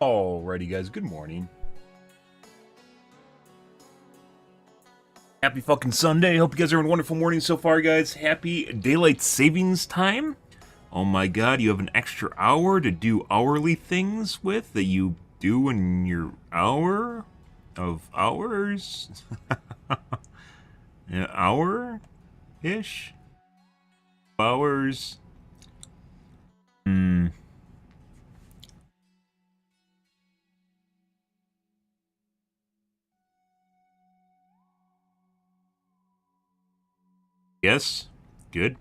Alrighty guys, good morning. Happy fucking Sunday. Hope you guys are having a wonderful morning so far, guys. Happy daylight savings time. Oh my god, you have an extra hour to do hourly things with that you do in your hour of hours? An hour-ish? Hours? Yes? Good.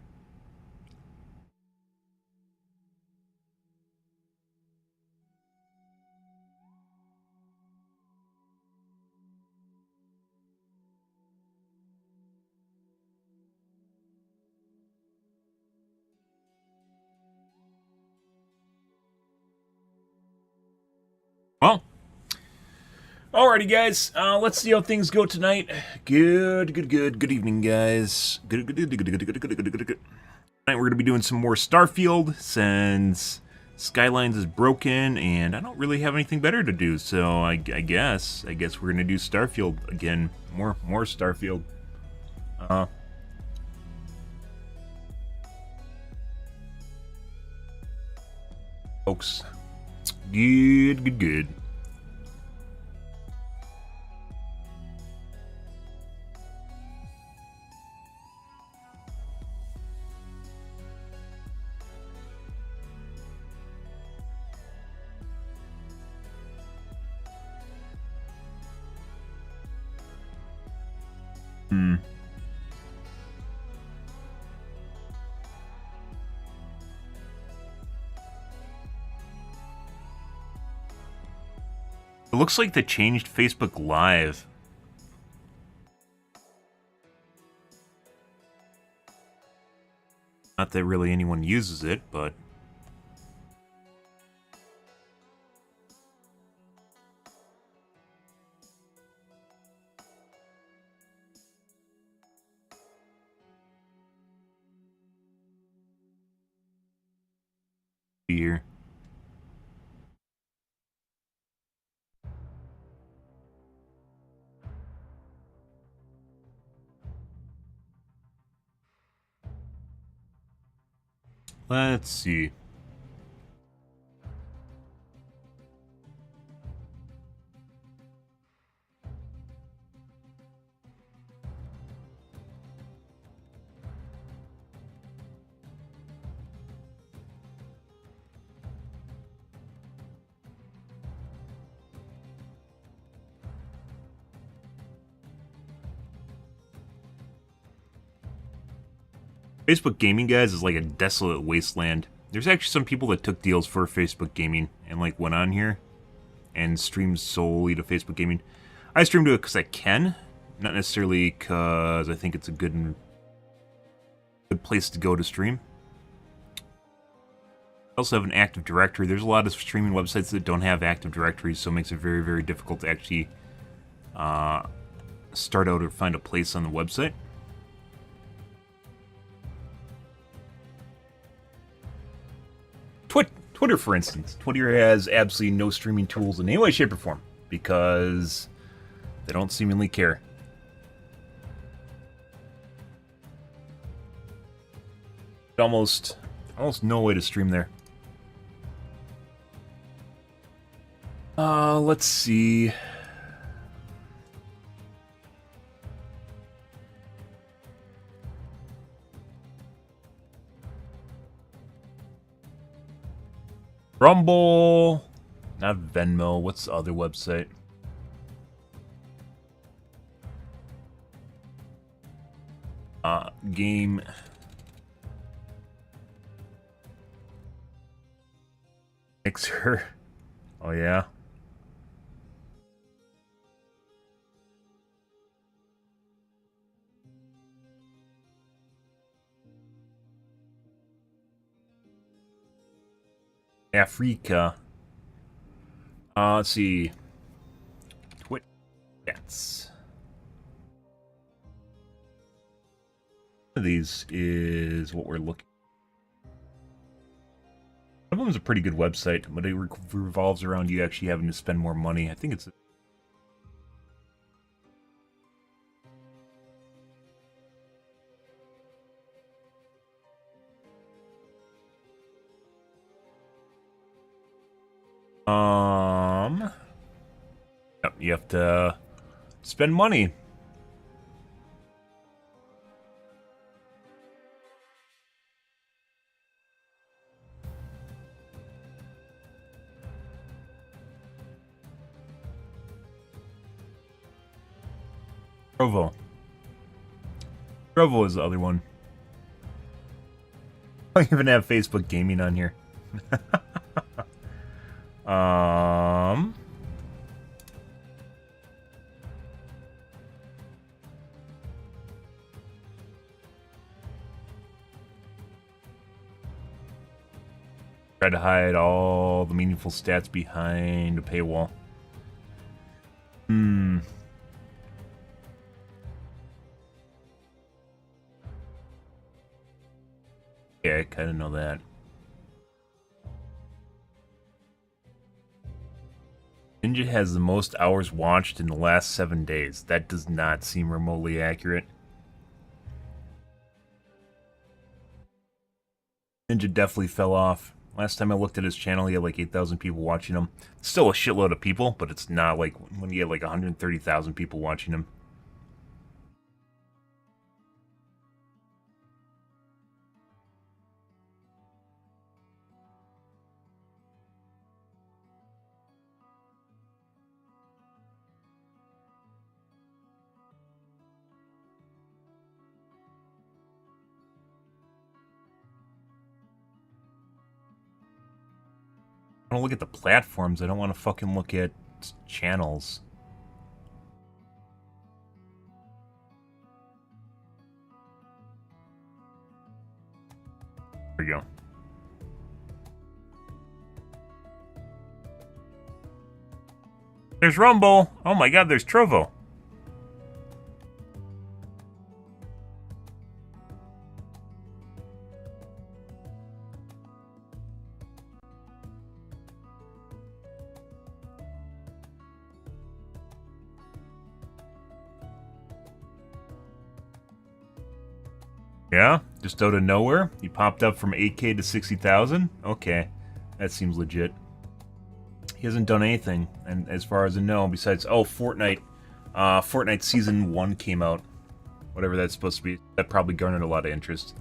Well, alrighty, guys. Let's see how things go tonight. Good evening, guys. Good. Tonight we're going to be doing some more Starfield since Skylines is broken and I don't really have anything better to do. So I guess we're going to do Starfield again. More Starfield. Folks. Good. It looks like they changed Facebook Live. Not that really anyone uses it, but... here. Let's see. Facebook Gaming, guys, is like a desolate wasteland. There's actually some people that took deals for Facebook Gaming and like went on here and streamed solely to Facebook Gaming. I stream to it because I can, not necessarily because I think it's a good place to go to stream. I also have an Active Directory. There's a lot of streaming websites that don't have Active Directories, so it makes it very difficult to actually start out or find a place on the website. Twitter, for instance. Twitter has absolutely no streaming tools in any way, shape, or form because they don't seemingly care. Almost no way to stream there. Let's see. Rumble, not Venmo. What's the other website? Game. Mixer. Oh yeah. Africa. Let's see. Twitch. Chats. One of these is what we're looking. One of them's a pretty good website, but it revolves around you actually having to spend more money. I think it's... Yep, you have to spend money. Trovo. Trovo is the other one. I don't even have Facebook Gaming on here. Try to hide all the meaningful stats behind a paywall. Yeah, I kind of know that. Ninja has the most hours watched in the last 7 days. That does not seem remotely accurate. Ninja definitely fell off. Last time I looked at his channel, he had like 8,000 people watching him. Still a shitload of people, but it's not like when you had like 130,000 people watching him. I want to look at the platforms. I don't want to fucking look at channels. There we go. There's Rumble. Oh my god, there's Trovo. Yeah, just out of nowhere, he popped up from 8K to 60,000. Okay, that seems legit. He hasn't done anything, and as far as I know, besides Fortnite, Fortnite Season 1 came out, whatever that's supposed to be. That probably garnered a lot of interest.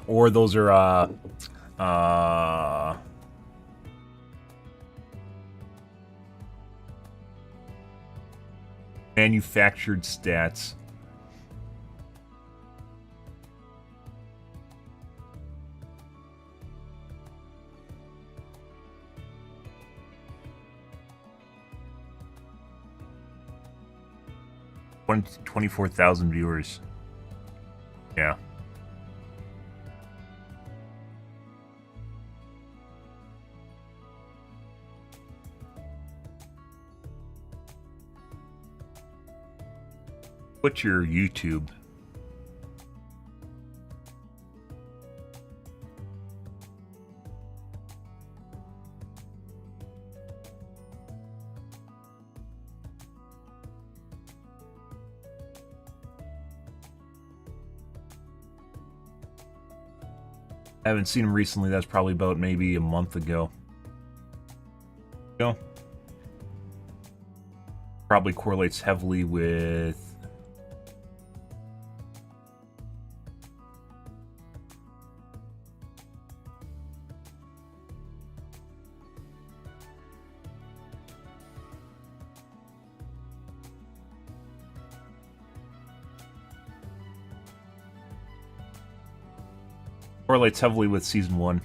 Or those are manufactured stats. One 24,000 viewers. Yeah. What's your YouTube? I haven't seen him recently. That's probably about maybe a month ago. Probably correlates heavily with Season 1.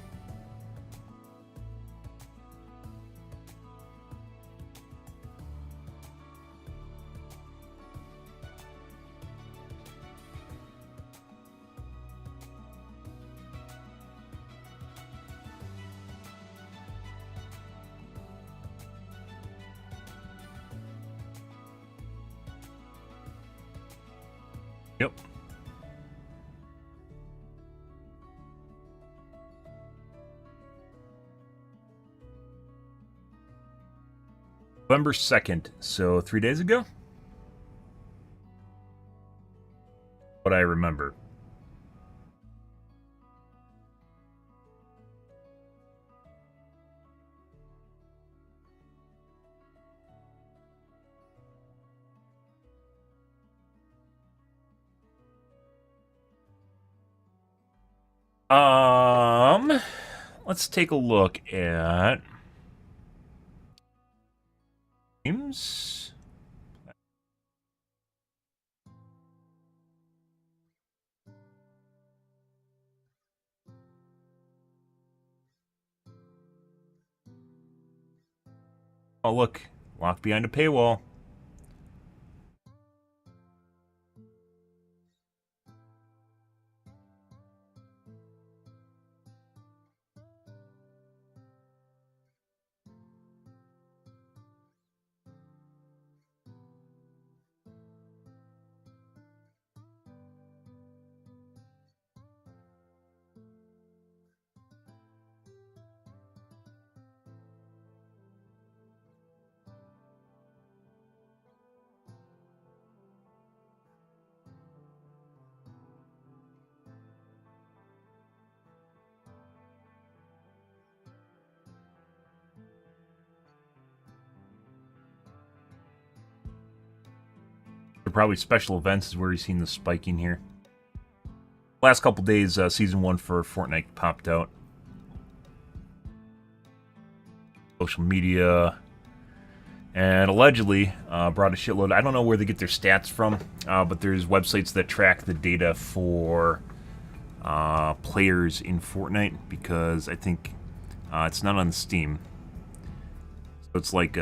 Yep. November 2nd, so 3 days ago? What I remember. Let's take a look at games. Oh, look, locked behind a paywall. Probably special events is where you've seen the spiking here. Last couple days, Season 1 for Fortnite popped out. Social media. And allegedly brought a shitload. I don't know where they get their stats from, but there's websites that track the data for players in Fortnite, because I think it's not on Steam. So it's like...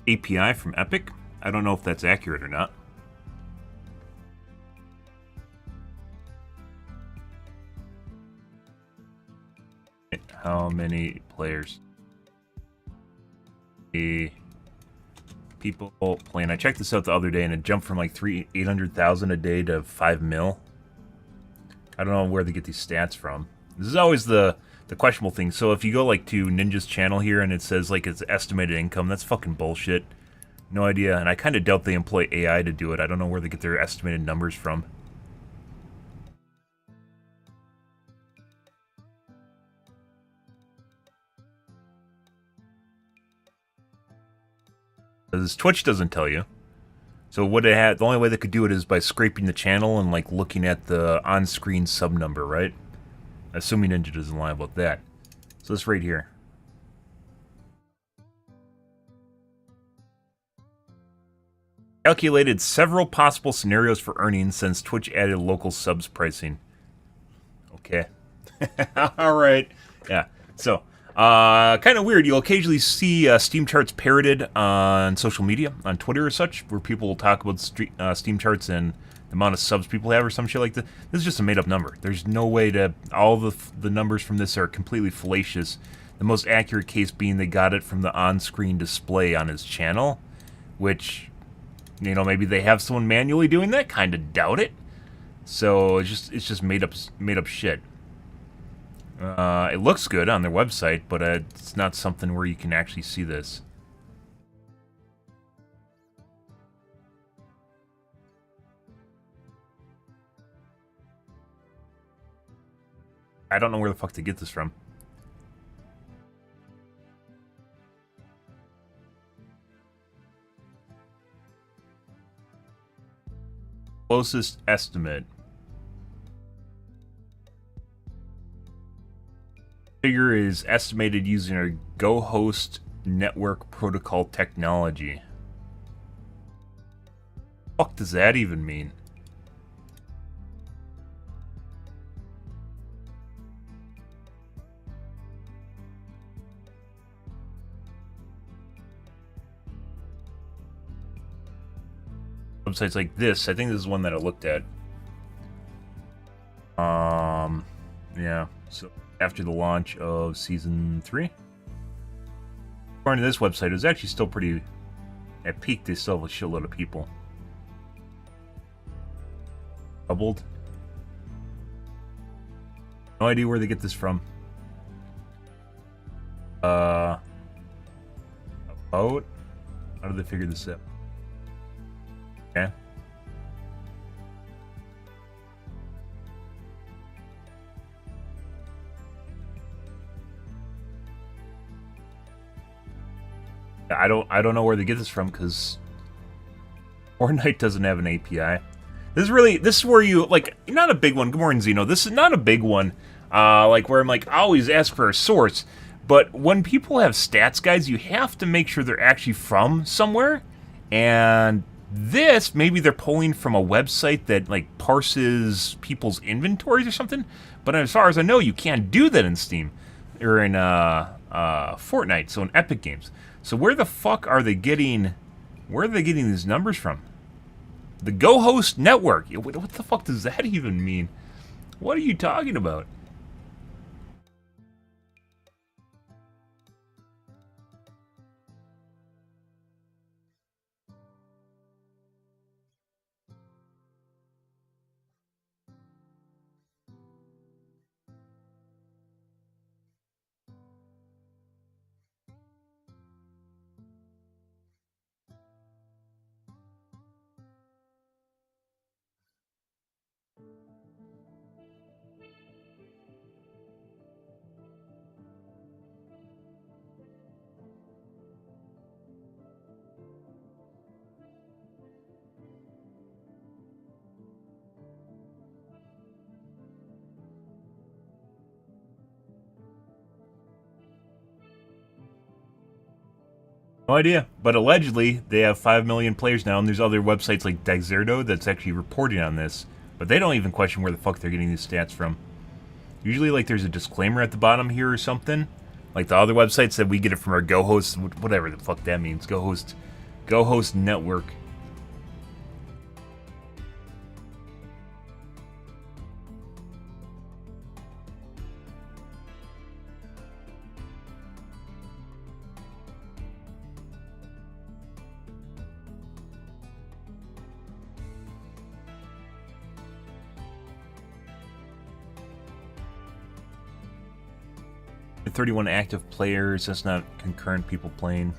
API from Epic. I don't know if that's accurate or not. How many players? People playing. I checked this out the other day, and it jumped from like 800,000 a day to 5 mil. I don't know where they get these stats from. This is always the questionable thing. So if you go like to Ninja's channel here and it says like it's estimated income, that's fucking bullshit. No idea, and I kind of doubt they employ AI to do it. I don't know where they get their estimated numbers from. Because Twitch doesn't tell you. So what they had, the only way they could do it is by scraping the channel and like looking at the on-screen sub number, right? Assuming Ninja doesn't lie about that. So this right here. Calculated several possible scenarios for earnings since Twitch added local subs pricing. Okay. Alright. Yeah. So, kind of weird. You'll occasionally see Steam charts parroted on social media, on Twitter or such, where people will talk about Steam charts and the amount of subs people have or some shit like that. This is just a made-up number. There's no way to... All the numbers from this are completely fallacious. The most accurate case being they got it from the on-screen display on his channel, which, you know, maybe they have someone manually doing that. Kind of doubt it. So it's just made up shit. It looks good on their website, but it's not something where you can actually see this. I don't know where the fuck to get this from. Closest estimate. Figure is estimated using a Go host network protocol technology. What the fuck does that even mean? Websites like this, I think this is one that I looked at. Yeah. So after the launch of Season 3. According to this website, it was actually still pretty... At peak, they still have a shitload of people. Doubled. No idea where they get this from. About? How did they figure this out? Okay. I don't know where they get this from, because Fortnite doesn't have an API. This is where you, like, not a big one. Good morning, Zeno. This is not a big one, like, where I'm like, I always ask for a source. But when people have stats guides, you have to make sure they're actually from somewhere. And this, maybe they're pulling from a website that, like, parses people's inventories or something. But as far as I know, you can't do that in Steam. Or in, Fortnite, so in Epic Games. So where the fuck are they getting... Where are they getting these numbers from? The Go Host Network. What the fuck does that even mean? What are you talking about? No idea. But allegedly, they have 5 million players now, and there's other websites like Dexerto that's actually reporting on this. But they don't even question where the fuck they're getting these stats from. Usually, like, there's a disclaimer at the bottom here or something. Like the other websites said we get it from our Go Host, whatever the fuck that means. Go Host Network. And 31 active players, that's not concurrent people playing.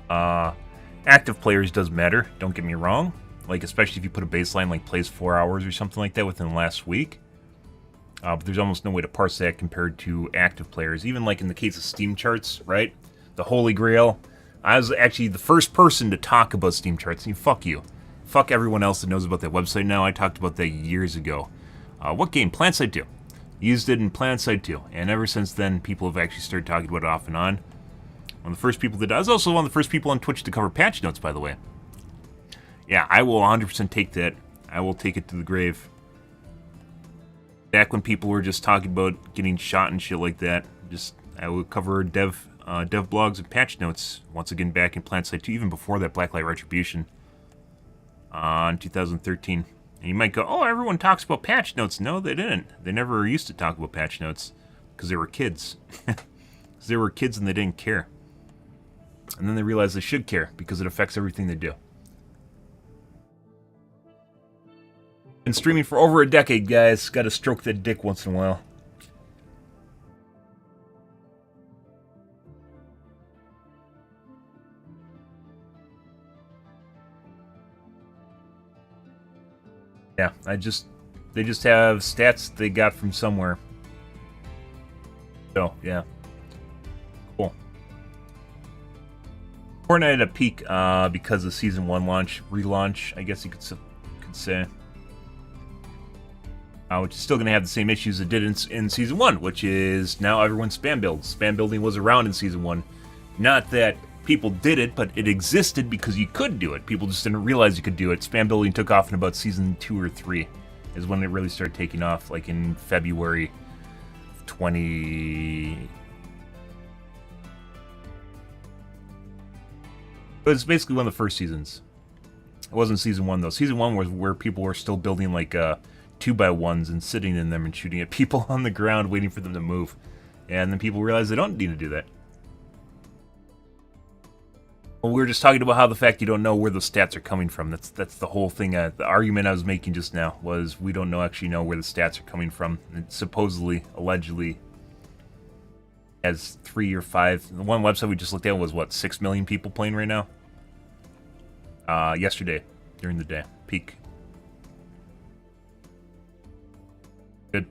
Active players does matter, don't get me wrong. Like, especially if you put a baseline like plays 4 hours or something like that within the last week. But there's almost no way to parse that compared to active players. Even like in the case of Steam charts, right? The Holy Grail. I was actually the first person to talk about Steam charts. And fuck you. Fuck everyone else that knows about that website now. I talked about that years ago. What game? PlanetSide 2. Used it in PlanetSide 2. And ever since then, people have actually started talking about it off and on. One of the first people that... I was also one of the first people on Twitch to cover patch notes, by the way. Yeah, I will 100% take that. I will take it to the grave. Back when people were just talking about getting shot and shit like that, I would cover dev blogs and patch notes once again back in PlanetSide 2, even before that Blacklight Retribution in 2013. And you might go, oh, everyone talks about patch notes. No, they didn't. They never used to talk about patch notes because they were kids. Because they were kids and they didn't care. And then they realized they should care because it affects everything they do. Been streaming for over a decade, guys. Gotta stroke that dick once in a while. Yeah, they just have stats they got from somewhere. So, yeah. Cool. Fortnite at a peak because of Season 1 relaunch, I guess you could say. Which is still going to have the same issues it did in Season 1, which is now everyone spam builds. Spam building was around in Season 1. Not that people did it, but it existed because you could do it. People just didn't realize you could do it. Spam building took off in about Season 2 or 3 is when it really started taking off, like in February 20... It was basically one of the first seasons. It wasn't Season 1, though. Season 1 was where people were still building, like, 2x1s and sitting in them and shooting at people on the ground, waiting for them to move. And then people realize they don't need to do that. Well, we were just talking about how the fact you don't know where the stats are coming from. That's the whole thing. The argument I was making just now was we don't actually know where the stats are coming from. It supposedly, allegedly, has 3 or 5. The one website we just looked at was, what, 6 million people playing right now? Yesterday, during the day. Peak. Good.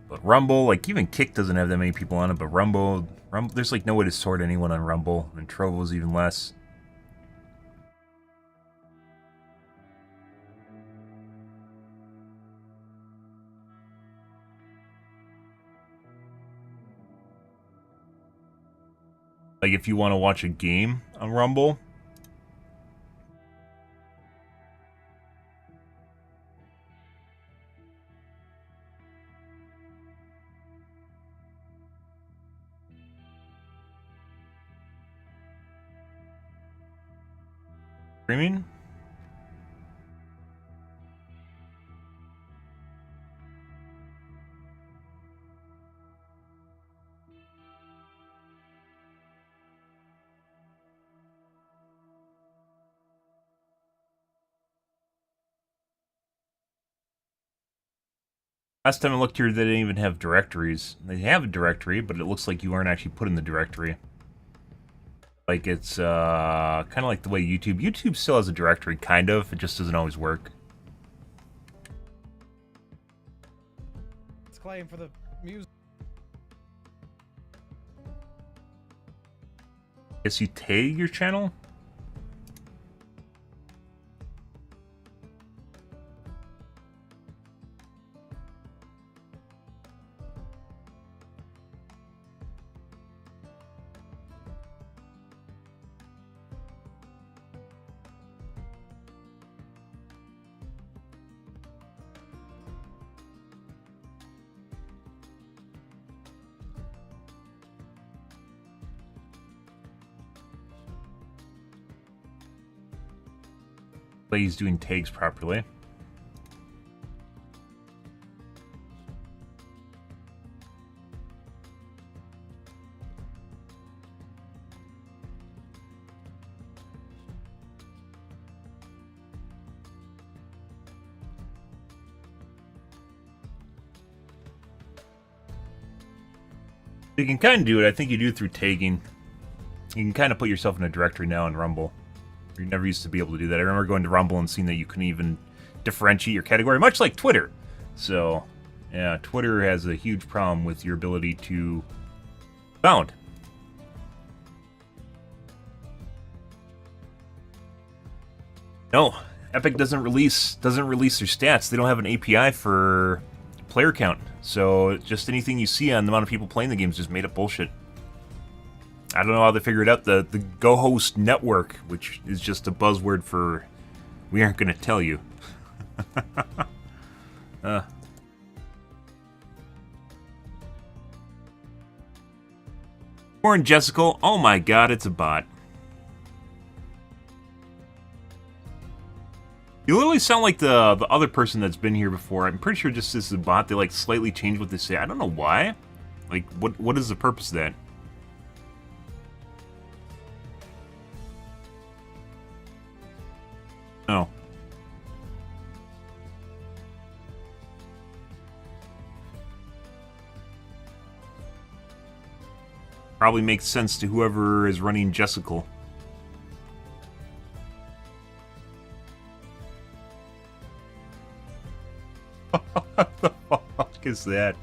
But Rumble, like, even Kick doesn't have that many people on it, but Rumble, there's, like, no way to sort anyone on Rumble, and Trovo's even less. Like, if you want to watch a game on Rumble, streaming? Last time I looked here, they didn't even have directories. They have a directory, but it looks like you aren't actually put in the directory. Like, it's kind of like the way YouTube still has a directory, kind of. It just doesn't always work. It's claim for the music. Guess you tag your channel? He's doing tags properly. You can kind of do it. I think you do it through tagging. You can kind of put yourself in a directory now in Rumble. You never used to be able to do that. I remember going to Rumble and seeing that you couldn't even differentiate your category, much like Twitter. So, yeah, Twitter has a huge problem with your ability to bound. No, Epic doesn't release their stats. They don't have an API for player count. So, just anything you see on the amount of people playing the game is just made up bullshit. I don't know how they figured out the Go Host Network, which is just a buzzword for we aren't going to tell you. Warren Jessica, oh my god, it's a bot. You literally sound like the other person that's been here before. I'm pretty sure just this is a bot. They like slightly changed what they say. I don't know why. Like, what is the purpose of that? Oh. Probably makes sense to whoever is running Jessica. What the fuck is that?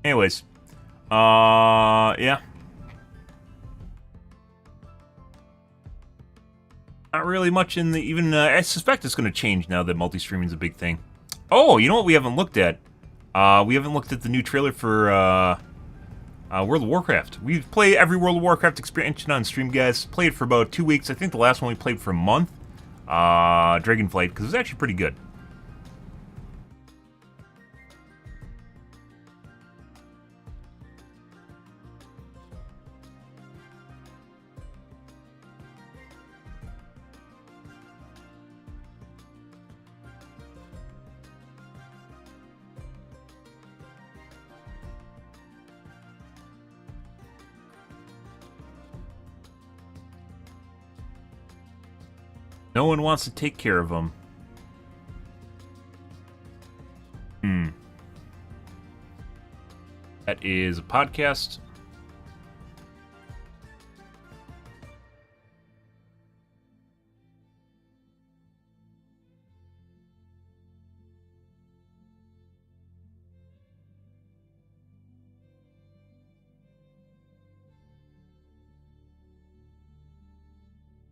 Anyways, yeah. Not really much in the, even, I suspect it's going to change now that multi-streaming is a big thing. Oh, you know what we haven't looked at? We haven't looked at the new trailer for, World of Warcraft. We play every World of Warcraft expansion on stream, guys. Played for about 2 weeks. I think the last one we played for a month. Dragonflight, because it was actually pretty good. No one wants to take care of them. That is a podcast.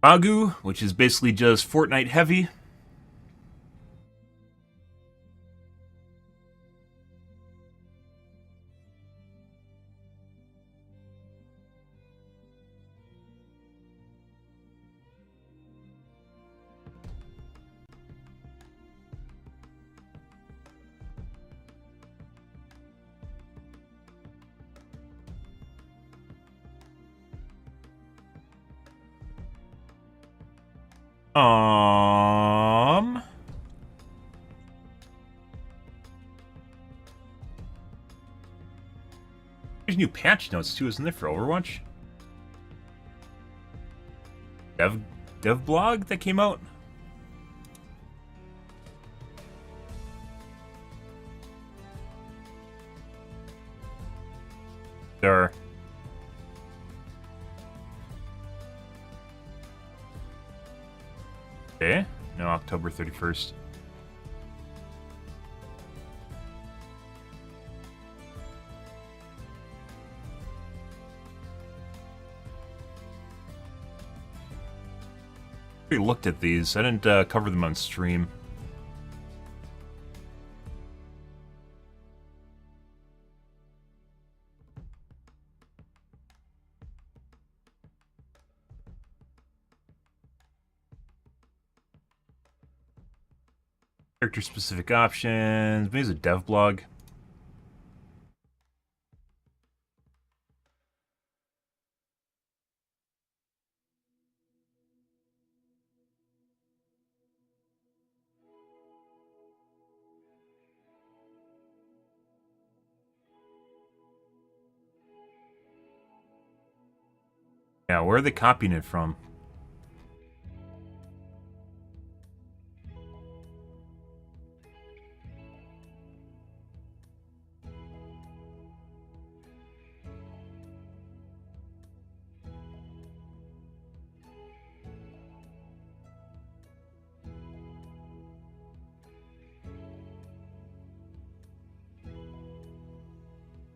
Agu, which is basically just Fortnite heavy. There's new patch notes too, isn't there, for Overwatch? Dev blog that came out? There. Okay. No, October 31st. I looked at these. I didn't cover them on stream. Character-specific options. Maybe it's a dev blog. Yeah, where are they copying it from?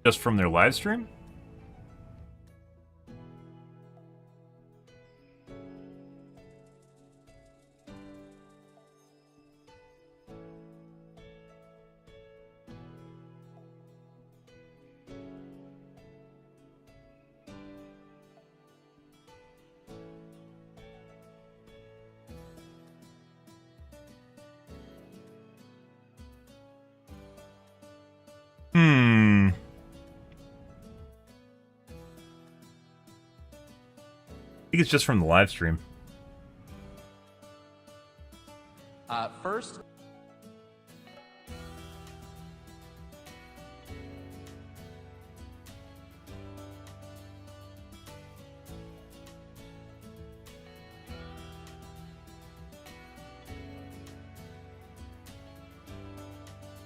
Just from their live stream? I think it's just from the live stream. First.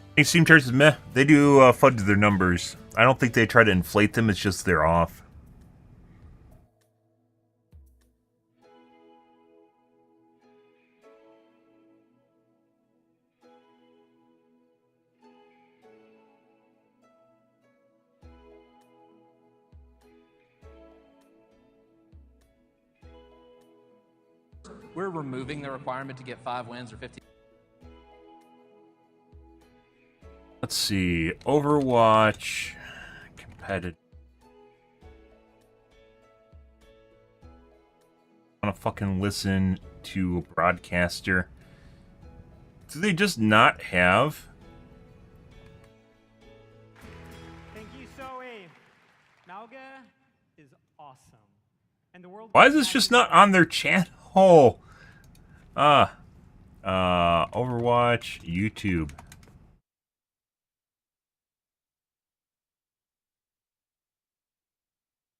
I think Steam charts is meh. They do fudge their numbers. I don't think they try to inflate them, it's just they're off. We're removing the requirement to get 5 wins or 50. Let's see. Overwatch. Competitive. want to fucking listen to a broadcaster. Do they just not have? Thank you, Zoe. Mauga is awesome. And the world. Why is this just not on their channel? Overwatch, YouTube.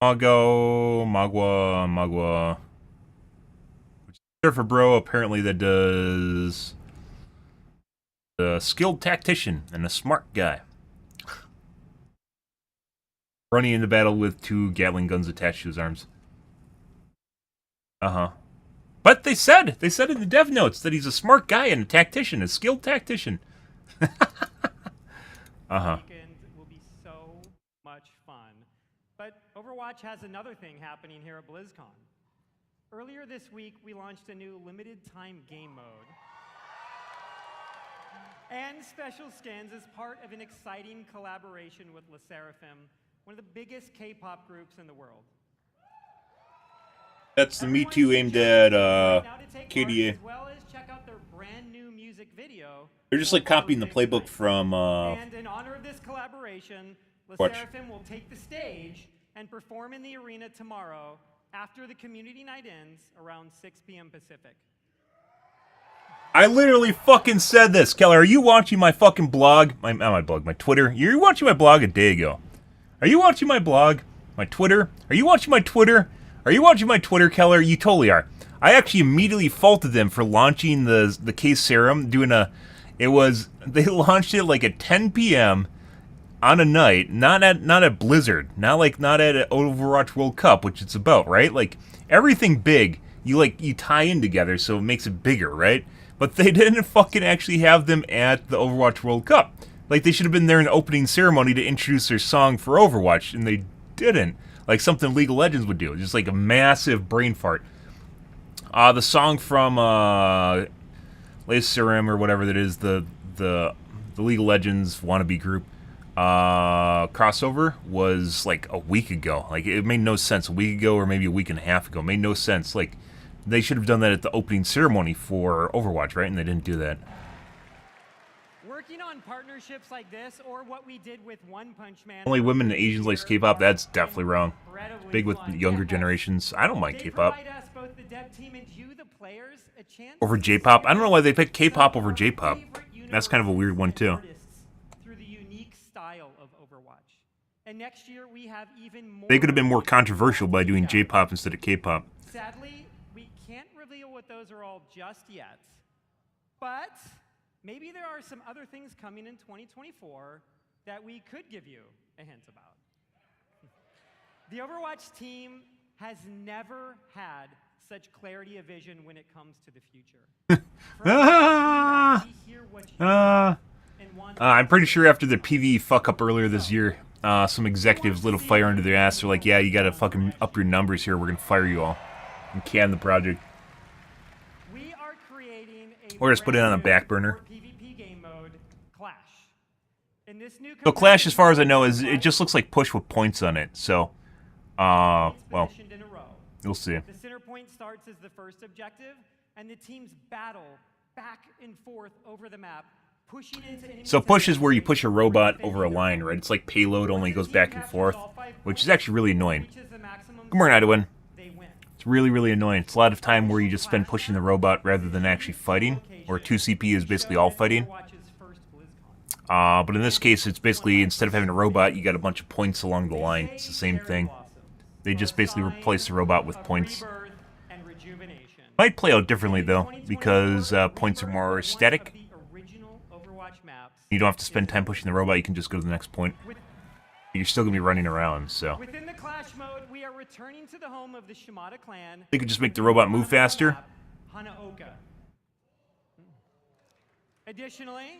Magua. Surfer Bro, apparently that does a skilled tactician and a smart guy. Running into battle with 2 Gatling guns attached to his arms. But they said in the dev notes that he's a smart guy and a tactician, a skilled tactician. Weekend will be so much fun. But Overwatch has another thing happening here at BlizzCon. Earlier this week, we launched a new limited time game mode and special skins as part of an exciting collaboration with Le Sserafim, one of the biggest K-pop groups in the world. That's the Me Too aimed at KDA. As well as check out their brand new music video. They're just like copying the playbook from And in honor of this collaboration, Le Sserafim will take the stage and perform in the arena tomorrow after the community night ends around 6 p.m. Pacific. I literally fucking said this. Keller, are you watching my fucking blog? Not my blog, my Twitter. You're watching my blog a day ago. Are you watching my blog? My Twitter? Are you watching my Twitter? Are you watching my Twitter, Keller? You totally are. I actually immediately faulted them for launching the case serum, they launched it like at 10 p.m. on a night, not at Blizzard, not at Overwatch World Cup, which it's about, right? Like everything big, you tie in together, so it makes it bigger, right? But they didn't fucking actually have them at the Overwatch World Cup. Like they should have been there in the opening ceremony to introduce their song for Overwatch, and they didn't. Like something League of Legends would do, just like a massive brain fart. The song from Lace Serum or whatever that is, the League of Legends wannabe group crossover was like a week ago. Like it made no sense. A week ago or maybe a week and a half ago. It made no sense. Like they should have done that at the opening ceremony for Overwatch, right? And they didn't do that. Working on partnerships like this, or what we did with One Punch Man. Only women and Asians like K-pop. That's definitely wrong. Big with younger generations. I don't mind K-pop. Over J-pop. I don't know why they picked K-pop over J-pop. That's kind of a weird one too. Through the unique style of Overwatch. And next year we have even more. They could have been more controversial by doing J-pop instead of K-pop. Sadly, we can't reveal what those are all just yet. But maybe there are some other things coming in 2024 that we could give you a hint about. The Overwatch team has never had such clarity of vision when it comes to the future. I'm pretty sure after the PvE fuck up earlier this year, some executives lit a fire under their ass. They're like, yeah, you gotta fucking up your numbers here. We're gonna fire you all and can the project. We are creating or just put it on a back burner. PvP game mode, Clash. In this new so Clash, as far as I know, it just looks like push with points on it. So, well, you'll see. The center point starts as the first objective, and the teams battle back and forth over the map, pushing into enemies. So push is where you push a robot over a line, right? It's like payload, only goes back and forth, which is actually really annoying. Good morning, Idawin. It's really, really annoying. It's a lot of time where you just spend pushing the robot rather than actually fighting, or 2CP is basically all fighting. But in this case, it's basically, instead of having a robot, you got a bunch of points along the line. It's the same thing. They just basically replace the robot with points. Might play out differently, though, because points are more static. You don't have to spend time pushing the robot, you can just go to the next point. You're still going to be running around, so. Within the Clash mode, we are returning to the home of the Shimada clan. They could just make the robot move faster. Additionally,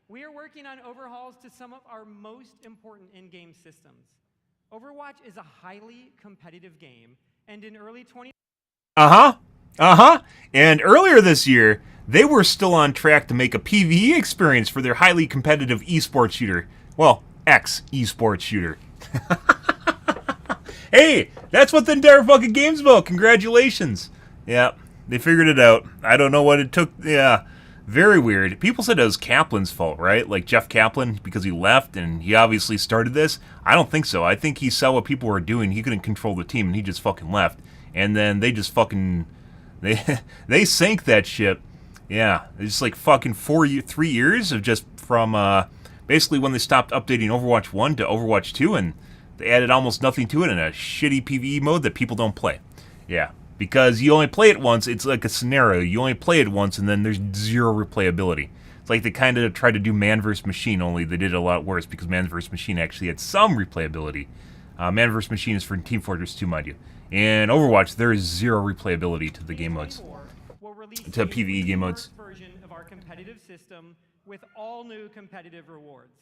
we are working on overhauls to some of our most important in-game systems. Overwatch is a highly competitive game, and in early 20... And earlier this year, they were still on track to make a PvE experience for their highly competitive esports shooter. Well, esports shooter. Hey, that's what the entire fucking game's about. Congratulations. Yeah, they figured it out. I don't know what it took. Yeah, very weird. People said it was Kaplan's fault, right? Like Jeff Kaplan, because he left and he obviously started this. I don't think so. I think he saw what people were doing. He couldn't control the team and he just fucking left. And then they just fucking... They sank that ship. Yeah, it's just like fucking 3 years of just from basically when they stopped updating Overwatch 1 to Overwatch 2, and they added almost nothing to it in a shitty PvE mode that people don't play. Yeah, because you only play it once. It's like a scenario. You only play it once, and then there's zero replayability. It's like they kind of tried to do Man vs. Machine, only they did it a lot worse because Man vs. Machine actually had some replayability. Man vs. Machine is for Team Fortress 2, mind you. In Overwatch, there is zero replayability to the game modes. To PvE game modes. Version of our competitive system with all new competitive rewards.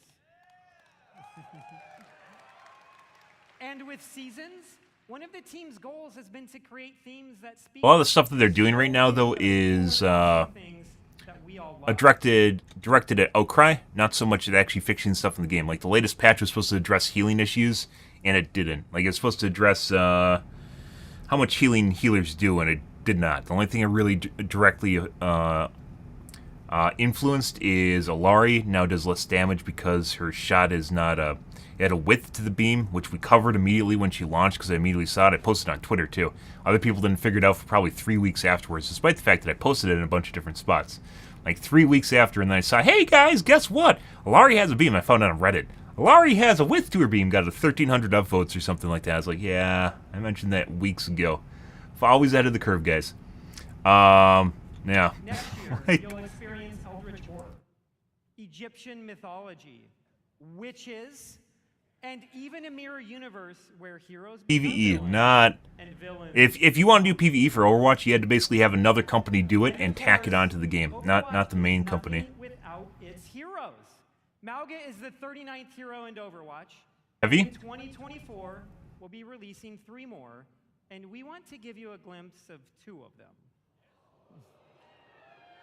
And with seasons, one of the team's goals has been to create themes that speak... A lot of the stuff that they're doing right now, though, is directed at Outcry, not so much at actually fixing stuff in the game. Like, the latest patch was supposed to address healing issues, and it didn't. Like, it's supposed to address how much healing healers do, and it did not. The only thing it really directly influenced is Alari now does less damage because her shot is not it had a width to the beam, which we covered immediately when she launched because I immediately saw it. I posted it on Twitter too. Other people didn't figure it out for probably 3 weeks afterwards, despite the fact that I posted it in a bunch of different spots. Like 3 weeks after, and then I saw, hey guys, guess what? Alari has a beam. I found it on Reddit. Alari has a width to her beam, got a 1,300 upvotes or something like that. I was like, yeah, I mentioned that weeks ago. Always ahead of the curve, guys. Yeah. Next year, you'll experience Eldritch Horror, Egyptian mythology, witches, and even a mirror universe where heroes PvE, not... If you want to do PvE for Overwatch, you had to basically have another company do it and tack it onto the game, not the main company. Without its heroes. Mauga is the 39th hero in Overwatch. Heavy? In 2024, we'll be releasing 3 more, and we want to give you a glimpse of 2 of them.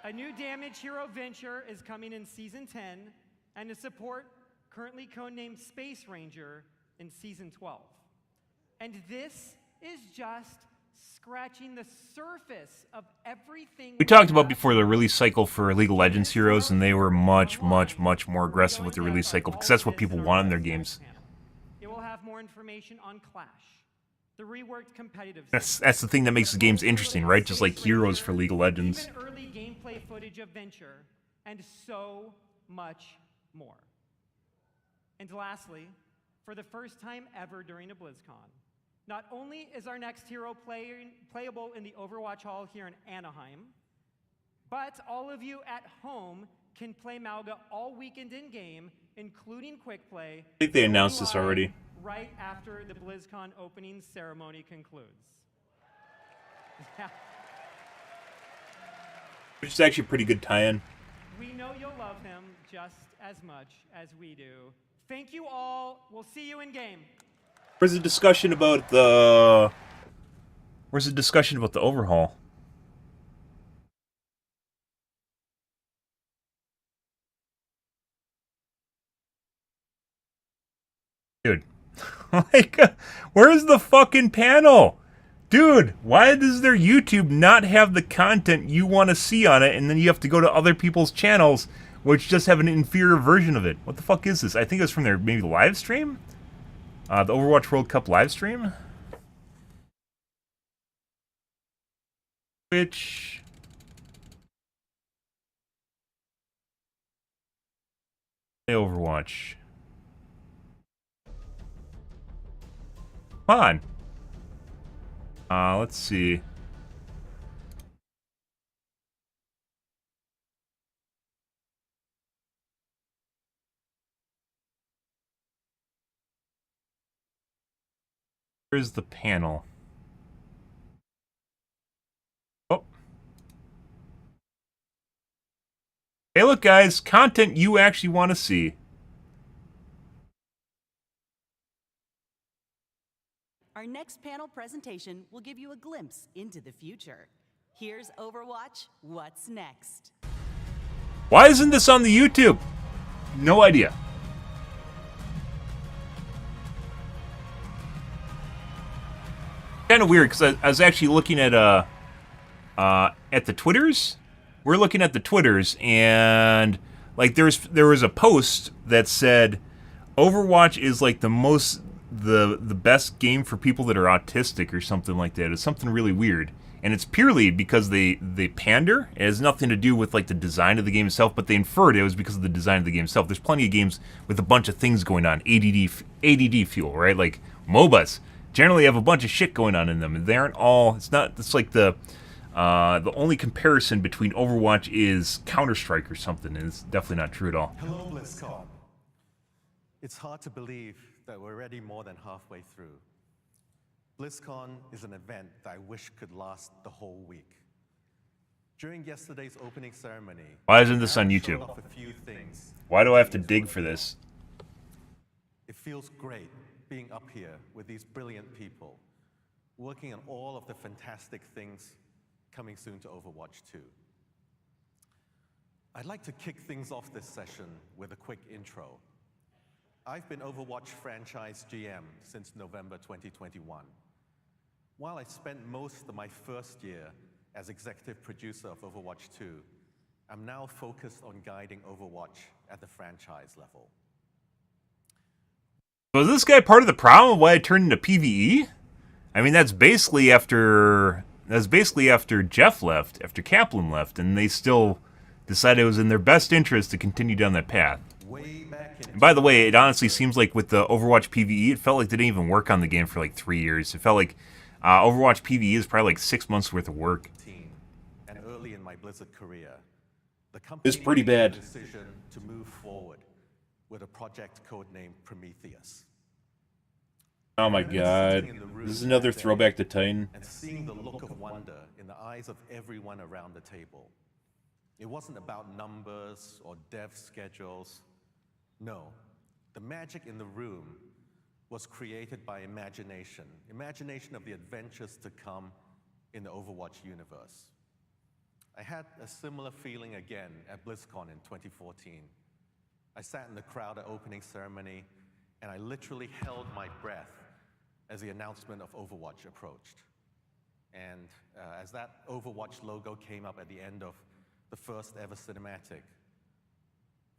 A new damage hero Venture is coming in Season 10, and a support currently codenamed Space Ranger in Season 12. And this is just scratching the surface of everything we talked about before the release cycle for League of Legends heroes, and they were much more aggressive with the release cycle because that's what people want in their games. It will have more information on Clash, the reworked competitive. That's the thing that makes the games interesting, right? Just like heroes for League of Legends. Even early gameplay footage of Venture, and so much more. And lastly, for the first time ever during a BlizzCon, not only is our next hero playable in the Overwatch Hall here in Anaheim, but all of you at home can play Mauga all weekend in-game, including Quick Play. I think they announced this already. Right after the BlizzCon opening ceremony concludes. Yeah. Which is actually a pretty good tie-in. We know you'll love him just as much as we do. Thank you all. We'll see you in game. Where's the discussion about the overhaul? Dude. Like, where's the fucking panel? Dude, why does their YouTube not have the content you want to see on it, and then you have to go to other people's channels which just have an inferior version of it? What the fuck is this? I think it was from their maybe live stream? The Overwatch World Cup live stream? Which... Overwatch. Come on. Let's see. Here's the panel. Oh. Hey, look, guys. Content you actually want to see. Our next panel presentation will give you a glimpse into the future. Here's Overwatch, What's Next? Why isn't this on the YouTube? No idea. Kind of weird, because I was actually looking at at the Twitters. We're looking at the Twitters, and like there was a post that said Overwatch is like the best game for people that are autistic or something like that. It's something really weird. And it's purely because they pander. It has nothing to do with like the design of the game itself, but they inferred it was because of the design of the game itself. There's plenty of games with a bunch of things going on. ADD fuel, right? Like MOBAs generally have a bunch of shit going on in them. And they aren't all. It's like the only comparison between Overwatch is Counter-Strike or something, and it's definitely not true at all. Hello, BlizzCon. It's hard to believe that we're already more than halfway through. BlizzCon is an event that I wish could last the whole week. During yesterday's opening ceremony, Why isn't this on I YouTube? showed off a few things. Why do I have to dig for this? It feels great being up here with these brilliant people, working on all of the fantastic things coming soon to Overwatch 2. I'd like to kick things off this session with a quick intro. I've been Overwatch franchise GM since November 2021. While I spent most of my first year as executive producer of Overwatch 2, I'm now focused on guiding Overwatch at the franchise level. Was this guy part of the problem of why I turned into PvE? I mean, that's basically after Jeff left, after Kaplan left, and they still decided it was in their best interest to continue down that path. And by the way, it honestly seems like with the Overwatch PvE, it felt like they didn't even work on the game for like 3 years. It felt like Overwatch PvE is probably like 6 months worth of work. And early in my Blizzard career, the company It's pretty bad. made the decision to move forward with a project codenamed Prometheus. Oh my god. This is another throwback to Titan. And seeing the look of wonder in the eyes of everyone around the table. It wasn't about numbers or dev schedules. No, the magic in the room was created by imagination of the adventures to come in the Overwatch universe. I had a similar feeling again at BlizzCon in 2014. I sat in the crowd at opening ceremony, and I literally held my breath as the announcement of Overwatch approached. And as that Overwatch logo came up at the end of the first ever cinematic,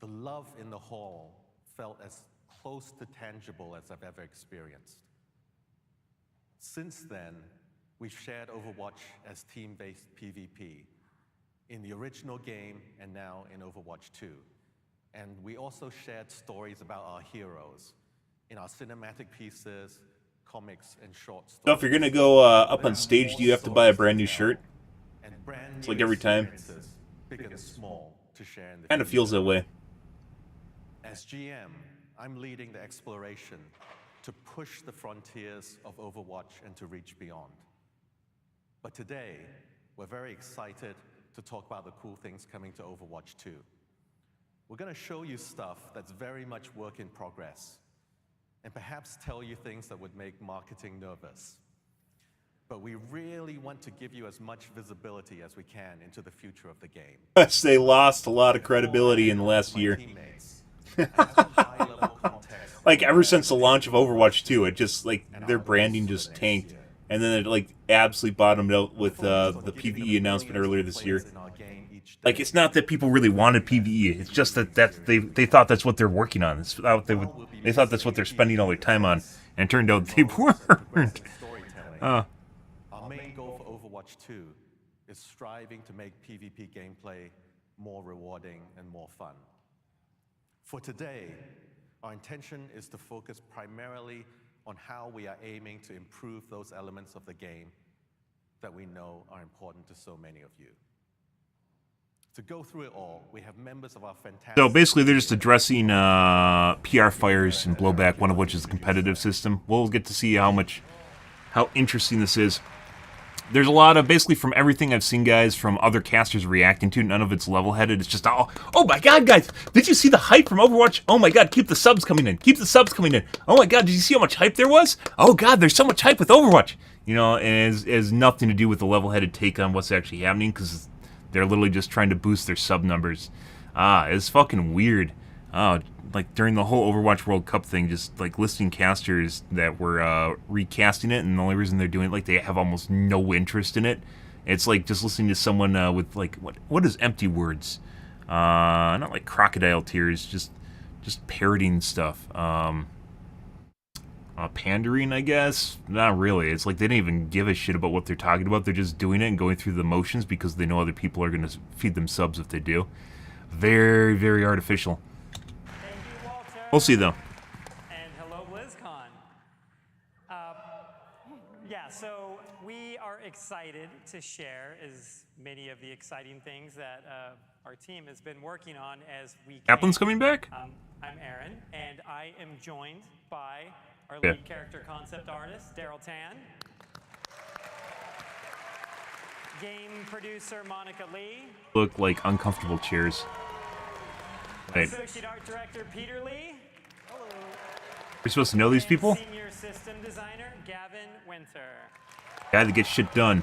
the love in the hall felt as close to tangible as I've ever experienced. Since then, we've shared Overwatch as team-based PvP in the original game and now in Overwatch 2. And we also shared stories about our heroes in our cinematic pieces, comics, and short stories. So if you're gonna go up on stage, do you have to buy a brand new shirt? It's like every time. Big and small to share in the Kind of feels that way. As GM, I'm leading the exploration to push the frontiers of Overwatch and to reach beyond. But today, we're very excited to talk about the cool things coming to Overwatch 2. We're going to show you stuff that's very much work in progress, and perhaps tell you things that would make marketing nervous. But we really want to give you as much visibility as we can into the future of the game. Yes, they lost a lot of credibility in the last year. Like, ever since the launch of Overwatch 2, it just, like, their branding just tanked. And then it, like, absolutely bottomed out with the PvE announcement earlier this year. Like, it's not that people really wanted PvE. It's just that they thought that's what they're working on. They thought that's what they're spending all their time on. And it turned out they weren't. Our main goal for Overwatch 2 is striving to make PvP gameplay more rewarding and more fun. For today, our intention is to focus primarily on how we are aiming to improve those elements of the game that we know are important to so many of you. To go through it all, we have members of our fantastic... So basically they're just addressing PR fires and blowback, one of which is the competitive system. We'll get to see how interesting this is. There's a lot of, basically from everything I've seen, guys, from other casters reacting to, none of it's level-headed. It's just, oh my god, guys, did you see the hype from Overwatch? Oh my god, keep the subs coming in. Keep the subs coming in. Oh my god, did you see how much hype there was? Oh god, there's so much hype with Overwatch. You know, and it has nothing to do with the level-headed take on what's actually happening, because they're literally just trying to boost their sub numbers. It's fucking weird. Like, during the whole Overwatch World Cup thing, just, like, listing casters that were recasting it, and the only reason they're doing it, like, they have almost no interest in it, It's like just listening to someone with like what is empty words? Not like crocodile tears, just parroting stuff. Pandering, I guess? Not really. It's like they don't even give a shit about what they're talking about. They're just doing it and going through the motions because they know other people are going to feed them subs if they do. Very, very artificial. Thank you, Walter. We'll see, though. And hello, BlizzCon. Yeah, so we are excited to share as many of the exciting things that our team has been working on as we can. Kaplan's coming back? I'm Aaron, and I am joined by our Yeah. lead character concept artist, Daryl Tan. Game producer, Monica Lee. Look like uncomfortable chairs. Right. Associate art director, Peter Lee. You're supposed to know these people? And senior system designer, Gavin Winter. Guy that gets shit done.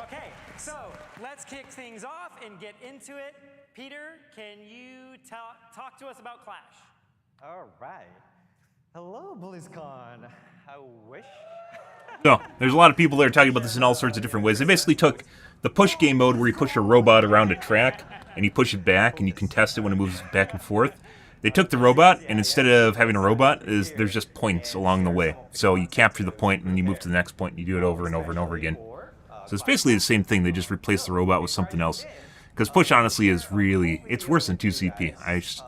Okay, so let's kick things off and get into it. Peter, can you talk to us about Clash? All right. Hello, BlizzCon. I wish. So, there's a lot of people that are talking about this in all sorts of different ways. They basically took the push game mode where you push a robot around a track, and you push it back, and you contest it when it moves back and forth. They took the robot, and instead of having a robot, there's just points along the way. So you capture the point, and then you move to the next point, and you do it over and over and over again. So it's basically the same thing. They just replaced the robot with something else. Because push, honestly, is really... It's worse than 2CP.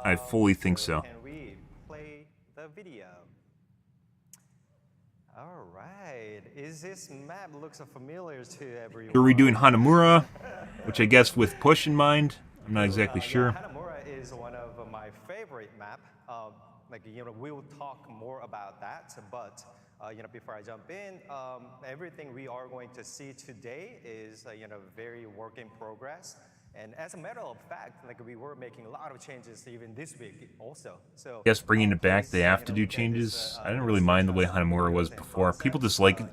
I fully think so. Can we play the video? All right. Is this map looks familiar to everyone? We're redoing Hanamura, which I guess with push in mind. I'm not exactly sure. Hanamura is one of my favorite map. We'll talk more about that. But before I jump in, everything we are going to see today is very work in progress. And as a matter of fact, we were making a lot of changes even this week also. So I guess bringing it back, they have to do changes. I didn't really mind the way Hanamura was before. People just like it.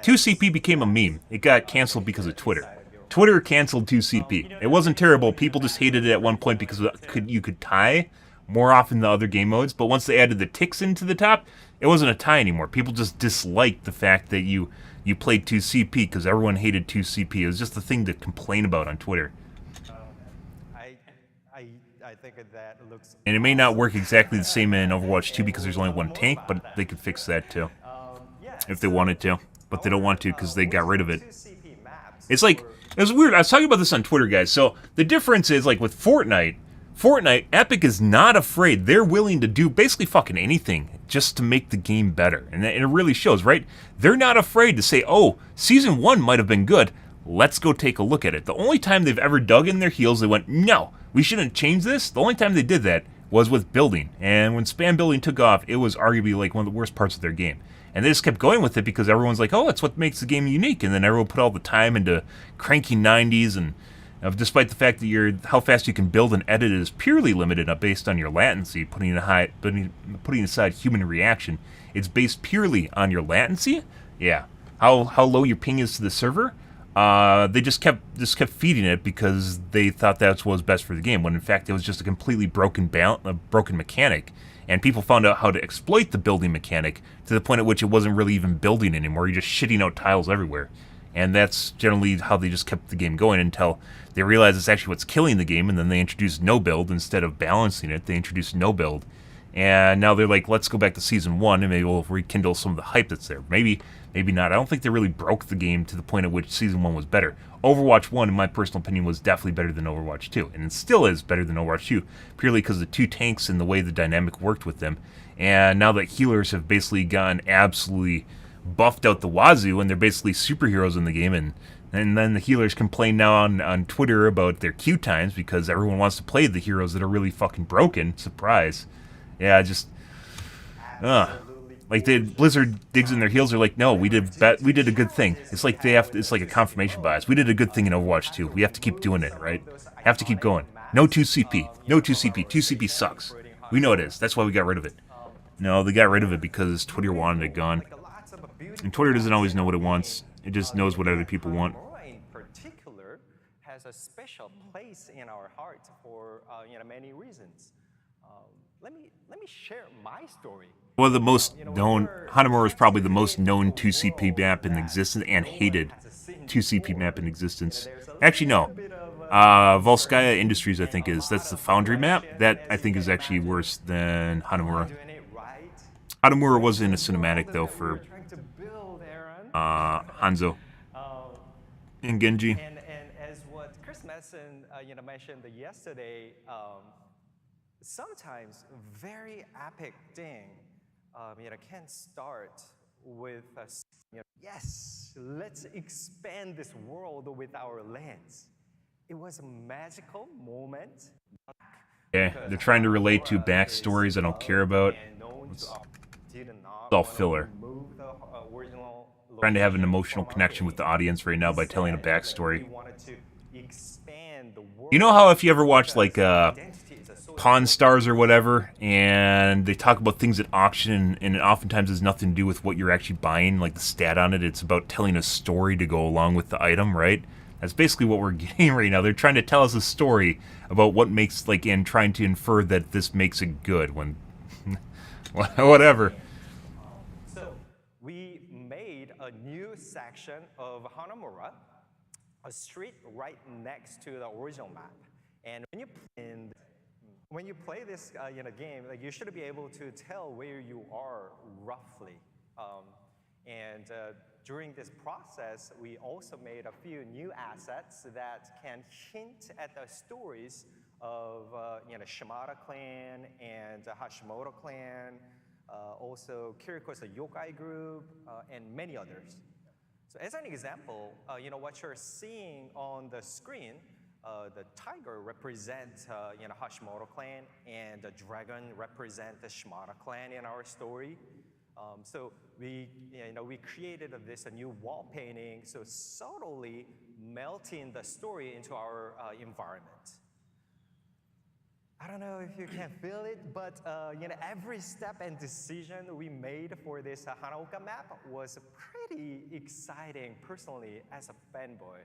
2CP became a meme. It got canceled because of Twitter. Twitter canceled 2CP. It wasn't terrible. People just hated it at one point because you could tie more often than other game modes. But once they added the ticks into the top, it wasn't a tie anymore. People just disliked the fact that you played 2CP because everyone hated 2CP. It was just the thing to complain about on Twitter. I think that looks. And it may not work exactly the same in Overwatch 2 because there's only one tank, but they could fix that too. If they wanted to. But they don't want to because they got rid of it. It's like, it was weird. I was talking about this on Twitter, guys. So the difference is, like with Fortnite, Epic is not afraid. They're willing to do basically fucking anything just to make the game better. And it really shows, right? They're not afraid to say, oh, Season 1 might have been good. Let's go take a look at it. The only time they've ever dug in their heels, they went, no, we shouldn't change this. The only time they did that was with building. And when spam building took off, it was arguably like one of the worst parts of their game. And they just kept going with it because everyone's like, oh, that's what makes the game unique. And then everyone put all the time into cranky 90s. And despite the fact that how fast you can build and edit is purely limited based on your latency, putting aside human reaction, it's based purely on your latency. Yeah. How low your ping is to the server. They just kept feeding it because they thought that's what was best for the game, when in fact it was just a completely broken mechanic, and people found out how to exploit the building mechanic to the point at which it wasn't really even building anymore. You're just shitting out tiles everywhere, and that's generally how they just kept the game going until they realized it's actually what's killing the game, and then they introduced no build instead of balancing it. They introduced no build, and now they're like, let's go back to Season 1 and maybe we'll rekindle some of the hype that's there. Maybe not. I don't think they really broke the game to the point at which Season 1 was better. Overwatch 1, in my personal opinion, was definitely better than Overwatch 2. And it still is better than Overwatch 2, purely because of the two tanks and the way the dynamic worked with them. And now that healers have basically gone absolutely buffed out the wazoo, and they're basically superheroes in the game, and then the healers complain now on Twitter about their queue times because everyone wants to play the heroes that are really fucking broken. Surprise. Yeah, just... Like Blizzard digs in their heels. They're like, no, we did a good thing. It's like it's like a confirmation bias. We did a good thing in Overwatch 2. We have to keep doing it, right? Have to keep going. No 2CP. No 2CP. 2CP sucks. We know it is. That's why we got rid of it. No, they got rid of it because Twitter wanted it gone. And Twitter doesn't always know what it wants. It just knows what other people want. In particular, has a special place in our hearts for many reasons. let me share my story. One of the most known, Hanamura is probably the most known 2CP map in existence and hated 2CP map in existence. Actually, no. Volskaya Industries, I think, that's the Foundry map. That, I think, is actually worse than Hanamura. Hanamura was in a cinematic, though, for Hanzo and Genji. And as what Chris Madison mentioned yesterday, sometimes very epic thing can start with yes, let's expand this world with our lens. It was a magical moment. Yeah, they're trying to relate to backstories I don't care about. It's all filler. Trying to have an emotional connection with the audience right now by telling a backstory. You know how if you ever watch like Pawn Stars or whatever, and they talk about things at auction, and it oftentimes has nothing to do with what you're actually buying, like the stat on it. It's about telling a story to go along with the item, right? That's basically what we're getting right now. They're trying to tell us a story about what makes, like, and trying to infer that this makes it good when, whatever. So we made a new section of Hanamura, a street right next to the original map, and when you play this game, like you should be able to tell where you are roughly. During this process, we also made a few new assets that can hint at the stories of Shimada clan and Hashimoto clan, also Kiriko's yokai group, and many others. So as an example, what you're seeing on the screen, the tiger represents Hashimoto clan, and the dragon represents the Shimada clan in our story. So we created a new wall painting, so subtly melting the story into our environment. I don't know if you can feel it, but every step and decision we made for this Hanaoka map was pretty exciting personally as a fanboy.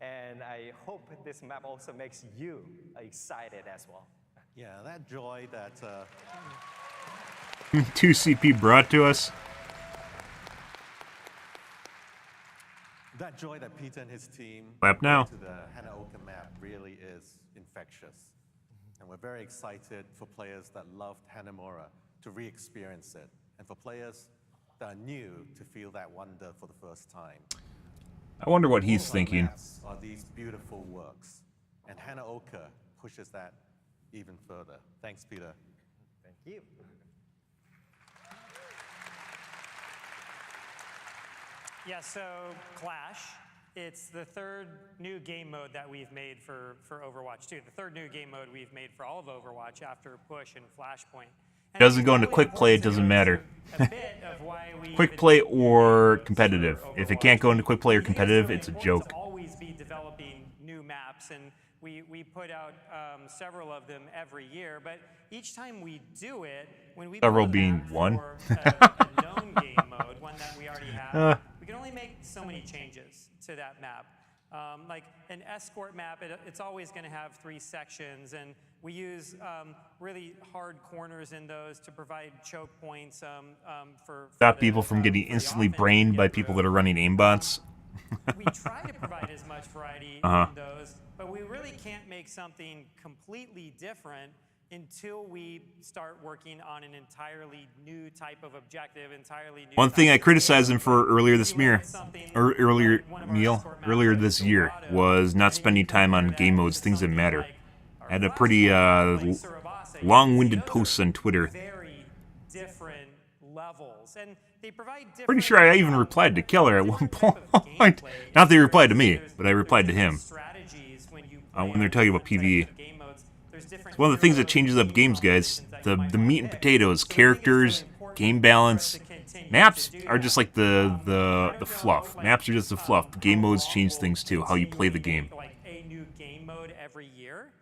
And I hope this map also makes you excited as well. Yeah, that joy that 2CP brought to us. that joy that Peter and his team Clap now. to the Hanaoka map really is infectious. And we're very excited for players that loved Hanamura to re-experience it, and for players that are new to feel that wonder for the first time. I wonder what he's All of our thinking. maps are these beautiful works, and Hanaoka pushes that even further. Thanks, Peter. Thank you. Yeah, so Clash, it's the third new game mode that we've made for Overwatch 2. The third new game mode we've made for all of Overwatch after Push and Flashpoint. And Doesn't go into quick play, it doesn't matter. Quick play or competitive. If it can't go into quick play or competitive, it's a joke. Always be developing new maps, and we put out several of them every year. But each time we do it, when we Several build a being map one. for a known game mode, one that we already have, we can only make so many changes to that map. Like an escort map, it's always going to have 3 sections, and we use really hard corners in those to provide choke points for Stop people from getting instantly brained by people that are running aimbots. We try to provide as much variety in those, but we really can't make something completely different until we start working on an entirely new type of objective, entirely new. One thing I criticized him for earlier this year was not spending time on game modes, things that matter. I had a pretty long-winded post on Twitter. Very different levels, and they provide different. Pretty sure I even replied to Killer at one point. Not that he replied to me, but I replied to him. When they're talking about PvE. It's one of the things that changes up games, guys. The meat and potatoes, characters, game balance. Maps are just like the fluff. Maps are just the fluff. Game modes change things too, how you play the game. Like a new game mode every year,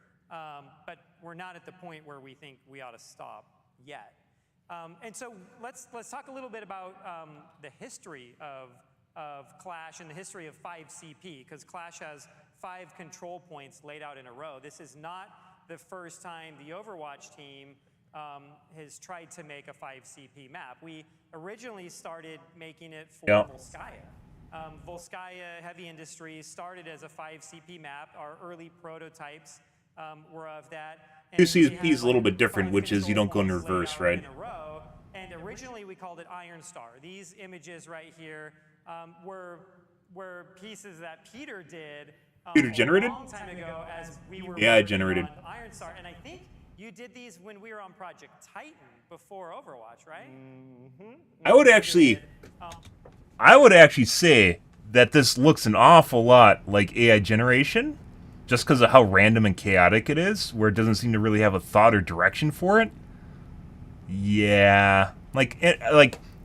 but we're not at the point where we think we ought to stop yet. And so let's talk a little bit about the history of Clash and the history of 5CP, because Clash has 5 control points laid out in a row. This is not the first time the Overwatch team has tried to make a 5CP map. We originally started making it for Yeah. Volskaya. Volskaya Heavy Industries started as a 5CP map. Our early prototypes were of that. And 2CP we is a little had, bit different, 5 which is you don't go in control points reverse, laid out right? in a row. And originally we called it Iron Star. These images right here were pieces that Peter did Peter generated? a long time ago as we were Yeah, I working generated. on Iron Star. And I think you did these when we were on Project Titan before Overwatch, right? I would actually say that this looks an awful lot like AI generation, just because of how random and chaotic it is, where it doesn't seem to really have a thought or direction for it. Yeah, like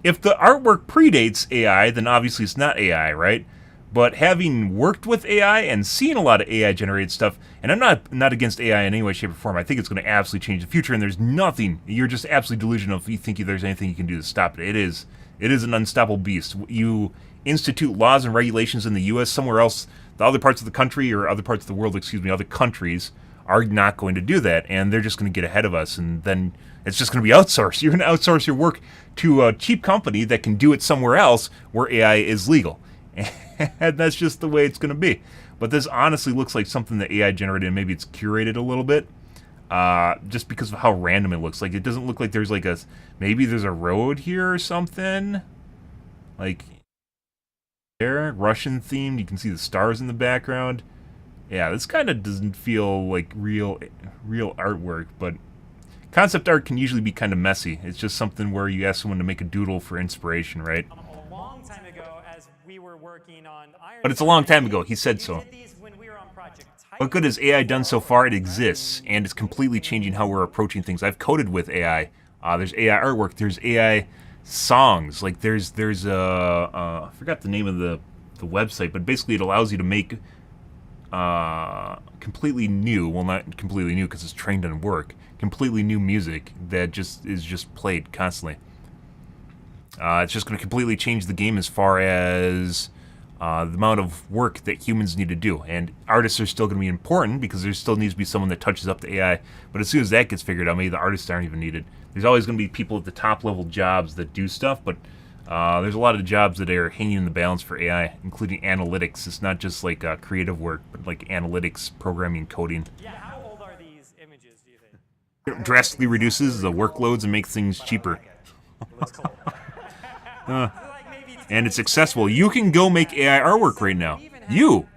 if the artwork predates AI, then obviously it's not AI, right? But having worked with AI and seen a lot of AI generated stuff, and I'm not against AI in any way, shape, or form. I think it's going to absolutely change the future, and there's nothing. You're just absolutely delusional if you think there's anything you can do to stop it. It is an unstoppable beast. You institute laws and regulations in the U.S. somewhere else, the other parts of the country or other parts of the world, other countries are not going to do that, and they're just going to get ahead of us, and then it's just going to be outsourced. You're going to outsource your work to a cheap company that can do it somewhere else where AI is legal. And that's just the way it's going to be. But this honestly looks like something that AI generated, and maybe it's curated a little bit, just because of how random it looks. Like, it doesn't look like there's like maybe there's a road here or something. Like, there, Russian themed. You can see the stars in the background. Yeah, this kind of doesn't feel like real artwork, but concept art can usually be kind of messy. It's just something where you ask someone to make a doodle for inspiration, right? A long time ago, as we were working on Iron But it's a long time ago. He said so. did these when we were on Project Titan. What good has AI done so far? It exists, and it's completely changing how we're approaching things. I've coded with AI. There's AI artwork. There's AI songs. Like there's I forgot the name of the website, but basically it allows you to make completely new. Well, not completely new because it's trained on work. Completely new music that is just played constantly. It's just going to completely change the game as far as the amount of work that humans need to do. And artists are still going to be important because there still needs to be someone that touches up the AI. But as soon as that gets figured out, maybe the artists aren't even needed. There's always going to be people at the top level jobs that do stuff, but there's a lot of jobs that are hanging in the balance for AI, including analytics. It's not just like creative work, but like analytics, programming, coding. Yeah, how old are these images, do you think? It drastically reduces the workloads and makes things cheaper. And it's accessible. You can go make AI artwork right now. You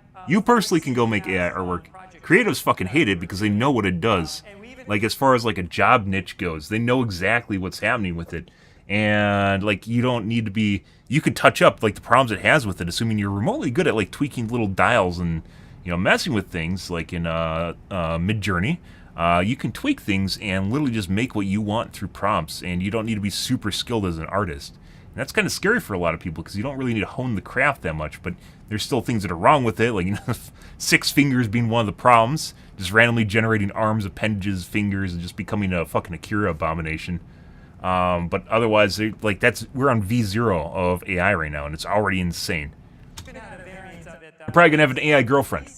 personally can go make AI artwork. Creatives fucking hate it because they know what it does. Like, as far as like a job niche goes, they know exactly what's happening with it. And like, you don't need to be, you could touch up like the problems it has with it, assuming you're remotely good at like tweaking little dials and, you know, messing with things like in Midjourney. You can tweak things and literally just make what you want through prompts, and you don't need to be super skilled as an artist. And that's kind of scary for a lot of people because you don't really need to hone the craft that much, but there's still things that are wrong with it, like, you know, 6 fingers being one of the problems, just randomly generating arms, appendages, fingers, and just becoming a fucking Akira abomination. But otherwise, like, we're on V0 of AI right now, and it's already insane. You're probably gonna have an AI girlfriend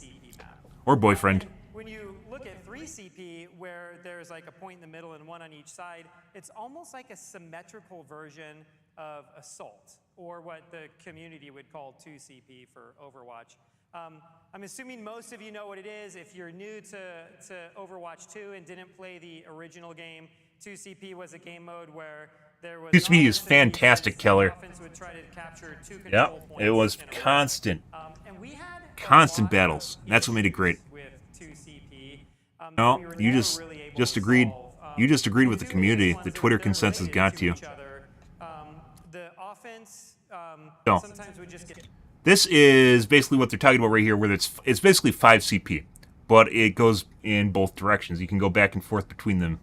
or boyfriend. When you look at 3CP, where there's like a point in the middle and one on each side, it's almost like a symmetrical version of Assault, or what the community would call 2CP for Overwatch. I'm assuming most of you know what it is. If you're new to Overwatch 2 and didn't play the original game, 2CP was a game mode where there was 2CP is fantastic, Keller. would try to capture 2 control Yep, points it was in a row. constant. And we had Constant battles. That's what made it great. with 2CP. No, we were you never just really able just to agreed. solve, You just agreed with the community. ones The that Twitter they're consensus related got to you. each other. The offense No. sometimes would just get. This is basically what they're talking about right here, where it's basically 5CP, but it goes in both directions. You can go back and forth between them.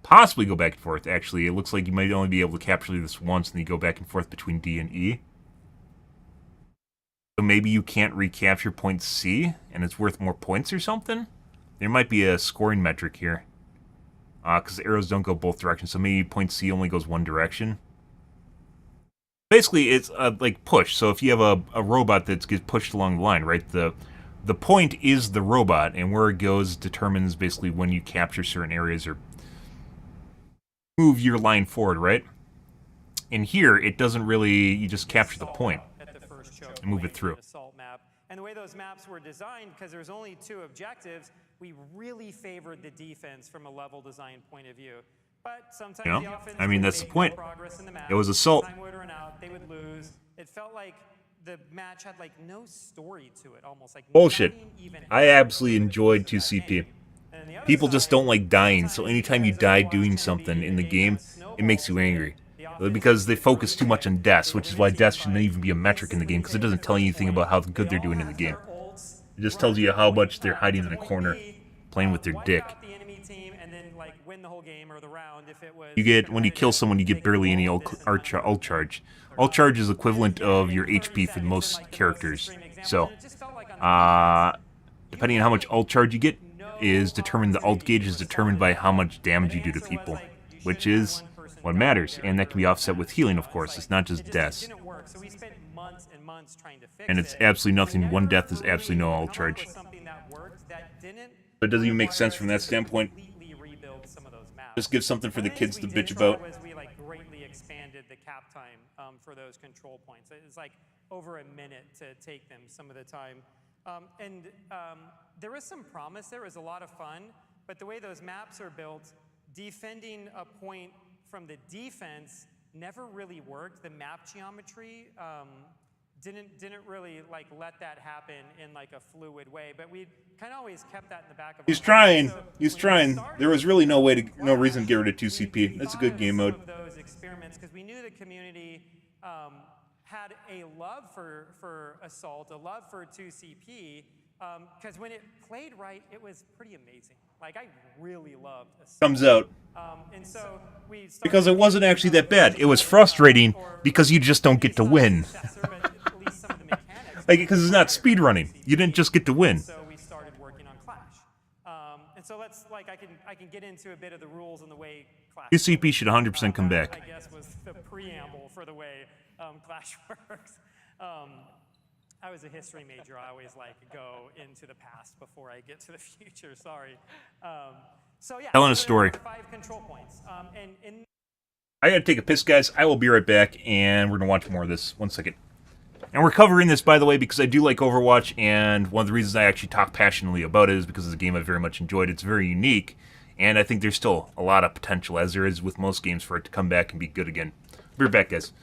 Possibly go back and forth, actually. It looks like you might only be able to capture this once, and then you go back and forth between D and E. So maybe you can't recapture point C, and it's worth more points or something? There might be a scoring metric here. Because the arrows don't go both directions, so maybe point C only goes one direction. Basically, it's like push. So if you have a robot that gets pushed along the line, right? The point is the robot, and where it goes determines basically when you capture certain areas or move your line forward, right? In here, it doesn't really. You just capture the point at the first choke and move it point through. in the assault map. And the way those maps were designed, because there's only 2 objectives, we really favored the defense from a level design point of view. But sometimes You know? the offense I mean, would that's the make point. no progress in the map. It was assault. Time would run out, they would lose. It felt like the match had like no story to it, almost like Bullshit. nothing even I absolutely enjoyed 2CP. And the other People just side, don't like dying, so sometimes anytime you because die Overwatch doing can something be in a the game, that it makes you snowballs, angry. the offense Because they gets focus too really much on bad. deaths, They which is win why a team deaths shouldn't fight, even be a metric in the game, because it doesn't tell you anything about how good they're doing in the game. It just tells you how much they're hiding in a corner, playing with their dick. You get, when you kill someone, you get barely any ult charge. Ult charge is equivalent of your HP for most characters. So, depending on how much ult charge you get, is determined, the ult gauge is determined by how much damage you do to people, which is what matters, and that can be offset with healing, of course. It's not just deaths. And it's absolutely nothing. One death is absolutely no ult charge. But it doesn't even make sense from that standpoint. Just give something for the kids to bitch about. We like greatly expanded the cap time for those control points. It's like over a minute to take them some of the time. There was some promise there. It was a lot of fun. But the way those maps are built, defending a point from the defense never really worked. The map geometry didn't really like let that happen in like a fluid way. But we kind of always kept that in the back of He's our trying. mind. So He's when we trying. started There was really no reason to get rid of we 2CP. That's a good game mode. some of those experiments because we knew the community had a love for Assault, a love for 2CP, because when it played right, it was pretty amazing. Like, I really loved Assault. Comes out. And so we started Because it wasn't actually that bad. It was frustrating because you just don't get to win. Like, because it's not speedrunning. You didn't just get to win. So we started working on Clash. And so let's, like, I can get into a bit of the rules and the way Clash 2CP should 100% come back. I guess was the preamble for the way Clash works. I was a history major. I always like go into the past before I get to the future. Sorry. So yeah, Telling a story. 5 control points. And I gotta take a piss, guys. I will be right back, and we're gonna watch more of this. 1 second. And we're covering this, by the way, because I do like Overwatch, and one of the reasons I actually talk passionately about it is because it's a game I very much enjoyed. It's very unique, and I think there's still a lot of potential, as there is with most games, for it to come back and be good again. Be right back, guys.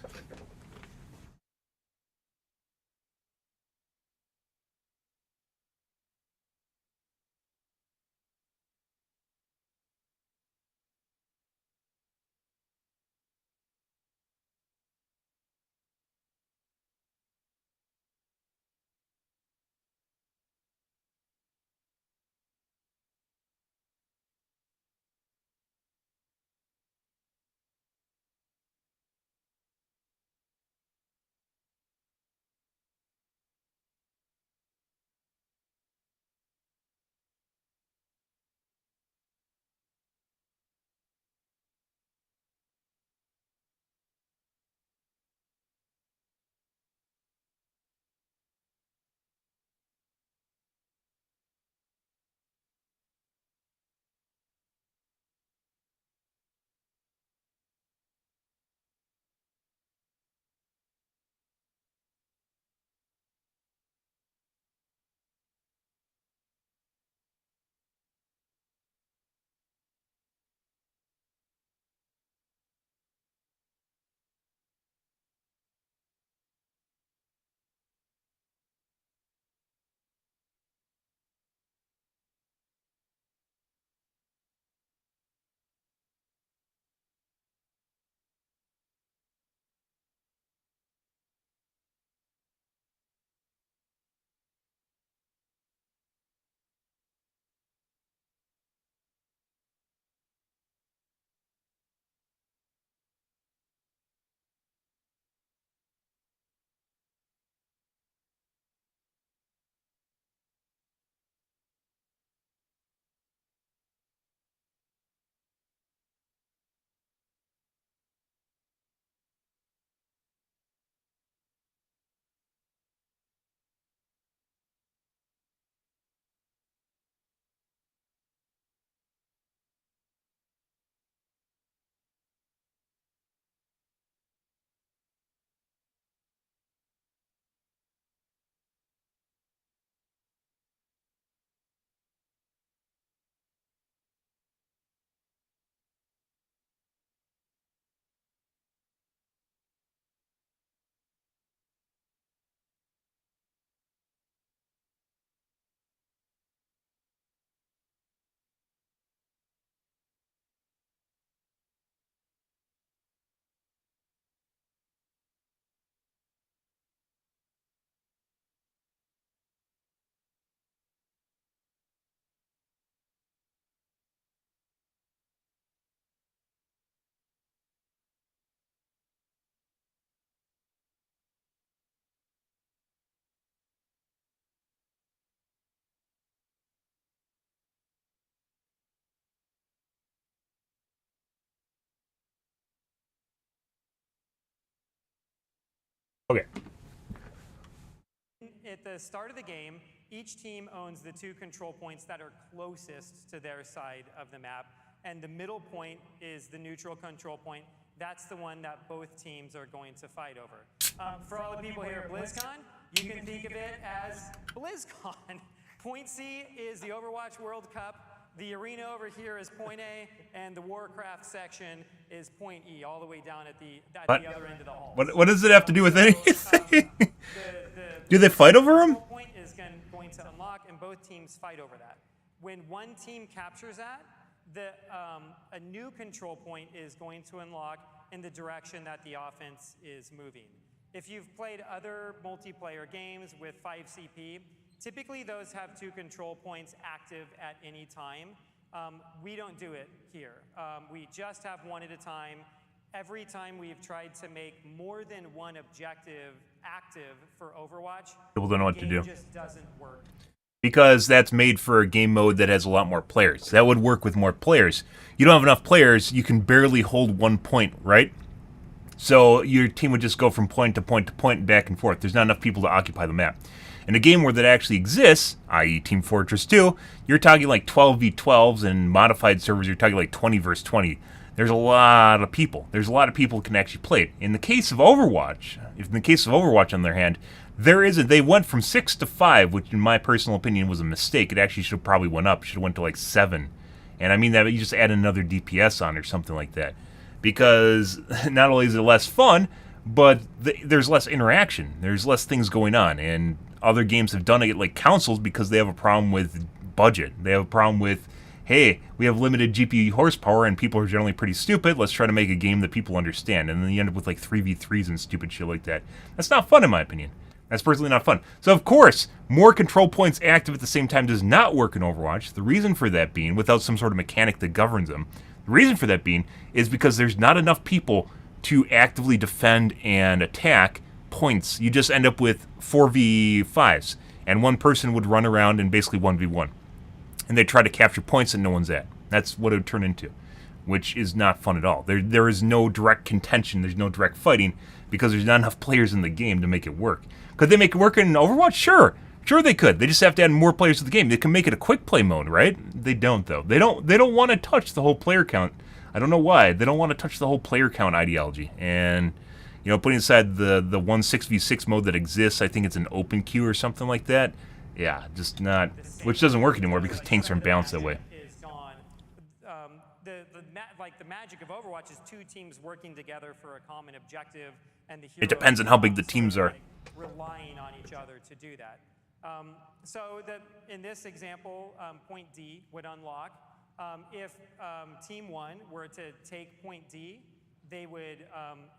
Okay. At the start of the game, each team owns the 2 control points that are closest to their side of the map, and the middle point is the neutral control point. That's the one that both teams are going to fight over. For all the people here at BlizzCon, you can think of it as BlizzCon. Point C is the Overwatch World Cup. The arena over here is point A, and the Warcraft section is point E, all the way down at the other end of the hall. What does it have to do with anything? Do they fight over him? The point is going to unlock, and both teams fight over that. When one team captures that, a new control point is going to unlock in the direction that the offense is moving. If you've played other multiplayer games with 5CP, typically those have 2 control points active at any time. We don't do it here. We just have 1 at a time. Every time we've tried to make more than 1 objective active for Overwatch, People don't know what to do. it just doesn't work. Because that's made for a game mode that has a lot more players. That would work with more players. You don't have enough players, you can barely hold 1 point, right? So your team would just go from point to point to point, back and forth. There's not enough people to occupy the map. In a game where that actually exists, i.e. Team Fortress 2, you're talking like 12v12s, and modified servers, you're talking like 20 versus 20. There's a lot of people. There's a lot of people who can actually play it. In the case of Overwatch, on the other hand, there isn't. They went from 6 to 5, which in my personal opinion was a mistake. It actually should have probably went up. It should have went to like 7. And I mean that you just add another DPS on or something like that. Because not only is it less fun, but there's less interaction. There's less things going on. And other games have done it like consoles because they have a problem with budget. They have a problem with, hey, we have limited GPU horsepower and people are generally pretty stupid. Let's try to make a game that people understand. And then you end up with like 3v3s and stupid shit like that. That's not fun in my opinion. That's personally not fun. So of course, more control points active at the same time does not work in Overwatch. The reason for that being, without some sort of mechanic that governs them, the reason for that being is because there's not enough people to actively defend and attack points. You just end up with 4v5s, and one person would run around and basically 1v1. And they try to capture points that no one's at. That's what it would turn into, which is not fun at all. There is no direct contention, there's no direct fighting, because there's not enough players in the game to make it work. Could they make it work in Overwatch? Sure. Sure they could. They just have to add more players to the game. They can make it a quick play mode, right? They don't, though. They don't want to touch the whole player count. I don't know why. They don't want to touch the whole player count ideology. And, you know, putting aside the 1 6v6 mode that exists, I think it's an open queue or something like that. Yeah, just not... Which doesn't work anymore because tanks aren't balanced that way. The magic of Overwatch is 2 teams working together for a common objective, and the hero It depends on how big the teams are. Relying on each other to do that. In this example, point D would unlock. If Team 1 were to take point D, they would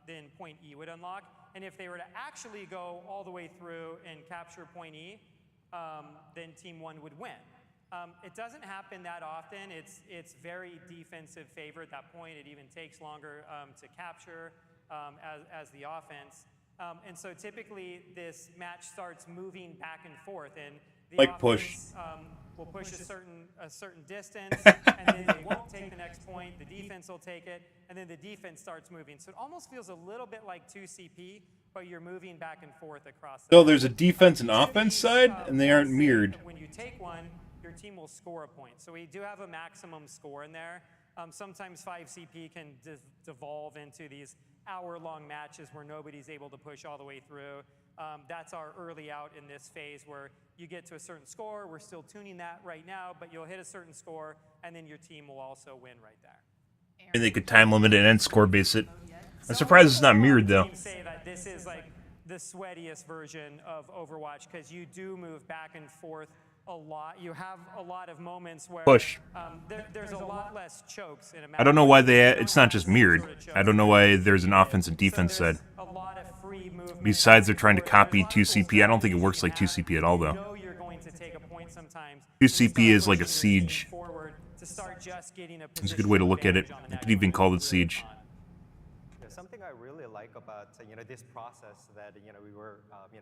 then point E would unlock. And if they were to actually go all the way through and capture point E, then Team 1 would win. It doesn't happen that often. It's very defensive favor at that point. It even takes longer to capture as the offense. And so typically this match starts moving back and forth, and the like offense push. Will push a certain distance, and then they won't take the next point. The defense will take it, and then the defense starts moving. So it almost feels a little bit like 2CP, but you're moving back and forth across. So there's a defense and offense side, and they aren't mirrored. When you take one, your team will score a point. So we do have a maximum score in there. Sometimes 5CP can devolve into these hour-long matches where nobody's able to push all the way through. That's our early out in this phase where you get to a certain score. We're still tuning that right now, but you'll hit a certain score, and then your team will also win right there. And they could time limit it and score base it. I'm surprised it's not mirrored, though. Say that this is like the sweatiest version of Overwatch because you do move back and forth a lot. You have a lot of moments where Push. There's a lot less chokes in a match. I don't know why it's not just mirrored. I don't know why there's an offense and defense side. A lot of free movement. Besides, they're trying to copy 2CP. I don't think it works like 2CP at all, though. 2CP is like a siege. It's a good way to look at it. You could even call it siege. Something I really like about this process that we were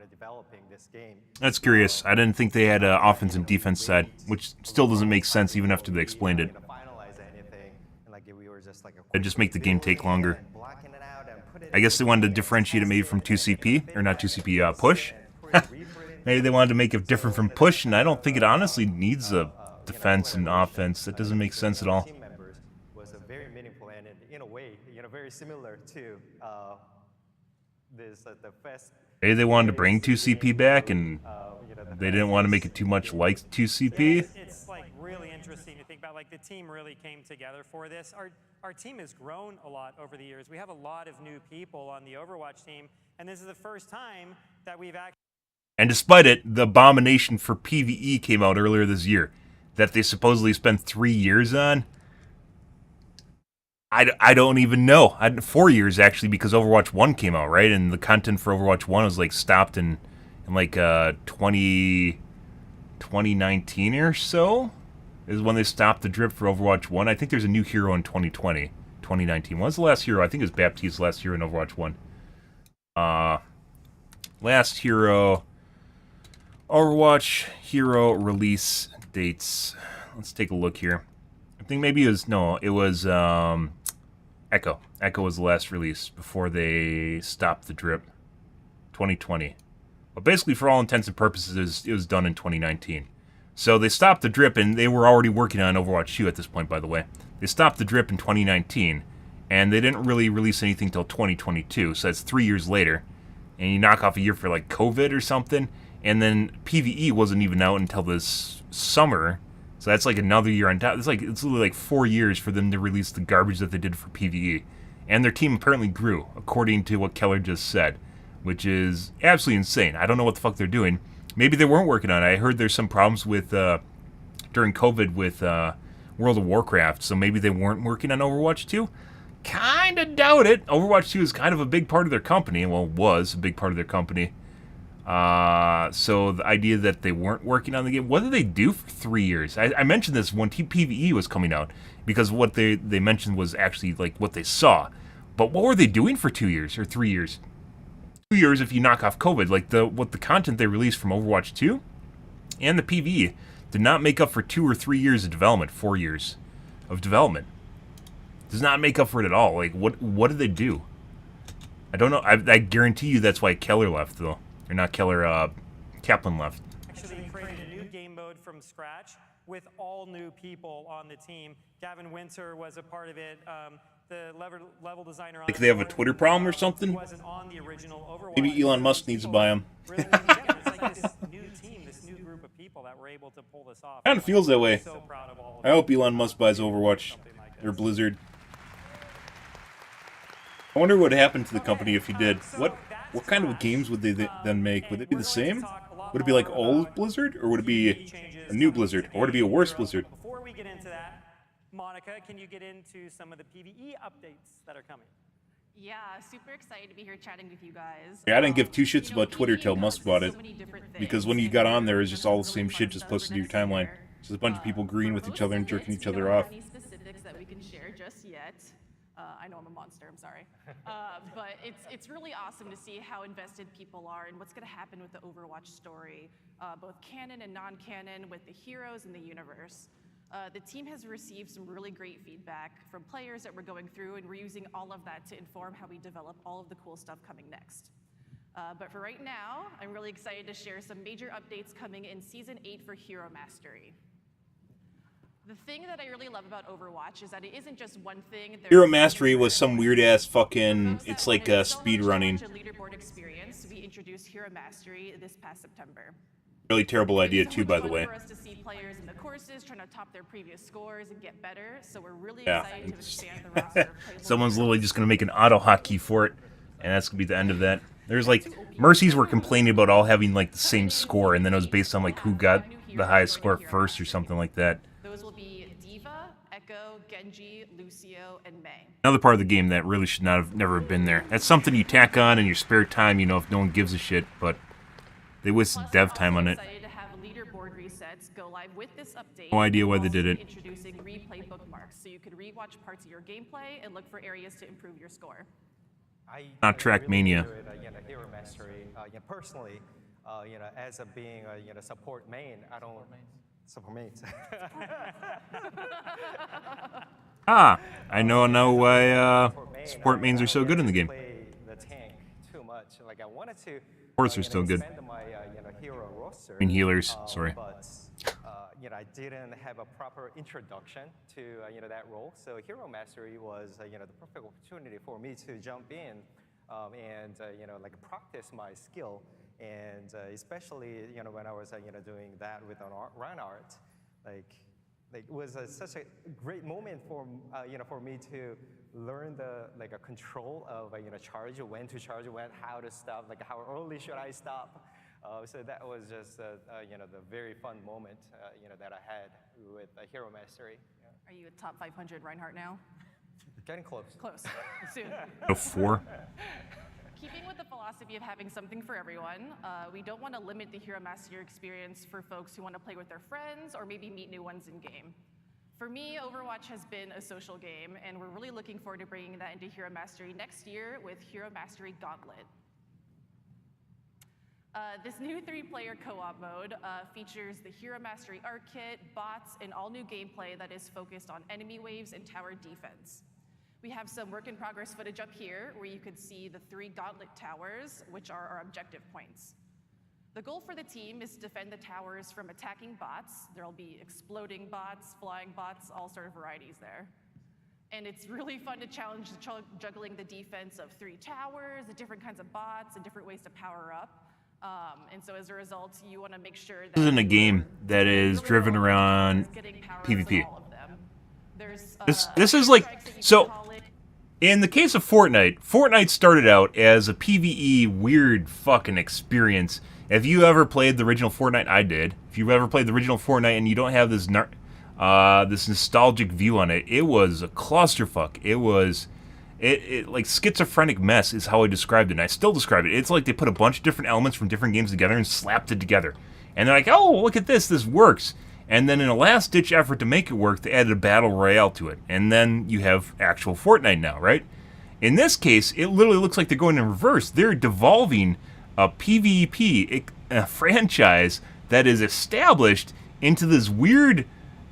developing this game. That's curious. I didn't think they had an offense and defense side, which still doesn't make sense even after they explained it. Finalize anything, and like we were just like And just make the game take longer. blocking it out and put it I guess they wanted to differentiate it maybe from 2CP, or not 2CP, push. Maybe they wanted to make it different from push, and I don't think it honestly needs a defense and offense. That doesn't make sense at all. Team members was a very meaningful and in a way, very similar to this the fest. Maybe they wanted to bring 2CP back, and they didn't want to make it too much like 2CP. It's like really interesting to think about. Like the team really came together for this. Our team has grown a lot over the years. We have a lot of new people on the Overwatch team, and this is the first time that we've actually. And despite it, the abomination for PvE came out earlier this year that they supposedly spent 3 years on. I don't even know. 4 years, actually, because Overwatch 1 came out, right? And the content for Overwatch 1 was, like, stopped in like, 2019 or so is when they stopped the drip for Overwatch 1. I think there's a new hero in 2020. 2019. When was the last hero? I think it was Baptiste last hero in Overwatch 1. Last hero... Overwatch hero release dates. Let's take a look here. I think maybe it was... No, it was... Echo. Echo was the last release before they stopped the drip. 2020. But basically, for all intents and purposes, it was done in 2019. So they stopped the drip, and they were already working on Overwatch 2 at this point, by the way. They stopped the drip in 2019, and they didn't really release anything until 2022, so that's 3 years later. And you knock off a year for, like, COVID or something, and then PvE wasn't even out until this summer. So that's like another year on top. It's literally like 4 years for them to release the garbage that they did for PvE. And their team apparently grew, according to what Keller just said, which is absolutely insane. I don't know what the fuck they're doing. Maybe they weren't working on it. I heard there's some problems with during COVID with World of Warcraft, so maybe they weren't working on Overwatch 2. Kinda doubt it. Overwatch 2 is kind of a big part of their company. Well, was a big part of their company. So the idea that they weren't working on the game, what did they do for 3 years? I mentioned this when PvE was coming out, because what they mentioned was actually like what they saw. But what were they doing for 2 years or 3 years? 2 years if you knock off COVID. Like the content they released from Overwatch 2 and the PvE did not make up for 2 or 3 years of development, 4 years of development. Does not make up for it at all. Like what did they do? I don't know. I guarantee you that's why Keller left though. Or not Keller, Kaplan left. Actually created a new game mode from scratch with all new people on the team. Gavin Winter was a part of it. The level designer on Like they have a Twitter problem or something? wasn't on the original Overwatch. Maybe Elon Musk needs to buy him. Really came together. It's like this new team, this new group of people that were able to pull this off. Kind of feels that way. So proud of all of I hope Elon Musk buys Overwatch or Blizzard. I wonder what happened to the company if he did. What kind of games would they then make? Would it be the same? Would it be like old Blizzard, or would it be a new Blizzard, or would it be a worse Blizzard? Before we get into that, Monica, can you get into some of the PvE updates that are coming? Yeah, super excited to be here chatting with you guys. Yeah, I didn't give two shits about Twitter till Musk bought it, because when you got on there, it was just all the same shit just posted to your timeline. Just a bunch of people agreeing with each other and jerking each other off. Any specifics that we can share just yet? I know I'm a monster, I'm sorry. But it's really awesome to see how invested people are and what's going to happen with the Overwatch story, both canon and non-canon, with the heroes and the universe. The team has received some really great feedback from players that we're going through, and we're using all of that to inform how we develop all of the cool stuff coming next. But for right now, I'm really excited to share some major updates coming in Season 8 for Hero Mastery. The thing that I really love about Overwatch is that it isn't just one thing. Hero Mastery was some weird ass fucking. It's like speed running. Leaderboard experience. We introduced Hero Mastery this past September. Really terrible idea too, by the way. For us to see players in the courses trying to top their previous scores and get better, so we're really Yeah. excited to expand the roster. Of playable Someone's heroes. literally just gonna make an auto hotkey for it, and that's gonna be the end of that. There's like Mercies were complaining about all having like the same score, and then it was based on like who got the highest score first or something like that. Those will be Diva, Echo, Genji, Lucio, and Mei. Another part of the game that really should not have never been there. That's something you tack on in your spare time, you know, if no one gives a shit, but they wasted Plus, dev we're time also on it. excited to have leaderboard resets go live with this update. No idea why they did it. Introducing replay bookmarks, so you could rewatch parts of your gameplay and look for areas to improve your score. Not Trackmania. Hero Mastery. Personally, as being a support main, I don't support mains. Ah, I now why support mains are so good in the game. Play the tank too much. Like I wanted to Supports are still good. expand my hero roster. I mean healers, sorry. But I didn't have a proper introduction to that role. So hero mastery was the perfect opportunity for me to jump in and like practice my skill. And especially when I was doing that with Reinhardt, like it was such a great moment for for me to learn the a control of charge, when to charge, how to stop, like how early should I stop. So that was just the very fun moment that I had with hero mastery. Are you a top 500 Reinhardt now? Getting close. Close. Soon. No 4. Keeping with the philosophy of having something for everyone, we don't want to limit the Hero Mastery experience for folks who want to play with their friends or maybe meet new ones in game. For me, Overwatch has been a social game, and we're really looking forward to bringing that into Hero Mastery next year with Hero Mastery Gauntlet. This new 3-player co-op mode features the Hero Mastery Art Kit, bots, and all-new gameplay that is focused on enemy waves and tower defense. We have some work-in-progress footage up here where you could see the 3 Gauntlet towers, which are our objective points. The goal for the team is to defend the towers from attacking bots. There'll be exploding bots, flying bots, all sort of varieties there. And it's really fun to challenge juggling the defense of 3 towers, the different kinds of bots, and different ways to power up. And so as a result, you want to make sure that... This isn't a game that is driven around PvP. This is like... So, in the case of Fortnite, Fortnite started out as a PvE weird fucking experience. If you ever played the original Fortnite, I did. If you've ever played the original Fortnite and you don't have this this nostalgic view on it, it was a clusterfuck. It was... It like schizophrenic mess is how I described it, and I still describe it. It's like they put a bunch of different elements from different games together and slapped it together. And they're like, oh, look at this works. And then in a last-ditch effort to make it work, they added a battle royale to it. And then you have actual Fortnite now, right? In this case, it literally looks like they're going in reverse. They're devolving a PvP franchise that is established into this weird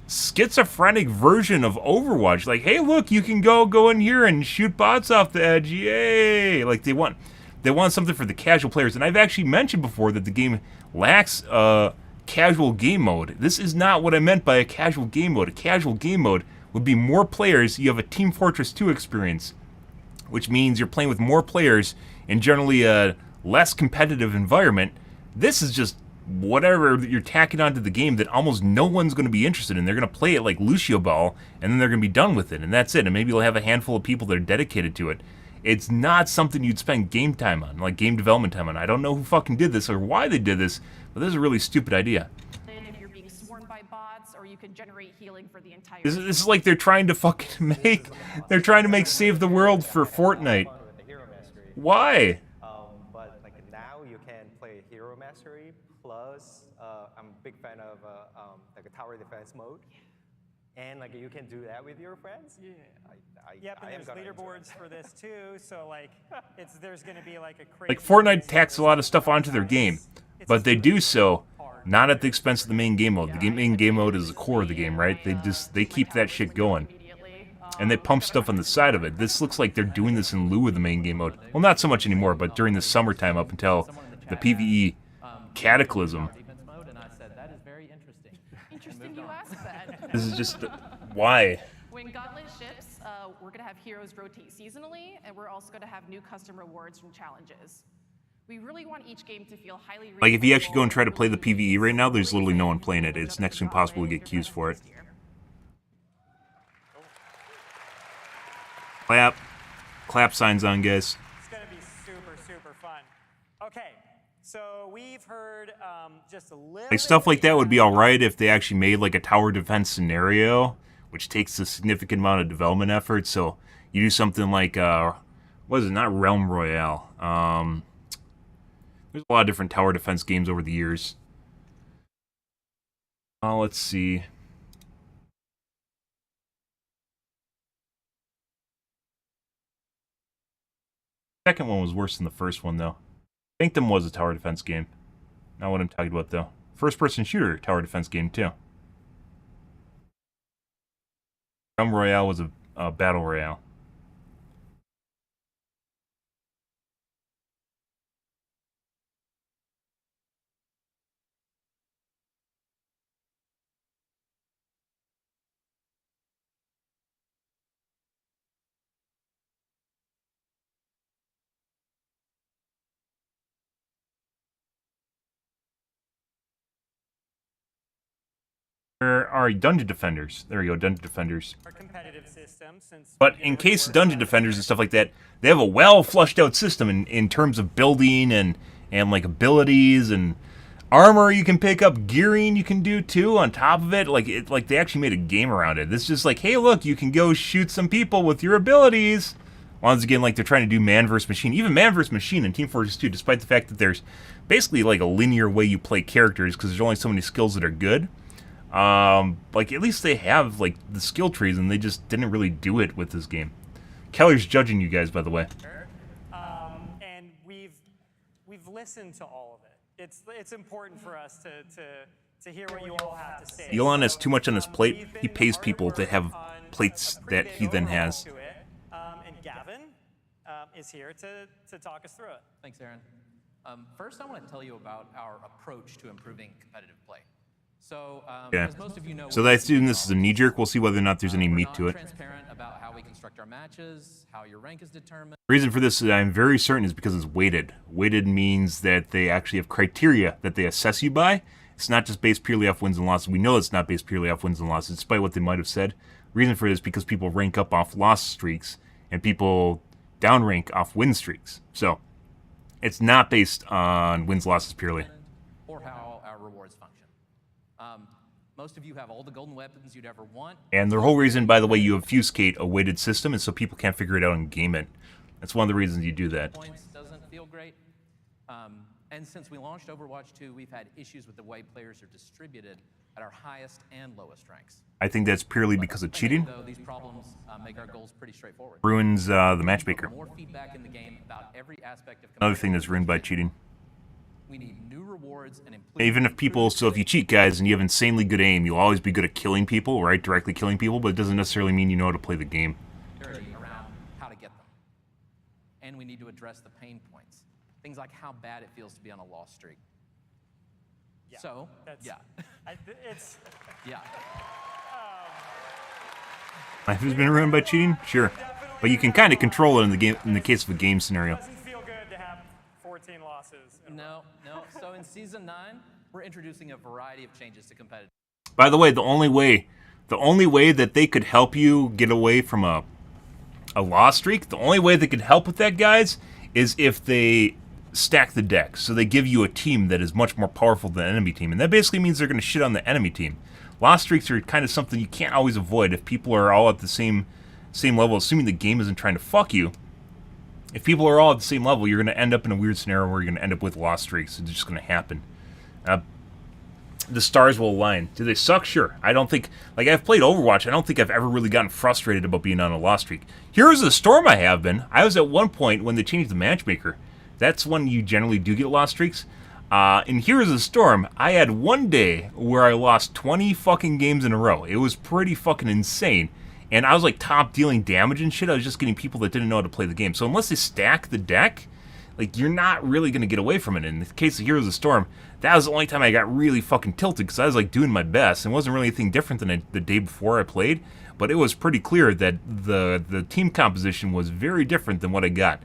schizophrenic version of Overwatch. Like, hey, look, you can go in here and shoot bots off the edge. Yay! Like, they want something for the casual players. And I've actually mentioned before that the game lacks casual game mode. This is not what I meant by a casual game mode. A casual game mode would be more players. You have a Team Fortress 2 experience, which means you're playing with more players in generally a less competitive environment. This is just whatever you're tacking onto the game that almost no one's going to be interested in. They're going to play it like Lucio Ball, and then they're going to be done with it, and that's it. And maybe you'll have a handful of people that are dedicated to it. It's not something you'd spend game time on, like game development time on. I don't know who fucking did this or why they did this, but this is a really stupid idea. If you're being swarmed by bots, or you can generate healing for the entire... This is like they're trying to fucking make... They're trying to make Save the World for Fortnite. Why? But like now you can play Hero Mastery, plus I'm a big fan of like a tower defense mode. And like you can do that with your friends. Yeah. Yep, and there's leaderboards for this too. So like, there's going to be like a crazy. Like Fortnite tacks a lot of stuff onto their game, but they do so not at the expense of the main game mode. The main game mode is the core of the game, right? They keep that shit going, and they pump stuff on the side of it. This looks like they're doing this in lieu of the main game mode. Well, not so much anymore, but during the summertime up until the PvE cataclysm. Interesting you asked that. This is just why. When Gauntlet ships, we're going to have heroes rotate seasonally, and we're also going to have new custom rewards from challenges. We really want each game to feel highly... Like, if you actually go and try to play the PvE right now, there's literally no one playing it. It's next to impossible to get queues for it. Clap signs on, guys. It's going to be super, super fun. Okay, so we've heard just a little... Like, stuff like that would be alright if they actually made, like, a tower defense scenario, which takes a significant amount of development effort. So, you do something like, what is it? Not Realm Royale. There's a lot of different tower defense games over the years. Let's see. The second one was worse than the first one, though. Sanctum was a tower defense game. Not what I'm talking about, though. First-person shooter tower defense game, too. Realm Royale was battle royale. There are dungeon defenders. There we go, dungeon defenders. Our competitive system, since But we in did case work dungeon on defenders and stuff like that, they have a well flushed out system in terms of building and like abilities and armor you can pick up, gearing you can do too on top of it. Like they actually made a game around it. This is just like, hey, look, you can go shoot some people with your abilities. Once again, like they're trying to do man vs. machine. Even man vs. machine in Team Fortress 2, despite the fact that there's basically like a linear way you play characters because there's only so many skills that are good. Like at least they have like the skill trees, and they just didn't really do it with this game. Keller's judging you guys, by the way. and we've listened to all of it. It's important for us to hear what you all have to say. Elon has too much on his plate. We've been He pays hard at people to work have on plates a that pretty he big then overhaul has. to it. And Gavin is here to talk us through it. Thanks, Aaron. First, I want to tell you about our approach to improving competitive play. So, Yeah. as most of you know, So I assume this is a knee-jerk. We'll see whether or not there's any we're meat to it. transparent about how we construct our matches, how your rank is determined. The reason for this, I'm very certain, is because it's weighted. Weighted means that they actually have criteria that they assess you by. It's not just based purely off wins and losses. We know it's not based purely off wins and losses, despite what they might have said. The reason for this is because people rank up off loss streaks, and people downrank off win streaks. So, it's not based on wins losses purely. Or how our rewards function. Most of you have all the golden weapons you'd ever want. And the whole reason, by the way, you obfuscate a weighted system is so people can't figure it out and game it. That's one of the reasons you do that. Points doesn't feel great. And since we launched Overwatch 2, we've had issues with the way players are distributed at our highest and lowest ranks. I think that's purely because of cheating. Though these problems make our goals pretty straightforward. Ruins the matchmaker. More feedback in the game about every aspect of Another thing that's ruined by cheating. We need new rewards and Even if people, so if you cheat, guys, and you have insanely good aim, you'll always be good at killing people, right? Directly killing people, but it doesn't necessarily mean you know how to play the game. clarity around how to get them. And we need to address the pain points. Things like how bad it feels to be on a loss streak. Yeah, So, that's- yeah. It's Yeah. Life has been ruined by cheating? Sure. But you can kind of control it in the game, in the case of a game scenario. doesn't feel good to have 14 losses. No. So in Season 9, we're introducing a variety of changes to competitive. By the way, the only way that they could help you get away from a loss streak, the only way they could help with that, guys, is if they stack the deck. So they give you a team that is much more powerful than the enemy team. And that basically means they're going to shit on the enemy team. Loss streaks are kind of something you can't always avoid if people are all at the same level, assuming the game isn't trying to fuck you. If people are all at the same level, you're going to end up in a weird scenario where you're going to end up with loss streaks. It's just going to happen. The stars will align. Do they suck? Sure. I don't think... Like, I've played Overwatch. I don't think I've ever really gotten frustrated about being on a loss streak. Heroes of the Storm I have been. I was at one point when they changed the matchmaker. That's when you generally do get loss streaks. In Heroes of the Storm, I had one day where I lost 20 fucking games in a row. It was pretty fucking insane. And I was like top dealing damage and shit. I was just getting people that didn't know how to play the game. So unless they stack the deck, like, you're not really going to get away from it. In the case of Heroes of the Storm, that was the only time I got really fucking tilted because I was like doing my best. It wasn't really anything different than the day before I played. But it was pretty clear that the team composition was very different than what I got.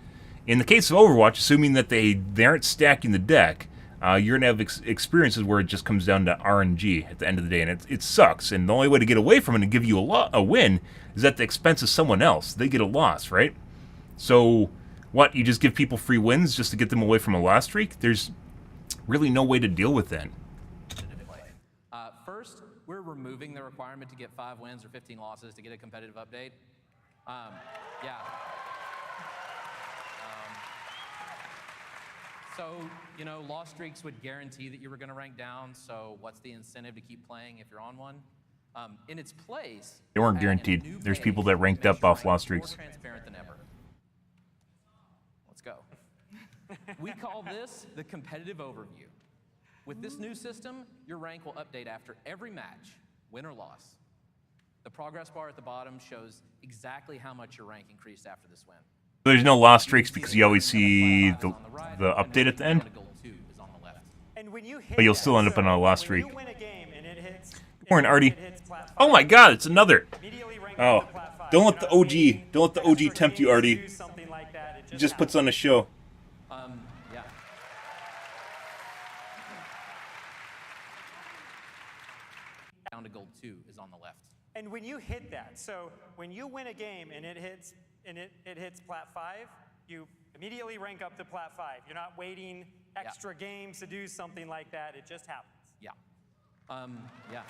In the case of Overwatch, assuming that they aren't stacking the deck, you're going to have experiences where it just comes down to RNG at the end of the day, and it sucks. And the only way to get away from it and give you a win is at the expense of someone else. They get a loss, right? So, what, you just give people free wins just to get them away from a loss streak? There's really no way to deal with that. First, we're removing the requirement to get 5 wins or 15 losses to get a competitive update. Yeah. So, you know, loss streaks would guarantee that you were going to rank down, so what's the incentive to keep playing if you're on one? In its place... They weren't we're adding a guaranteed. new There's page people that ranked makes up your off rank loss streaks. More transparent than ever. Let's go. We call this the competitive overview. With this new system, your rank will update after every match, win or loss. The progress bar at the bottom shows exactly how much your rank increased after this win. There's no lost streaks because you always see the update at the end. But you'll still end up on a lost streak. Morning, Artie. Oh my God, it's another. Oh, don't let the OG tempt you, Artie. He just puts on a show. Yeah. Down to gold 2 is on the left. And when you hit that, so when you win a game and it hits plat 5, you immediately rank up to plat 5. You're not waiting extra games to do something like that. It just happens. Yeah. Yeah.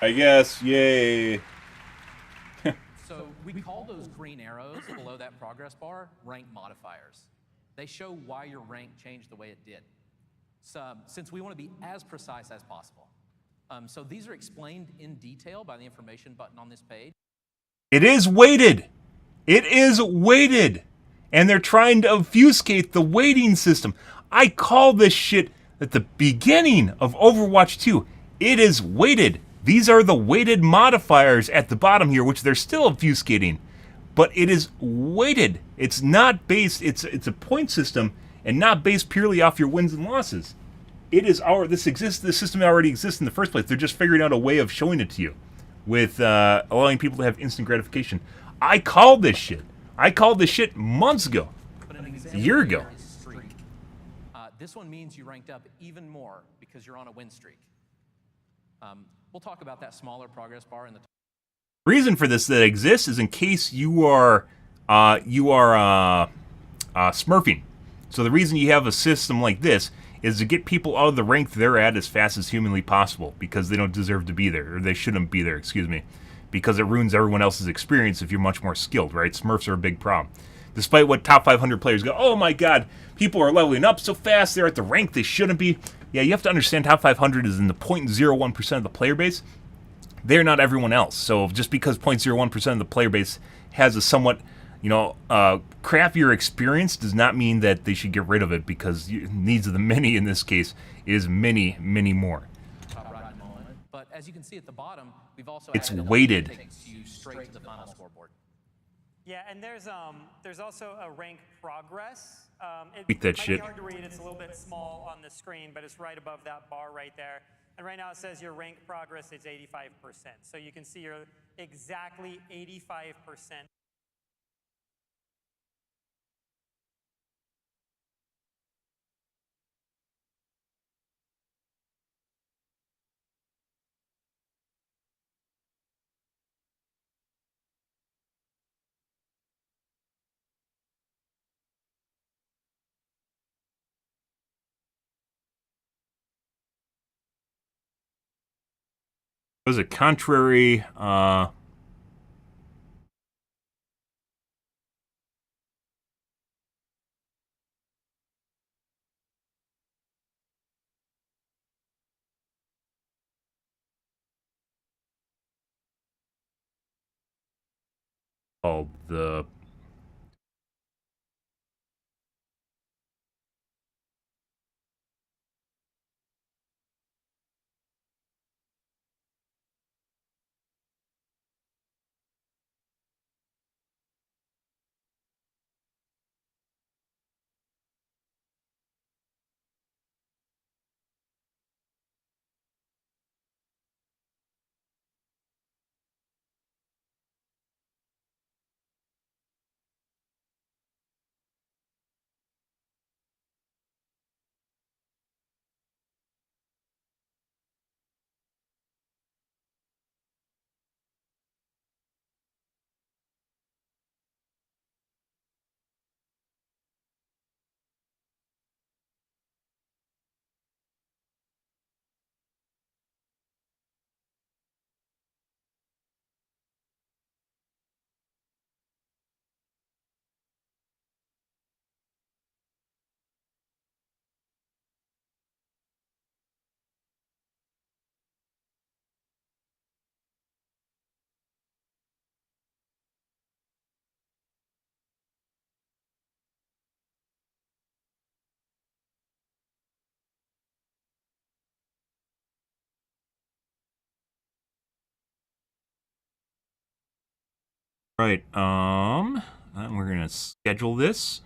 I guess, yay. So we call those green arrows below that progress bar rank modifiers. They show why your rank changed the way it did. So, since we want to be as precise as possible. So these are explained in detail by the information button on this page. It is weighted. It is weighted. And they're trying to obfuscate the weighting system. I call this shit at the beginning of Overwatch 2. It is weighted. These are the weighted modifiers at the bottom here, which they're still obfuscating. But it is weighted. It's not based, it's a point system and not based purely off your wins and losses. It is this system already exists in the first place. They're just figuring out a way of showing it to you with allowing people to have instant gratification. I called this shit. I called this shit months ago, a year ago. This one means you ranked up even more because you're on a win streak. We'll talk about that smaller progress bar in the reason for this that exists is in case you are smurfing. So the reason you have a system like this is to get people out of the rank they're at as fast as humanly possible because they don't deserve to be there, or they shouldn't be there, excuse me, because it ruins everyone else's experience if you're much more skilled, right? Smurfs are a big problem. Despite what top 500 players go, oh my God, people are leveling up so fast, they're at the rank they shouldn't be. Yeah, you have to understand top 500 is in the 0.01% of the player base. They're not everyone else. So just because 0.01% of the player base has a somewhat, crappier experience does not mean that they should get rid of it because needs of the many in this case is many, many more. But as you can see at the bottom, we've also it's added weighted. Takes you straight to the final scoreboard. Yeah, and there's also a rank progress. It Eat that might shit. be hard to read. It's a little bit small on the screen, but it's right above that bar right there. And right now it says your rank progress is 85%. So you can see you're exactly 85%. Was it contrary? Called the Right, we're gonna schedule this.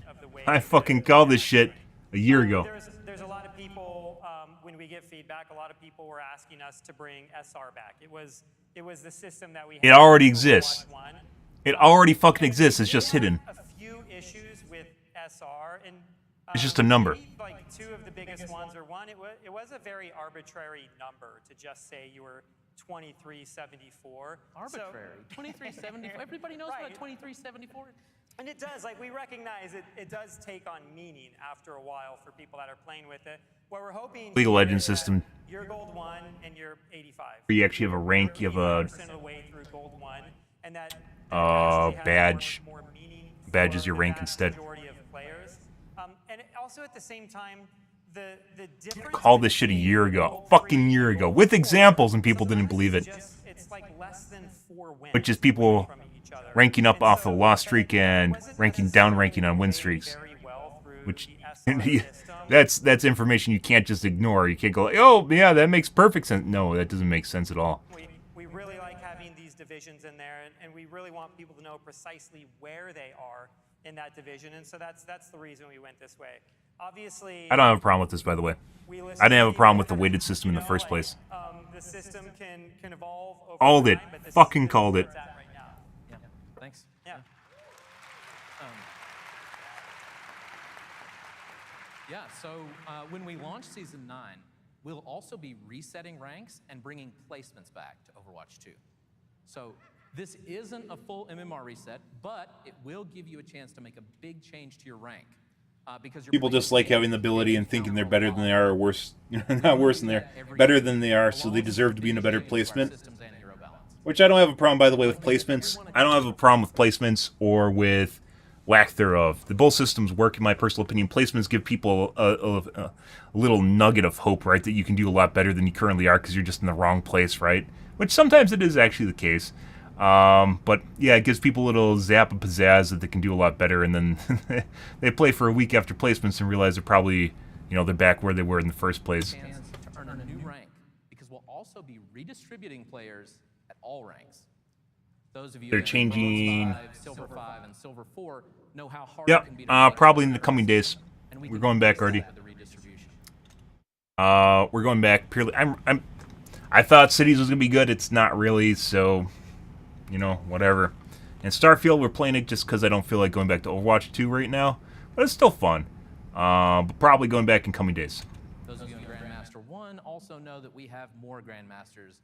Of the way I fucking called this shit a year ago. There's a lot of people, when we get feedback, a lot of people were asking us to bring SR back. It was the system that we had. It already for exists. Overwatch 1. It already fucking exists. It's just We had hidden. A few issues with SR, and It's just a number. maybe, like two of the biggest ones, or one. It was a very arbitrary number to just say you were 2374. Arbitrary. 2374. Everybody knows Right. what a 2374 is. And it does, like, we recognize it does take on meaning after a while for people that are playing with it. What we're hoping League of here Legends is that system. you're gold 1 and you're 85. Where you actually have a rank, you have a 85% of the way through gold 1, and that actually has badge. more meaning Badge is for your the rank vast instead. majority of players. And also at the same time, the difference Called this shit a year between ago. gold Fucking 3 year and ago. gold With 4, examples, and people didn't sometimes believe it. it's like less than 4 wins Which is people away from each other. ranking up And off so a loss streak and it wasn't ranking down necessarily ranking on win played streaks. very well through Which the SR system. that's information you can't just ignore. You can't go, oh yeah, that makes perfect sense. No, that doesn't make sense at all. We really like having these divisions in there, and we really want people to know precisely where they are in that division, and so that's the reason we went this way. Obviously, I don't have a problem with this, by the way. we I listen didn't have to a problem people, with the weighted system in the you know, first like, place. The system can evolve over Called it. time, but this Fucking is called where it. it's at right now. Yeah. Thanks. Yeah. Yeah, so when we launch Season 9, we'll also be resetting ranks and bringing placements back to Overwatch 2. So this isn't a full MMR reset, but it will give you a chance to make a big change to your rank. Because People just like having the ability and thinking they're better than they are, or worse, not worse than they are, better than they are, so they deserve to be in a better placement. Which I don't have a problem, by the way, with placements. I don't have a problem with placements or with lack thereof. The both systems work, in my personal opinion. Placements give people a little nugget of hope, right, that you can do a lot better than you currently are because you're just in the wrong place, right? Which sometimes it is actually the case. But yeah, it gives people a little zap of pizzazz that they can do a lot better, and then they play for a week after placements and realize they're probably, they're back where they were in the first place. Chance to earn a new rank, because we'll also be redistributing players at all ranks. Those of you They're that are changing. Bronze 5, Silver 5, and Silver 4 know how hard it can be to Yep, collect probably in the players, coming days. and we We're can going back fix already. that with the redistribution. We're going back purely. I thought Cities was gonna be good. It's not really, so whatever. And Starfield, we're playing it just because I don't feel like going back to Overwatch 2 right now, but it's still fun. But probably going back in coming days. Those of you in Grandmaster 1 also know that we have more Grandmasters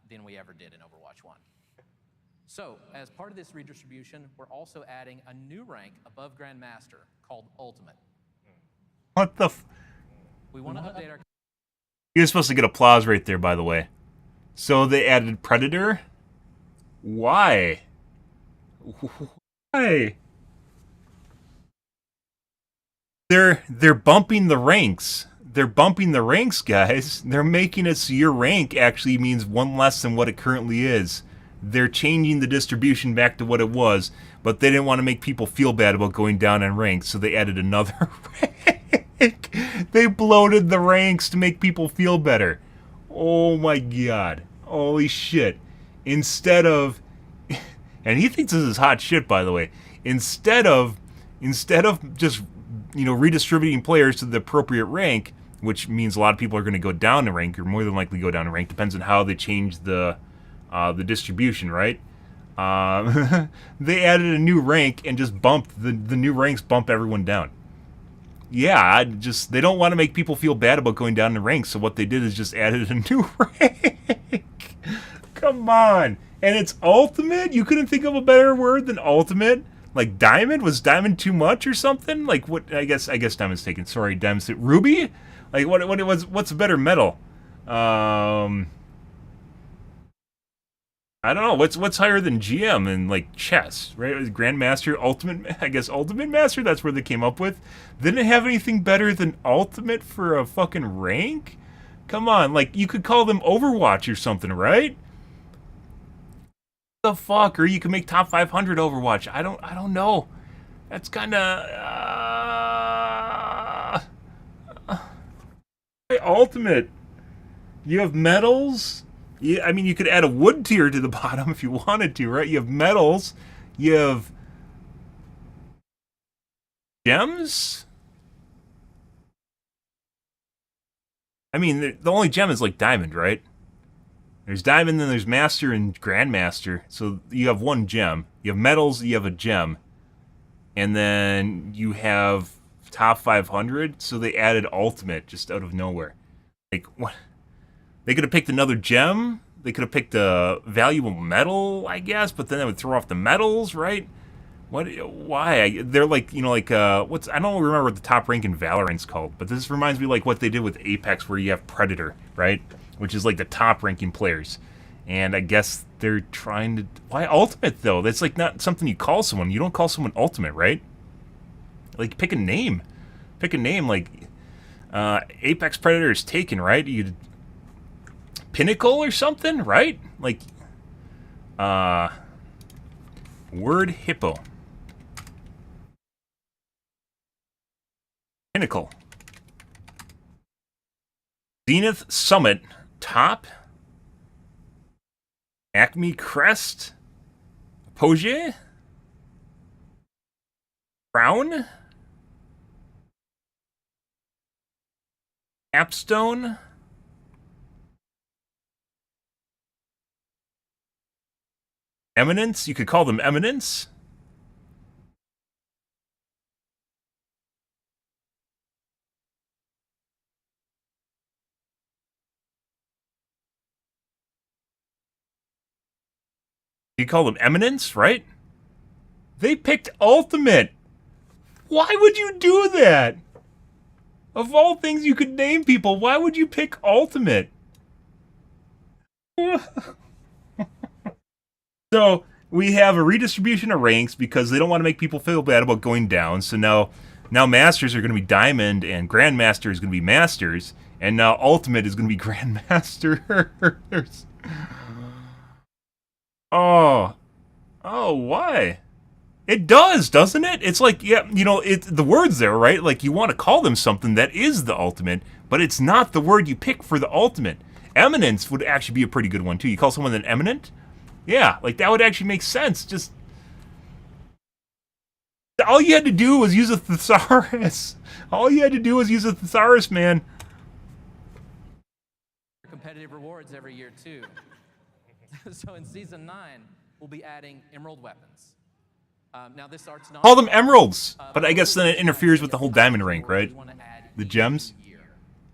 than we ever did in Overwatch 1. So, as part of this redistribution, we're also adding a new rank above Grandmaster called Ultimate. What the? We want to update our... You're supposed to get applause right there, by the way. So they added Predator. Why? Why? They're bumping the ranks. They're bumping the ranks, guys. They're making it so your rank actually means one less than what it currently is. They're changing the distribution back to what it was, but they didn't want to make people feel bad about going down in ranks, so they added another rank. They bloated the ranks to make people feel better. Oh my god. Holy shit. Instead of... And he thinks this is hot shit, by the way. Instead of just, redistributing players to the appropriate rank, which means a lot of people are going to go down in rank, or more than likely go down in rank, depends on how they change the distribution, right? They added a new rank and just bumped the new ranks bump everyone down. yeah, they don't want to make people feel bad about going down in ranks, so what they did is just added a new rank. Come on. And it's ultimate? You couldn't think of a better word than ultimate? Like diamond? Was diamond too much or something? Like what? I guess diamond's taken. Sorry, diamond's ruby? Like what's a better metal? I don't know. What's higher than GM in like chess, right? Grandmaster, ultimate. I guess ultimate master. That's where they came up with. They didn't have anything better than ultimate for a fucking rank. Come on, like you could call them Overwatch or something, right? The fuck, or you can make top 500 Overwatch. I don't know. That's kind of ultimate. You have medals. Yeah, I mean, you could add a wood tier to the bottom if you wanted to, right? You have medals. You have gems. I mean, the only gem is like diamond, right? There's diamond, then there's master and grandmaster. So you have one gem. You have medals, you have a gem. And then you have top 500. So they added ultimate just out of nowhere. Like, what? They could have picked another gem. They could have picked a valuable metal, I guess, but then they would throw off the medals, right? What? Why? They're like, what's? I don't remember what the top rank in Valorant's called, but this reminds me like what they did with Apex, where you have Predator, right? Which is like the top ranking players, and I guess they're trying to. Why ultimate though? That's like not something you call someone. You don't call someone ultimate, right? Like pick a name. Pick a name like Apex Predator is taken, right? You. Pinnacle or something, right? Like, word hippo. Pinnacle. Zenith Summit. Top. Acme Crest. Apogee. Crown. Capstone. Eminence? You could call them Eminence? You call them Eminence, right? They picked Ultimate! Why would you do that? Of all things you could name people, why would you pick Ultimate? So, we have a redistribution of ranks because they don't want to make people feel bad about going down. So now Masters are going to be Diamond and Grandmaster is going to be Masters. And now Ultimate is going to be Grandmasters. Oh, why? It does, doesn't it? It's like, yeah, the word's there, right? Like, you want to call them something that is the ultimate, but it's not the word you pick for the ultimate. Eminence would actually be a pretty good one, too. You call someone an eminent? Yeah, like, that would actually make sense. Just... all you had to do was use a thesaurus. All you had to do was use a thesaurus, man. Competitive rewards every year, too. So in Season 9, we'll be adding emerald weapons. Now this art's not... call them emeralds! But I guess then it interferes with the whole diamond rank, right? The gems?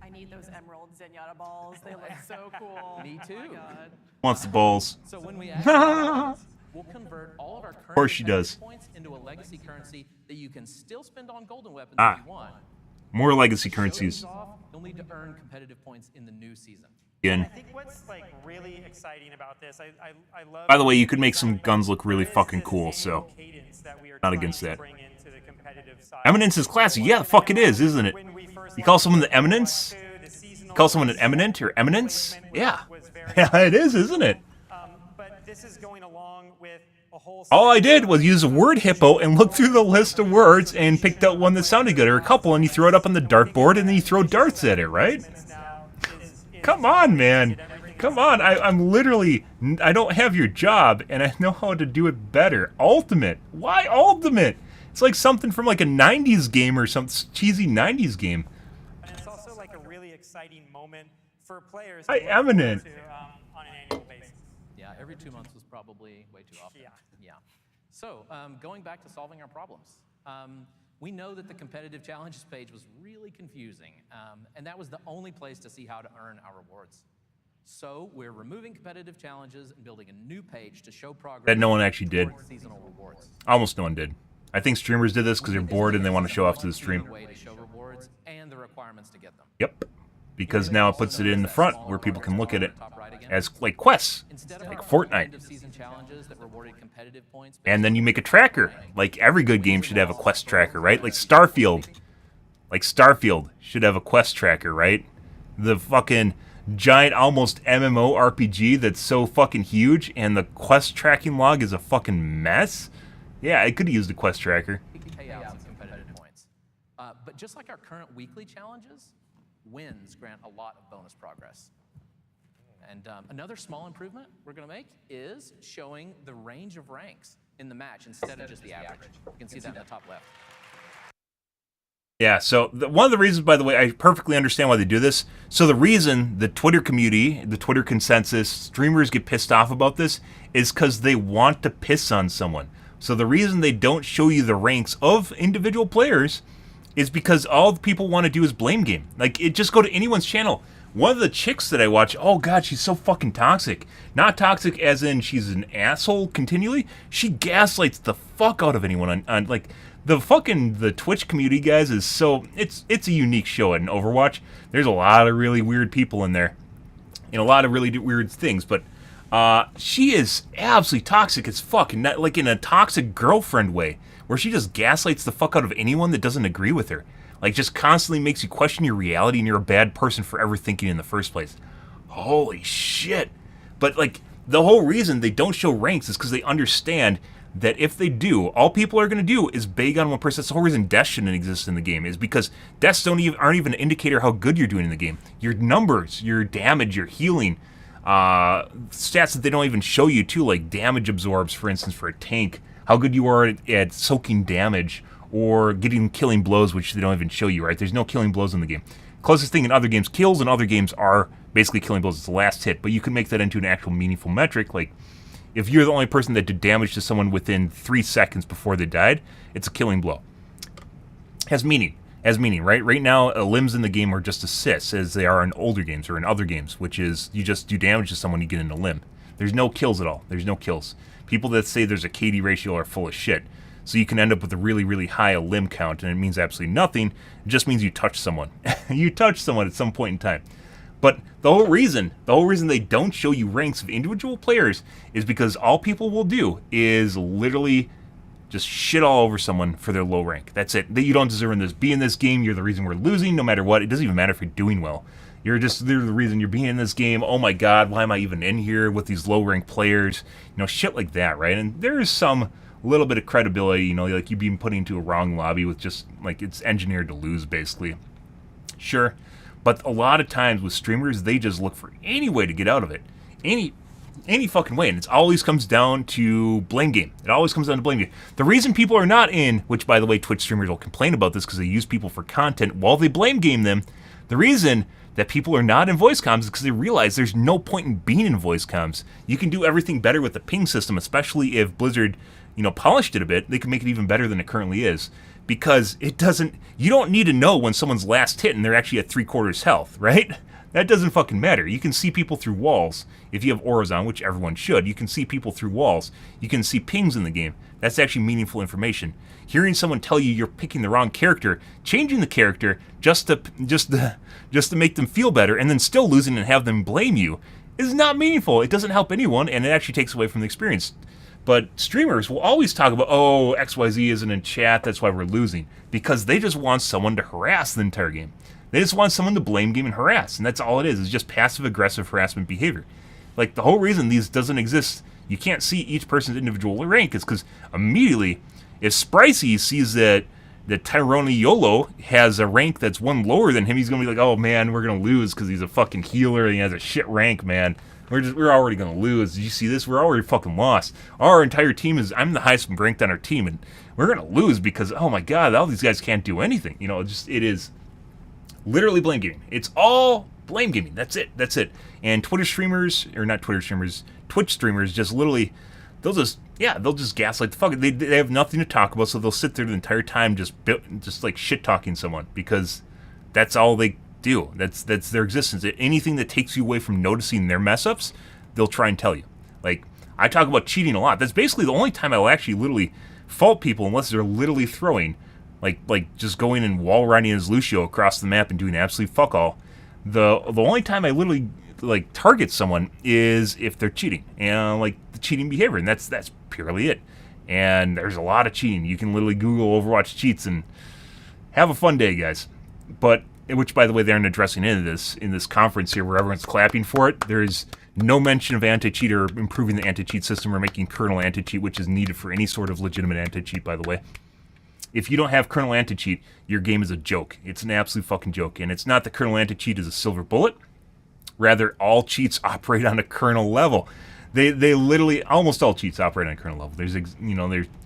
I need those emerald Zenyatta balls. They look so cool. Me too. Oh my God. Wants the balls. So when we add weapons, we'll convert all of our current course she does. points into a legacy currency that you can still spend on golden weapons if you want. More legacy currencies. You'll need to earn competitive points in the new season. I think what's like really exciting about this, I love. By the way, you could make some guns look really fucking cool, so not against that. Eminence is classy. Yeah, the fuck it is, isn't it? You call someone the Eminence? You call someone an Eminent or Eminence? Yeah. Yeah, it is, isn't it? But this is going along with a whole. All I did was use a word hippo and look through the list of words and picked out one that sounded good, or a couple, and you throw it up on the dartboard and then you throw darts at it, right? Come on, man. Come on. I'm literally... I don't have your job, and I know how to do it better. Ultimate. Why Ultimate? It's like something from like a 90s game or some cheesy 90s game. And it's also like a really exciting moment for players. Hi, Eminent. On an annual basis. Yeah, every 2 months was probably way too often. Yeah. Yeah. So, going back to solving our problems. We know that the competitive challenges page was really confusing, and that was the only place to see how to earn our rewards. So we're removing competitive challenges and building a new page to show progress. That no one actually did. Seasonal rewards. Almost no one did. I think streamers did this because they're bored and they want to show off to the stream. Way to show rewards and the requirements to get them. Yep. Because now it puts it in the front where people can look at it as like quests, like Fortnite. And then you make a tracker. Like every good game should have a quest tracker, right? Like Starfield. Like Starfield should have a quest tracker, right? The fucking giant, almost MMO RPG that's so fucking huge, and the quest tracking log is a fucking mess. Yeah, it could use the quest tracker. Payouts and competitive points. But just like our current weekly challenges, wins grant a lot of bonus progress. And another small improvement we're going to make is showing the range of ranks in the match instead of just the average. You can see that in the top left. Yeah, so one of the reasons, by the way, I perfectly understand why they do this. So the reason the Twitter community, the Twitter consensus, streamers get pissed off about this is because they want to piss on someone. So the reason they don't show you the ranks of individual players is because all the people want to do is blame game. Like, it just go to anyone's channel. One of the chicks that I watch, oh god, she's so fucking toxic. Not toxic as in she's an asshole continually. She gaslights the fuck out of anyone on like... The Twitch community, guys, is so... It's a unique show in Overwatch. There's a lot of really weird people in there. And a lot of really weird things, but... she is absolutely toxic as fuck. And not, like, in a toxic girlfriend way. Where she just gaslights the fuck out of anyone that doesn't agree with her. Like, just constantly makes you question your reality and you're a bad person for ever thinking in the first place. Holy shit. But, like, the whole reason they don't show ranks is because they understand... that if they do, all people are going to do is beg on one person. That's the whole reason deaths shouldn't exist in the game, is because deaths aren't even an indicator how good you're doing in the game. Your numbers, your damage, your healing, stats that they don't even show you too, like damage absorbs, for instance, for a tank, how good you are at soaking damage, or killing blows, which they don't even show you, right? There's no killing blows in the game. Closest thing in other games, kills in other games are basically killing blows. It's the last hit, but you can make that into an actual meaningful metric, like if you're the only person that did damage to someone within 3 seconds before they died, it's a killing blow. Has meaning, right? Right now, limbs in the game are just assists, as they are in older games or in other games, which is you just do damage to someone, you get in a limb. There's no kills at all. There's no kills. People that say there's a KD ratio are full of shit. So you can end up with a really, really high limb count, and it means absolutely nothing. It just means you touch someone. You touch someone at some point in time. But the whole reason they don't show you ranks of individual players is because all people will do is literally just shit all over someone for their low rank. That's it. That you don't deserve in this. Be in this game. You're the reason we're losing, no matter what. It doesn't even matter if you're doing well. They're the reason you're being in this game. Oh my god, why am I even in here with these low rank players? You know, shit like that, right? And there is some little bit of credibility, you know, like you being put into a wrong lobby with just, like, it's engineered to lose, basically. Sure. But a lot of times with streamers, they just look for any way to get out of it. Any fucking way. And it always comes down to blame game. It always comes down to blame game. The reason people are not in, which, by the way, Twitch streamers will complain about this because they use people for content while they blame game them. The reason that people are not in voice comms is because they realize there's no point in being in voice comms. You can do everything better with the ping system, especially if Blizzard, you know, polished it a bit. They can make it even better than it currently is. Because it doesn't, you don't need to know when someone's last hit and they're actually at 3/4 health, right? That doesn't fucking matter. You can see people through walls. If you have auras on, which everyone should, you can see people through walls. You can see pings in the game. That's actually meaningful information. Hearing someone tell you you're picking the wrong character, changing the character just to make them feel better, and then still losing and have them blame you is not meaningful. It doesn't help anyone, and it actually takes away from the experience. But streamers will always talk about, oh, XYZ isn't in chat, that's why we're losing. Because they just want someone to harass the entire game. They just want someone to blame game and harass. And that's all it is just passive-aggressive harassment behavior. Like, the whole reason these doesn't exist, you can't see each person's individual rank, is because immediately, if Spricey sees that Tyrone YOLO has a rank that's one lower than him, he's going to be like, oh man, we're going to lose because he's a fucking healer and he has a shit rank, man. We're already going to lose. Did you see this? We're already fucking lost. Our entire team I'm the highest ranked on our team, and we're going to lose because, oh my god, all these guys can't do anything. You know, it is literally blame gaming. It's all blame gaming. That's it. And Twitch streamers just literally, they'll just gaslight the fuck. They have nothing to talk about, so they'll sit there the entire time just like shit talking someone because that's all they do. That's their existence. Anything that takes you away from noticing their mess ups, they'll try and tell you. Like, I talk about cheating a lot. That's basically the only time I will actually literally fault people unless they're literally throwing, like just going and wall riding as Lucio across the map and doing absolute fuck all. The only time I literally like target someone is if they're cheating and like the cheating behavior, and that's purely it. And there's a lot of cheating. You can literally Google Overwatch cheats and have a fun day, guys. But which, by the way, they aren't addressing into this in this conference here where everyone's clapping for it. There's no mention of anti-cheat or improving the anti-cheat system or making kernel anti-cheat, which is needed for any sort of legitimate anti-cheat, by the way. If you don't have kernel anti-cheat, your game is a joke. It's an absolute fucking joke. And it's not that kernel anti-cheat is a silver bullet. Rather, all cheats operate on a kernel level. They literally, almost all cheats operate on a kernel level. There's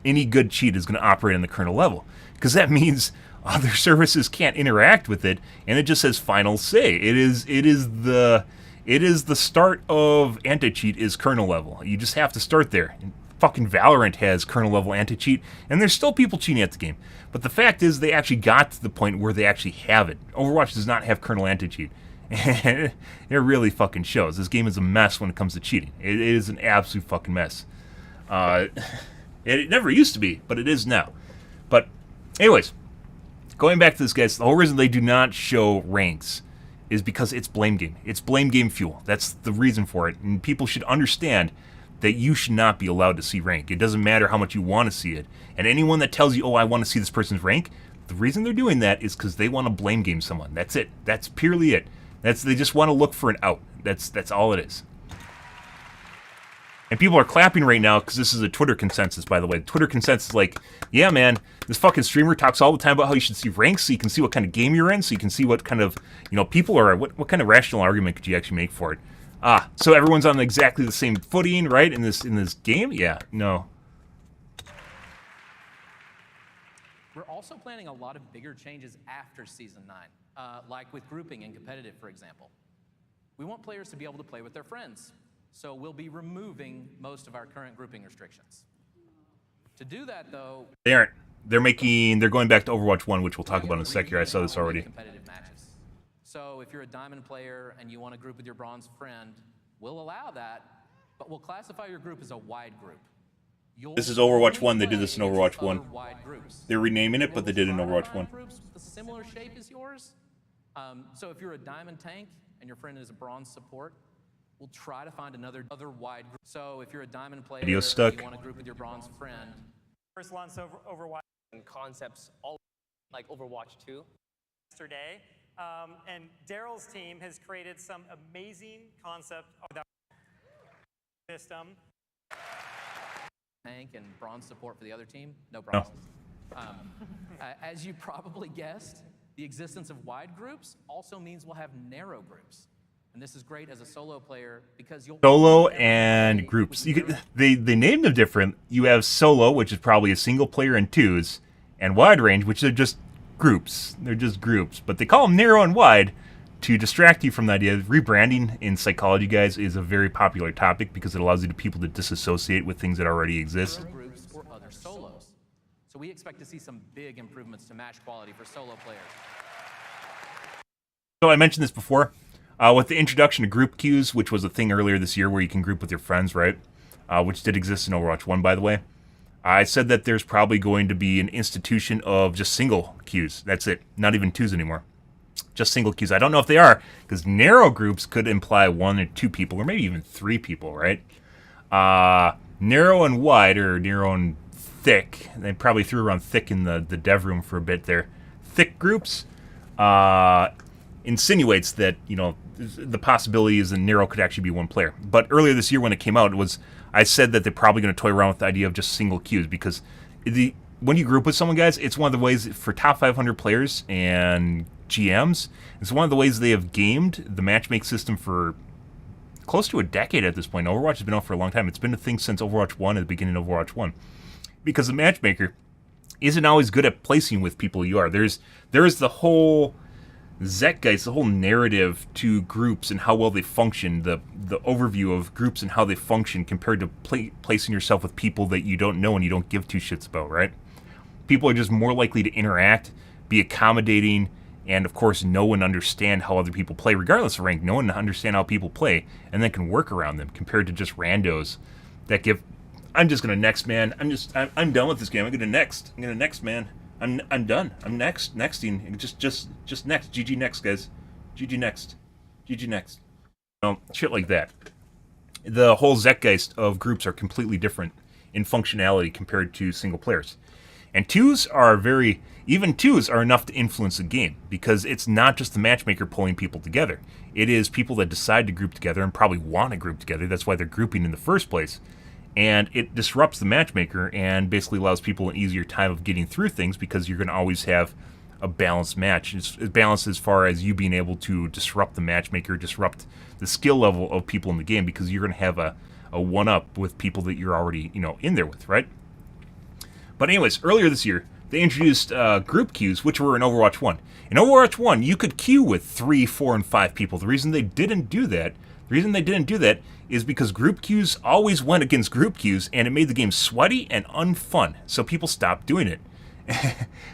any good cheat is going to operate on the kernel level. Because that means other services can't interact with it, and it just says final say. It is the start of anti-cheat is kernel level. You just have to start there. And fucking Valorant has kernel level anti-cheat, and there's still people cheating at the game. But the fact is, they actually got to the point where they actually have it. Overwatch does not have kernel anti-cheat. And it really fucking shows. This game is a mess when it comes to cheating. It is an absolute fucking mess. It never used to be, but it is now. But anyways, going back to this, guys, the whole reason they do not show ranks is because it's blame game. It's blame game fuel. That's the reason for it. And people should understand that you should not be allowed to see rank. It doesn't matter how much you want to see it. And anyone that tells you, oh, I want to see this person's rank, the reason they're doing that is because they want to blame game someone. That's it. That's purely it. They just want to look for an out. That's all it is. And people are clapping right now because this is a Twitter consensus, by the way. The Twitter consensus is like, yeah, man, this fucking streamer talks all the time about how you should see ranks so you can see what kind of game you're in, so you can see what kind of, people are, what kind of rational argument could you actually make for it. So everyone's on exactly the same footing, right, in this game? Yeah, no. We're also planning a lot of bigger changes after Season 9, like with grouping and competitive, for example. We want players to be able to play with their friends, so we'll be removing most of our current grouping restrictions. To do that, though... They aren't. They're going back to Overwatch 1, which we'll talk about in a sec here. I saw this already. Competitive matches. So if you're a diamond player and you want to group with your bronze friend, we'll allow that, but we'll classify your group as a wide group. This is Overwatch 1. They did this in Overwatch 1. They're renaming it, but they did it in Overwatch 1. Groups with a similar shape as yours. So if you're a diamond tank and your friend is a bronze support, we'll try to find another wide group. So if you're a diamond player and you want to group with your bronze friend. First launch Overwatch and concepts all like Overwatch 2. Yesterday, and Daryl's team has created some amazing concept of that system. Tank and bronze support for the other team, no problems. As you probably guessed, the existence of wide groups also means we'll have narrow groups. And this is great as a solo player because you'll... Solo and groups. They named them different. You have solo, which is probably a single player and twos, and wide range, which are just groups. They're just groups. But they call them narrow and wide to distract you from the idea. Rebranding in psychology, guys, is a very popular topic because it allows you people to disassociate with things that already exist. Groups or other solos. So we expect to see some big improvements to match quality for solo players. So I mentioned this before. With the introduction of group queues, which was a thing earlier this year where you can group with your friends, right? Which did exist in Overwatch 1, by the way. I said that there's probably going to be an institution of just single queues. That's it. Not even twos anymore. Just single queues. I don't know if they are, because narrow groups could imply 1 or 2 people, or maybe even 3 people, right? Narrow and wide, or narrow and thick. They probably threw around thick in the dev room for a bit there. Thick groups insinuates that, the possibility is that narrow could actually be 1 player. But earlier this year when it came out, I said that they're probably going to toy around with the idea of just single queues, because when you group with someone, guys, it's one of the ways for top 500 players and GMs, it's one of the ways they have gamed the matchmake system for close to a decade at this point. Overwatch has been out for a long time. It's been a thing since Overwatch 1, at the beginning of Overwatch 1. Because the matchmaker isn't always good at placing with people you are. There is the whole zeitgeist, the whole narrative to groups and how well they function, the the overview of groups and how they function compared to placing yourself with people that you don't know and you don't give two shits about, right? People are just more likely to interact, be accommodating, and of course know and understand how other people play, regardless of rank. Know and understand how people play, and then can work around them, compared to just randos that give. I'm just gonna next, man. I'm done with this game. I'm gonna next, man. I'm done. I'm nexting. Just next. GG next, guys. GG next. GG next. Shit like that. The whole zeitgeist of groups are completely different in functionality compared to single players. And twos are even twos are enough to influence a game, because it's not just the matchmaker pulling people together. It is people that decide to group together and probably want to group together. That's why they're grouping in the first place. And it disrupts the matchmaker and basically allows people an easier time of getting through things, because you're going to always have a balanced match. It's balanced as far as you being able to disrupt the matchmaker, disrupt the skill level of people in the game, because you're going to have a one-up with people that you're already, in there with, right? But anyways, earlier this year, they introduced group queues, which were in Overwatch 1. In Overwatch 1, you could queue with 3, 4, and 5 people. The reason they didn't do that is because group queues always went against group queues, and it made the game sweaty and unfun. So people stopped doing it.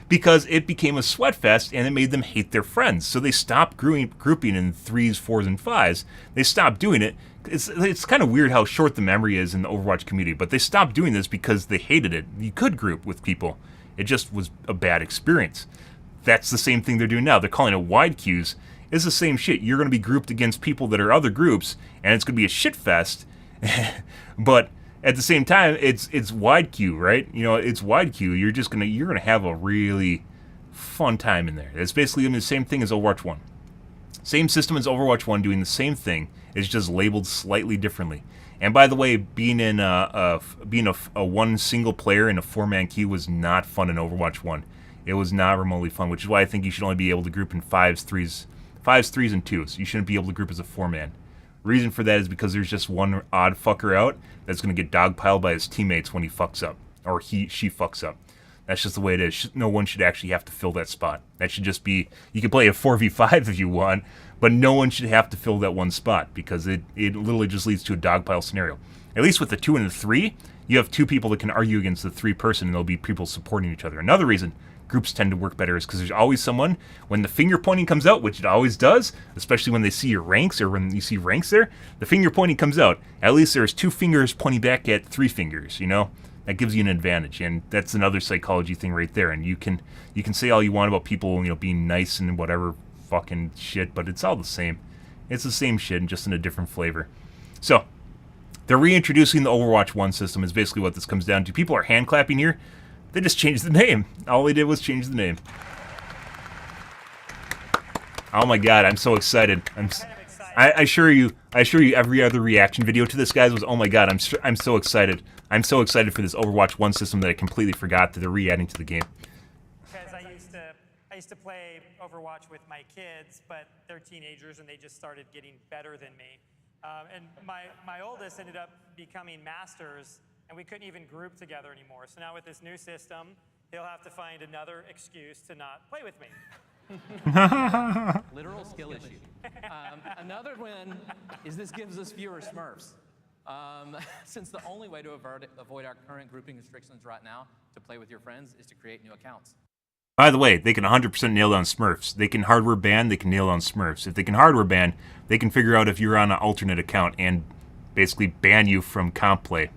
Because it became a sweat fest, and it made them hate their friends. So they stopped grouping in 3s, 4s, and 5s. They stopped doing it. It's kind of weird how short the memory is in the Overwatch community, but they stopped doing this because they hated it. You could group with people. It just was a bad experience. That's the same thing they're doing now. They're calling it wide queues. It's the same shit. You're going to be grouped against people that are other groups, and it's going to be a shit fest. But at the same time, it's wide queue, right? It's wide queue. You're gonna have a really fun time in there. It's basically the same thing as Overwatch 1. Same system as Overwatch 1, doing the same thing. It's just labeled slightly differently. And by the way, being a one single player in a 4-man queue was not fun in Overwatch 1. It was not remotely fun, which is why I think you should only be able to group in 5s, 3s, and 2s. You shouldn't be able to group as a 4-man. Reason for that is because there's just one odd fucker out that's going to get dogpiled by his teammates when he fucks up, or she fucks up. That's just the way it is. No one should actually have to fill that spot. That should just be, you can play a 4v5 if you want, but no one should have to fill that one spot, because it literally just leads to a dogpile scenario. At least with the 2 and the 3, you have 2 people that can argue against the 3 person, and there'll be people supporting each other. Another reason groups tend to work better is because there's always someone, when the finger pointing comes out, which it always does, especially when they see your ranks, or when you see ranks there, the finger pointing comes out. At least there's 2 fingers pointing back at 3 fingers, That gives you an advantage, and that's another psychology thing right there. And you can say all you want about people, being nice and whatever fucking shit, but it's all the same. It's the same shit, just in a different flavor. So, they're reintroducing the Overwatch 1 system is basically what this comes down to. People are hand clapping here. They just changed the name. All they did was change the name. Oh my god, I'm so excited. I assure you, every other reaction video to this, guys, was, oh my god, I'm so excited. I'm so excited for this Overwatch 1 system that I completely forgot that they're re-adding to the game. Because I used to play Overwatch with my kids, but they're teenagers and they just started getting better than me. And my oldest ended up becoming masters, and we couldn't even group together anymore. So now with this new system, he'll have to find another excuse to not play with me. Literal skill issue. Another win is this gives us fewer Smurfs. Since the only way to avoid our current grouping restrictions right now to play with your friends is to create new accounts. By the way, they can 100% nail down Smurfs. They can hardware ban, they can nail down Smurfs. If they can hardware ban, they can figure out if you're on an alternate account and basically ban you from comp play.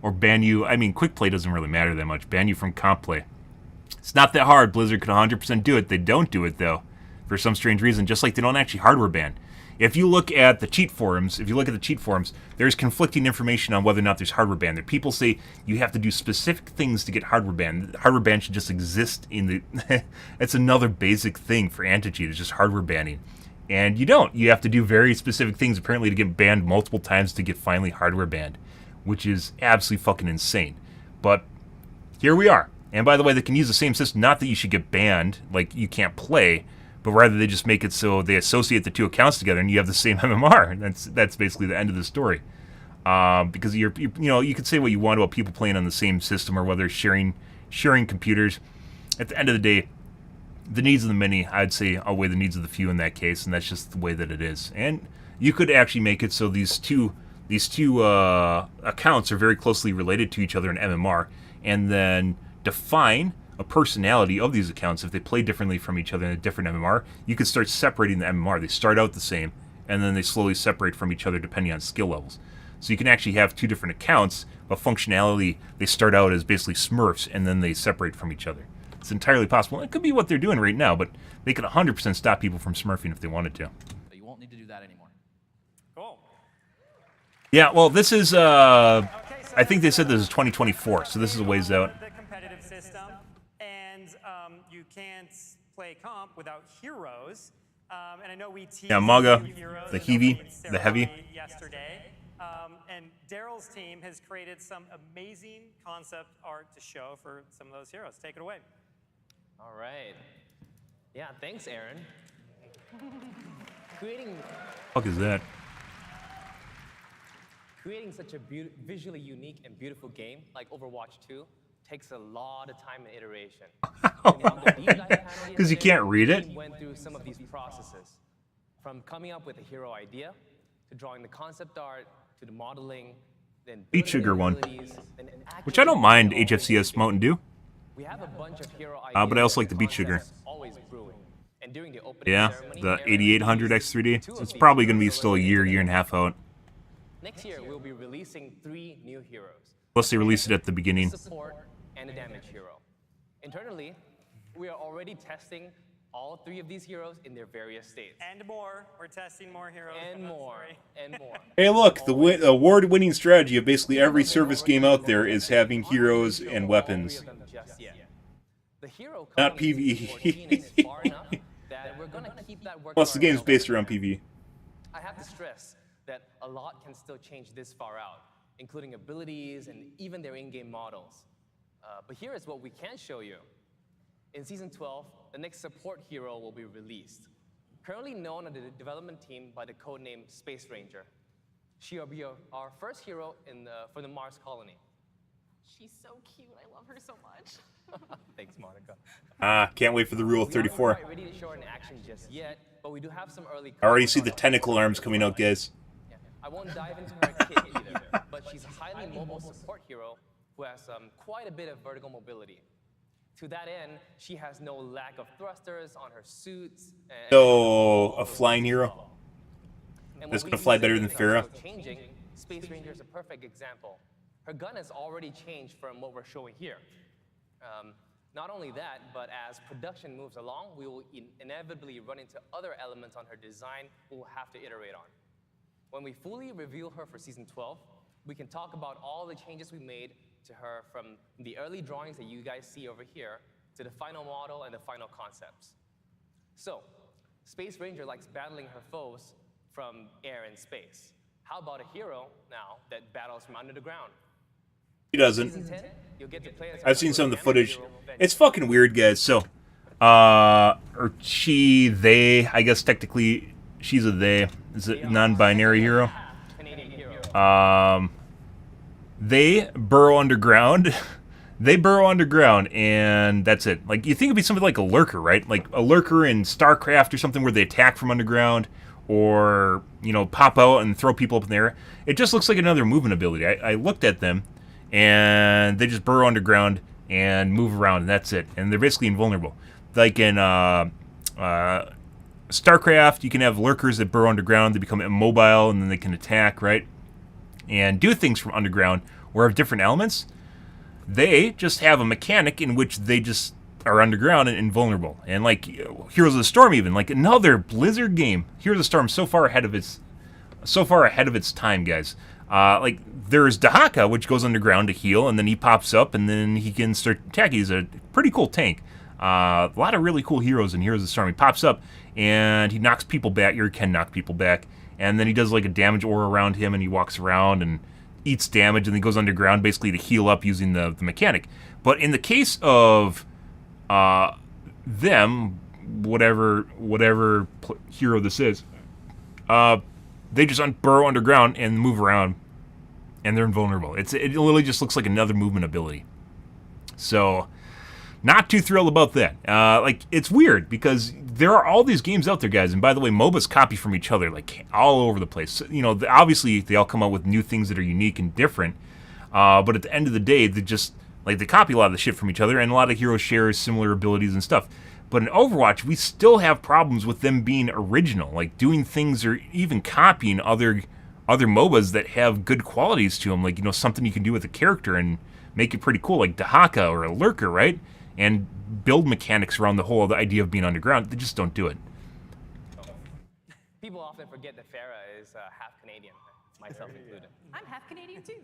Or ban you, quick play doesn't really matter that much. Ban you from comp play. It's not that hard. Blizzard could 100% do it. They don't do it, though, for some strange reason, just like they don't actually hardware ban. If you look at the cheat forums, there's conflicting information on whether or not there's hardware ban. There, people say you have to do specific things to get hardware ban. Hardware ban should just exist in the... It's another basic thing for anti-cheat. It's just hardware banning. And you don't. You have to do very specific things, apparently, to get banned multiple times to get finally hardware banned, which is absolutely fucking insane. But here we are. And by the way, they can use the same system. Not that you should get banned, like you can't play, but rather they just make it so they associate the 2 accounts together and you have the same MMR. That's basically the end of the story. Because you could say what you want about people playing on the same system or whether sharing computers. At the end of the day, the needs of the many, I'd say, outweigh the needs of the few in that case, and that's just the way that it is. And you could actually make it so these two accounts are very closely related to each other in MMR, and then define a personality of these accounts. If they play differently from each other in a different MMR, you could start separating the MMR. They start out the same, and then they slowly separate from each other depending on skill levels. So you can actually have two different accounts, but functionality, they start out as basically Smurfs, and then they separate from each other. It's entirely possible. It could be what they're doing right now, but they could 100% stop people from smurfing if they wanted to. But you won't need to do that anymore. Cool. Yeah, well, this is, I think they said this is 2024, so this is a ways out. The competitive system, and you can't play comp without heroes. And I know we teased Maga, heroes the Heavy, the Heavy. yesterday. And Daryl's team has created some amazing concept art to show for some of those heroes. Take it away. All right. Yeah, thanks, Aaron. Creating Fuck is that? such a visually unique and beautiful game like Overwatch 2 takes a lot of time and iteration. Because you can't read it? We went through some of these processes, from coming up with a hero idea, to drawing the concept art, to the modeling, then Beat Sugar one. then Which I don't mind actually HFCS Mountain Dew. We have a bunch of hero ideas, But I also like the Beat Sugar. concepts always brewing. And during the opening Yeah, ceremony, the Aaron 8800 released X3D. two of It's these probably going to be heroes still a year and a half out. Next year, we'll be releasing 3 new heroes. Unless they release it at the beginning. Support and a damage hero. Internally, we are already testing all 3 of these heroes in their various states. And more. We're testing more heroes. And but more, sorry. and more. Hey, look, the award-winning strategy of basically every service game out there is having heroes and weapons. All 3 of them just yet. The hero Not commonly PvE. 14 is far enough that we're gonna keep that working. Plus, the game's based around PvE. I have to stress that a lot can still change this far out, including abilities and even their in-game models. But here is what we can show you. In Season 12, the next support hero will be released. Currently known on the development team by the codename Space Ranger. She will be our first hero for the Mars colony. She's so cute. I love her so much. Thanks, Monica. Can't wait for the Rule of We aren't 34. quite ready to show her in action just yet, but we do have some early. I already see the tentacle arms coming out, guys. Yeah. I won't dive into her kit either, but she's a highly mobile support hero who has quite a bit of vertical mobility. To that end, she has no lack of thrusters on her suits. So, a flying hero? And That's what gonna we fly see better than things are Farah. still changing. Space Ranger is a perfect example. Her gun has already changed from what we're showing here. Not only that, but as production moves along, we will inevitably run into other elements on her design we'll have to iterate on. When we fully reveal her for Season 12, we can talk about all the changes we made to her from the early drawings that you guys see over here to the final model and the final concepts. So, Space Ranger likes battling her foes from air and space. How about a hero now that battles from under the ground? He doesn't. Season 10, you'll get to play as I've seen some of the damage footage. hero, Vengeance. It's fucking weird, guys. So, or she, they, I guess technically she's a they. Is it non-binary hero? Canadian hero. They burrow underground. They burrow underground, and that's it. Like, you think it'd be something like a lurker, right? Like a lurker in StarCraft or something where they attack from underground, or, you know, pop out and throw people up in the air. It just looks like another movement ability. I looked at them, and they just burrow underground and move around, and that's it. And they're basically invulnerable. Like in StarCraft, you can have lurkers that burrow underground, they become immobile, and then they can attack, right? And do things from underground, or have different elements. They just have a mechanic in which they just are underground and invulnerable. And like Heroes of the Storm, even like another Blizzard game, Heroes of the Storm so far ahead of its time, guys. Like there's Dahaka, which goes underground to heal, and then he pops up, and then he can start attacking. He's a pretty cool tank. A lot of really cool heroes in Heroes of the Storm. He pops up and he knocks people back, or can knock people back, and then he does like a damage aura around him, and he walks around and eats damage, and then goes underground basically to heal up using the mechanic. But in the case of them, whatever hero this is, they just burrow underground and move around, and they're invulnerable. It literally just looks like another movement ability. So Not too thrilled about that. Like, it's weird because there are all these games out there, guys. And by the way, MOBAs copy from each other, like, all over the place. You know, obviously, they all come out with new things that are unique and different. But at the end of the day, they just, like, they copy a lot of the shit from each other, and a lot of heroes share similar abilities and stuff. But in Overwatch, we still have problems with them being original, like doing things or even copying other MOBAs that have good qualities to them, like, you know, something you can do with a character and make it pretty cool, like Dahaka or a Lurker, right? And build mechanics around the whole the idea of being underground. They just don't do it. People often forget that Farah is half Canadian, myself included. I'm half Canadian too.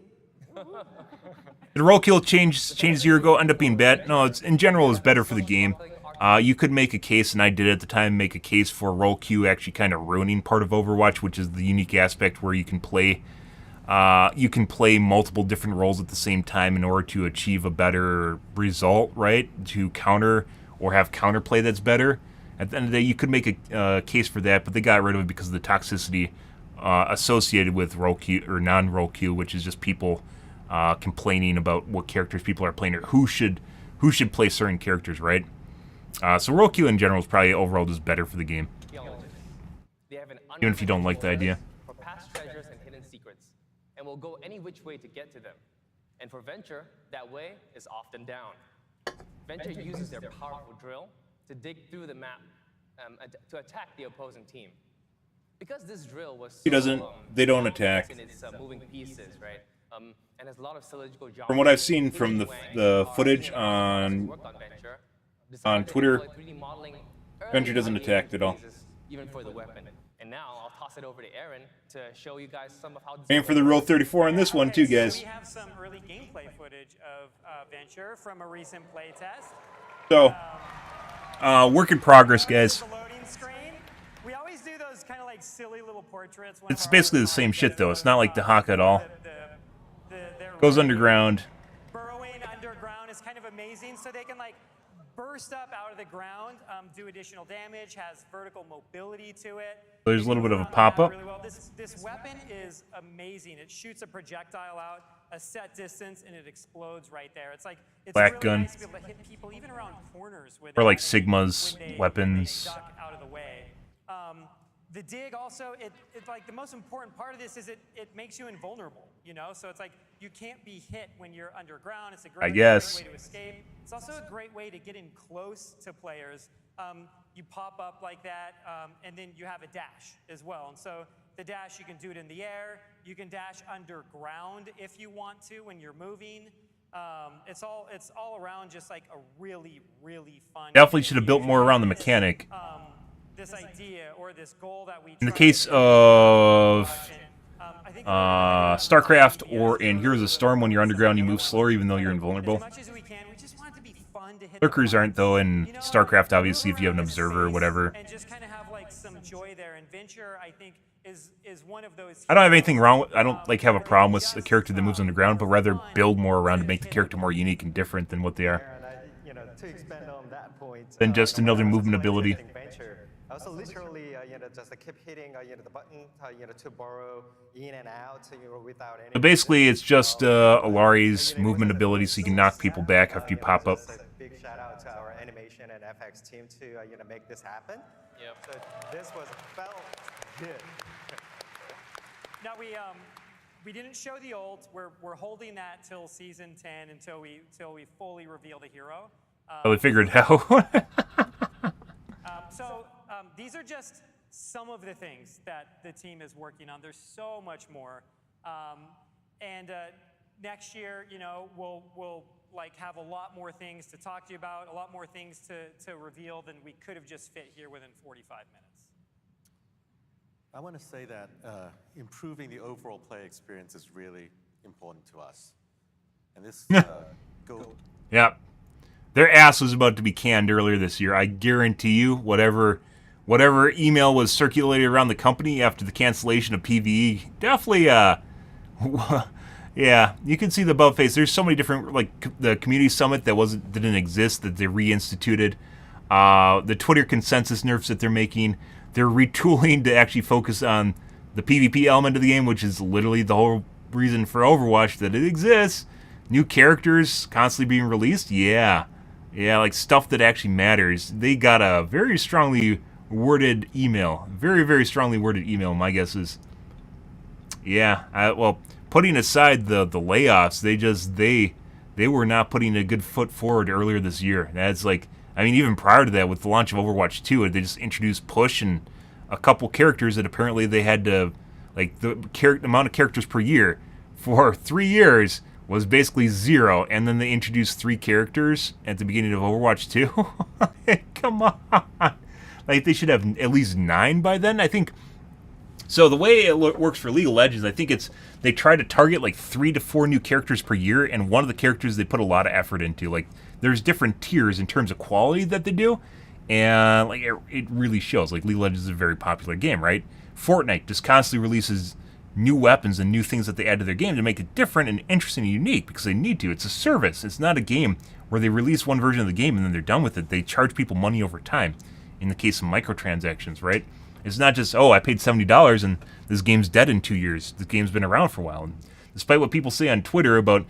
The roll kill changed a year ago, ended up being bad. No, it's in general is better for the game. You could make a case, and I did at the time, make a case for roll queue actually kind of ruining part of Overwatch, which is the unique aspect where you can play multiple different roles at the same time in order to achieve a better result, right? To counter or have counterplay that's better. At the end of the day, you could make a case for that, but they got rid of it because of the toxicity associated with roll queue or non-roll queue, which is just people complaining about what characters people are playing or who should play certain characters, right? So roll queue in general is probably overall just better for the game, even if you don't like the idea. For past treasures and hidden secrets, and will go any which way to get to them. And for Venture, that way is often down. Venture uses their powerful drill to dig through the map to attack the opposing team. Because this drill was they don't attack. In its moving pieces, right? And has a lot of syllogical geometry. From what I've seen from the footage on Twitter, Venture doesn't attack at all. Even for the weapon. And now I'll toss it over to Aaron to show you guys some of how. Aim for the roll 34 on this one too, guys. So we have some early gameplay footage of Venture from a recent playtest. So, work in progress, guys. We always do those kind of like silly little portraits. It's basically the same shit though. It's not like Dahaka at all. Goes underground. Burrowing underground is kind of amazing, so they can like burst up out of the ground, do additional damage, has vertical mobility to it. There's a little bit of a pop-up. Really well. This weapon is amazing. It shoots a projectile out a set distance and it explodes right there. It's like it's Black really gun. nice to be able to hit people even around corners with Or it, like Sigma's weapons. when they duck out of the way. The dig also, it's like the most important part of this is it makes you invulnerable, you know? So it's like you can't be hit when you're underground. It's a great way to escape. It's also a great way to get in close to players. You pop up like that, and then you have a dash as well. And so the dash, you can do it in the air. You can dash underground if you want to when you're moving. It's all around just like a really, really fun. Definitely should have built more around the mechanic. This idea or this goal that we. In the case of StarCraft or in Heroes of Storm, when you're underground, you move slower even though you're invulnerable. Lurkers aren't though in StarCraft, obviously, if you have an observer or whatever. And just kind of have like some joy there. And Venture, I think, is one of those. I don't have anything wrong with. I don't like have a problem with a character that moves underground, but rather build more around to make the character more unique and different than what they are. To expand on that point, Than just another movement ability. I also literally, just keep hitting, the button, to borrow in and out, without any. So basically, it's just Alari's movement ability, so you can knock people back after you pop up. Big shout out to our animation and FX team to make this happen. Yep. So this felt good. Now we didn't show the old. We're holding that till season 10 until we fully reveal the hero. We figured how. These are just some of the things that the team is working on. There's so much more. Next year, we'll like have a lot more things to talk to you about, a lot more things to reveal than we could have just fit here within 45 minutes. I want to say that improving the overall play experience is really important to us. And this Yeah. Their ass was about to be canned earlier this year. I guarantee you, whatever email was circulated around the company after the cancellation of PvE, definitely, yeah, you can see the above face. There's so many different, like the community summit that didn't exist that they reinstituted. The Twitter consensus nerfs that they're making, they're retooling to actually focus on the PvP element of the game, which is literally the whole reason for Overwatch that it exists. New characters constantly being released, yeah. Yeah, like stuff that actually matters. They got a very strongly worded email. Very, very strongly worded email, my guess is. Yeah, well, putting aside the layoffs, they were not putting a good foot forward earlier this year. That's like, I mean, even prior to that, with the launch of Overwatch 2, they just introduced Push and a couple characters that apparently they had to, like, the amount of characters per year for 3 years was basically 0, and then they introduced 3 characters at the beginning of Overwatch 2. Come on. Like, they should have at least 9 by then, I think. So the way it works for League of Legends, I think they try to target like 3 to 4 new characters per year, and one of the characters they put a lot of effort into. Like, there's different tiers in terms of quality that they do, and like it really shows. Like, League of Legends is a very popular game, right? Fortnite just constantly releases new weapons and new things that they add to their game to make it different and interesting and unique, because they need to. It's a service. It's not a game where they release one version of the game and then they're done with it. They charge people money over time in the case of microtransactions, right? It's not just, oh, I paid $70 and this game's dead in 2 years. The game's been around for a while. And despite what people say on Twitter about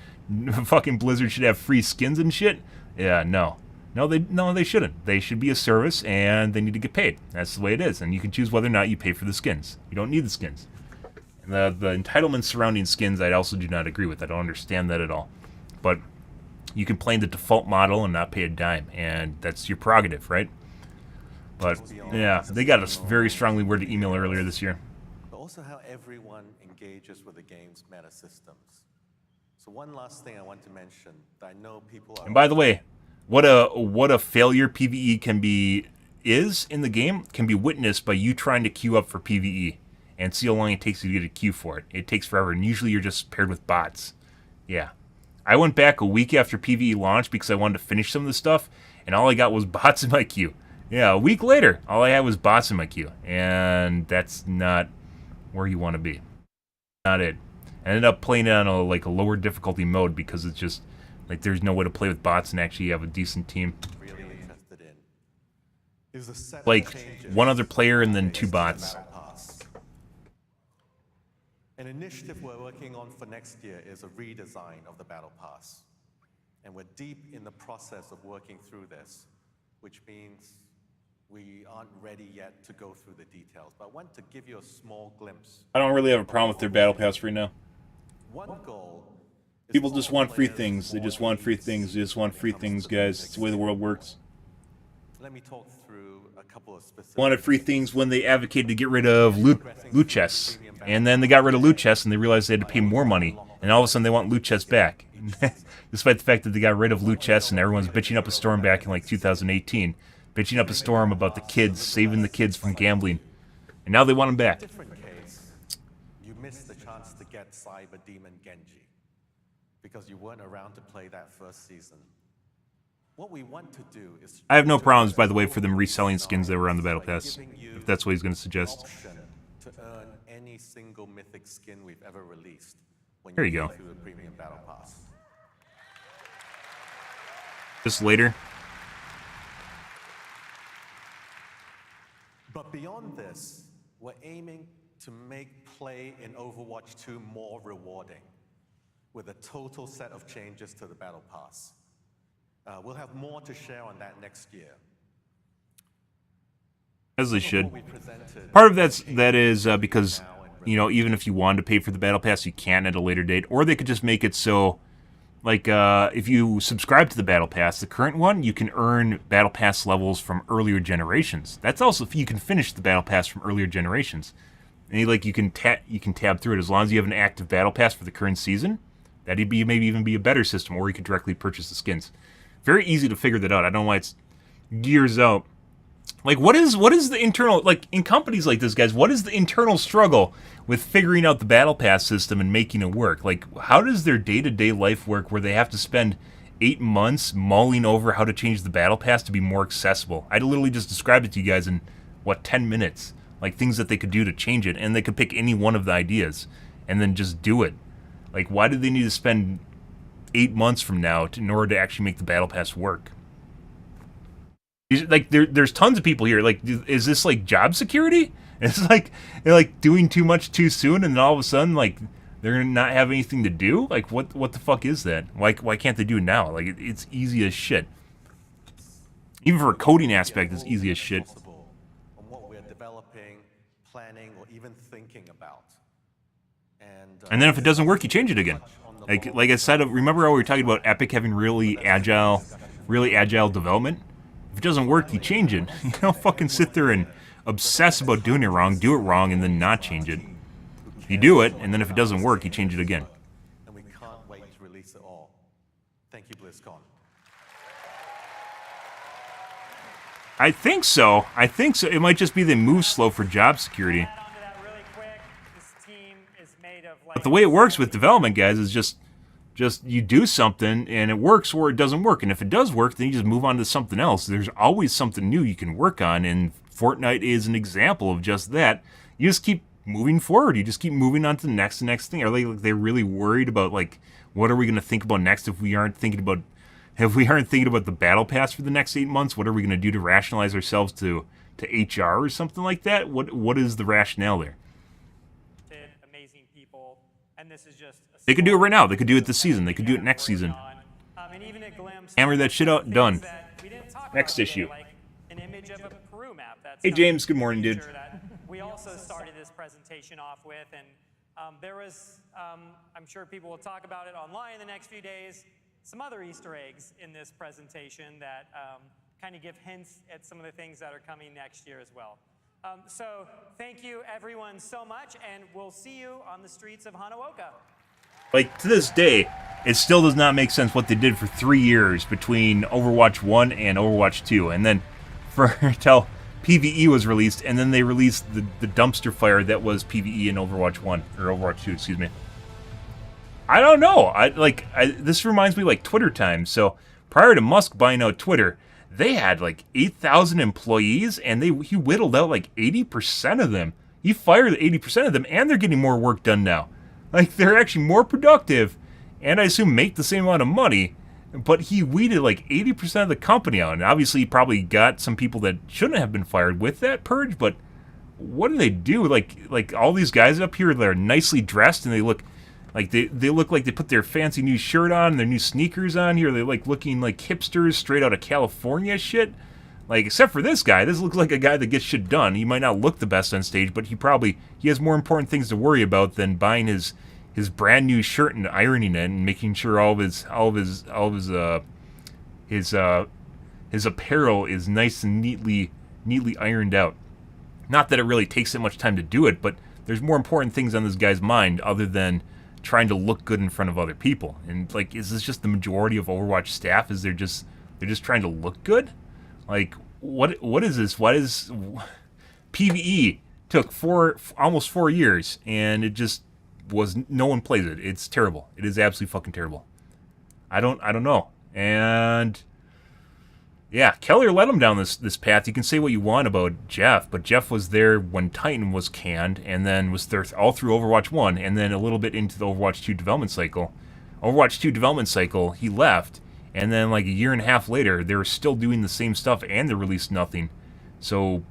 fucking Blizzard should have free skins and shit, yeah, no, they shouldn't. They should be a service and they need to get paid. That's the way it is. And you can choose whether or not you pay for the skins. You don't need the skins. The entitlements surrounding skins, I also do not agree with. I don't understand that at all. But you can play the default model and not pay a dime, and that's your prerogative, right? But yeah, they got a very strongly worded email earlier this year. But also how everyone engages with the game's meta systems. So one last thing I want to mention that I know people are. And by the way, what a failure PvE is in the game can be witnessed by you trying to queue up for PvE. And see how long it takes you to get a queue for it. It takes forever, and usually you're just paired with bots. Yeah. I went back a week after PvE launched because I wanted to finish some of the stuff, and all I got was bots in my queue. Yeah, a week later, all I had was bots in my queue. And that's not where you want to be. Not it. I ended up playing it on a lower difficulty mode because it's just, like, there's no way to play with bots and actually have a decent team. Really interested in is a set of Like, changes one other player and then 2 bots. An initiative we're working on for next year is a redesign of the Battle Pass. And we're deep in the process of working through this, which means we aren't ready yet to go through the details. But I want to give you a small glimpse. I don't really have a problem with their battle pass right now. One goal is People for just all want free players things. They more just want free ease things. They just want free when it comes things, to guys. It's the way the world works. Let me talk through a couple of specific. Wanted free things when they advocated to get rid of loot chests. And then they got rid of loot chests and they realized they had to pay more money. And all of a sudden they want loot chests back. Despite the fact that they got rid of loot chests and everyone's bitching up a storm back in like 2018. Bitching up a storm about the kids, saving the kids from gambling. And now they want them back. Different case, you missed the chance to get Cyber Demon Genji because you weren't around to play that first season. What we want to do is I have no problems, by the way, for them reselling skins that were on the Battle Pass. If that's what he's going to suggest. option to earn any single mythic skin we've ever released when There you go. play through the premium Battle Pass. Just later. But beyond this, we're aiming to make play in Overwatch 2 more rewarding with a total set of changes to the Battle Pass. We'll have more to share on that next year. As they should. What we presented Part of that is because, you know, even if you wanted to pay for the Battle Pass, you can at a later date. Or they could just make it so, like, if you subscribe to the Battle Pass, the current one, you can earn Battle Pass levels from earlier generations. That's also, you can finish the Battle Pass from earlier generations. And, like, you can tab through it as long as you have an active Battle Pass for the current season. That'd be maybe even be a better system, or you could directly purchase the skins. Very easy to figure that out. I don't know why it's years out. Like, what is the internal, like, in companies like this, guys, what is the internal struggle with figuring out the Battle Pass system and making it work? Like, how does their day-to-day life work where they have to spend 8 months mulling over how to change the Battle Pass to be more accessible? I literally just described it to you guys in, 10 minutes? Like, things that they could do to change it, and they could pick any one of the ideas and then just do it. Like, why do they need to spend 8 months from now in order to actually make the Battle Pass work? Like, there's tons of people here. Like, is this like job security? It's like they're like doing too much too soon, and then all of a sudden, like, they're gonna not have anything to do. Like, what the fuck is that? Why can't they do it now? Like, it's easy as shit. Even for a coding aspect, it's easy as shit. On what we're developing, planning, or even thinking about. And then if it doesn't work, you change it again. Like I said, remember how we were talking about Epic having really agile development? If it doesn't work, you change it. You don't fucking sit there and obsess about doing it wrong, and then not change it. You do it, and then if it doesn't work, you change it again. And we can't wait to release it all. Thank you, BlizzCon. I think so. It might just be they move slow for job security. But the way it works with development, guys, is just you do something and it works or it doesn't work. And if it does work, then you just move on to something else. There's always something new you can work on, and Fortnite is an example of just that. You just keep moving forward. You just keep moving on to the next thing. Are they really worried about, like, what are we going to think about next if we aren't thinking about the battle pass for the next 8 months? What are we going to do to rationalize ourselves to HR or something like that? What is the rationale there? Amazing people, and this is just they could do it right now. They could do it this season. They could do it next season. and even a glimpse Hammer that shit out. Done. Next issue. like an image of a Peru map. That's Hey James, good morning, dude. that we also started this presentation off with, and there was, I'm sure people will talk about it online in the next few days, some other Easter eggs in this presentation that kind of give hints at some of the things that are coming next year as well. So thank you everyone so much, and we'll see you on the streets of Hanaoka. Like, to this day, it still does not make sense what they did for 3 years between Overwatch 1 and Overwatch 2. And then until PvE was released, and then they released the dumpster fire that was PvE in Overwatch 1, or Overwatch 2, excuse me. I don't know. This reminds me like Twitter times. So prior to Musk buying out Twitter, they had like 8,000 employees, and he whittled out like 80% of them. He fired 80% of them, and they're getting more work done now. Like, they're actually more productive, and I assume make the same amount of money, but he weeded like 80% of the company out. And obviously he probably got some people that shouldn't have been fired with that purge, but what do they do? Like all these guys up here, they're nicely dressed, and they look like they look like they put their fancy new shirt on, and their new sneakers on here. They're like looking like hipsters straight out of California shit. Like, except for this guy. This looks like a guy that gets shit done. He might not look the best on stage, but he has more important things to worry about than buying his brand new shirt and ironing it and making sure all of his apparel is nice and neatly ironed out. Not that it really takes that much time to do it, but there's more important things on this guy's mind other than trying to look good in front of other people. And like, is this just the majority of Overwatch staff? Is they're just trying to look good? Like, what is this? What is PvE took almost 4 years, and it just no one plays it. It's terrible. It is absolutely fucking terrible. I don't know. And yeah, Keller led him down this path. You can say what you want about Jeff, but Jeff was there when Titan was canned, and then was there all through Overwatch 1, and then a little bit into the Overwatch 2 development cycle. Overwatch 2 development cycle, he left, and then like a year and a half later, they were still doing the same stuff, and they released nothing. So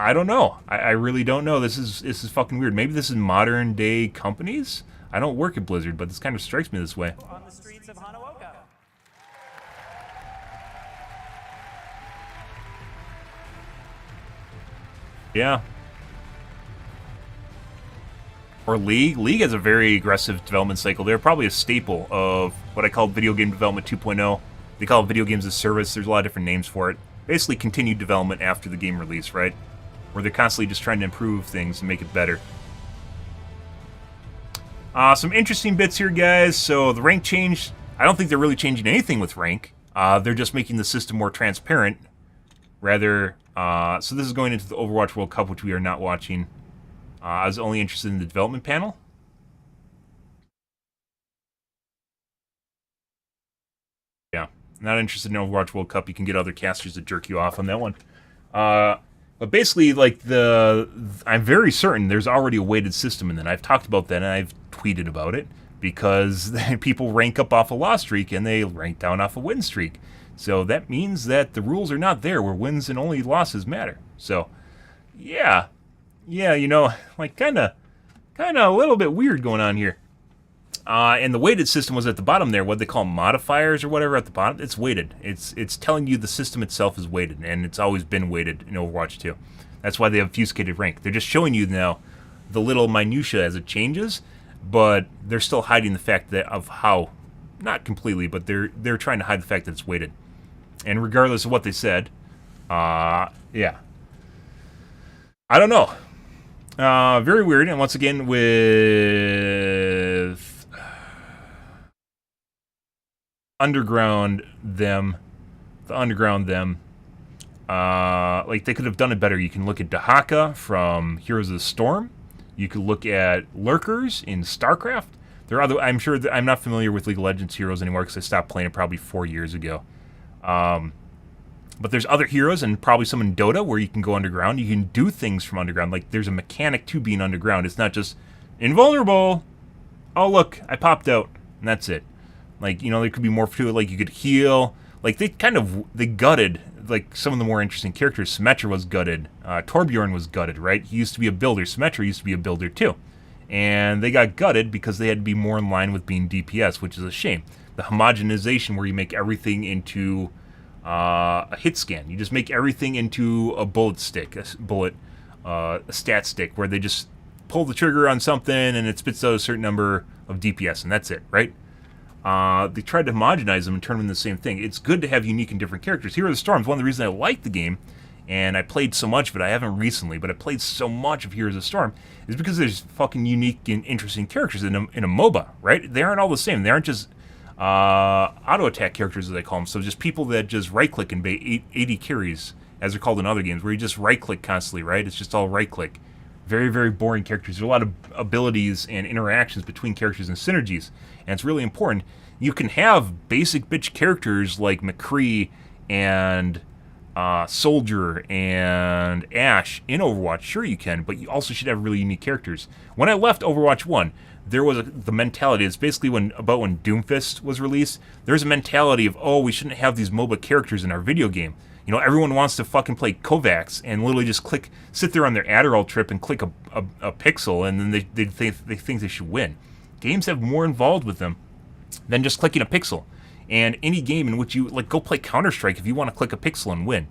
I don't know. I really don't know. This is fucking weird. Maybe this is modern day companies? I don't work at Blizzard, but this kind of strikes me this way. On the streets of Hanaoka. Yeah. Or League. League has a very aggressive development cycle. They're probably a staple of what I call video game development 2.0. They call it video games as service. There's a lot of different names for it. Basically continued development after the game release, right? Where they're constantly just trying to improve things and make it better. Some interesting bits here, guys. So the rank change, I don't think they're really changing anything with rank. They're just making the system more transparent. Rather, so this is going into the Overwatch World Cup, which we are not watching. I was only interested in the development panel. Yeah, not interested in Overwatch World Cup. You can get other casters to jerk you off on that one. But basically, like, I'm very certain there's already a weighted system in that. I've talked about that, and I've tweeted about it, because people rank up off a loss streak, and they rank down off a win streak. So that means that the rules are not there where wins and only losses matter. So, yeah, you know, like, kind of a little bit weird going on here. And the weighted system was at the bottom there. What they call modifiers or whatever at the bottom. It's weighted. It's telling you the system itself is weighted, and it's always been weighted in Overwatch 2. That's why they have obfuscated rank. They're just showing you now the little minutia as it changes, but they're still hiding the fact that of how, not completely, but they're trying to hide the fact that it's weighted. And regardless of what they said, yeah. I don't know. Very weird, and once again with Underground them, like they could have done it better. You can look at Dahaka from Heroes of the Storm. You could look at Lurkers in StarCraft. There are other. I'm sure that I'm not familiar with League of Legends heroes anymore because I stopped playing it probably 4 years ago. But there's other heroes, and probably some in Dota, where you can go underground. You can do things from underground. Like, there's a mechanic to being underground. It's not just invulnerable. Oh, look, I popped out, and that's it. Like, you know, there could be more to it. Like, you could heal. Like, they gutted, like, some of the more interesting characters. Symmetra was gutted. Torbjorn was gutted, right? He used to be a builder. Symmetra used to be a builder, too. And they got gutted because they had to be more in line with being DPS, which is a shame. The homogenization, where you make everything into a hit scan. You just make everything into a bullet stick, a stat stick, where they just pull the trigger on something and it spits out a certain number of DPS, and that's it, right? They tried to homogenize them and turn them into the same thing. It's good to have unique and different characters. Heroes of the Storm is one of the reasons I like the game, and I played so much of it. I haven't recently, but I played so much of Heroes of the Storm, is because there's fucking unique and interesting characters in a MOBA, right? They aren't all the same. They aren't just auto attack characters, as they call them. So just people that just right click and bait 80 carries, as they're called in other games, where you just right click constantly, right? It's just all right click. Very, very boring characters. There's a lot of abilities and interactions between characters and synergies, and it's really important. You can have basic bitch characters like McCree and Soldier and Ashe in Overwatch. Sure you can, but you also should have really unique characters. When I left Overwatch 1, there was the mentality, it's basically when Doomfist was released, there's a mentality of, oh, we shouldn't have these MOBA characters in our video game. You know, everyone wants to fucking play Kovacs and literally just sit there on their Adderall trip and click a pixel, and then they think they should win. Games have more involved with them than just clicking a pixel. And any game in which you, like, go play Counter-Strike if you want to click a pixel and win.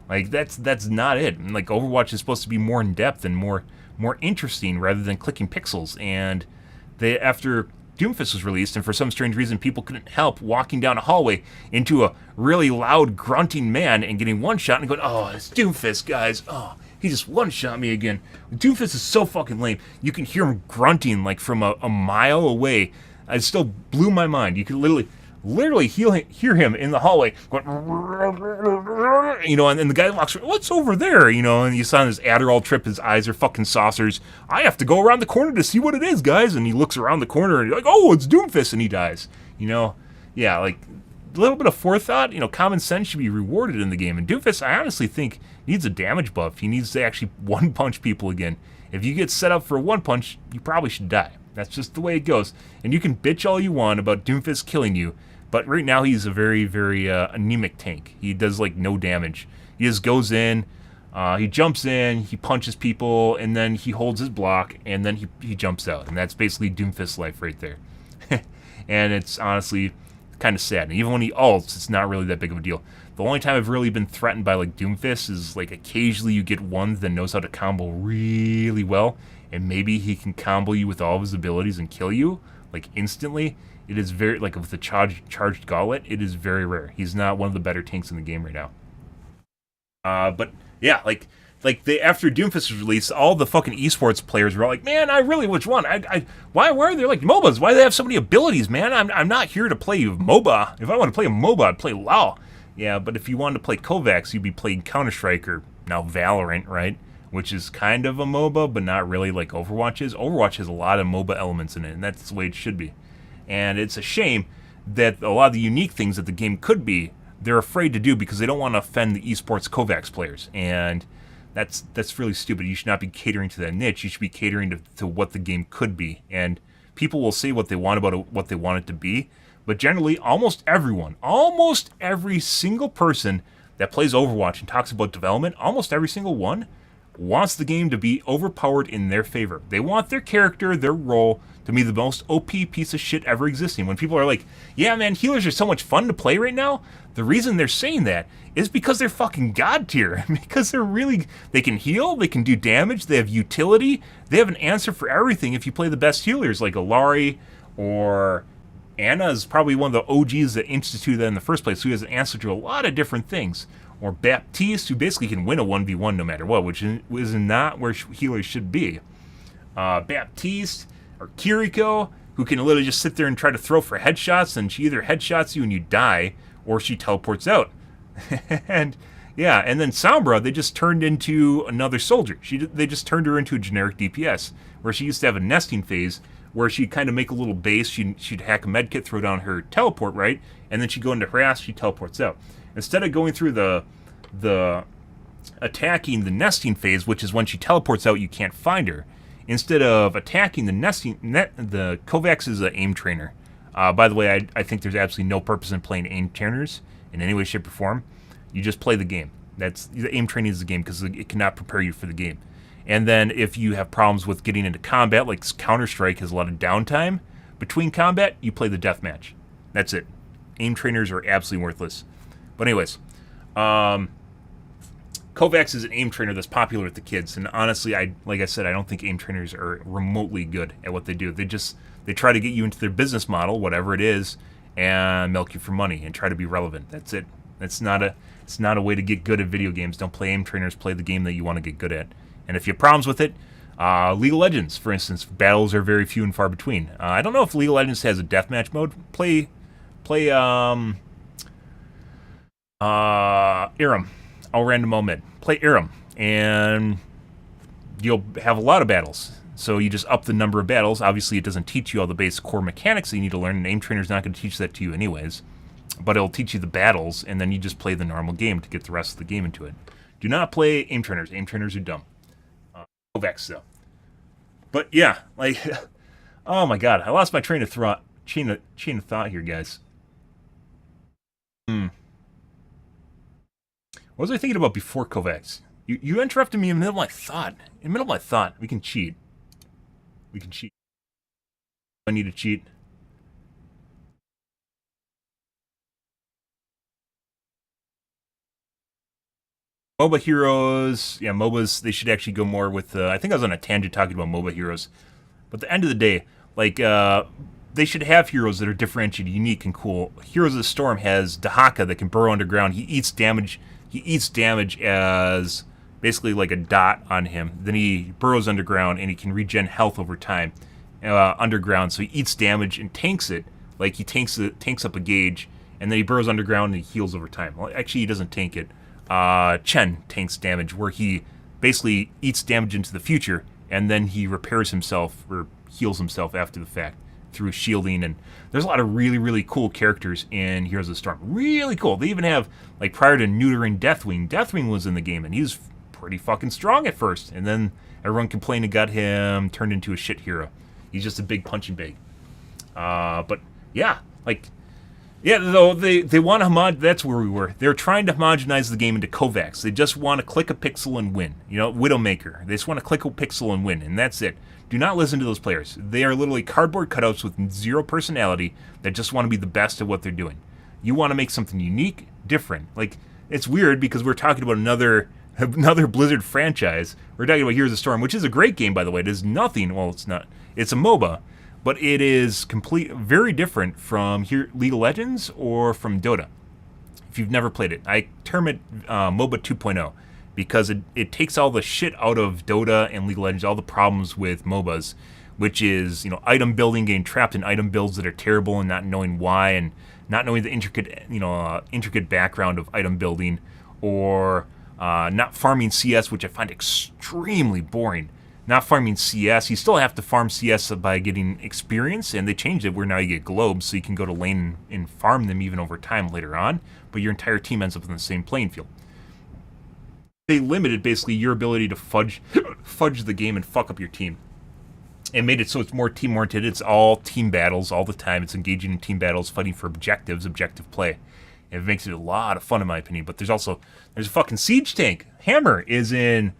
Like, that's not it. And, like, Overwatch is supposed to be more in-depth and more interesting rather than clicking pixels. And after Doomfist was released, and for some strange reason people couldn't help walking down a hallway into a really loud grunting man and getting one shot and going, oh, it's Doomfist, guys. Oh, he just one-shot me again. Doomfist is so fucking lame. You can hear him grunting, like, from a mile away. It still blew my mind. You could literally hear him in the hallway going, you know, and the guy walks, what's over there, you know, and you saw on his Adderall trip, his eyes are fucking saucers. I have to go around the corner to see what it is, guys. And he looks around the corner and he's like, oh, it's Doomfist, and he dies. You know, yeah, like, a little bit of forethought, you know, common sense should be rewarded in the game. And Doomfist, I honestly think, needs a damage buff. He needs to actually one-punch people again. If you get set up for a one-punch, you probably should die. That's just the way it goes. And you can bitch all you want about Doomfist killing you, but right now he's a very, very anemic tank. He does, like, no damage. He just goes in, he jumps in, he punches people, and then he holds his block, and then he jumps out. And that's basically Doomfist's life right there. And it's honestly kind of sad. And even when he ults, it's not really that big of a deal. The only time I've really been threatened by, like, Doomfist is, like, occasionally you get one that knows how to combo really well, and maybe he can combo you with all of his abilities and kill you, like, instantly. It is very, like, with the charged gauntlet, it is very rare. He's not one of the better tanks in the game right now. But, yeah, like after Doomfist was released, all the fucking esports players were all like, man, which one? Why are there, like, MOBAs? Why do they have so many abilities, man? I'm not here to play MOBA. If I want to play a MOBA, I'd play LoL. Yeah, but if you wanted to play Kovacs, you'd be playing Counter-Strike or now Valorant, right? Which is kind of a MOBA, but not really like Overwatch is. Overwatch has a lot of MOBA elements in it, and that's the way it should be. And it's a shame that a lot of the unique things that the game could be, they're afraid to do because they don't want to offend the esports Kovacs players. And that's really stupid. You should not be catering to that niche. You should be catering to what the game could be. And people will say what they want about it, what they want it to be. But generally, almost every single person that plays Overwatch and talks about development, almost every single one wants the game to be overpowered in their favor. They want their character, their role, to be the most OP piece of shit ever existing. When people are like, yeah, man, healers are so much fun to play right now, the reason they're saying that is because they're fucking god tier. Because they can heal, they can do damage, they have utility, they have an answer for everything if you play the best healers, like Alari, or Anna is probably one of the OGs that instituted that in the first place, who has an answer to a lot of different things. Or Baptiste, who basically can win a 1v1 no matter what, which is not where healers should be. Baptiste, or Kiriko, who can literally just sit there and try to throw for headshots, and she either headshots you and you die, or she teleports out. And yeah, and then Sombra, they just turned into another soldier. They just turned her into a generic DPS, where she used to have a nesting phase, where she'd kind of make a little base, she'd hack a medkit, throw down her teleport, right? And then she'd go into harass, she teleports out. Instead of going through the attacking the nesting phase, which is when she teleports out, you can't find her. Instead of attacking the the Kovacs is an aim trainer. By the way, I think there's absolutely no purpose in playing aim trainers in any way, shape, or form. You just play the game. The aim training is the game because it cannot prepare you for the game. And then if you have problems with getting into combat, like Counter-Strike has a lot of downtime between combat, you play the deathmatch. That's it. Aim trainers are absolutely worthless. But anyways, Kovacs is an aim trainer that's popular with the kids, and honestly, like I said, I don't think aim trainers are remotely good at what they do. They try to get you into their business model, whatever it is, and milk you for money and try to be relevant. That's it. It's not a way to get good at video games. Don't play aim trainers. Play the game that you want to get good at. And if you have problems with it, League of Legends, for instance, battles are very few and far between. I don't know if League of Legends has a deathmatch mode. Play Irem. I'll random all mid. Play Irem, and you'll have a lot of battles. So you just up the number of battles. Obviously, it doesn't teach you all the base core mechanics that you need to learn. An aim trainer's not going to teach that to you anyways. But it'll teach you the battles, and then you just play the normal game to get the rest of the game into it. Do not play aim trainers. Aim trainers are dumb. Kovacs, though. But yeah, like, oh my god, I lost my chain of thought here, guys. What was I thinking about before Kovacs? You interrupted me in the middle of my thought. In the middle of my thought, we can cheat. I need to cheat. MOBA heroes, yeah, MOBAs, they should actually go more with, I think I was on a tangent talking about MOBA heroes. But at the end of the day, like, they should have heroes that are differentiated, unique, and cool. Heroes of the Storm has Dahaka that can burrow underground. He eats damage as basically like a dot on him. Then he burrows underground, and he can regen health over time underground. So he eats damage and tanks it. Like, he tanks up a gauge, and then he burrows underground and he heals over time. Well, actually, he doesn't tank it. Chen tanks damage, where he basically eats damage into the future, and then he repairs himself, or heals himself after the fact, through shielding. And there's a lot of really, really cool characters in Heroes of the Storm. Really cool. They even have, like, prior to neutering Deathwing was in the game, and he was pretty fucking strong at first, and then everyone complained and got him turned into a shit hero. He's just a big punching bag. But yeah, like, yeah, though they want to that's where we were. They're trying to homogenize the game into Kovacs. They just want to click a pixel and win. You know, Widowmaker. They just want to click a pixel and win, and that's it. Do not listen to those players. They are literally cardboard cutouts with zero personality that just want to be the best at what they're doing. You want to make something unique, different. Like, it's weird because we're talking about another Blizzard franchise. We're talking about Heroes of the Storm, which is a great game, by the way. It is nothing, well, it's not. It's a MOBA. But it is very different from League of Legends or from Dota. If you've never played it, I term it MOBA 2.0 because it takes all the shit out of Dota and League of Legends, all the problems with MOBAs, which is, you know, item building, getting trapped in item builds that are terrible and not knowing why, and not knowing the intricate background of item building, or not farming CS, which I find extremely boring. Not farming CS. You still have to farm CS by getting experience, and they changed it where now you get globes, so you can go to lane and farm them even over time later on, but your entire team ends up in the same playing field. They limited basically your ability to fudge the game and fuck up your team, and made it so it's more team-oriented. It's all team battles all the time. It's engaging in team battles, fighting for objective play. And it makes it a lot of fun, in my opinion. But there's a fucking siege tank. Hammer is in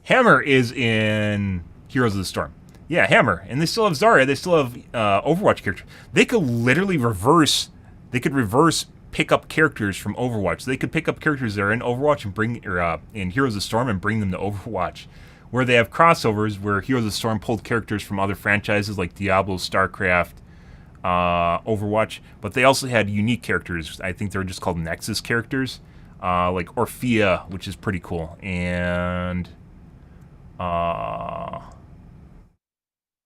Hammer is in Heroes of the Storm. Yeah, Hammer. And they still have Zarya. They still have Overwatch characters. They could literally reverse... They could reverse pick up characters from Overwatch. They could pick up characters that are in Overwatch and bring... Or, in Heroes of the Storm and bring them to Overwatch. Where they have crossovers where Heroes of the Storm pulled characters from other franchises like Diablo, StarCraft, Overwatch. But they also had unique characters. I think they're just called Nexus characters. Like Orphea, which is pretty cool. And...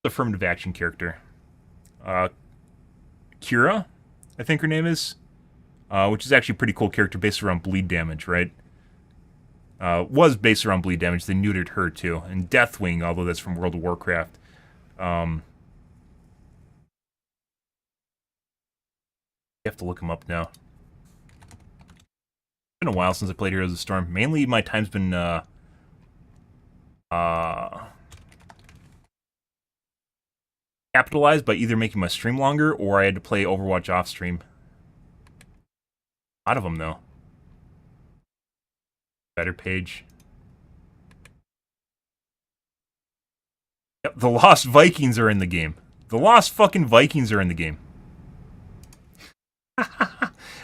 affirmative action character. Kira, I think her name is. Which is actually a pretty cool character based around bleed damage, right? Was based around bleed damage. They neutered her too. And Deathwing, although that's from World of Warcraft. You have to look him up now. It's been a while since I played Heroes of the Storm. Mainly my time's been capitalized by either making my stream longer or I had to play Overwatch off stream. A lot of them though. Better page. Yep, the Lost Vikings are in the game. The Lost fucking Vikings are in the game.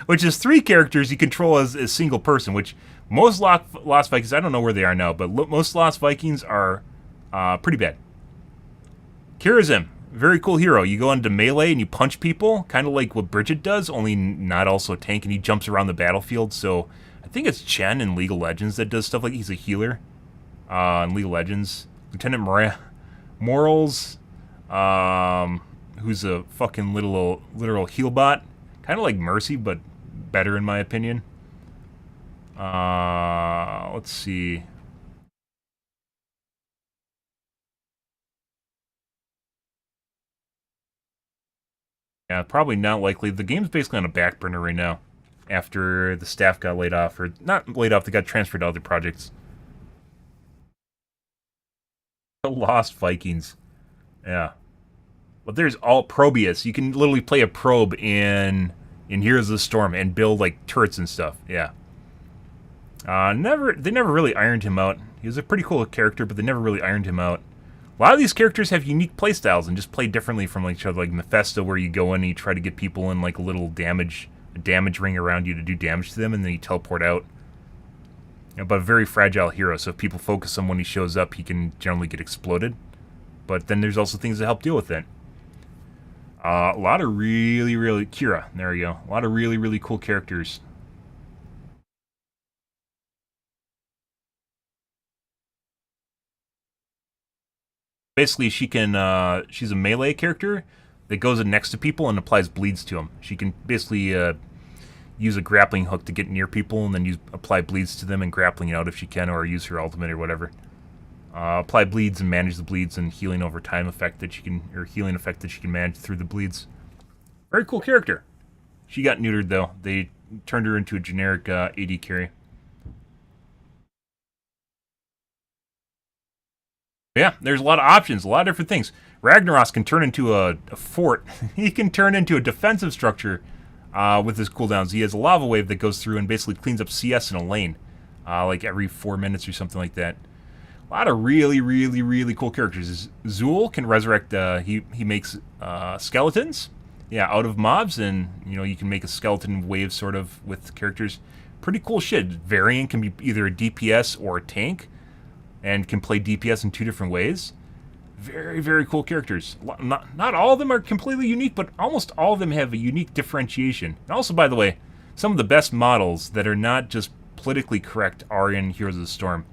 Which is 3 characters you control as a single person, which most Lost Vikings, I don't know where they are now, but most Lost Vikings are pretty bad. Kirazim, very cool hero. You go into melee and you punch people, kind of like what Bridget does, only not also a tank, and he jumps around the battlefield, so I think it's Chen in League of Legends that does stuff like he's a healer in League of Legends. Lieutenant Morals, who's a fucking literal heal bot. Kind of like Mercy, but better in my opinion. Let's see. Yeah, probably not likely. The game's basically on a back burner right now. After the staff got laid off. Or not laid off, they got transferred to other projects. The Lost Vikings. Yeah. But there's all Probius. You can literally play a probe in Heroes of the Storm and build like turrets and stuff. Yeah. They never really ironed him out. He was a pretty cool character, but they never really ironed him out. A lot of these characters have unique playstyles and just play differently from each other. Like Mephisto, where you go in and you try to get people in like a little damage ring around you to do damage to them, and then you teleport out. But a very fragile hero, so if people focus on when he shows up, he can generally get exploded. But then there's also things that help deal with it. A lot of really Kira, there we go. A lot of really cool characters. Basically, she's a melee character that goes in next to people and applies bleeds to them. She can basically use a grappling hook to get near people and then apply bleeds to them and grappling out if she can, or use her ultimate or whatever. Apply bleeds and manage the bleeds and healing over time effect that she can, or healing effect that she can manage through the bleeds. Very cool character. She got neutered though. They turned her into a generic AD carry. Yeah, there's a lot of options, a lot of different things. Ragnaros can turn into a fort. He can turn into a defensive structure with his cooldowns. He has a lava wave that goes through and basically cleans up CS in a lane, like every 4 minutes or something like that. A lot of really cool characters. Zool can resurrect. He makes skeletons, yeah, out of mobs, and you can make a skeleton wave sort of with characters. Pretty cool shit. Variant can be either a DPS or a tank, and can play DPS in 2 different ways. Very cool characters. Not all of them are completely unique, but almost all of them have a unique differentiation. And also, by the way, some of the best models that are not just politically correct are in Heroes of the Storm.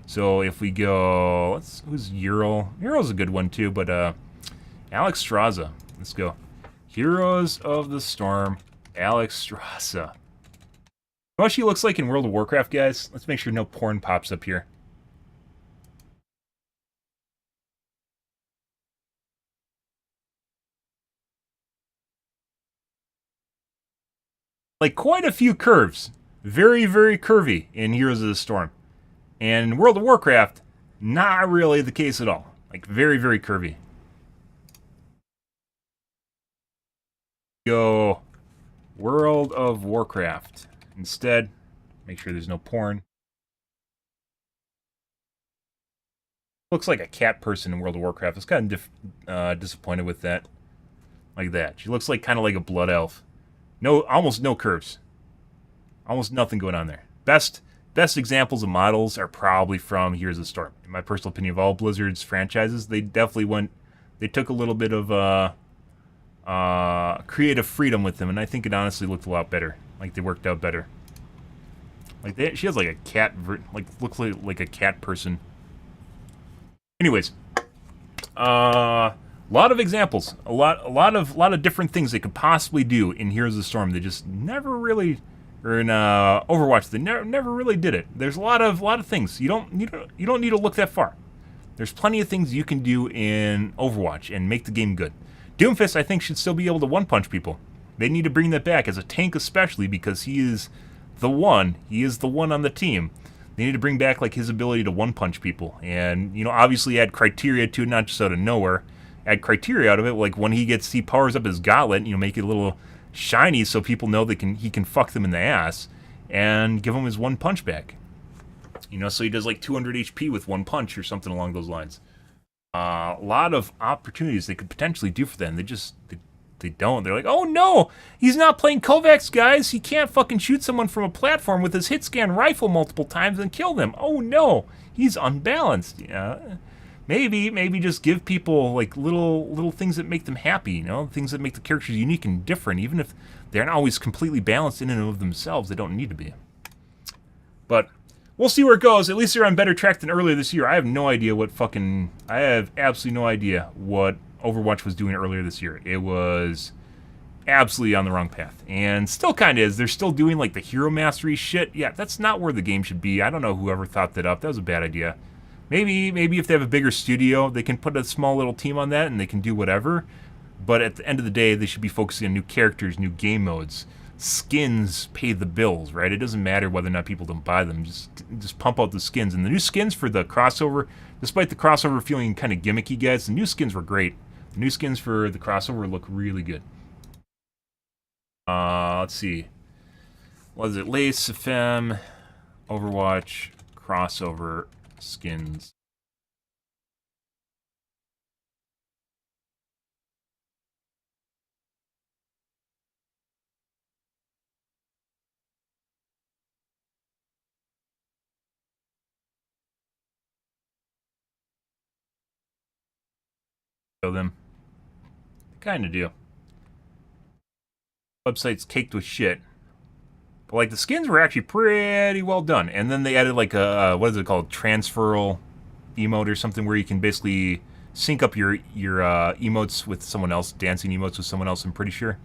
So if we go, who's Ural? Ural's a good one too, but Alex Straza. Let's go. Heroes of the Storm, Alex Straza. You know what she looks like in World of Warcraft, guys? Let's make sure no porn pops up here. Like quite a few curves. Very curvy in Heroes of the Storm. And in World of Warcraft, not really the case at all. Like very curvy. Go World of Warcraft. Instead, make sure there's no porn. Looks like a cat person in World of Warcraft. I was kind of disappointed with that. Like that. She looks like kind of like a blood elf. No, almost no curves. Almost nothing going on there. Best examples of models are probably from Heroes of the Storm. In my personal opinion, of all Blizzard's franchises, they definitely took a little bit of creative freedom with them, and I think it honestly looked a lot better. Like they worked out better. Like she has like a cat, looks like a cat person. Anyways, a lot of examples, a lot of different things they could possibly do in Heroes of the Storm. They just never really, or in Overwatch, they never really did it. There's a lot of things. You don't need to look that far. There's plenty of things you can do in Overwatch and make the game good. Doomfist, I think, should still be able to one-punch people. They need to bring that back as a tank, especially because he is the one. He is the one on the team. They need to bring back like his ability to one-punch people, and obviously add criteria to it, not just out of nowhere. Add criteria out of it, like when he powers up his gauntlet, make it a little shiny so people know he can fuck them in the ass, and give him his one punch back. So he does like 200 HP with one punch or something along those lines. A lot of opportunities they could potentially do for them. They don't. They're like, oh no, he's not playing Kovacs, guys. He can't fucking shoot someone from a platform with his hit scan rifle multiple times and kill them. Oh no, he's unbalanced. Yeah, maybe just give people like little things that make them happy. Things that make the characters unique and different. Even if they aren't always completely balanced in and of themselves, they don't need to be. But we'll see where it goes. At least they're on better track than earlier this year. I have absolutely no idea what Overwatch was doing earlier this year. It was absolutely on the wrong path, and still kind of is. They're still doing like the hero mastery shit. Yeah, that's not where the game should be. I don't know whoever thought that up. That was a bad idea. Maybe if they have a bigger studio, they can put a small little team on that and they can do whatever. But at the end of the day, they should be focusing on new characters, new game modes. Skins pay the bills, right? It doesn't matter whether or not people don't buy them. Just pump out the skins. And the new skins for the crossover, despite the crossover feeling kind of gimmicky, guys, the new skins were great. The new skins for the crossover look really good. Let's see. What is it? Lace, FM, Overwatch, crossover, skins. Show them. They kind of do. Website's caked with shit. But like the skins were actually pretty well done. And then they added like a what is it called? Transferal emote or something where you can basically sync up your emotes with someone else, dancing emotes with someone else, I'm pretty sure.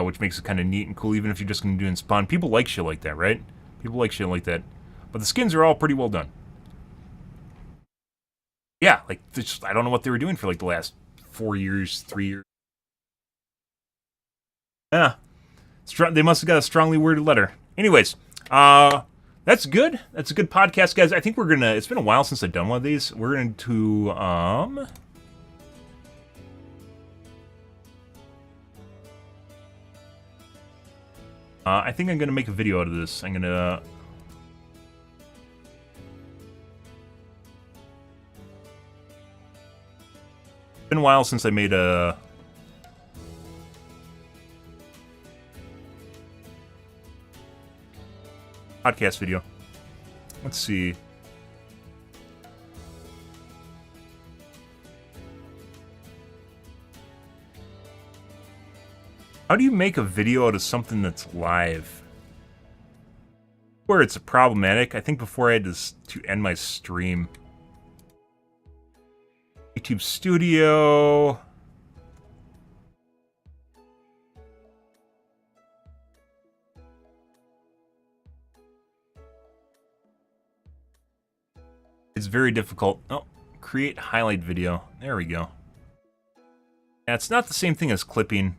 Which makes it kind of neat and cool, even if you're just going to do it in spawn. People like shit like that, right? People like shit like that. But the skins are all pretty well done. Yeah, like, I don't know what they were doing for like the last 4 years, 3 years. Yeah. They must have got a strongly worded letter. Anyways, that's good. That's a good podcast, guys. I think we're gonna. It's been a while since I've done one of these. We're going to I think I'm gonna make a video out of this. I'm gonna. It's been a while since I made a. Podcast video. Let's see. How do you make a video out of something that's live? Where it's problematic. I think before I had to end my stream. YouTube Studio. It's very difficult. Oh, create highlight video. There we go. Yeah, it's not the same thing as clipping.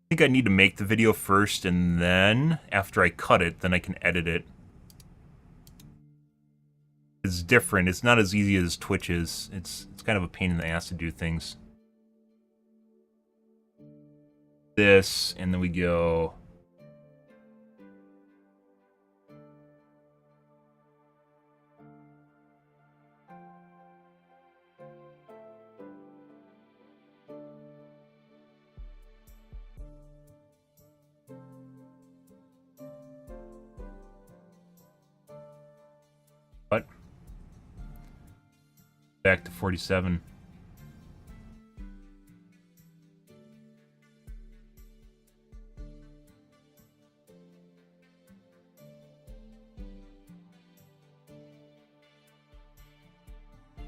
I think I need to make the video first, and then after I cut it, then I can edit it. It's different. It's not as easy as Twitch is. It's kind of a pain in the ass to do things. This, and then we go. Back to 47.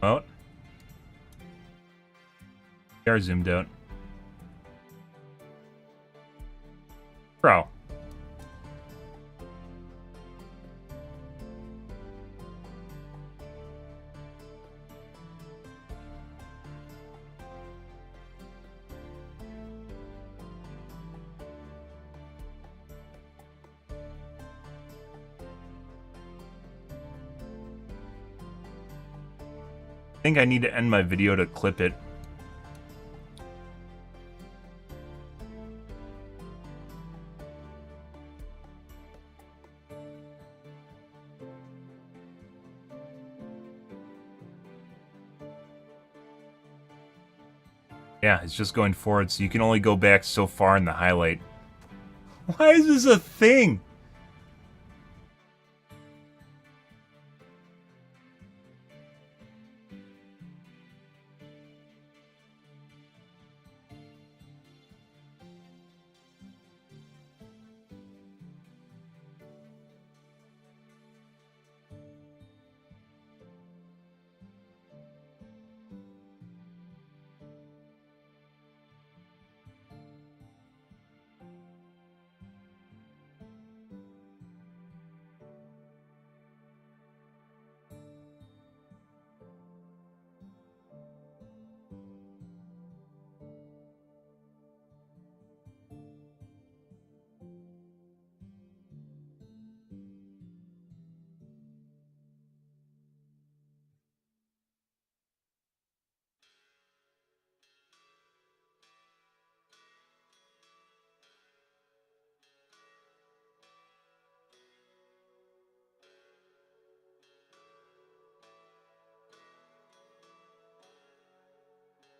Out. They are zoomed out. Bro. I think I need to end my video to clip it. Yeah, it's just going forward, so you can only go back so far in the highlight. Why is this a thing?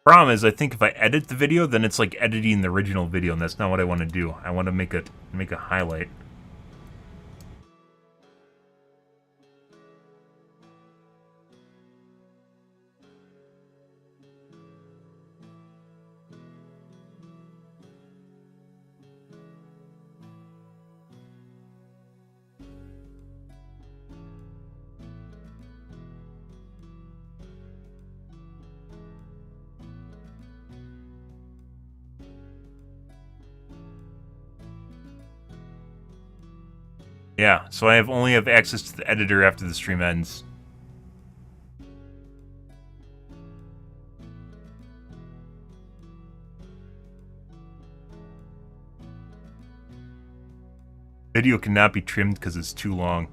Problem is, I think if I edit the video, then it's like editing the original video, and that's not what I want to do. I want to make a highlight. Yeah, so I only have access to the editor after the stream ends. Video cannot be trimmed because it's too long.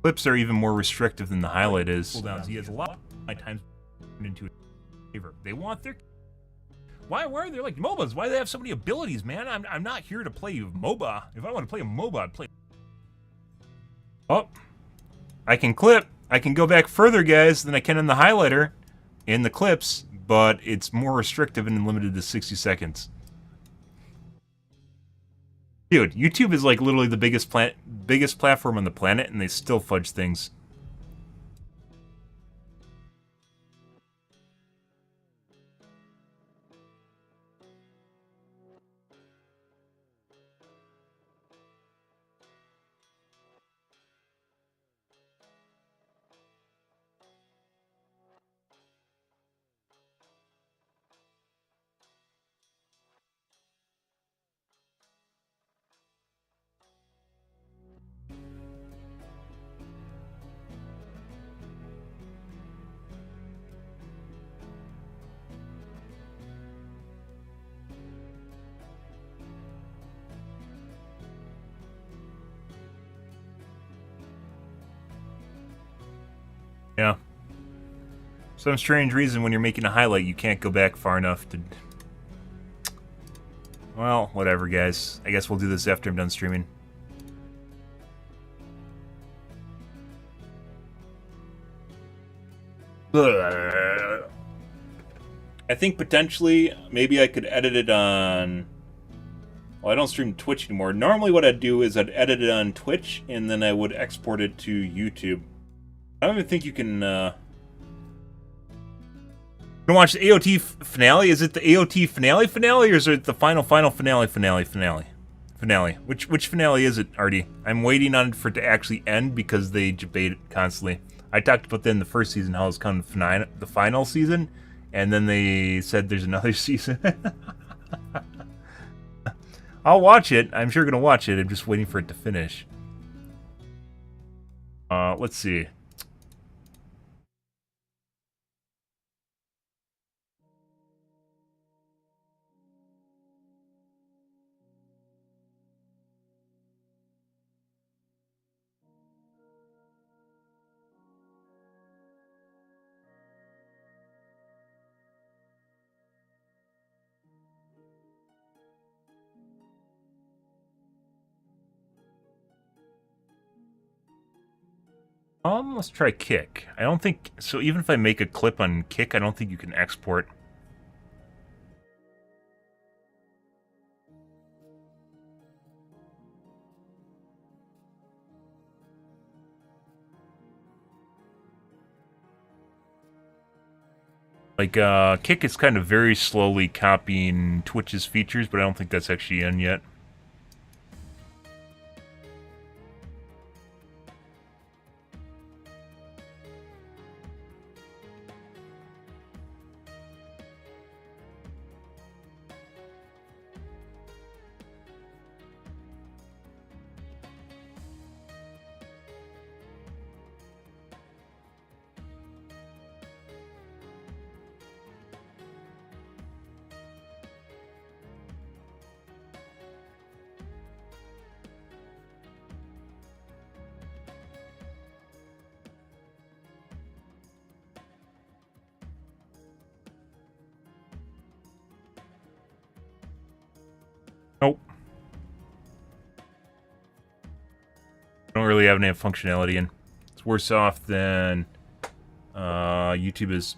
Clips are even more restrictive than the highlight is. Cooldowns. He has a lot of my time into a favor. They want their... Why are they like MOBAs? Why do they have so many abilities, man? I'm not here to play MOBA. If I want to play a MOBA, I'd play... Oh. I can clip. I can go back further, guys, than I can in the highlighter in the clips, but it's more restrictive and limited to 60 seconds. Dude, YouTube is like literally the biggest platform on the planet, and they still fudge things. some strange reason when you're making a highlight, you can't go back far enough to... Well, whatever, guys. I guess we'll do this after I'm done streaming. I think potentially, maybe I could edit it on... Well, I don't stream Twitch anymore. Normally what I'd do is I'd edit it on Twitch, and then I would export it to YouTube. I don't even think you can... You can watch the AOT finale? Is it the AOT finale, or is it the final finale? Which finale is it, Artie? I'm waiting on it for it to actually end because they debate it constantly. I talked about that in the first season, how it's kind of the final season, and then they said there's another season. I'll watch it. I'm sure going to watch it. I'm just waiting for it to finish. Let's see. Let's try Kick. I don't think... So even if I make a clip on Kick, I don't think you can export. Like, Kick is kind of very slowly copying Twitch's features, but I don't think that's actually in yet. Nope. Don't really have any functionality in. It's worse off than YouTube is.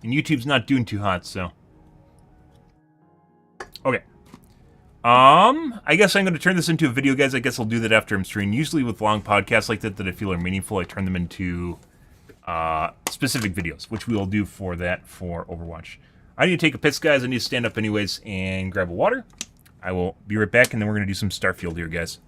And YouTube's not doing too hot, so. Okay. I guess I'm going to turn this into a video, guys. I guess I'll do that after I'm streaming. Usually with long podcasts like that I feel are meaningful, I turn them into specific videos, which we will do for that for Overwatch. I need to take a piss, guys. I need to stand up anyways and grab a water. I will be right back, and then we're going to do some Starfield here, guys.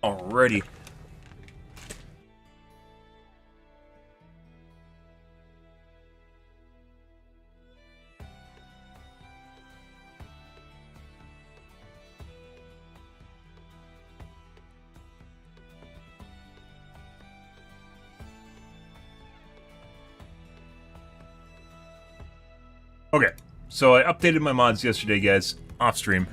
Alrighty. Okay, so I updated my mods yesterday, guys, off stream.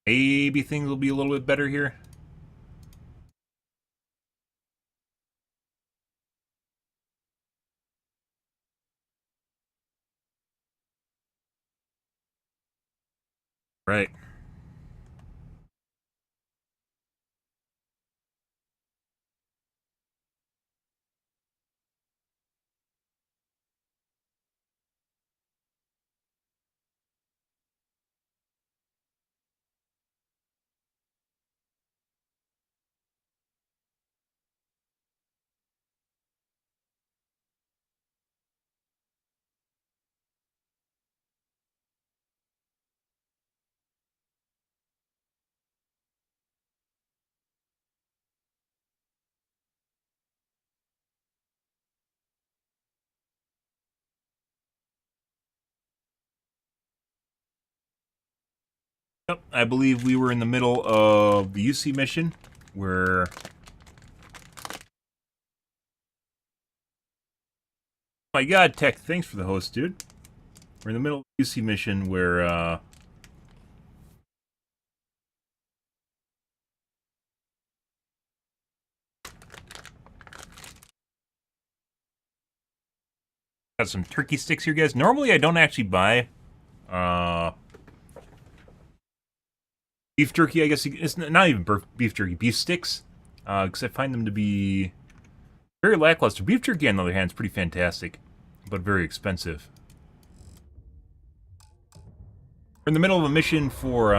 Maybe things will be a little bit better here. Right. Yep, I believe we were in the middle of the UC mission, where... Oh my god, Tech, thanks for the host, dude. We're in the middle of the UC mission where, got some turkey sticks here, guys. Normally, I don't actually buy, beef jerky, I guess. It's not even beef jerky, beef sticks. Because I find them to be very lackluster. Beef jerky, on the other hand, is pretty fantastic, but very expensive. We're in the middle of a mission for,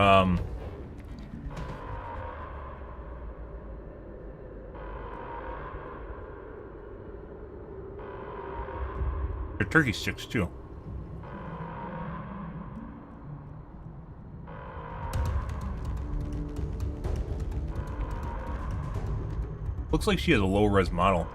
they're turkey sticks, too. Looks like she has a low-res model.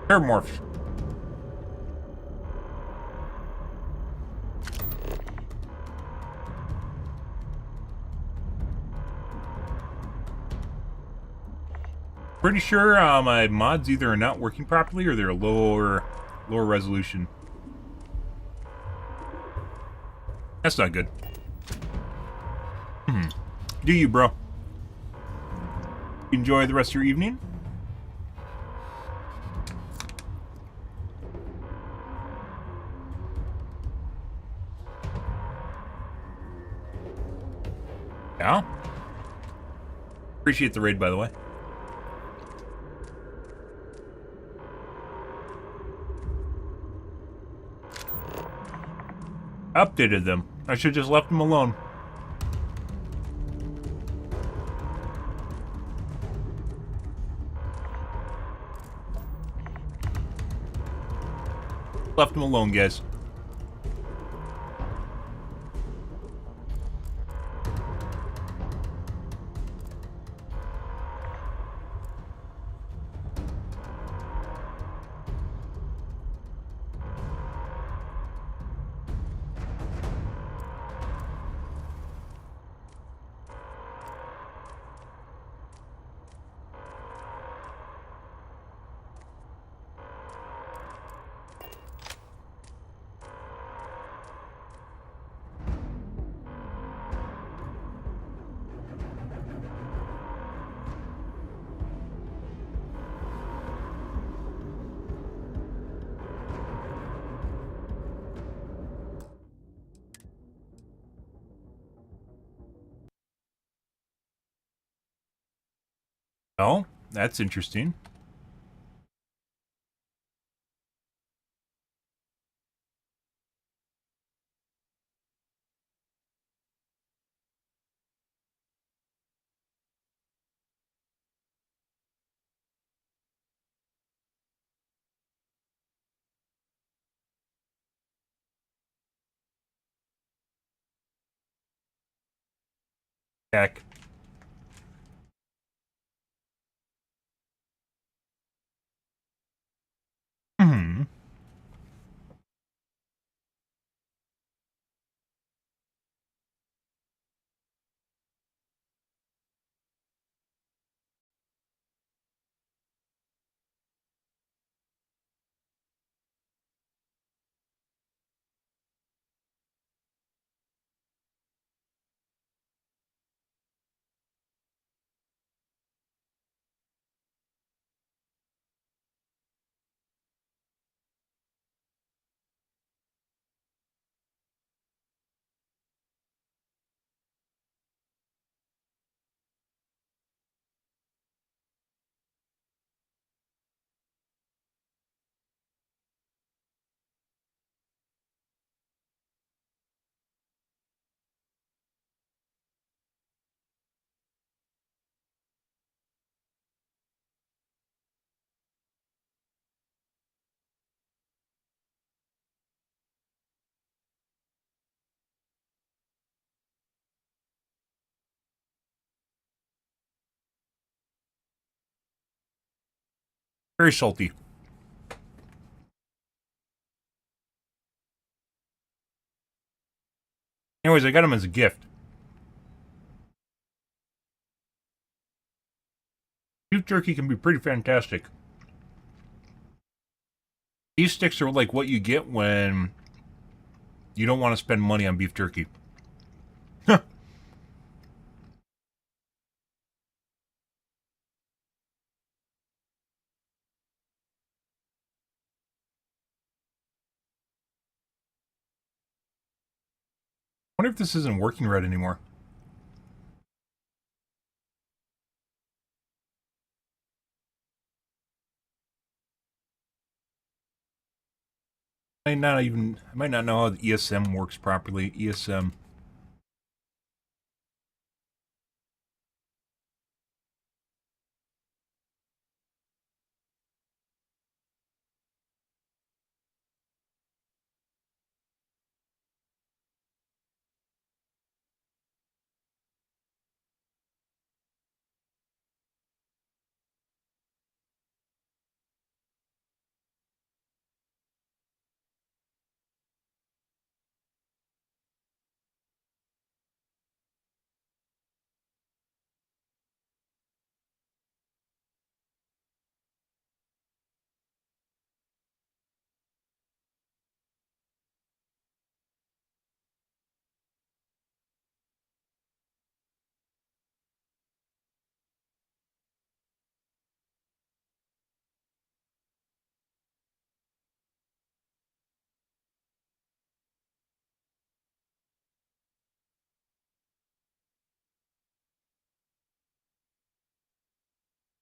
Paramorph. Pretty sure my mods either are not working properly or they're lower resolution. That's not good. Do you, bro? Enjoy the rest of your evening. Yeah. Appreciate the raid, by the way. Updated them. I should just left them alone. Left them alone, guys. Oh, that's interesting. Heck. Hmm. Very salty. Anyways, I got them as a gift. Beef jerky can be pretty fantastic. These sticks are like what you get when you don't want to spend money on beef jerky. Huh. I wonder if this isn't working right anymore. I might not know how the ESM works properly. ESM.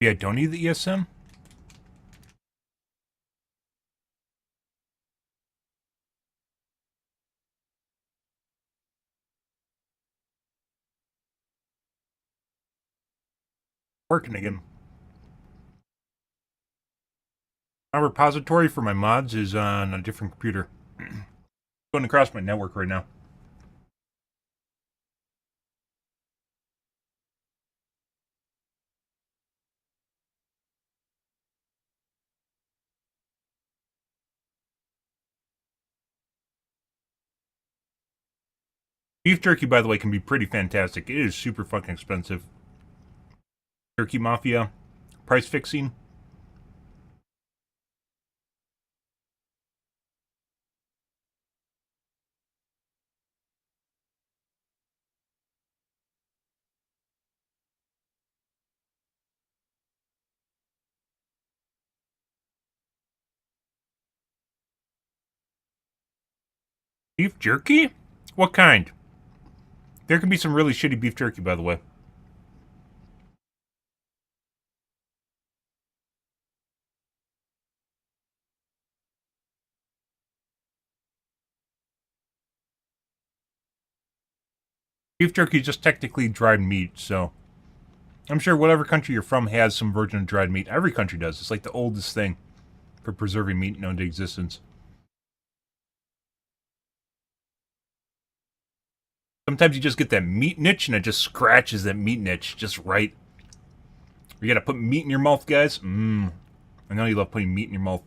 Yeah, don't need the ESM? Working again. My repository for my mods is on a different computer. Going across my network right now. Beef jerky, by the way, can be pretty fantastic. It is super fucking expensive. Jerky Mafia. Price fixing. Beef jerky? What kind? There can be some really shitty beef jerky, by the way. Beef jerky is just technically dried meat, so I'm sure whatever country you're from has some version of dried meat. Every country does. It's like the oldest thing for preserving meat known to existence. Sometimes you just get that meat niche and it just scratches that meat niche just right. You gotta put meat in your mouth, guys. I know you love putting meat in your mouth.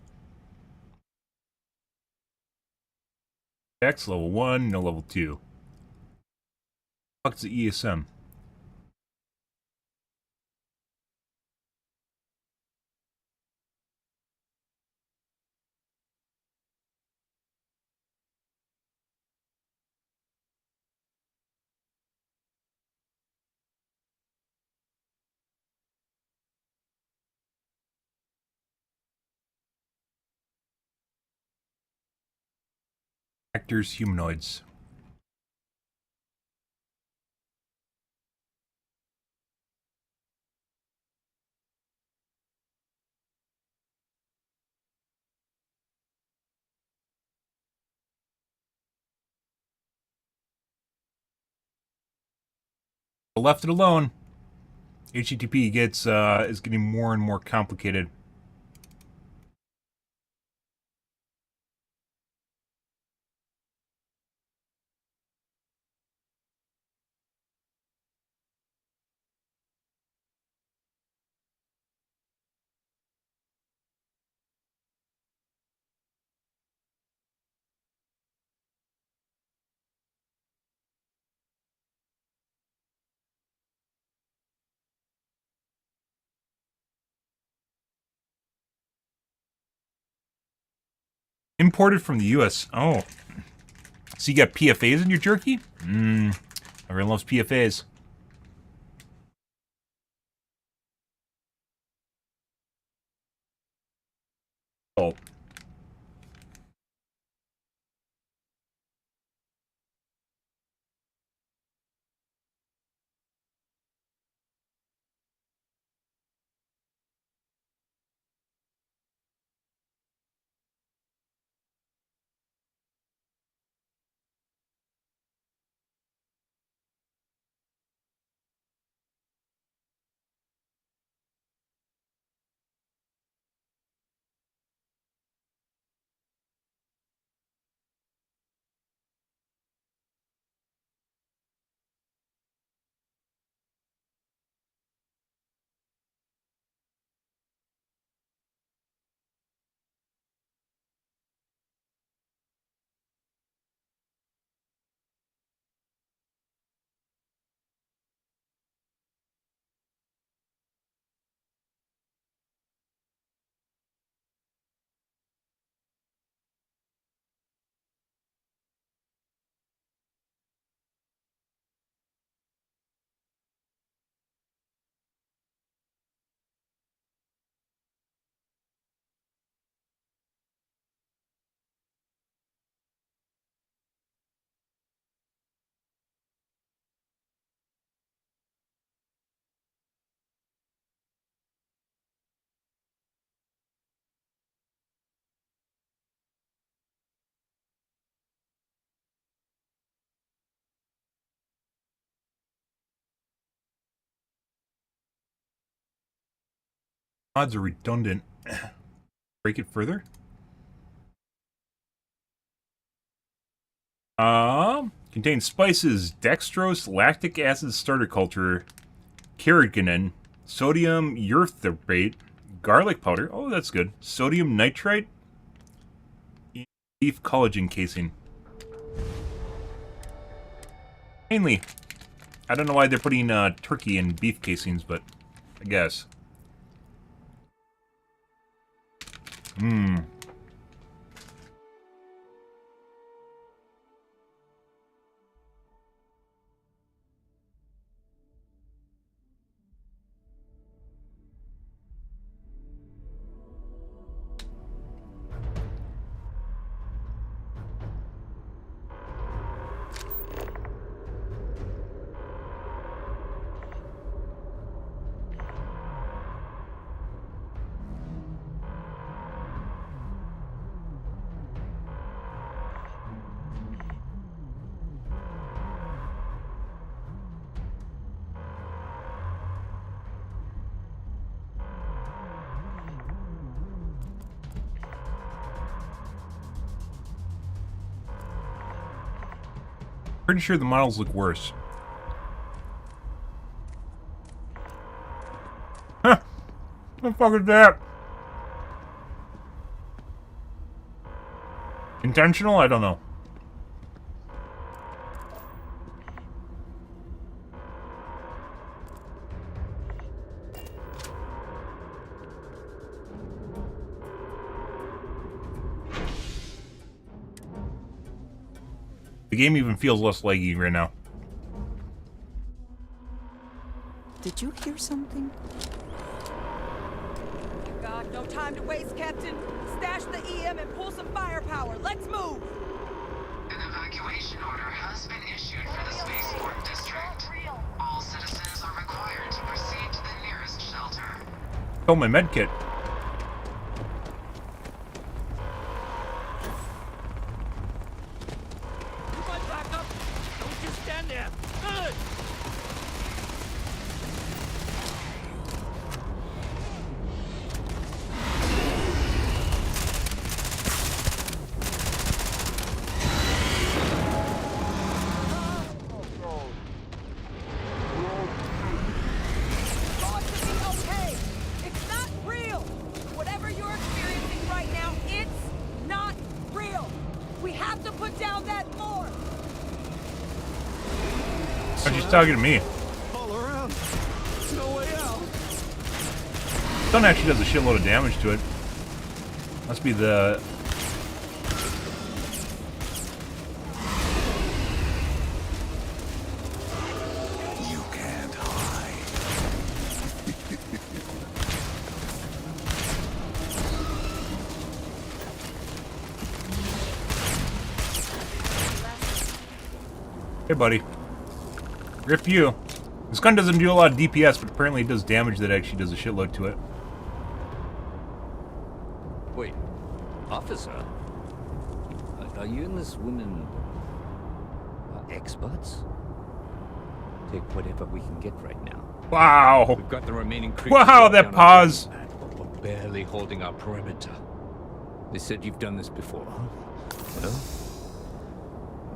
X level 1, no level 2. What's the ESM? Actors, humanoids. Left it alone. HTTP gets is getting more and more complicated. Imported from the US. Oh. So you got PFAs in your jerky? Everyone loves PFAs. Oh. Odds are redundant. Break it further? Contains spices, dextrose, lactic acid starter culture, carrageenan, sodium erythrate, garlic powder. Oh, that's good. Sodium nitrite, beef collagen casing. Mainly. I don't know why they're putting turkey in beef casings, but I guess. Pretty sure the models look worse. Huh. What the fuck is that? Intentional? I don't know. The game even feels less laggy right now. Did you hear something? God, no time to waste, Captain. Stash the EM and pull some firepower. Let's move! An evacuation order has been issued for the spaceport district. All citizens are required to proceed to the nearest shelter. Oh, my medkit. Talking to me. All around. No way out. Stun actually does a shitload of damage to it. Must be the... You can't hide. Hey, buddy. Rip you. This gun doesn't do a lot of DPS, but apparently it does damage that actually does a shitload to it. Wait, officer? Are you and this woman experts? Take whatever we can get right now. Wow! We've got the remaining creatures. Wow, that pause! We're barely holding our perimeter. They said you've done this before, huh? Well,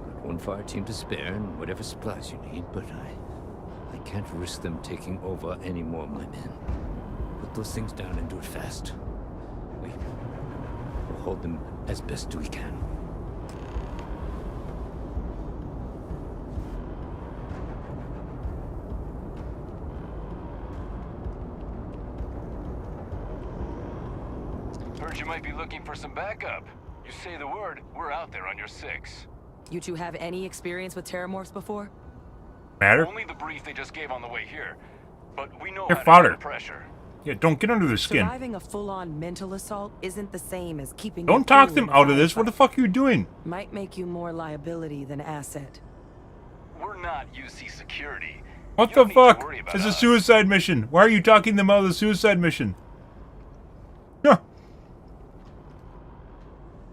we've got one fire team to spare and whatever supplies you need, but I can't risk them taking over any more of my men. Put those things down and do it fast. We'll hold them as best we can. Heard you might be looking for some backup. You say the word, we're out there on your 6. You two have any experience with terramorphs before? Matter? Only the brief they just gave on the way here. But we know They're how to fodder. handle pressure. Yeah, don't get under their skin. Surviving a full-on mental assault isn't the same as keeping. Don't talk them out of this. What the fuck are you doing? Might make you more liability than asset. We're not UC security. What the fuck? It's a suicide mission. Why are you talking them out of the suicide mission? Huh.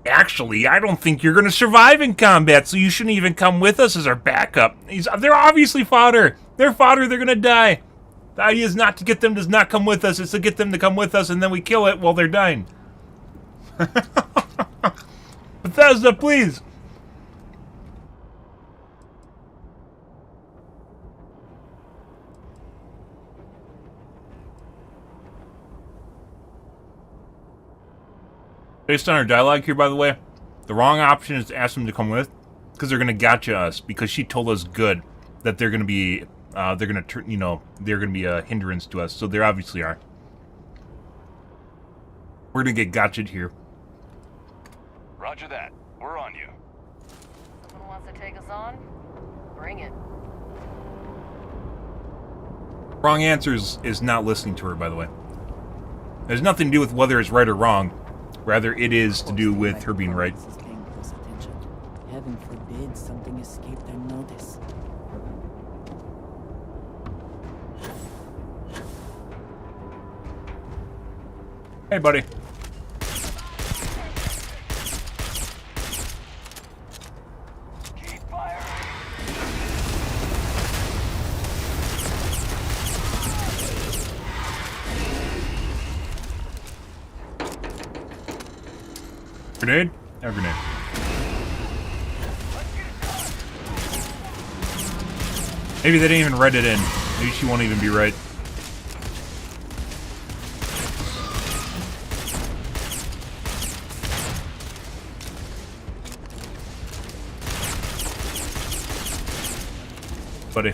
Actually, I don't think you're going to survive in combat, so you shouldn't even come with us as our backup. They're obviously fodder. They're fodder. They're going to die. The idea is not to get them to not come with us. It's to get them to come with us, and then we kill it while they're dying. Bethesda, please. Based on our dialogue here, by the way, the wrong option is to ask them to come with, because they're gonna gotcha us. Because she told us good that they're gonna be, they're gonna be a hindrance to us. So they obviously are. We're gonna get gotcha'd here. Roger that. We're on you. Someone wants to take us on? Bring it. Wrong answer is not listening to her, by the way. There's nothing to do with whether it's right or wrong. Rather, it is to do with her being right. Heaven forbid something escaped their notice. Hey, buddy. Grenade? No grenade. Maybe they didn't even write it in. Maybe she won't even be right. Buddy.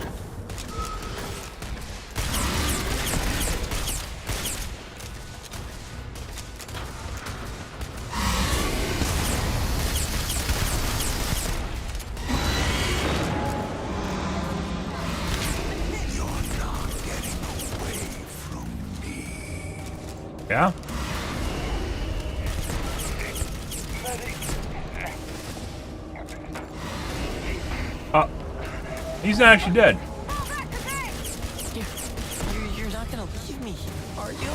Yeah? He's not actually dead. You're not gonna leave me, are you?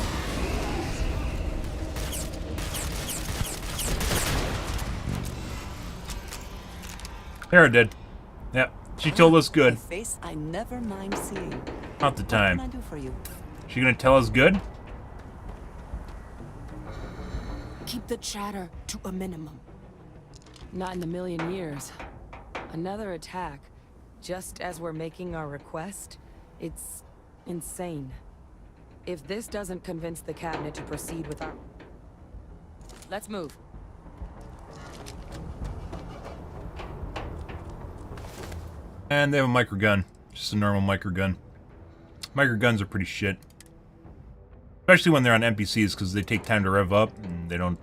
Tara did. Yep. She told us good. A face I never mind seeing. Not the time. What can I do for you? She gonna tell us good? Keep the chatter to a minimum. Not in a million years. Another attack, just as we're making our request? It's insane. If this doesn't convince the cabinet to proceed with our... Let's move. And they have a microgun. Just a normal microgun. Microguns are pretty shit. Especially when they're on NPCs, because they take time to rev up, and they don't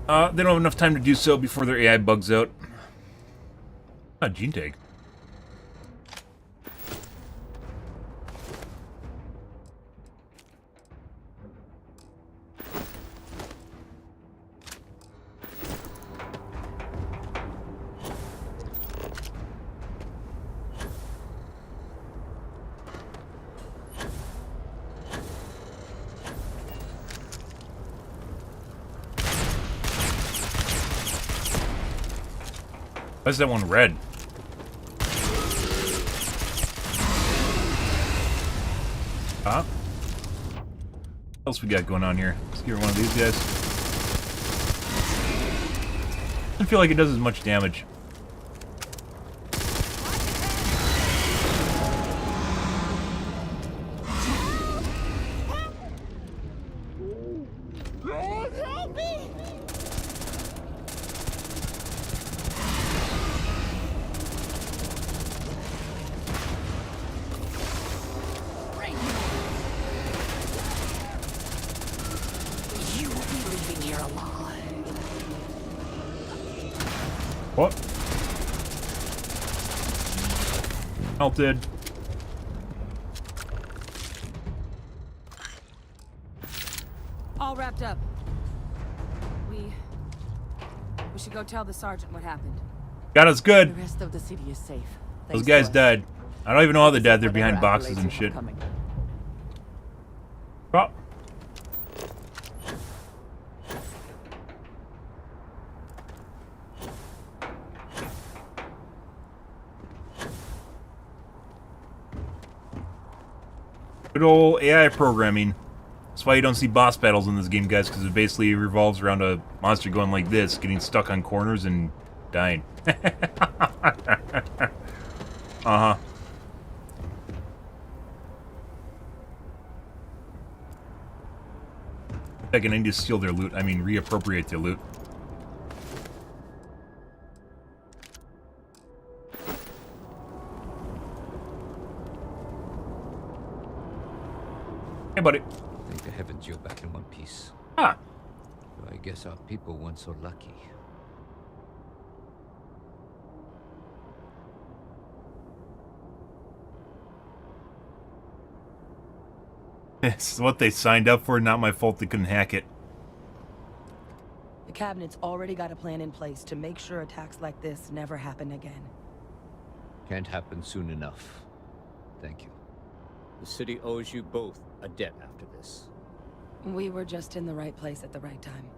have enough time to do so before their AI bugs out. Ah, gene tag. Why is that one red? Huh? What else we got going on here? Let's get one of these guys. I feel like it does as much damage. Help me! You will be leaving here alive. What? Melted. All wrapped up. We should go tell the sergeant what happened. Got us good. The rest of the city is safe. Those Thanks guys to us. died. I don't even know how they died. They're Whatever behind boxes accolades and are shit. coming. Oh. Good old AI programming. That's why you don't see boss battles in this game, guys, because it basically revolves around a monster going like this, getting stuck on corners and dying. Uh-huh. I need to steal their loot. I mean, reappropriate their loot. Hey, buddy. Thank the heavens you're back in one piece. Ah. I guess our people weren't so lucky. It's what they signed up for. Not my fault they couldn't hack it. The cabinet's already got a plan in place to make sure attacks like this never happen again. Can't happen soon enough. Thank you. The city owes you both a debt after this. We were just in the right place at the right time.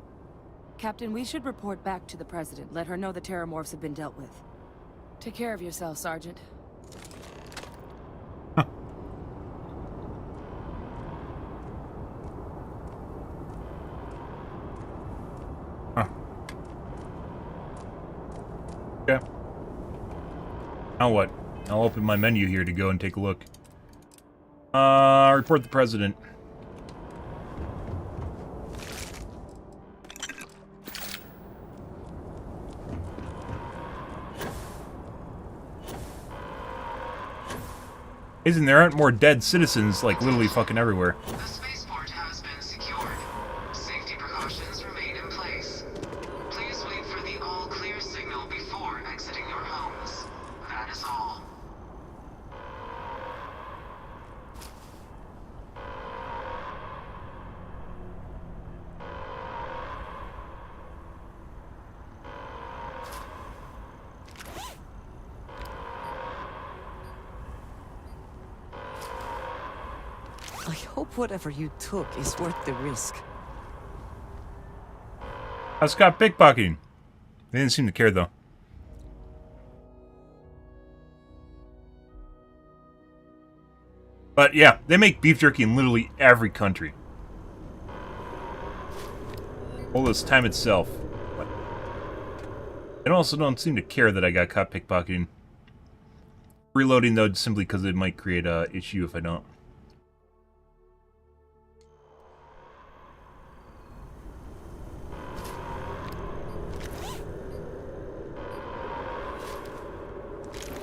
Captain, we should report back to the President. Let her know the terramorphs have been dealt with. Take care of yourself, Sergeant. Yeah. Now what? I'll open my menu here to go and take a look. Report the president. Isn't there aren't more dead citizens, like, literally fucking everywhere. The spaceport has been secured. Safety precautions remain in place. Please wait for the all-clear signal before exiting your homes. That is all. I hope whatever you took is worth the risk. How's Scott pickpocketing? They didn't seem to care, though. But yeah, they make beef jerky in literally every country. All this time itself. But they also don't seem to care that I got caught pickpocketing. Reloading, though, simply because it might create a issue if I don't.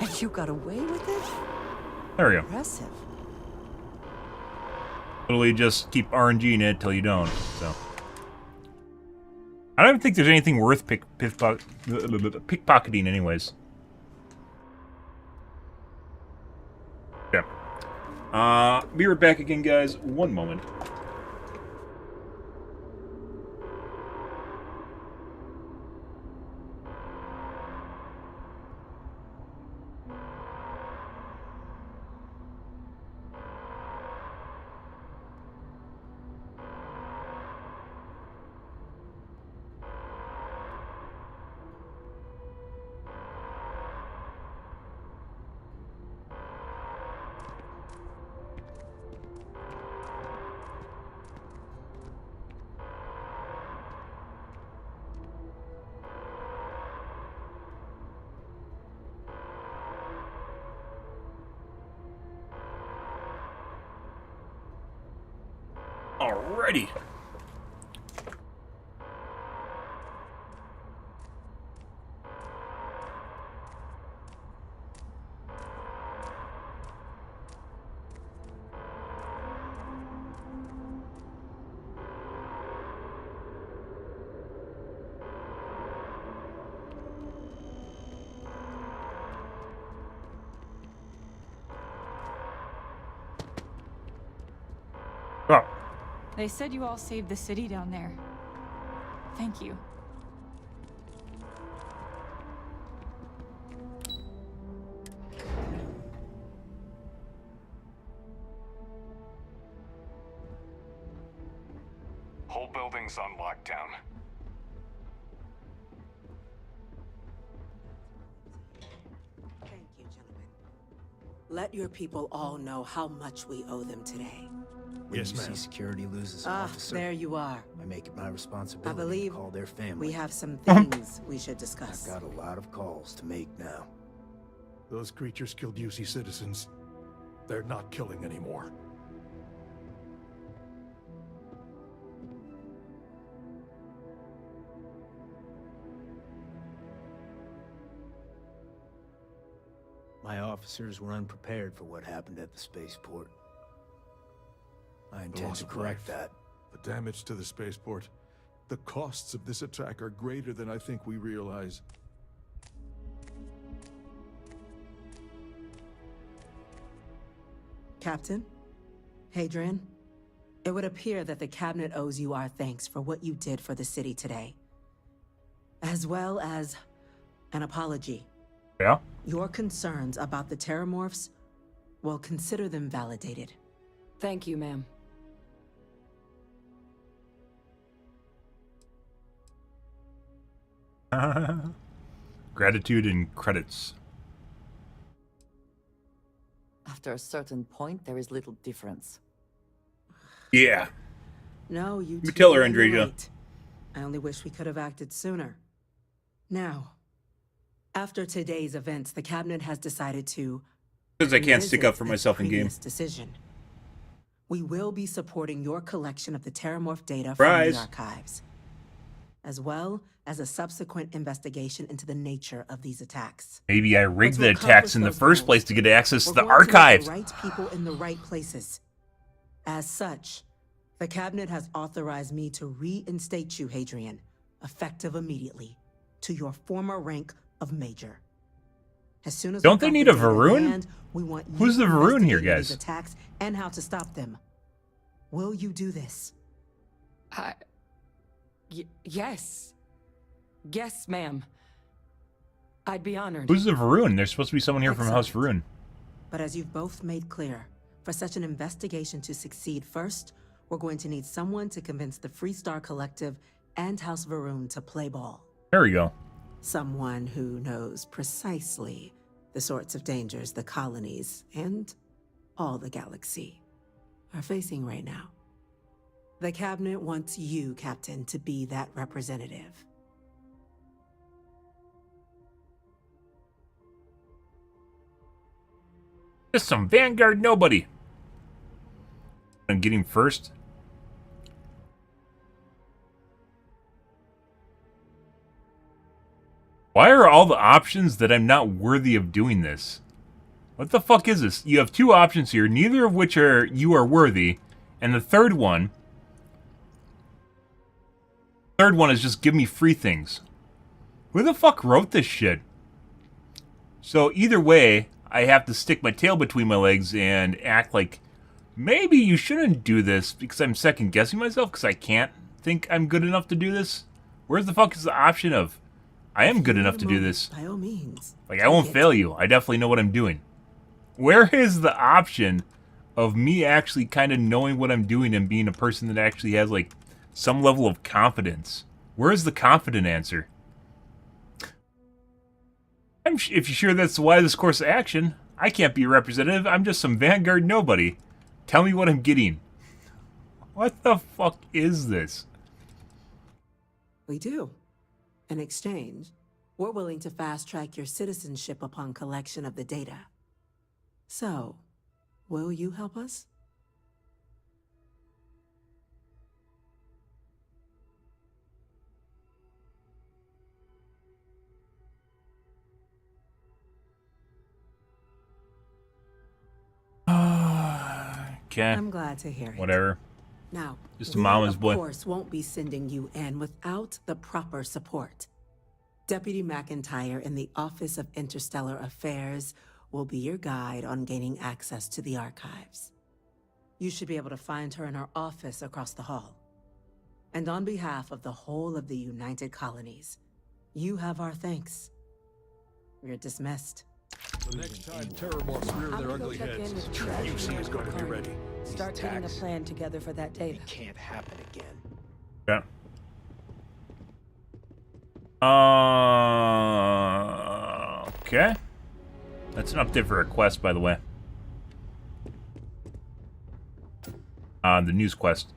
And you got away with it? There we go. Impressive. Literally just keep RNGing it till you don't, so. I don't even think there's anything worth pickpocketing anyways. Yeah. Be right back again, guys. One moment. Alrighty. Oh. They said you all saved the city down there. Thank you. Whole building's on lockdown. Thank you, gentlemen. Let your people all know how much we owe them today. When you see security loses an officer, there you are. I make it my responsibility I believe to call their family. we have some things we should discuss. I've got a lot of calls to make now. Those creatures killed UC citizens. They're not killing anymore. My officers were unprepared for what happened at the spaceport. I intend to correct that. The damage to the spaceport. The costs of this attack are greater than I think we realize. Captain? Hadrian? It would appear that the Cabinet owes you our thanks for what you did for the city today. As well as an apology. Yeah? Your concerns about the Terramorphs, well, consider them validated. Thank you, ma'am. Gratitude and credits. After a certain point, there is little difference. Yeah. No, you You tell her, were Andrea. right. I only wish we could have acted sooner. Now, after today's events, the Cabinet has decided to Because I can't stick up revisit for its myself in game. previous decision. We will be supporting your collection of the Terramorph data from Surprise. the archives, as well as a subsequent investigation into the nature of these attacks. Maybe I rigged But to the attacks accomplish in the those first goals, place to get access to we're the going to make archives. the right people in the right places. As such, the cabinet has authorized me to reinstate you, Hadrian, effective immediately, to your former rank of major. As soon as Don't we've they got need the a data in Varun? hand, we want you Who's the Varun here, investigating guys? these attacks and how to stop them. Will you do this? Yes. Yes, ma'am. I'd be honored. Who's the Varun? There's supposed to be someone here from House Varun. But as you've both made clear, for such an investigation to succeed, first, we're going to need someone to convince the Freestar Collective and House Varun to play ball. There we go. Someone who knows precisely the sorts of dangers the colonies and all the galaxy are facing right now. The cabinet wants you, Captain, to be that representative. Just some Vanguard nobody. I'm getting first. Why are all the options that I'm not worthy of doing this? What the fuck is this? You have two options here, neither of which are you are worthy, and the third one is just give me free things. Who the fuck wrote this shit? So either way, I have to stick my tail between my legs and act like maybe you shouldn't do this because I'm second guessing myself because I can't think I'm good enough to do this. Where's the fuck is the option of I am good enough to do this? By all means. Like, I won't fail you. I definitely know what I'm doing. Where is the option of me actually kind of knowing what I'm doing and being a person that actually has, like, some level of confidence? Where is the confident answer? If you're sure that's the wisest course of action, I can't be a representative. I'm just some Vanguard nobody. Tell me what I'm getting. What the fuck is this? We do. In exchange, we're willing to fast-track your citizenship upon collection of the data. So, will you help us? Okay. I'm glad to hear it. Whatever. Now, Just a mama's boy. of course, won't be sending you in without the proper support. Deputy McIntyre in the Office of Interstellar Affairs will be your guide on gaining access to the archives. You should be able to find her in her office across the hall. And on behalf of the whole of the United Colonies, you have our thanks. You're dismissed. The next time Terramorphs rear their ugly heads, UC is going to be ready. Start getting a plan together for that data. It can't happen again. Yeah. Okay. That's an update for a quest, by the way. The news quest.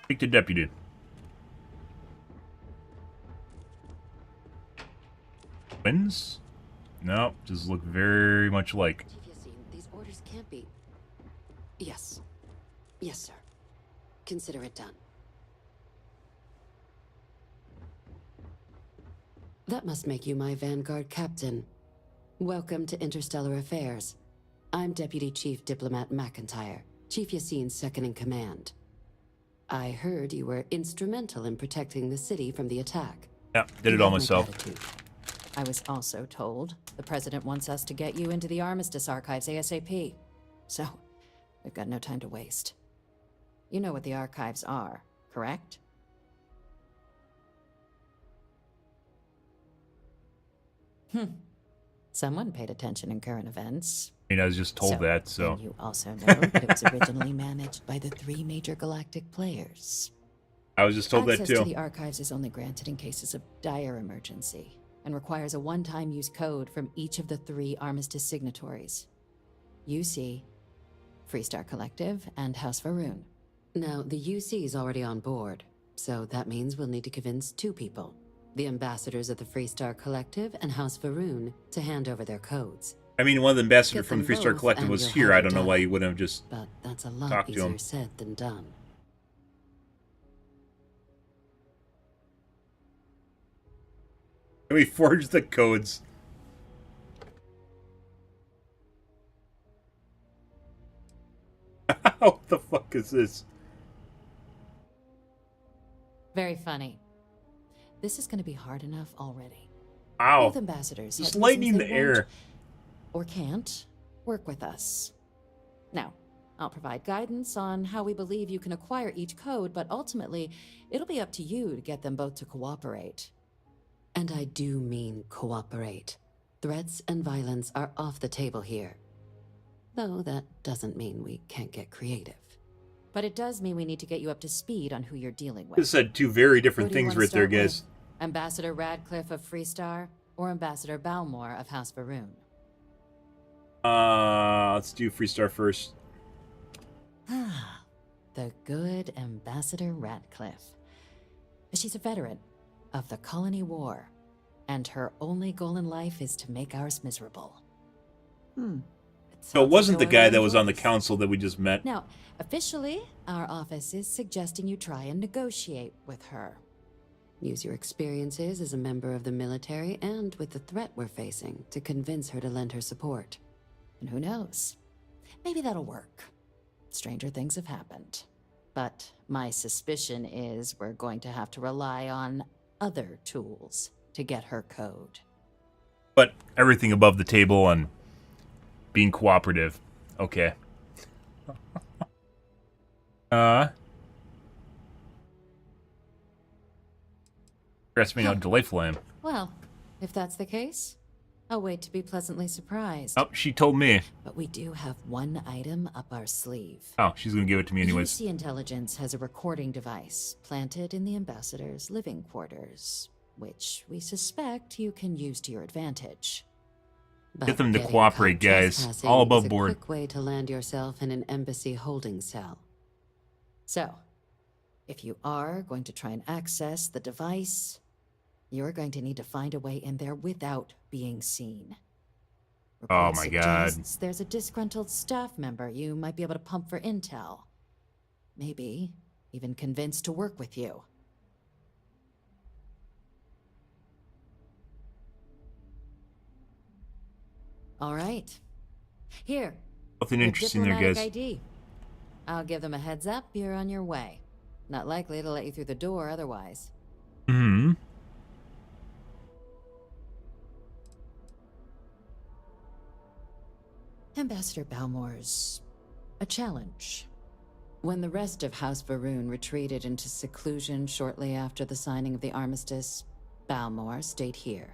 Speak to deputy. Twins? No, just look very much alike. These orders can't be. Yes. Yes, sir. Consider it done. That must make you my Vanguard captain. Welcome to Interstellar Affairs. I'm Deputy Chief Diplomat McIntyre, Chief Yassine's second-in-command. I heard you were instrumental in protecting the city from the attack. Yeah, did it all myself. I was also told the President wants us to get you into the Armistice archives ASAP. So, we've got no time to waste. You know what the archives are, correct? Someone paid attention in current events. I mean, I was just told that, so. And you also know that it was originally managed by the 3 major galactic players. I was just told that Access too. to the archives is only granted in cases of dire emergency, and requires a one-time use code from each of the 3 Armistice signatories. UC, Freestar Collective, and House Varun. Now, the UC is already on board. So that means we'll need to convince two people, the ambassadors of the Freestar Collective and House Varun, to hand over their codes. I mean, one of the ambassadors Get from the them Freestar both Collective and was you'll here. have I your don't know data. why you wouldn't have just But that's a lot talked to easier him. said than done. Can we forge the codes? What the fuck is this? Very funny. This is going to be hard enough already. Ow. Both ambassadors Just have lightning reasons in they the air. won't or can't work with us. Now, I'll provide guidance on how we believe you can acquire each code, but ultimately, it'll be up to you to get them both to cooperate. And I do mean cooperate. Threats and violence are off the table here. Though that doesn't mean we can't get creative. But it does mean we need to get you up to speed on who you're dealing with. This said two very different Who do you things wanna right there, start with? guys. Ambassador Radcliffe of Freestar or Ambassador Balmore of House Varun? Let's do Freestar first. The good Ambassador Radcliffe. She's a veteran of the Colony War, and her only goal in life is to make ours miserable. So it wasn't the though guy I that was on the enjoy this. council that we just met. Now, officially, our office is suggesting you try and negotiate with her. Use your experiences as a member of the military and with the threat we're facing to convince her to lend her support. And who knows? Maybe that'll work. Stranger things have happened. But my suspicion is we're going to have to rely on other tools to get her code. But everything above the table and being cooperative. Okay. Impressed me how delightful I am. Well, if that's the case, I'll wait to be pleasantly surprised. Oh, she told me. But we do have one item up our sleeve. Oh, she's gonna give it to me anyways. UC Intelligence has a recording device planted in the ambassador's living quarters, which we suspect you can use to your advantage. But Get them to getting cooperate, caught guys. trespassing All above is a board. quick way to land yourself in an embassy holding cell. So, if you are going to try and access the device, you're going to need to find a way in there without being seen. Oh Report my god. suggests there's a disgruntled staff member you might be able to pump for intel. Maybe even convince to work with you. All right. Here. Nothing your interesting there, diplomatic guys. ID. I'll give them a heads up, you're on your way. Not likely to let you through the door otherwise. Hmm. Ambassador Balmore's a challenge. When the rest of House Varun retreated into seclusion shortly after the signing of the armistice, Balmore stayed here.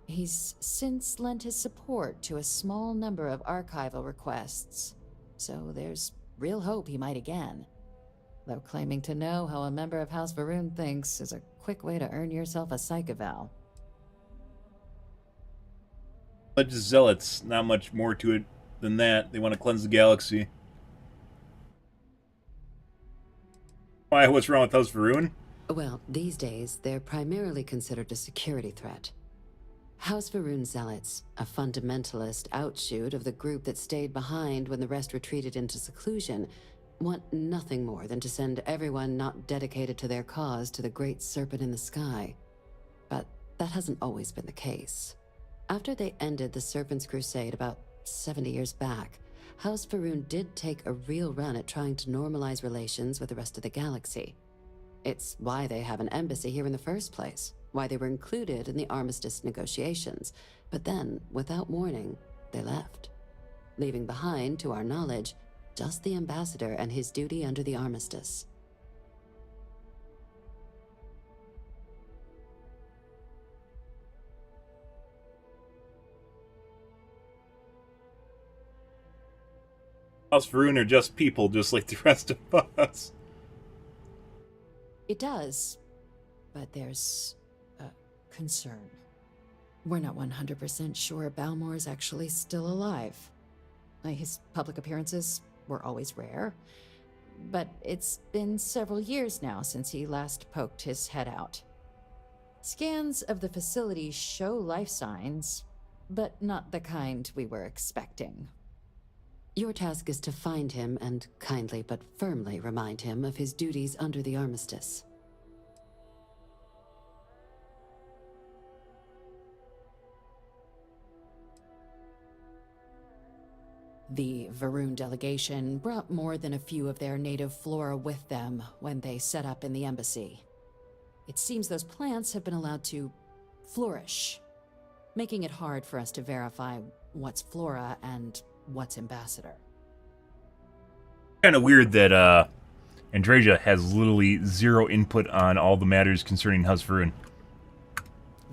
He's since lent his support to a small number of archival requests, so there's real hope he might again. Though claiming to know how a member of House Varun thinks is a quick way to earn yourself a psych eval. But just zealots, not much more to it than that. They want to cleanse the galaxy. Why? What's wrong with House Varun? Well, these days, they're primarily considered a security threat. House Varun Zealots, a fundamentalist outshoot of the group that stayed behind when the rest retreated into seclusion, want nothing more than to send everyone not dedicated to their cause to the great serpent in the sky. But that hasn't always been the case. After they ended the Serpent's Crusade about 70 years back, House Varun did take a real run at trying to normalize relations with the rest of the galaxy. It's why they have an embassy here in the first place, why they were included in the armistice negotiations. But then, without warning, they left, leaving behind, to our knowledge, just the ambassador and his duty under the armistice. House Varun are just people, just like the rest of us. It does, but there's a concern. We're not 100% sure Balmore's actually still alive. His public appearances were always rare. but it's been several years now since he last poked his head out. Scans of the facility show life signs, but not the kind we were expecting. Your task is to find him and kindly but firmly remind him of his duties under the armistice. The Varun delegation brought more than a few of their native flora with them when they set up in the embassy. It seems those plants have been allowed to flourish, making it hard for us to verify what's flora and what's ambassador. Kind of weird that Andrasia has literally zero input on all the matters concerning House Varun.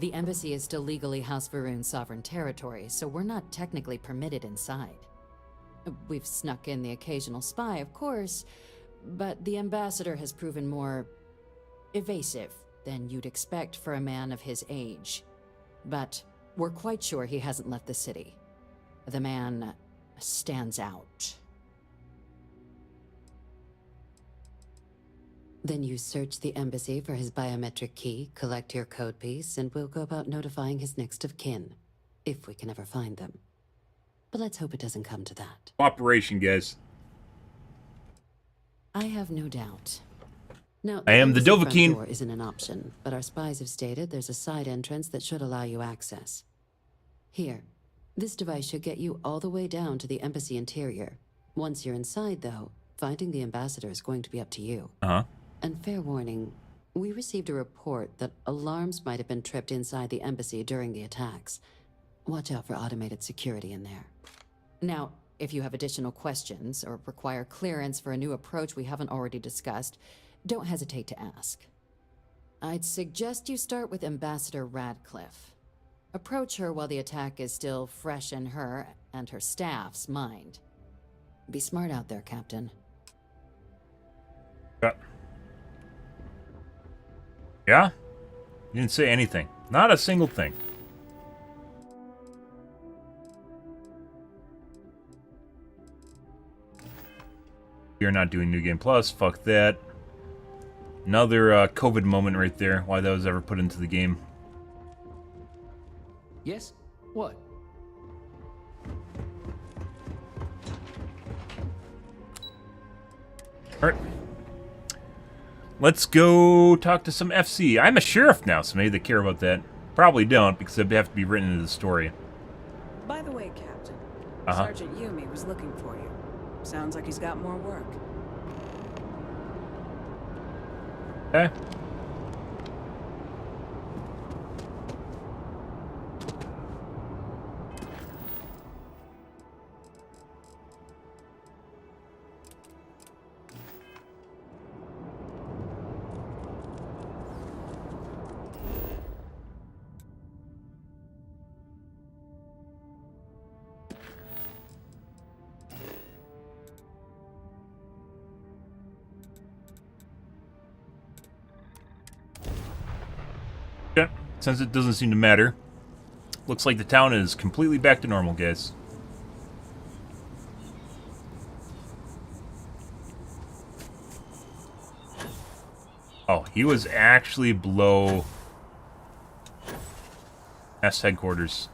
The embassy is still legally House Varun's sovereign territory, so we're not technically permitted inside. We've snuck in the occasional spy, of course, but the ambassador has proven more evasive than you'd expect for a man of his age. But we're quite sure he hasn't left the city. The man stands out. Then you search the embassy for his biometric key, collect your code piece, and we'll go about notifying his next of kin, if we can ever find them. But let's hope it doesn't come to that. Operation, guys. I have no doubt. Now, I am the embassy front Dovahkiin. door isn't an option, but our spies have stated there's a side entrance that should allow you access. Here, this device should get you all the way down to the embassy interior. Once you're inside, though, finding the ambassador is going to be up to you. Uh-huh. And fair warning, we received a report that alarms might have been tripped inside the embassy during the attacks. Watch out for automated security in there. Now, if you have additional questions or require clearance for a new approach we haven't already discussed, don't hesitate to ask. I'd suggest you start with Ambassador Radcliffe. Approach her while the attack is still fresh in her and her staff's mind. Be smart out there, Captain. Yeah? You didn't say anything. Not a single thing. You're not doing New Game Plus. Fuck that. Another COVID moment right there. Why that was ever put into the game. Yes? What? Alright. Let's go talk to some FC. I'm a sheriff now, so maybe they care about that. Probably don't, because it'd have to be written into the story. By the way, Captain, Uh-huh. Sergeant Yumi was looking for you. Sounds like he's got more work. Okay. Okay, since it doesn't seem to matter, looks like the town is completely back to normal, guys. Oh, he was actually below S headquarters.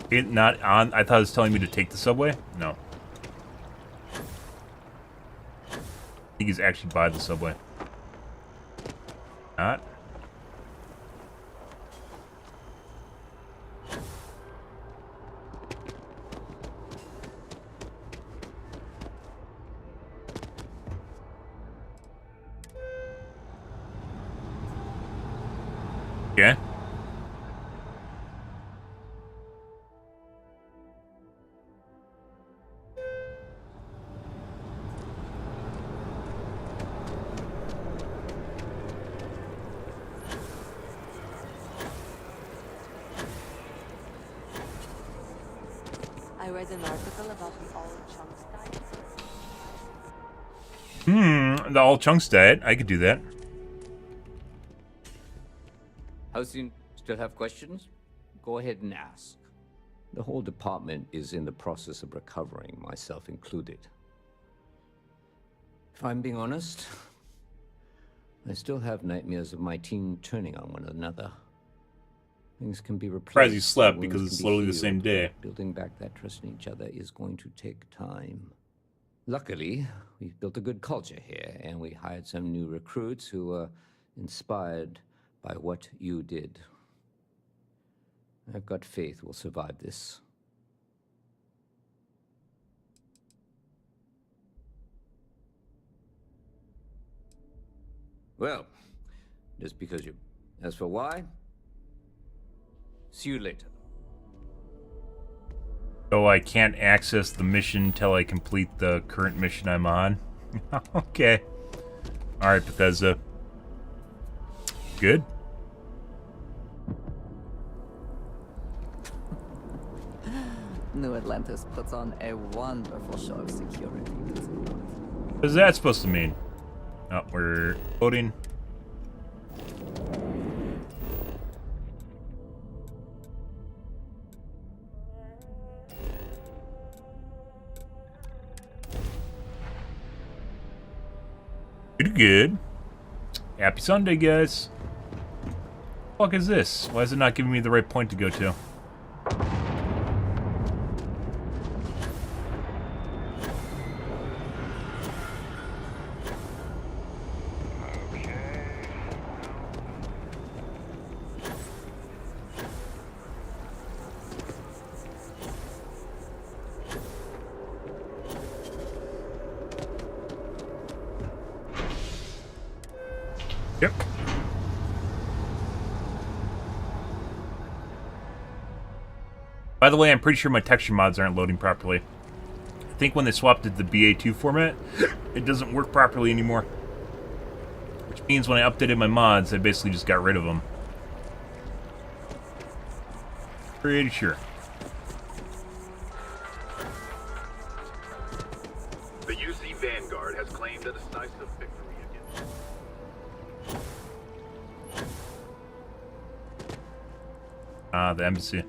It not on. I thought it was telling me to take the subway. No. I think he's actually by the subway. Not. Okay. I read an article about the all-chunks diet. The all chunks diet. I could do that. Howsoon? Still have questions? Go ahead and ask. The whole department is in the process of recovering, myself included. If I'm being honest, I still have nightmares of my team turning on one another. Things can be replaced. Surprised you slept because it's literally the same day. Building back that trust in each other is going to take time. Luckily, we've built a good culture here, and we hired some new recruits who were inspired by what you did. I've got faith we'll survive this. Well, just because you... As for why? See you later. So I can't access the mission till I complete the current mission I'm on? Okay. Alright, Bethesda. Good. New Atlantis puts on a wonderful show of security. What is that supposed to mean? Oh, we're loading. Pretty good. Happy Sunday, guys. What the fuck is this? Why is it not giving me the right point to go to? Yep. By the way, I'm pretty sure my texture mods aren't loading properly. I think when they swapped it to the BA2 format, it doesn't work properly anymore. Which means when I updated my mods, I basically just got rid of them. Pretty sure. The UC Vanguard has claimed a decisive victory against... The embassy.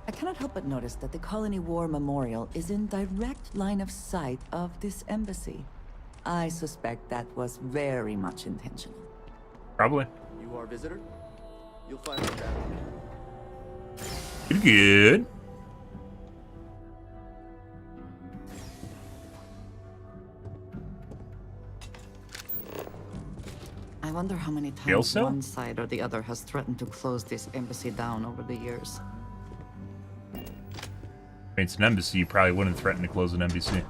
I cannot help but notice that the Colony War Memorial is in direct line of sight of this embassy. I suspect that was very much intentional. Probably. You are a visitor? You'll find me down here. Pretty good. I wonder how many Jail times cell? one side or the other has threatened to close this embassy down over the years. I mean, it's an embassy. You probably wouldn't threaten to close an embassy.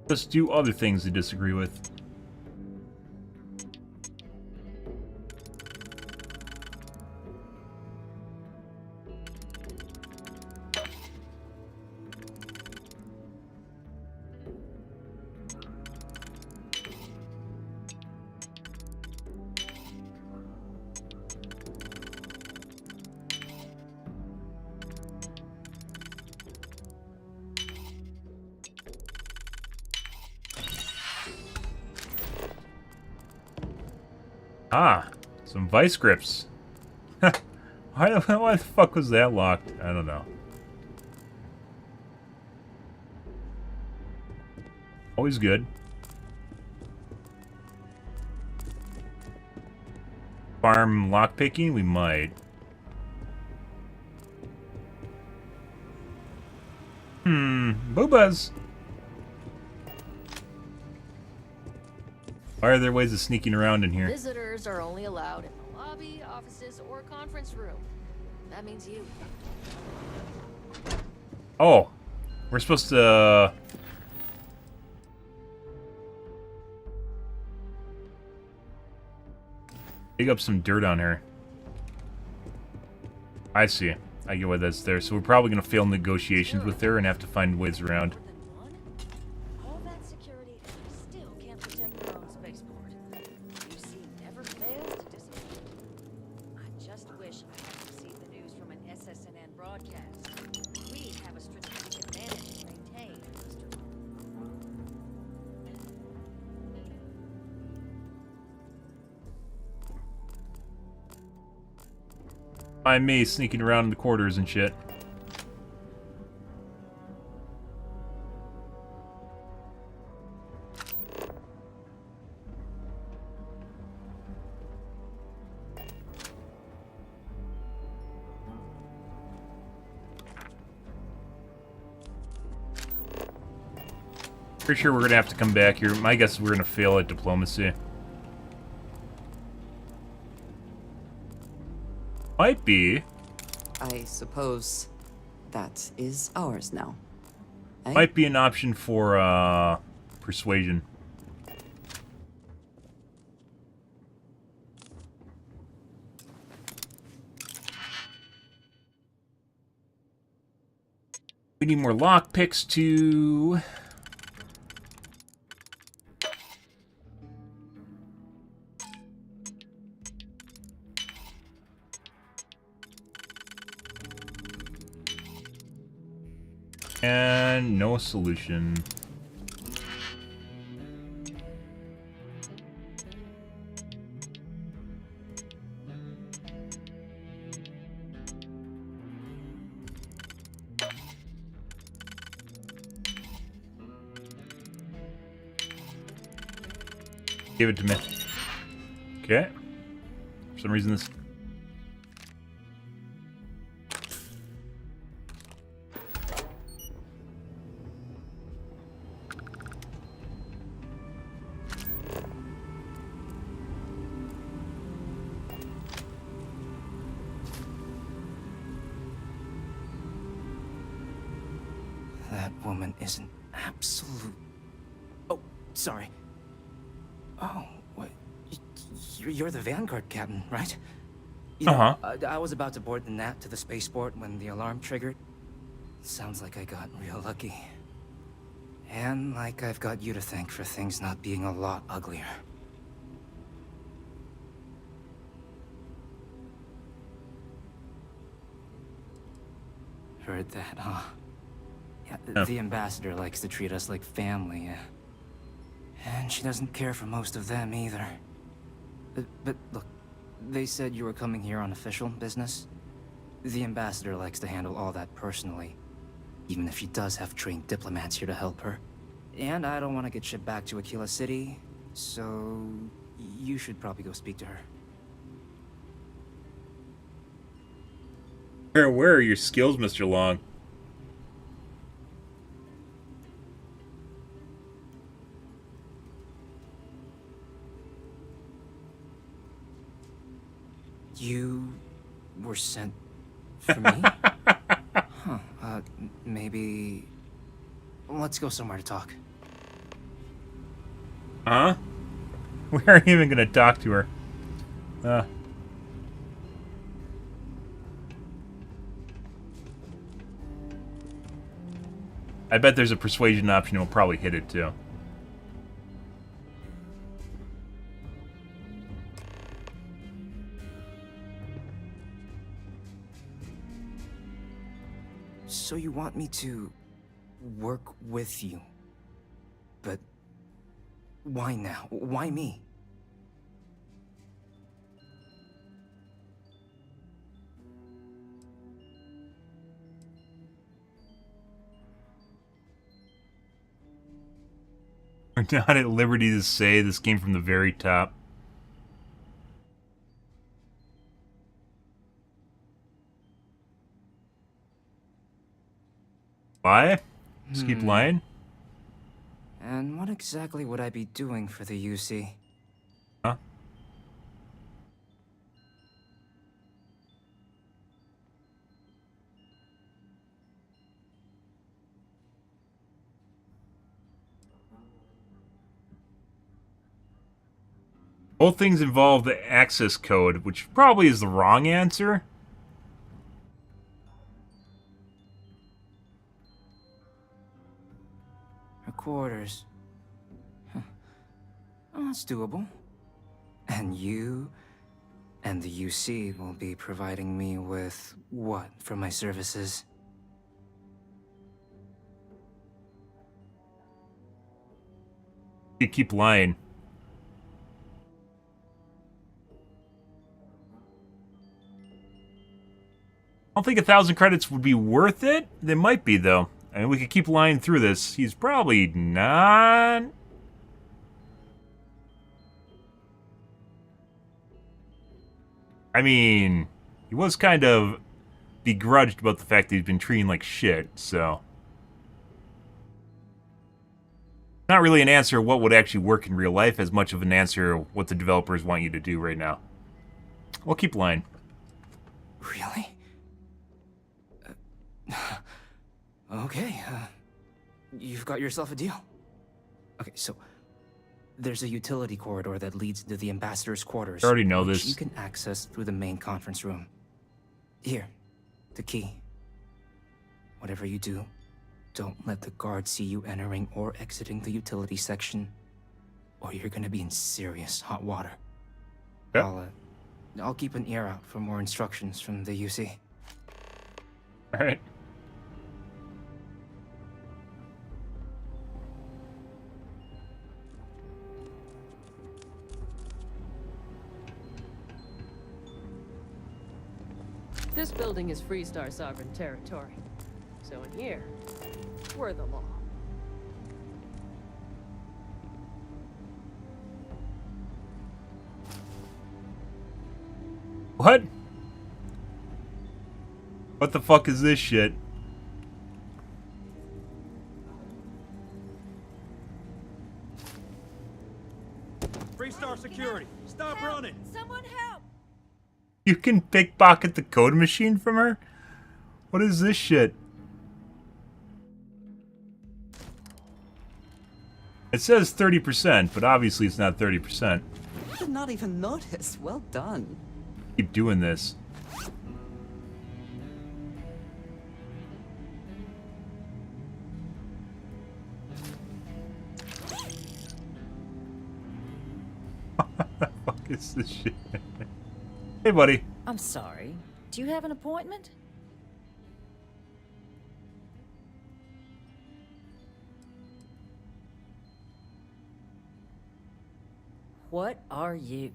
Let's do other things to disagree with. Ah, some vice grips. why the fuck was that locked? I don't know. Always good. Farm lockpicking? We might. Boobas! Why are there ways of sneaking around in here? Visitors are only allowed in the lobby, offices, or conference room. That means you. Oh, We're supposed to... dig up some dirt on her. I see. I get why that's there. So we're probably going to fail negotiations with her and have to find ways around. All that security, and you still can't protect your own spaceport. UC never fails to disappoint. I just wish I had received the news from an SSNN broadcast. We have a strategic advantage to maintain, Mr. Find me sneaking around in the quarters and shit. Pretty sure we're gonna have to come back here. My guess is we're gonna fail at diplomacy. Might be. I suppose that is ours now. Eh? Might be an option for persuasion. We need more lockpicks to... And no solution. Give it to me. Okay. For some reason this... That woman is an absolute... Oh, sorry. Oh, what? You're the Vanguard captain, right? You know, I was about to board the Nat to the spaceport when the alarm triggered. Sounds like I got real lucky. And like I've got you to thank for things not being a lot uglier. Heard that, huh? Yeah, the ambassador likes to treat us like family, and she doesn't care for most of them either. But look, they said you were coming here on official business. The ambassador likes to handle all that personally, even if she does have trained diplomats here to help her. And I don't want to get shipped back to Aquila City, so you should probably go speak to her. Where are your skills, Mr. Long? You were sent for me? Huh. Maybe... Let's go somewhere to talk. Huh? We aren't even gonna talk to her. I bet there's a persuasion option and we'll probably hit it too. So you want me to work with you? But why now? Why me? We're not at liberty to say this came from the very top. Lie? Just keep lying? And what exactly would I be doing for the UC? Huh? Both things involve the access code, which probably is the wrong answer. Her quarters. Huh. Oh, that's doable. And you and the UC will be providing me with what for my services? You keep lying. I don't think 1,000 credits would be worth it. They might be, though. I mean, we could keep lying through this. He's probably not. I mean, he was kind of begrudged about the fact that he's been treating like shit, so. Not really an answer what would actually work in real life as much of an answer what the developers want you to do right now. We'll keep lying. Really? Okay, you've got yourself a deal. Okay, so there's a utility corridor that leads to the ambassador's quarters. I already know which this. You can access through the main conference room. Here, the key. Whatever you do, don't let the guards see you entering or exiting the utility section, or you're gonna be in serious hot water. Yeah. I'll keep an ear out for more instructions from the UC. All right. This building is Freestar sovereign territory. So in here, we're the law. What? What the fuck is this shit? Freestar security, stop running! Someone help! You can pickpocket the code machine from her? What is this shit? It says 30%, but obviously it's not 30%. Did not even notice. Well done. Keep doing this. What the fuck is this shit? Hey, buddy. I'm sorry. Do you have an appointment? What are you?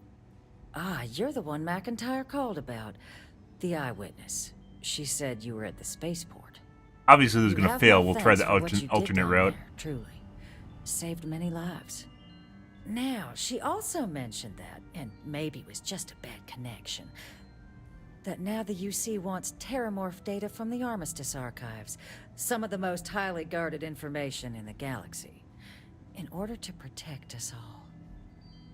Ah, you're the one McIntyre called about. The eyewitness. She said you were at the spaceport. Obviously, this is You going to have fail. my We'll try thanks the for what you did alternate down route. there, truly. Saved many lives. Now, she also mentioned that, and maybe it was just a bad connection, that now the UC wants terramorph data from the Armistice archives, some of the most highly guarded information in the galaxy, in order to protect us all.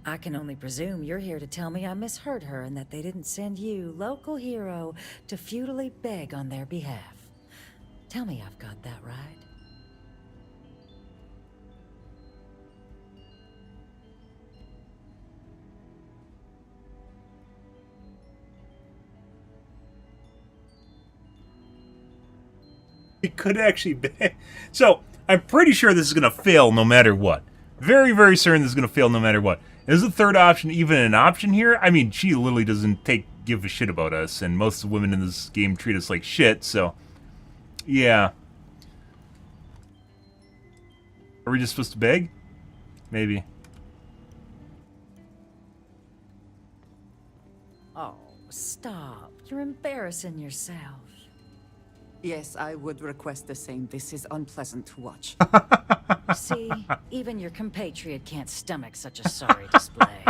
I can only presume you're here to tell me I misheard her and that they didn't send you, local hero, to futilely beg on their behalf. Tell me I've got that right. It could actually be. So, I'm pretty sure this is going to fail no matter what. Very, very certain this is going to fail no matter what. Is the third option even an option here? I mean, she literally doesn't give a shit about us, and most of the women in this game treat us like shit, so... Yeah. Are we just supposed to beg? Maybe. Oh, stop. You're embarrassing yourself. Yes, I would request the same. This is unpleasant to watch. See, even your compatriot can't stomach such a sorry display.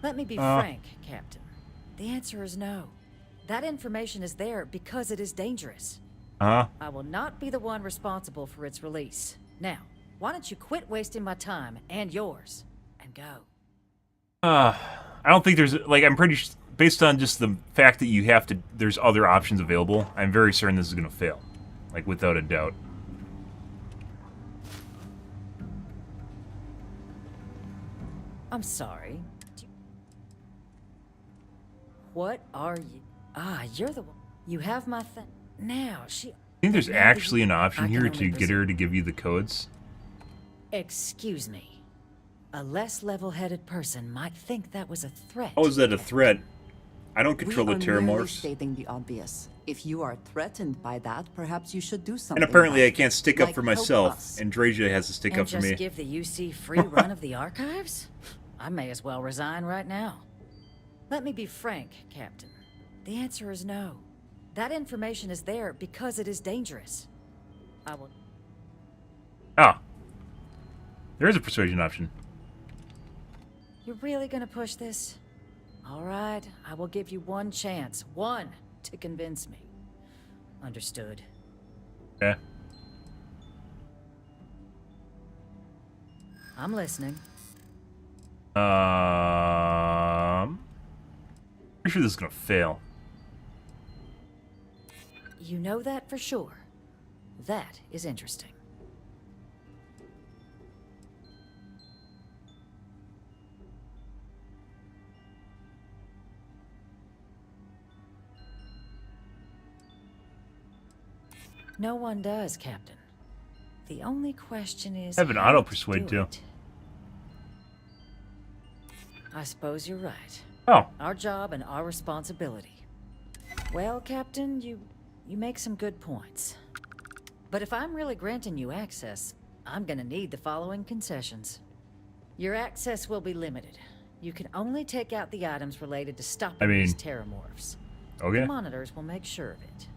Let me be frank, Captain. The answer is no. That information is there because it is dangerous. I will not be the one responsible for its release. Now, why don't you quit wasting my time and yours and go? I don't think there's... Like, I'm pretty... Based on just the fact that you have to... There's other options available, I'm very certain this is going to fail. Like, without a doubt. I'm sorry. What are you? Ah, you're the one. You have my thing. Now, she... I think there's actually an option here to get her to give you the codes. Excuse me. A less level-headed person might think that was a threat. How is that a threat? I don't control the We are merely terramorphs. stating the obvious. If you are threatened by that, perhaps you should do something. And apparently about I can't stick it, up like for help myself. us. And Drasia has to stick And up for just me. give the UC free run of the archives? I may as well resign right now. Let me be frank, Captain. The answer is no. That information is there because it is dangerous. I will... Ah. There is a persuasion option. You're really gonna push this? All right, I will give you one chance. One to convince me. Understood. Yeah. I'm listening. Pretty sure this is gonna fail. You know that for sure. That is interesting. No one does, Captain. The only question is... I have an how auto to persuade do too. it. I suppose you're right. Oh. Our job and our responsibility. Well, Captain, you make some good points. But if I'm really granting you access, I'm gonna need the following concessions. Your access will be limited. You can only take out the items related to stopping these terramorphs. Okay. The monitors will make sure of it.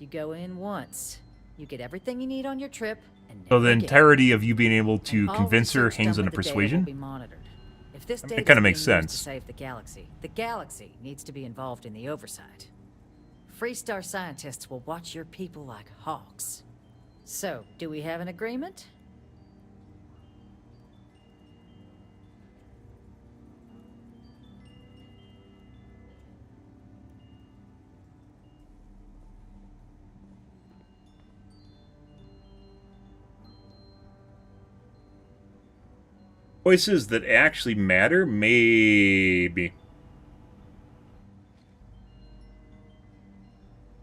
You go in once. You get everything you need on your trip, and So the never again. entirety of you being able to And all convince her research hangs done on a with the data persuasion? will be monitored. If this It data kinda is makes being used sense. to save the galaxy needs to be involved in the oversight. Freestar scientists will watch your people like hawks. So, do we have an agreement? Choices that actually matter? Maybe.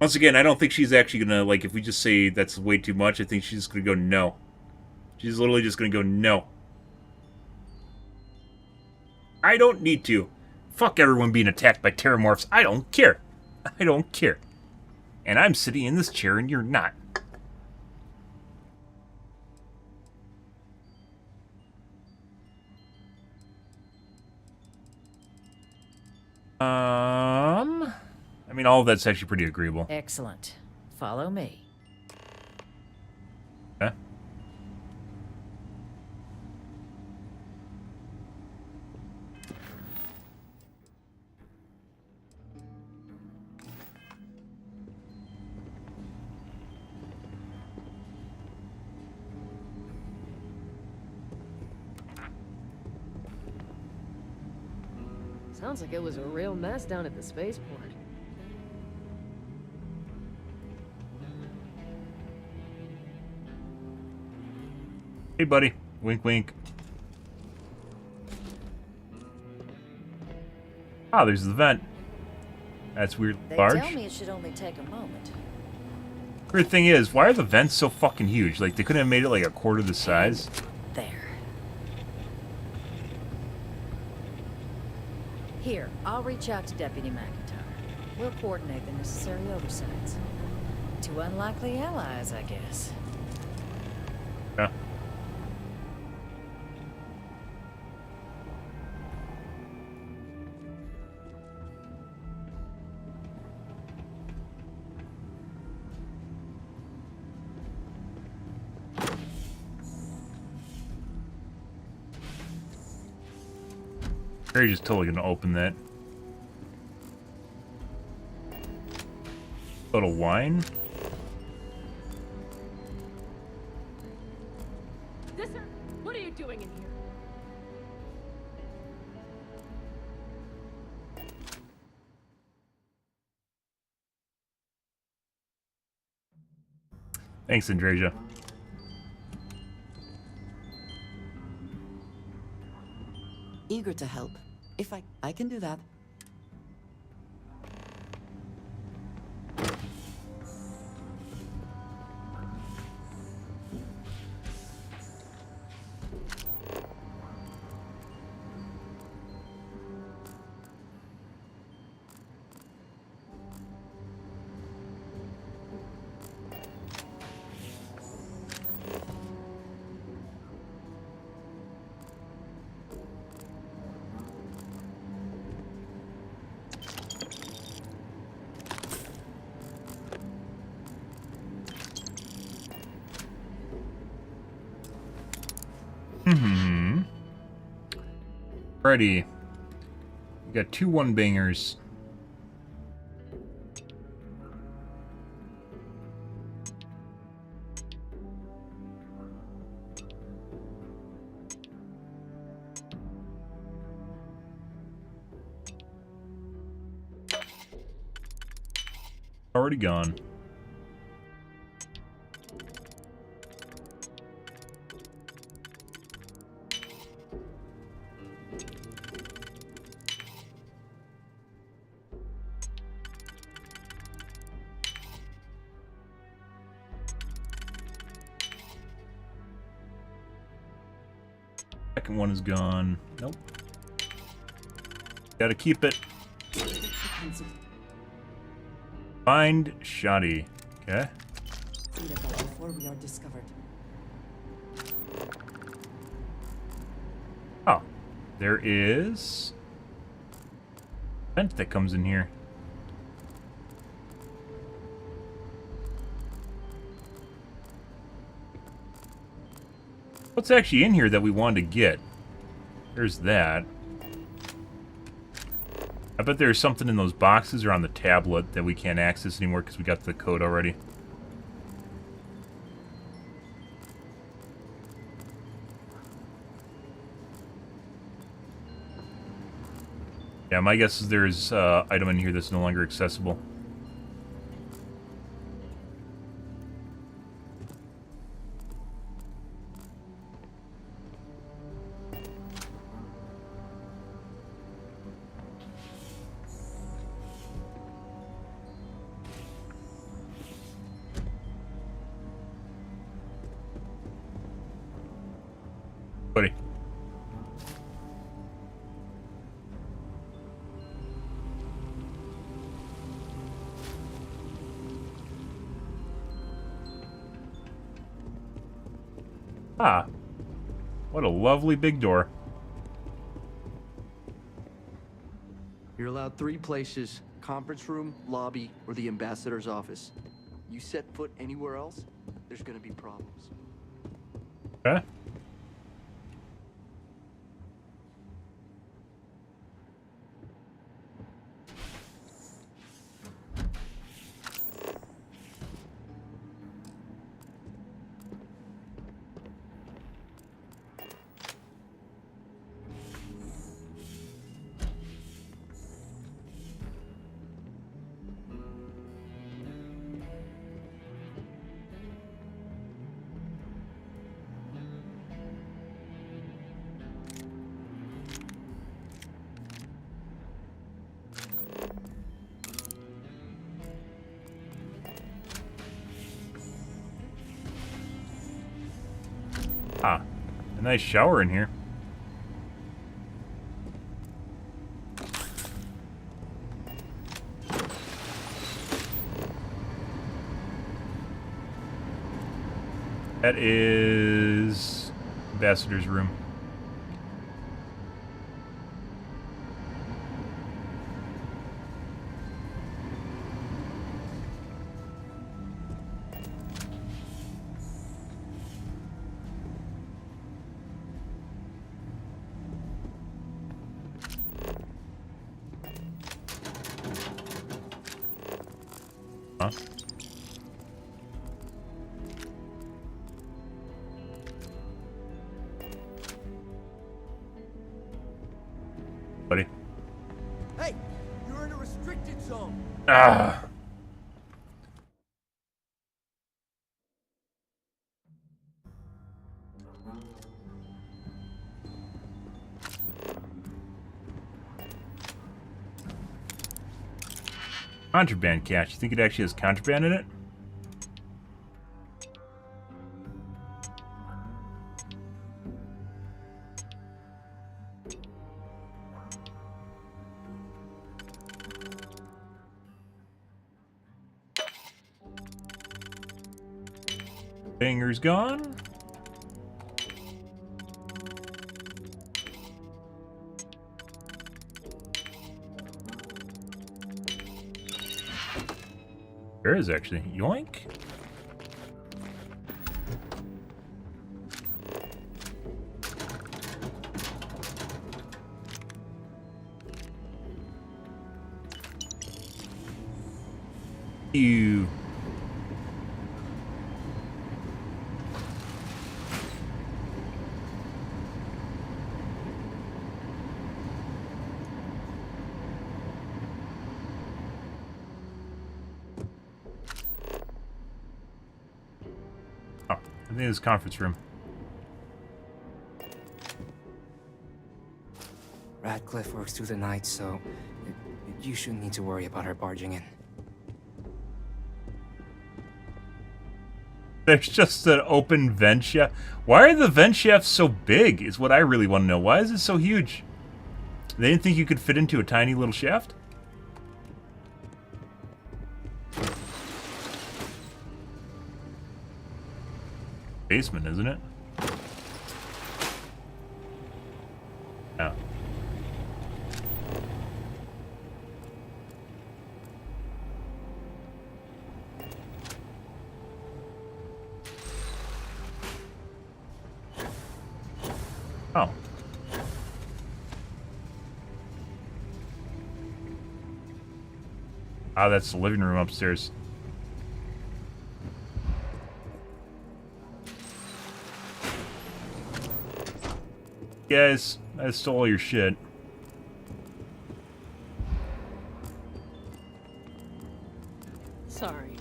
Once again, I don't think she's actually gonna, like, if we just say that's way too much, I think she's just gonna go no. She's literally just gonna go no. I don't need to. Fuck everyone being attacked by terramorphs. I don't care. I don't care. And I'm sitting in this chair and you're not. I mean, all of that's actually pretty agreeable. Excellent. Follow me. Yeah. Sounds like it was a real mess down at the spaceport. Hey, buddy. Wink, wink. Ah, there's the vent. That's weird. They Large. tell me it should only take a moment. Weird thing is, why are the vents so fucking huge? Like, they couldn't have made it like a quarter the size. There. Here, I'll reach out to Deputy McIntyre. We'll coordinate the necessary oversights. Two unlikely allies, I guess. Yeah. Harry's just totally gonna open that. Little wine. What are you doing in here? Thanks, Andrasia. Eager to help. If I can do that. Alrighty. We got 2 one-bangers. Already gone. Second one is gone. Nope. Gotta keep it. Find Shoddy. Okay. Before we are discovered. Oh. There is vent that comes in here. What's actually in here that we wanted to get? There's that. I bet there's something in those boxes or on the tablet that we can't access anymore because we got the code already. Yeah, my guess is there's an item in here that's no longer accessible. Buddy. Ah. What a lovely big door. You're allowed 3 places: conference room, lobby, or the ambassador's office. You set foot anywhere else, there's gonna be problems. Okay. Ah, a nice shower in here. That is Ambassador's room. Huh? Buddy. Hey, you're in a restricted zone. Ah. Contraband cache. You think it actually has contraband in it? Banger's gone. There is actually. Yoink. You. Oh, I think it's conference room. Radcliffe works through the night, so you shouldn't need to worry about her barging in. There's just an open vent shaft. Why are the vent shafts so big is what I really want to know. Why is it so huge? They didn't think you could fit into a tiny little shaft? Basement, isn't it? Yeah. Oh. Ah, that's the living room upstairs. Guys, I stole all your shit. Sorry.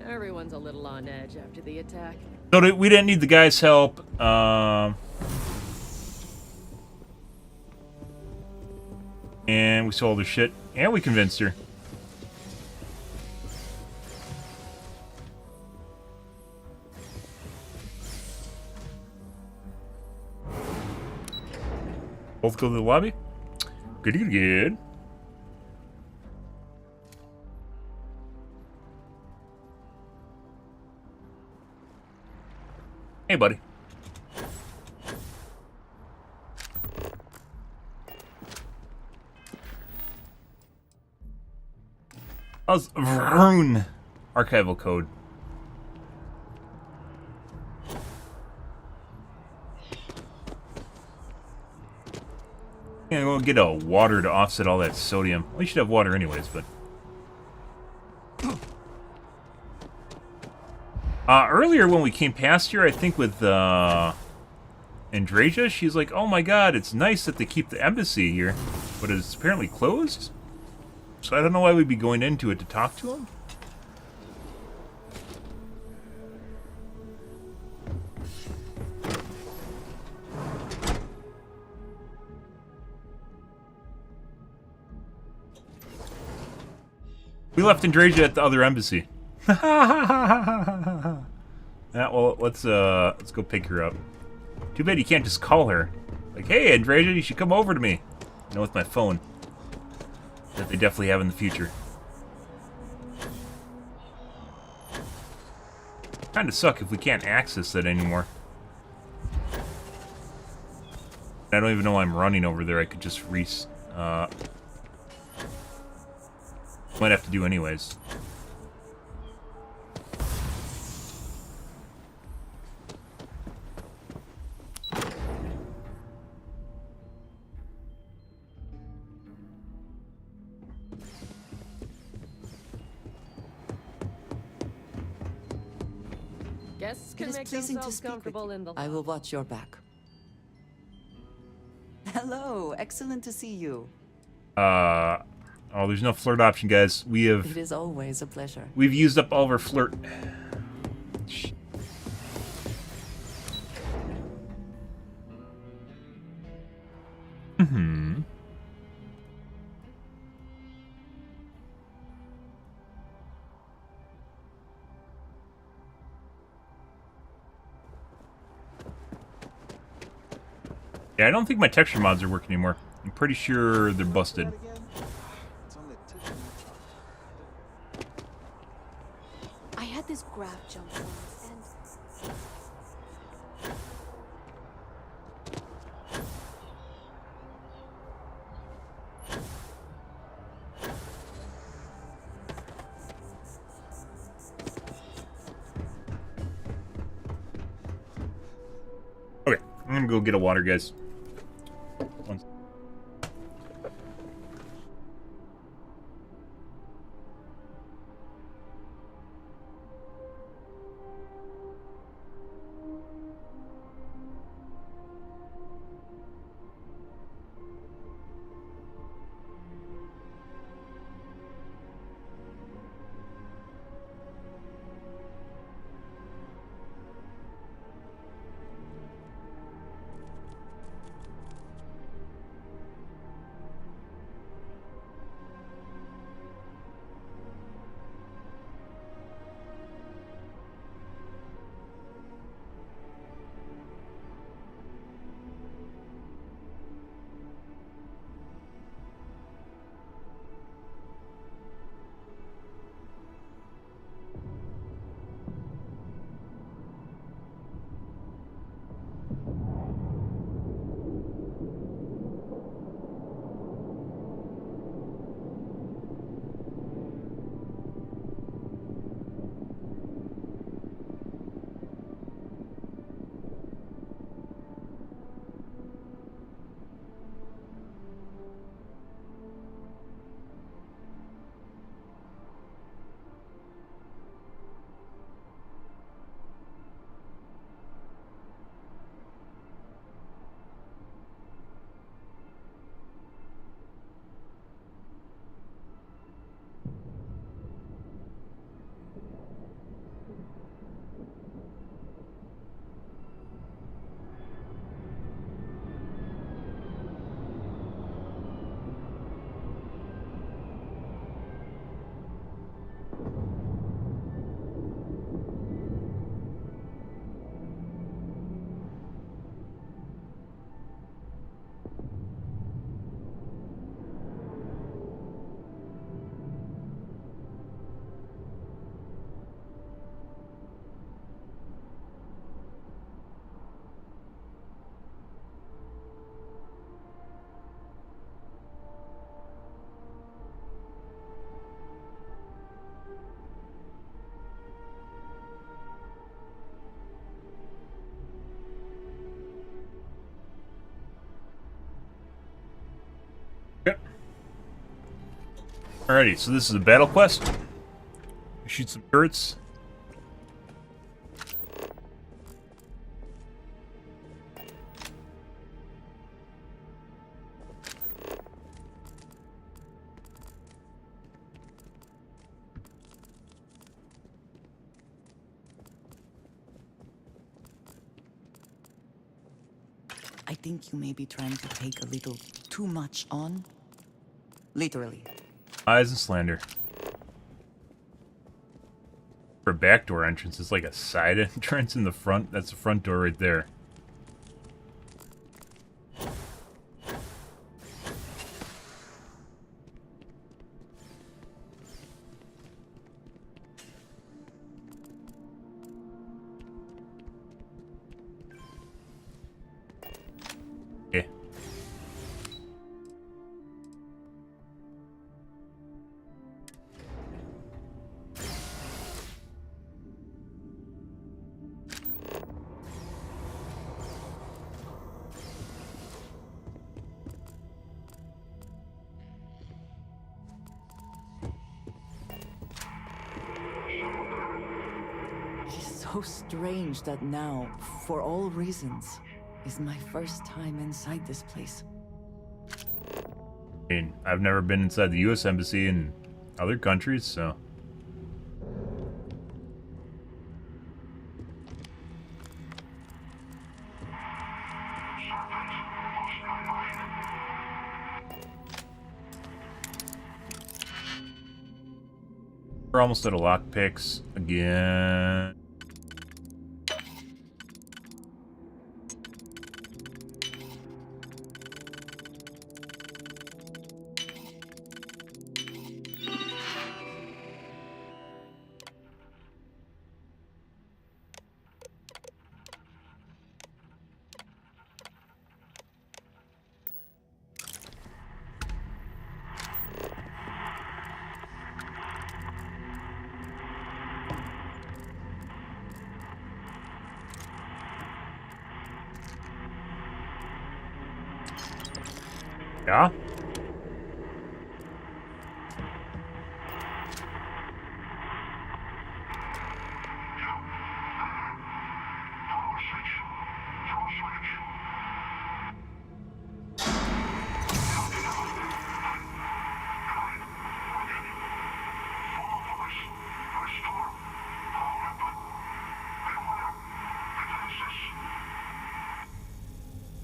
Everyone's a little on edge after the attack. So we didn't need the guy's help. And we stole all their shit. And we convinced her. Both go to the lobby? Good. Hey, buddy. How's Vroon? Archival code. Yeah, we'll get a water to offset all that sodium. We should have water anyways, but... earlier when we came past here, I think with, Andrasia, she's like, oh my god, it's nice that they keep the embassy here, but it's apparently closed? So I don't know why we'd be going into it to talk to him. We left Andrasia at the other embassy. Yeah, well, let's go pick her up. Too bad you can't just call her. Like, hey, Andrasia, you should come over to me. You know, with my phone. That they definitely have in the future. Kinda suck if we can't access that anymore. I don't even know why I'm running over there. I could just might have to do anyways. Guests can make themselves comfortable in the I will watch your back. Hello, excellent to see you. Oh, there's no flirt option, guys. It is always a pleasure. We've used up all of our flirt. Yeah, I don't think my texture mods are working anymore. I'm pretty sure they're busted. I had this graph jump once, and... Okay, I'm gonna go get a water, guys. Alrighty, so this is a battle quest. Shoot some turrets. I think you may be trying to take a little too much on. Literally. Lies and slander. For a backdoor entrance, it's like a side entrance in the front. That's the front door right there. Okay. So strange that now, for all reasons, is my first time inside this place. I mean, I've never been inside the U.S. Embassy in other countries, so... We're almost out of lockpicks again. Yeah?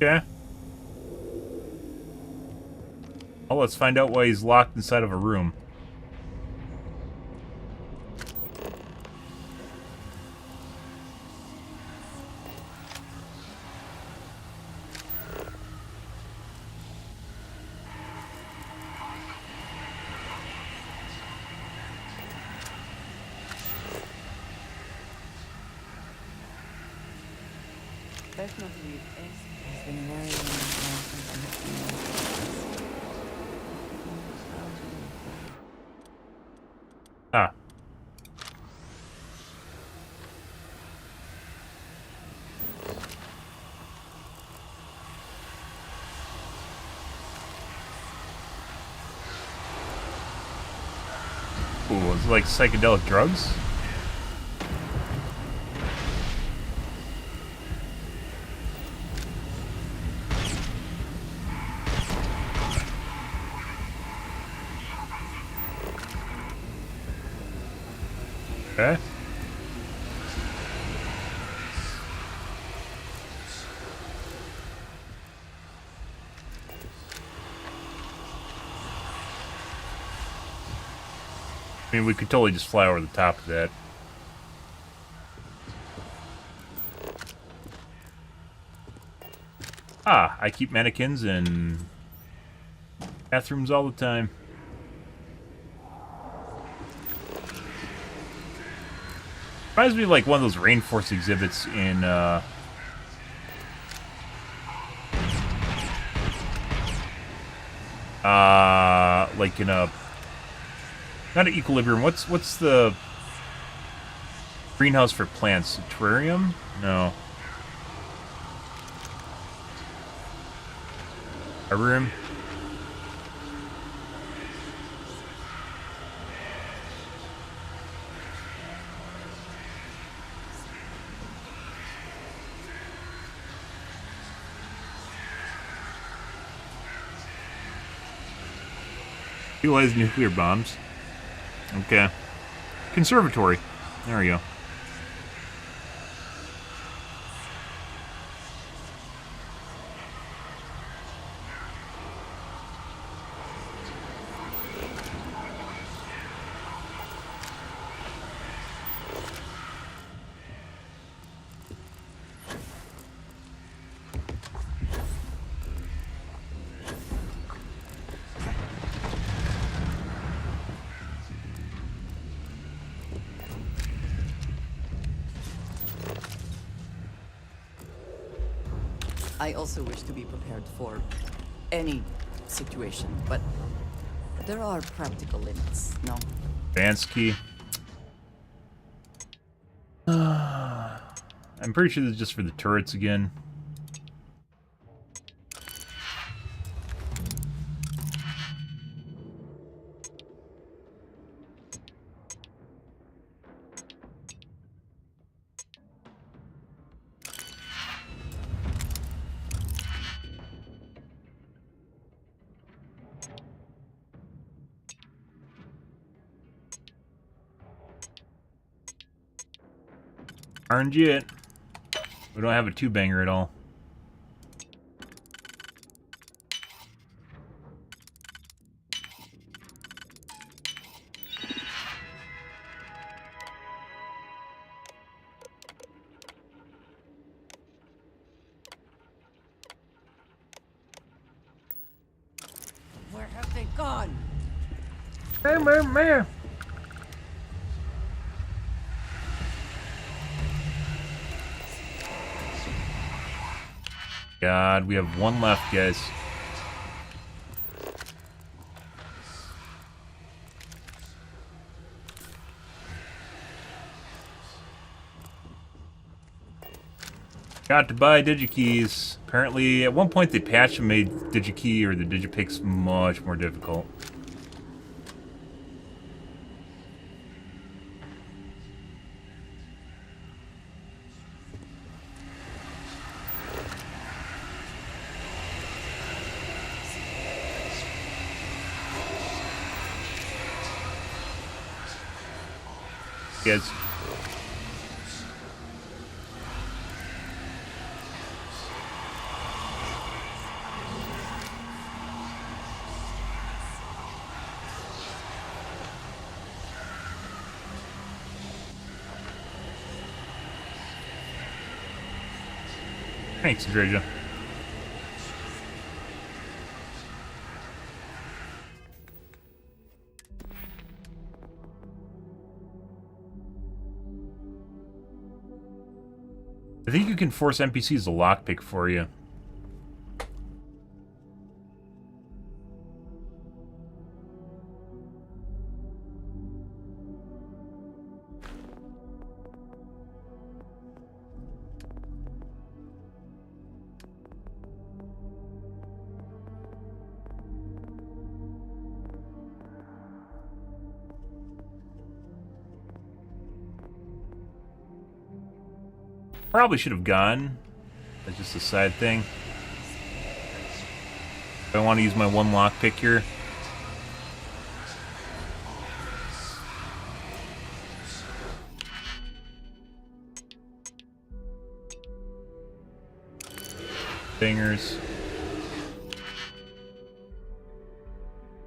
Okay. Well, let's find out why he's locked inside of a room. It's been a very long time since I have seen this. Ah. Ooh, it's like psychedelic drugs? Okay. I mean, we could totally just fly over the top of that. Ah, I keep mannequins in bathrooms all the time. Reminds me of like one of those rainforest exhibits in like in a not an equilibrium. What's the greenhouse for plants? A terrarium? No. Herbarium? Utilize nuclear bombs. Okay. Conservatory. There we go. I also wish to be prepared for any situation, but there are practical limits, no? Advance key. I'm pretty sure this is just for the turrets again. RNG it. We don't have a two-banger at all. Where have they gone? Man. God, we have one left, guys. Got to buy digikeys. Apparently, at one point they patched and made digikey or the digipicks much more difficult. Guys. Thanks, Adreja. I think you can force NPCs to lockpick for you. Probably should have gone. That's just a side thing. If I want to use my one lockpick here. Bangers.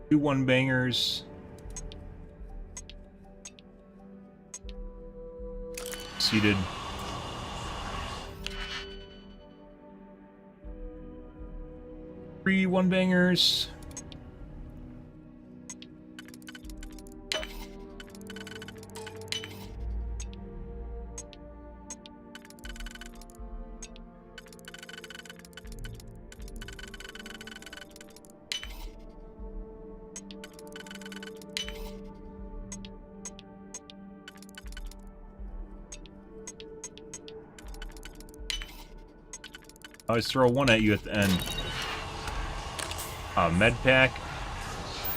2 1-bangers. Seated. 3 1-bangers. I always throw one at you at the end. Med pack.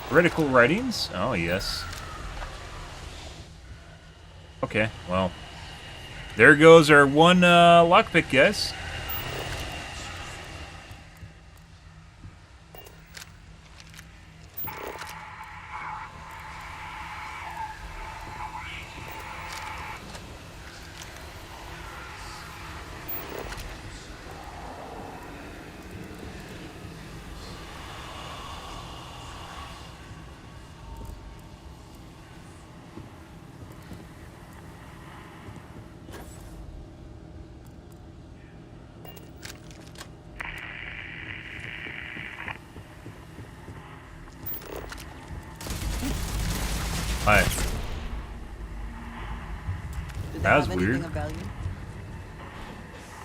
Critical writings? Oh, yes. Okay, well. There goes our one lockpick, guys. Hi. That was weird.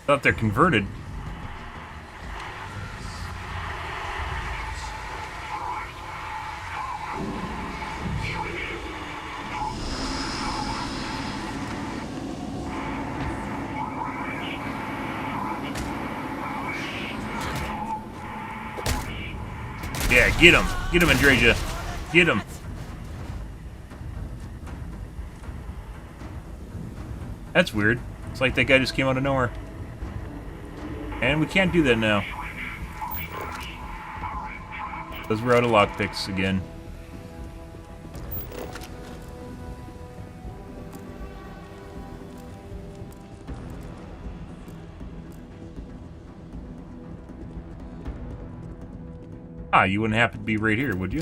Thought they're converted. Yeah, get him. Get him, Andrasia. Get him. That's weird. It's like that guy just came out of nowhere. And we can't do that now. Because we're out of lockpicks again. Ah, you wouldn't happen to be right here, would you?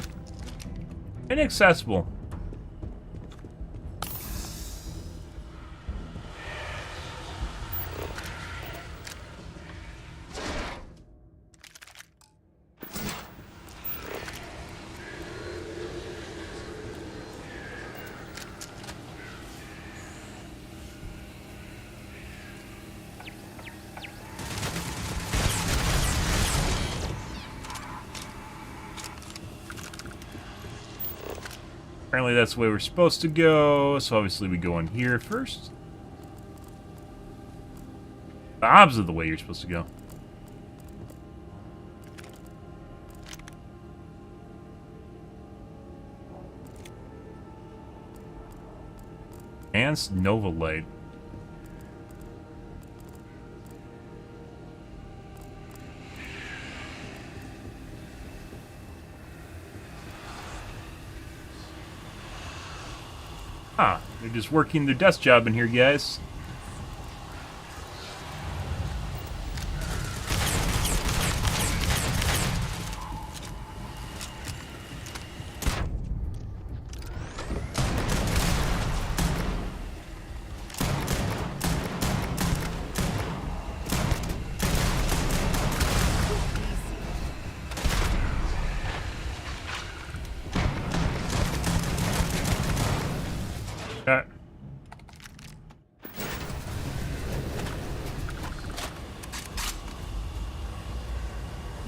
Inaccessible. Apparently that's the way we're supposed to go, so obviously we go in here first. The opposite of the way you're supposed to go. Enhanced Nova Light. Huh, they're just working their desk job in here, guys.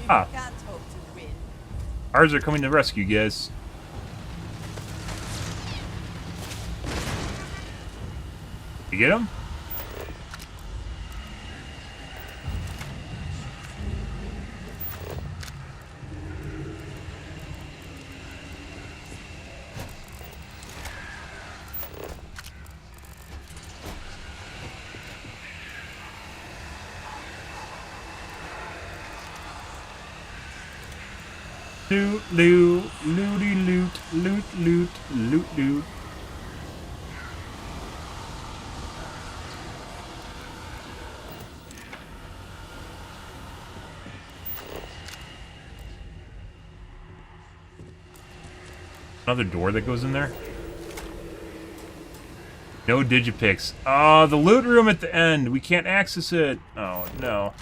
Ah. Ours are coming to rescue, guys. You get him? Loot, loot, looty, loot, loot, loot, loot, loot. Another door that goes in there? No digipicks. Oh, the loot room at the end. We can't access it. Oh, no.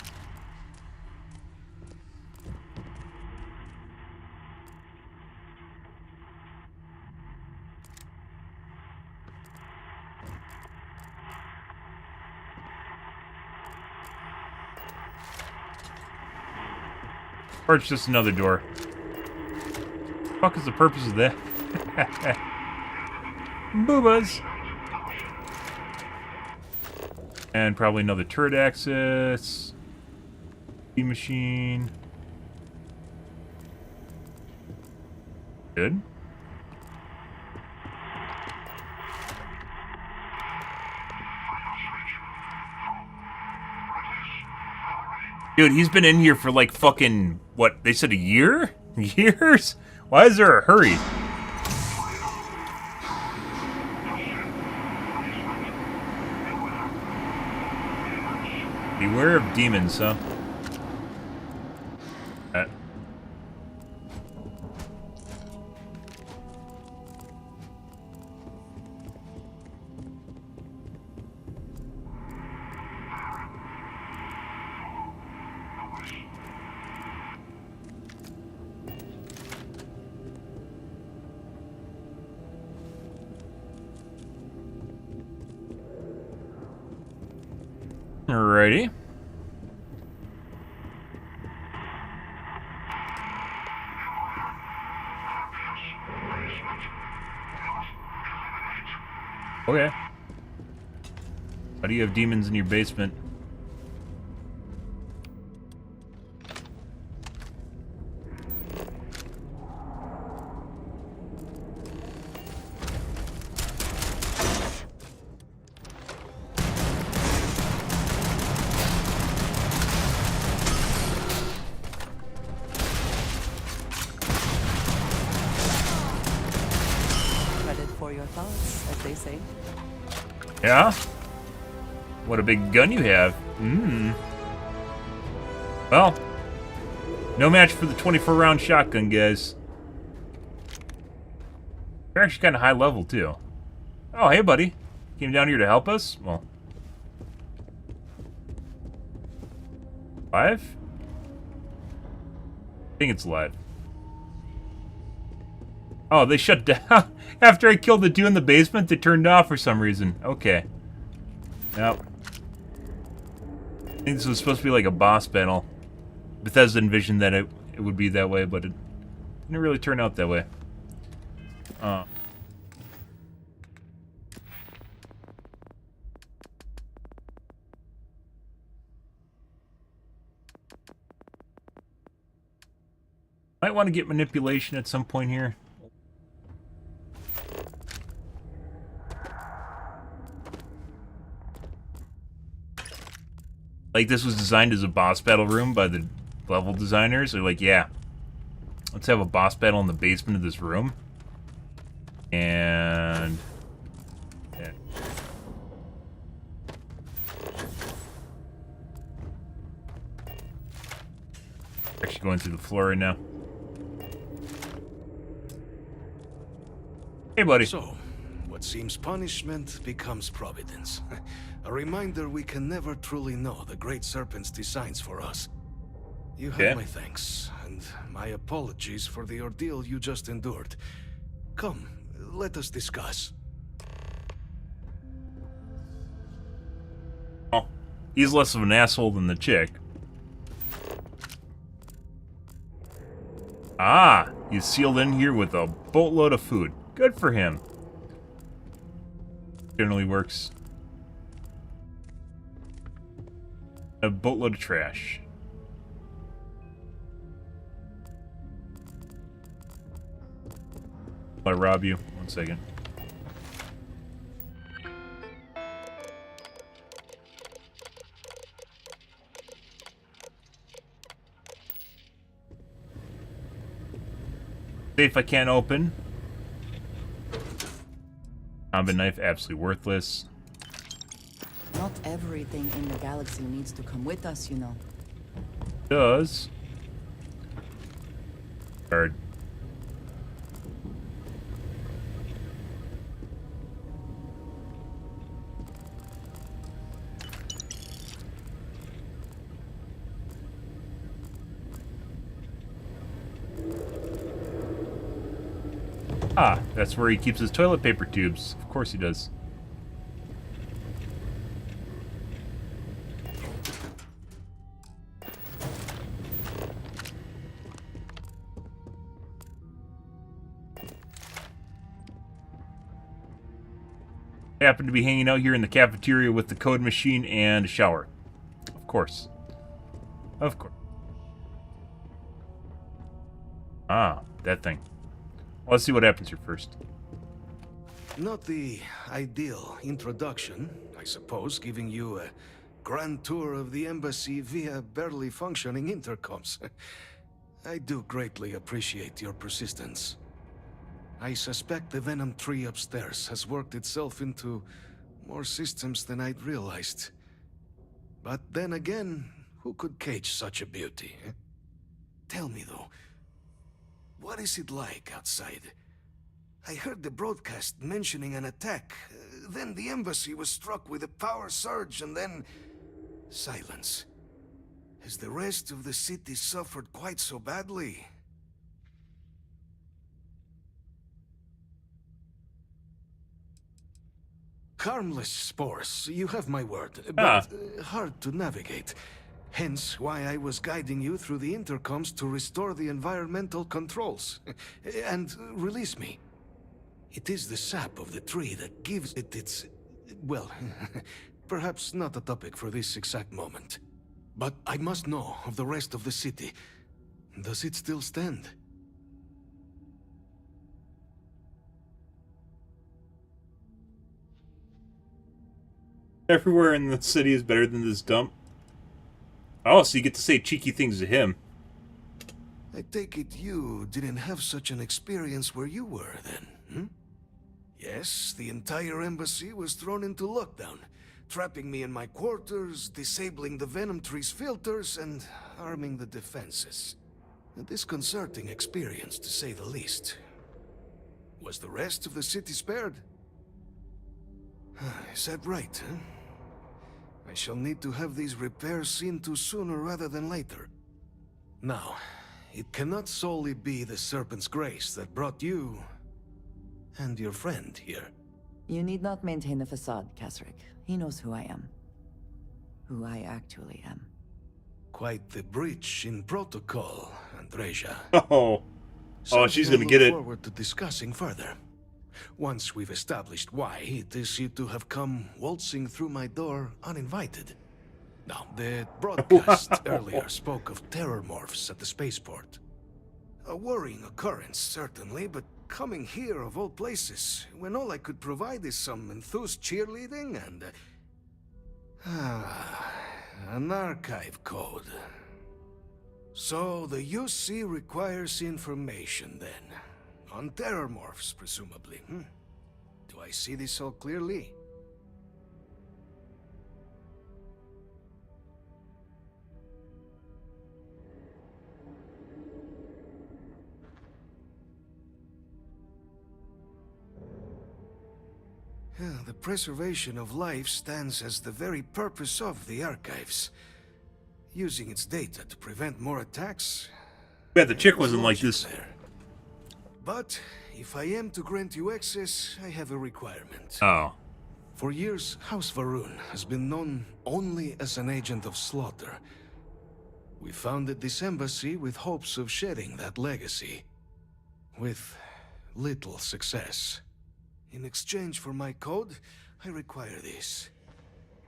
Or it's just another door. What the fuck is the purpose of that? Boobas! And probably another turret access. Machine. Good. Dude, he's been in here for like fucking, what, they said a year? Years? Why is there a hurry? Beware of demons, huh? Alrighty. Okay. How do you have demons in your basement? Credit for your thoughts, as they say. Yeah? What a big gun you have. Well, no match for the 24-round shotgun, guys. They're actually kind of high level, too. Oh, hey, buddy. Came down here to help us? Well. 5? I think it's live. Oh, they shut down. After I killed the two in the basement, they turned off for some reason. Okay. Yep. I think this was supposed to be like a boss battle. Bethesda envisioned that it would be that way, but it didn't really turn out that way. Might want to get manipulation at some point here. Like, this was designed as a boss battle room by the level designers. They're like, yeah, let's have a boss battle in the basement of this room. And... yeah. Actually going through the floor right now. Hey, buddy. So, what seems punishment becomes providence. A reminder we can never truly know the Great Serpent's designs for us. You have my thanks, and my apologies for the ordeal you just endured. Come, let us discuss. Oh, he's less of an asshole than the chick. Ah, he's sealed in here with a boatload of food. Good for him. Generally works. A boatload of trash. I'll rob you. 1 second. Safe I can't open. Combat knife absolutely worthless. Not everything in the galaxy needs to come with us, you know. Does. Card. Ah, that's where he keeps his toilet paper tubes. Of course he does. I happen to be hanging out here in the cafeteria with the code machine and a shower. Of course. Of course. Ah, that thing. Well, let's see what happens here first. Not the ideal introduction, I suppose, giving you a grand tour of the embassy via barely functioning intercoms. I do greatly appreciate your persistence. I suspect the Venom tree upstairs has worked itself into more systems than I'd realized. But then again, who could cage such a beauty? Eh? Tell me though, what is it like outside? I heard the broadcast mentioning an attack. Then the embassy was struck with a power surge and then... silence. Has the rest of the city suffered quite so badly? harmless spores, you have my word, but hard to navigate. Hence why I was guiding you through the intercoms to restore the environmental controls. And release me. It is the sap of the tree that gives it its... well, perhaps not a topic for this exact moment. But I must know of the rest of the city. Does it still stand? Everywhere in the city is better than this dump. Oh, so you get to say cheeky things to him. I take it you didn't have such an experience where you were, then, hmm? Yes, the entire embassy was thrown into lockdown, trapping me in my quarters, disabling the Venom Tree's filters, and arming the defenses. A disconcerting experience, to say the least. Was the rest of the city spared? Is that right, huh? I shall need to have these repairs seen to sooner rather than later. Now, it cannot solely be the Serpent's Grace that brought you and your friend here. You need not maintain a facade, Kasric. He knows who I am. Who I actually am. Quite the breach in protocol, Andreja. Oh, she's gonna get it. I look forward to discussing further. Once we've established why it is you to have come waltzing through my door uninvited. Now, the broadcast earlier spoke of terror morphs at the spaceport. A worrying occurrence, certainly, but coming here of all places, when all I could provide is some enthused cheerleading and... an archive code. So, the UC requires information, then. On terror morphs, presumably, hmm? Do I see this all clearly? The preservation of life stands as the very purpose of the archives. Using its data to prevent more attacks... Yeah, the chick wasn't like this. But, if I am to grant you access, I have a requirement. Oh. For years, House Varun has been known only as an agent of slaughter. We founded this embassy with hopes of shedding that legacy. With little success. In exchange for my code, I require this.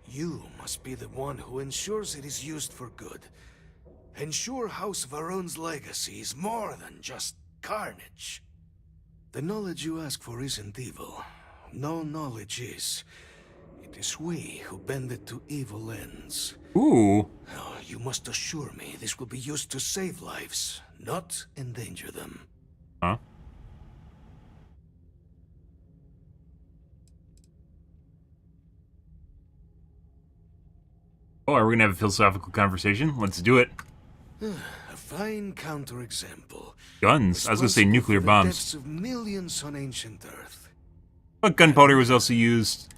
You must be the one who ensures it is used for good. Ensure House Varun's legacy is more than just carnage. The knowledge you ask for isn't evil. No knowledge is. It is we who bend it to evil ends. Ooh. Oh, you must assure me this will be used to save lives, not endanger them. Huh? Oh, are we gonna have a philosophical conversation? Let's do it. A fine counterexample. Guns? I was gonna say nuclear bombs. Of millions on ancient Earth. But gunpowder was also used.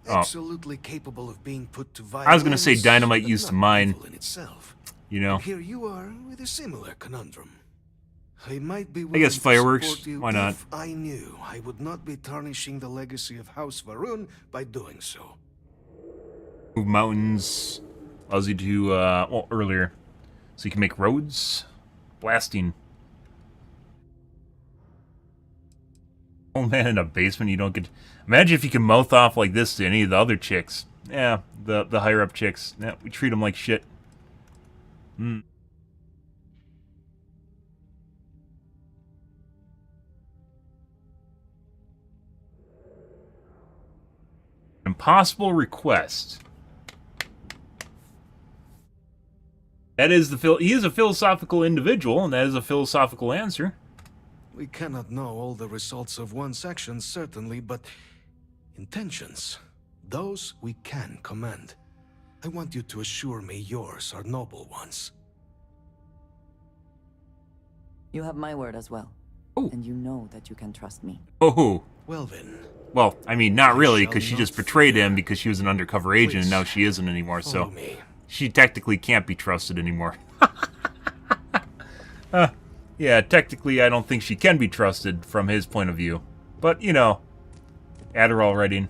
Oh. Absolutely capable of being put to violence. I was gonna say dynamite used to mine. In itself. You know. Here you are with a similar conundrum. I might be I guess fireworks. You Why not? If I knew I would not be tarnishing the legacy of House Varun by doing so. Move mountains. Allows you to, well, earlier. So you can make roads. Blasting. Oh man, in a basement you don't get... Imagine if you can mouth off like this to any of the other chicks. Yeah, the higher up chicks. Yeah, we treat them like shit. Hmm. Impossible request. That is he is a philosophical individual, and that is a philosophical answer. We cannot know all the results of one's actions, certainly, but intentions, those we can command. I want you to assure me yours are noble ones. You have my word as well. Oh. And you know that you can trust me. Oh. Well then. Well, I mean, not really, because she just betrayed him because she was an undercover agent, and now she isn't anymore, so... She technically can't be trusted anymore. Yeah, technically I don't think she can be trusted from his point of view. But, you know, Adderall writing.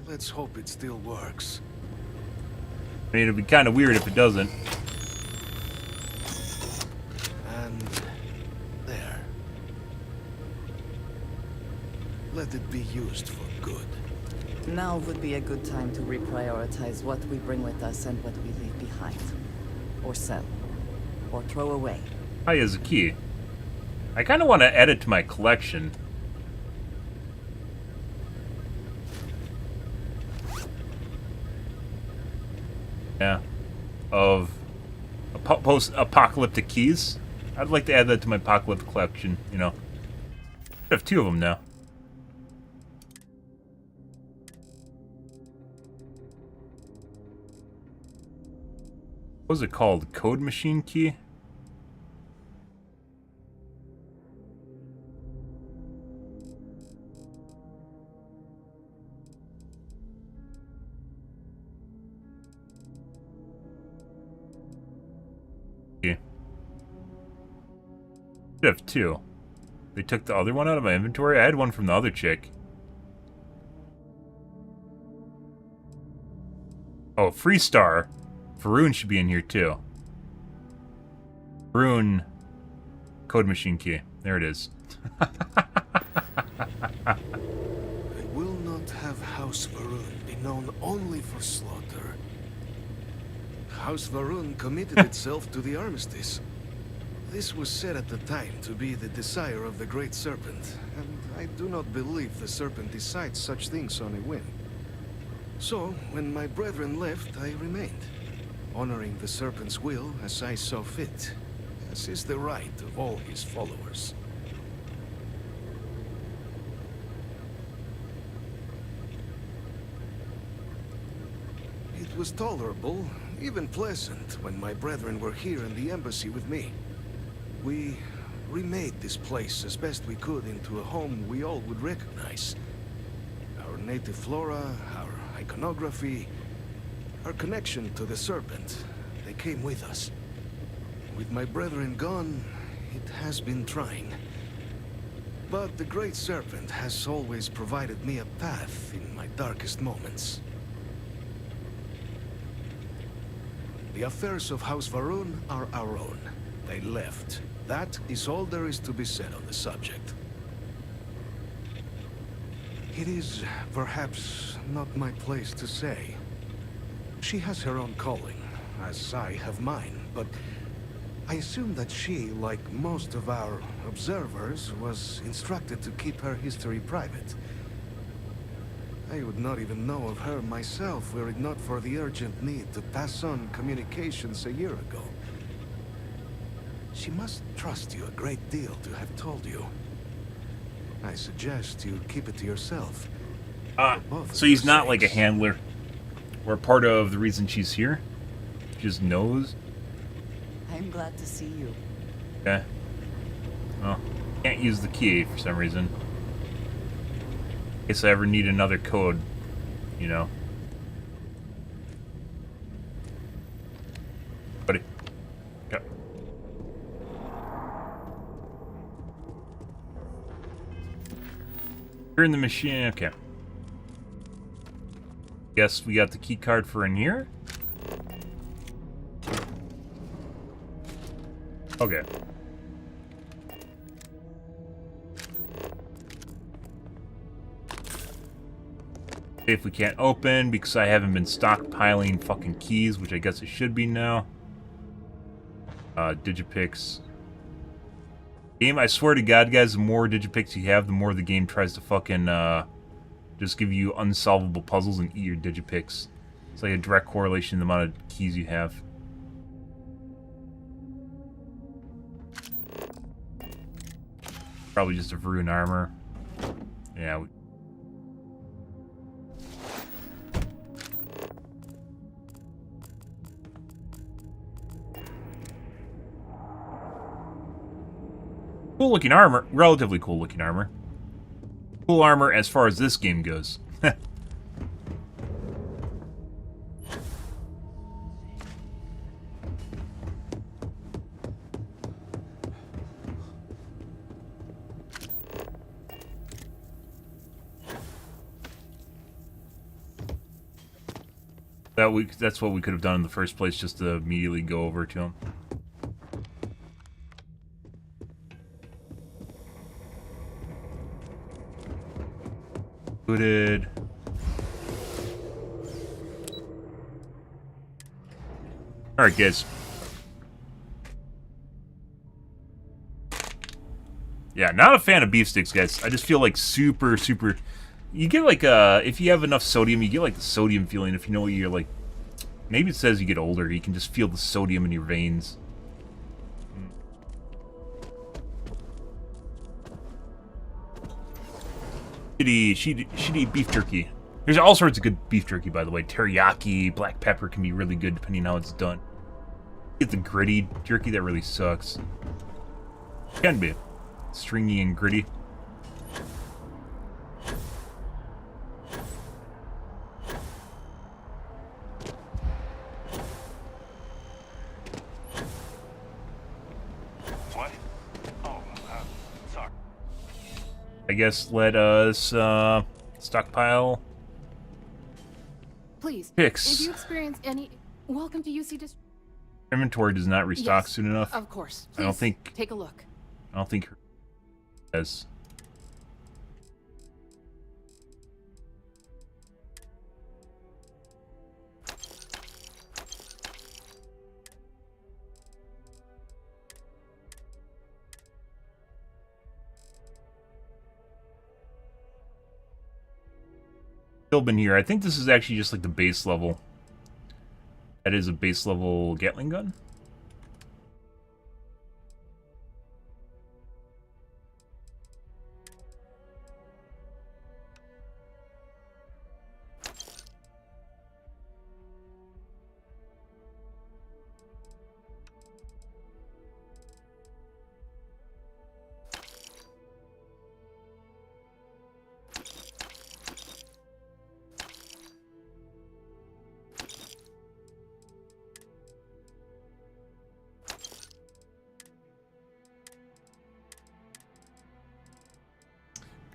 Let's hope it still works. I mean, it'd be kind of weird if it doesn't. And there. Let it be used for good. Now would be a good time to reprioritize what we bring with us and what we leave behind. Or sell. Or throw away. Hi, is a key. I kind of want to add it to my collection. Yeah. Of post-apocalyptic keys. I'd like to add that to my apocalyptic collection, you know. I have 2 of them now. What was it called? Code machine key? Yeah. Should have 2. They took the other one out of my inventory? I had one from the other chick. Oh, Freestar. Faroon should be in here too. Faroon code machine key. There it is. I will not have House Varun be known only for slaughter. House Varun committed itself to the armistice. This was said at the time to be the desire of the Great Serpent, and I do not believe the Serpent decides such things on a whim. So, when my brethren left, I remained, honoring the Serpent's will as I saw fit, as is the right of all his followers. It was tolerable, even pleasant, when my brethren were here in the embassy with me. We remade this place as best we could into a home we all would recognize. Our native flora, our iconography, our connection to the Serpent, they came with us. With my brethren gone, it has been trying. But the Great Serpent has always provided me a path in my darkest moments. The affairs of House Varun are our own. They left. That is all there is to be said on the subject. It is perhaps not my place to say. She has her own calling, as I have mine, but I assume that she, like most of our observers, was instructed to keep her history private. I would not even know of her myself were it not for the urgent need to pass on communications a year ago. She must trust you a great deal to have told you. I suggest you keep it to yourself. So he's not like a handler, or part of the reason she's here? She just knows? I'm glad to see you. Okay. Well, can't use the key for some reason. In case I ever need another code, you know. Buddy. Okay. You're in the machine. Okay. Guess we got the key card for in here. Okay. If we can't open because I haven't been stockpiling fucking keys, which I guess it should be now. Digipix. Game, I swear to God, guys, the more Digipix you have, the more the game tries to fucking just give you unsolvable puzzles and eat your Digipix. It's like a direct correlation to the amount of keys you have. Probably just a Varun armor. Yeah. Cool looking armor. Relatively cool looking armor. Cool armor as far as this game goes. That's what we could have done in the first place, just to immediately go over to him. Looted. Alright, guys. Yeah, not a fan of beef sticks, guys. I just feel like super... You get like if you have enough sodium, you get like the sodium feeling. If you know what you're like... Maybe it says you get older, you can just feel the sodium in your veins. Should eat beef jerky. There's all sorts of good beef jerky, by the way. Teriyaki, black pepper can be really good depending on how it's done. Get the gritty jerky, that really sucks. Can be. Stringy and gritty. What? Oh, sorry. I guess let us stockpile Please, picks. if you experience any... Welcome to UC District. Inventory does not restock Yes, soon enough. Of course. I don't Please, think... take a look. I don't think... As... Still been here. I think this is actually just like the base level. That is a base level Gatling gun.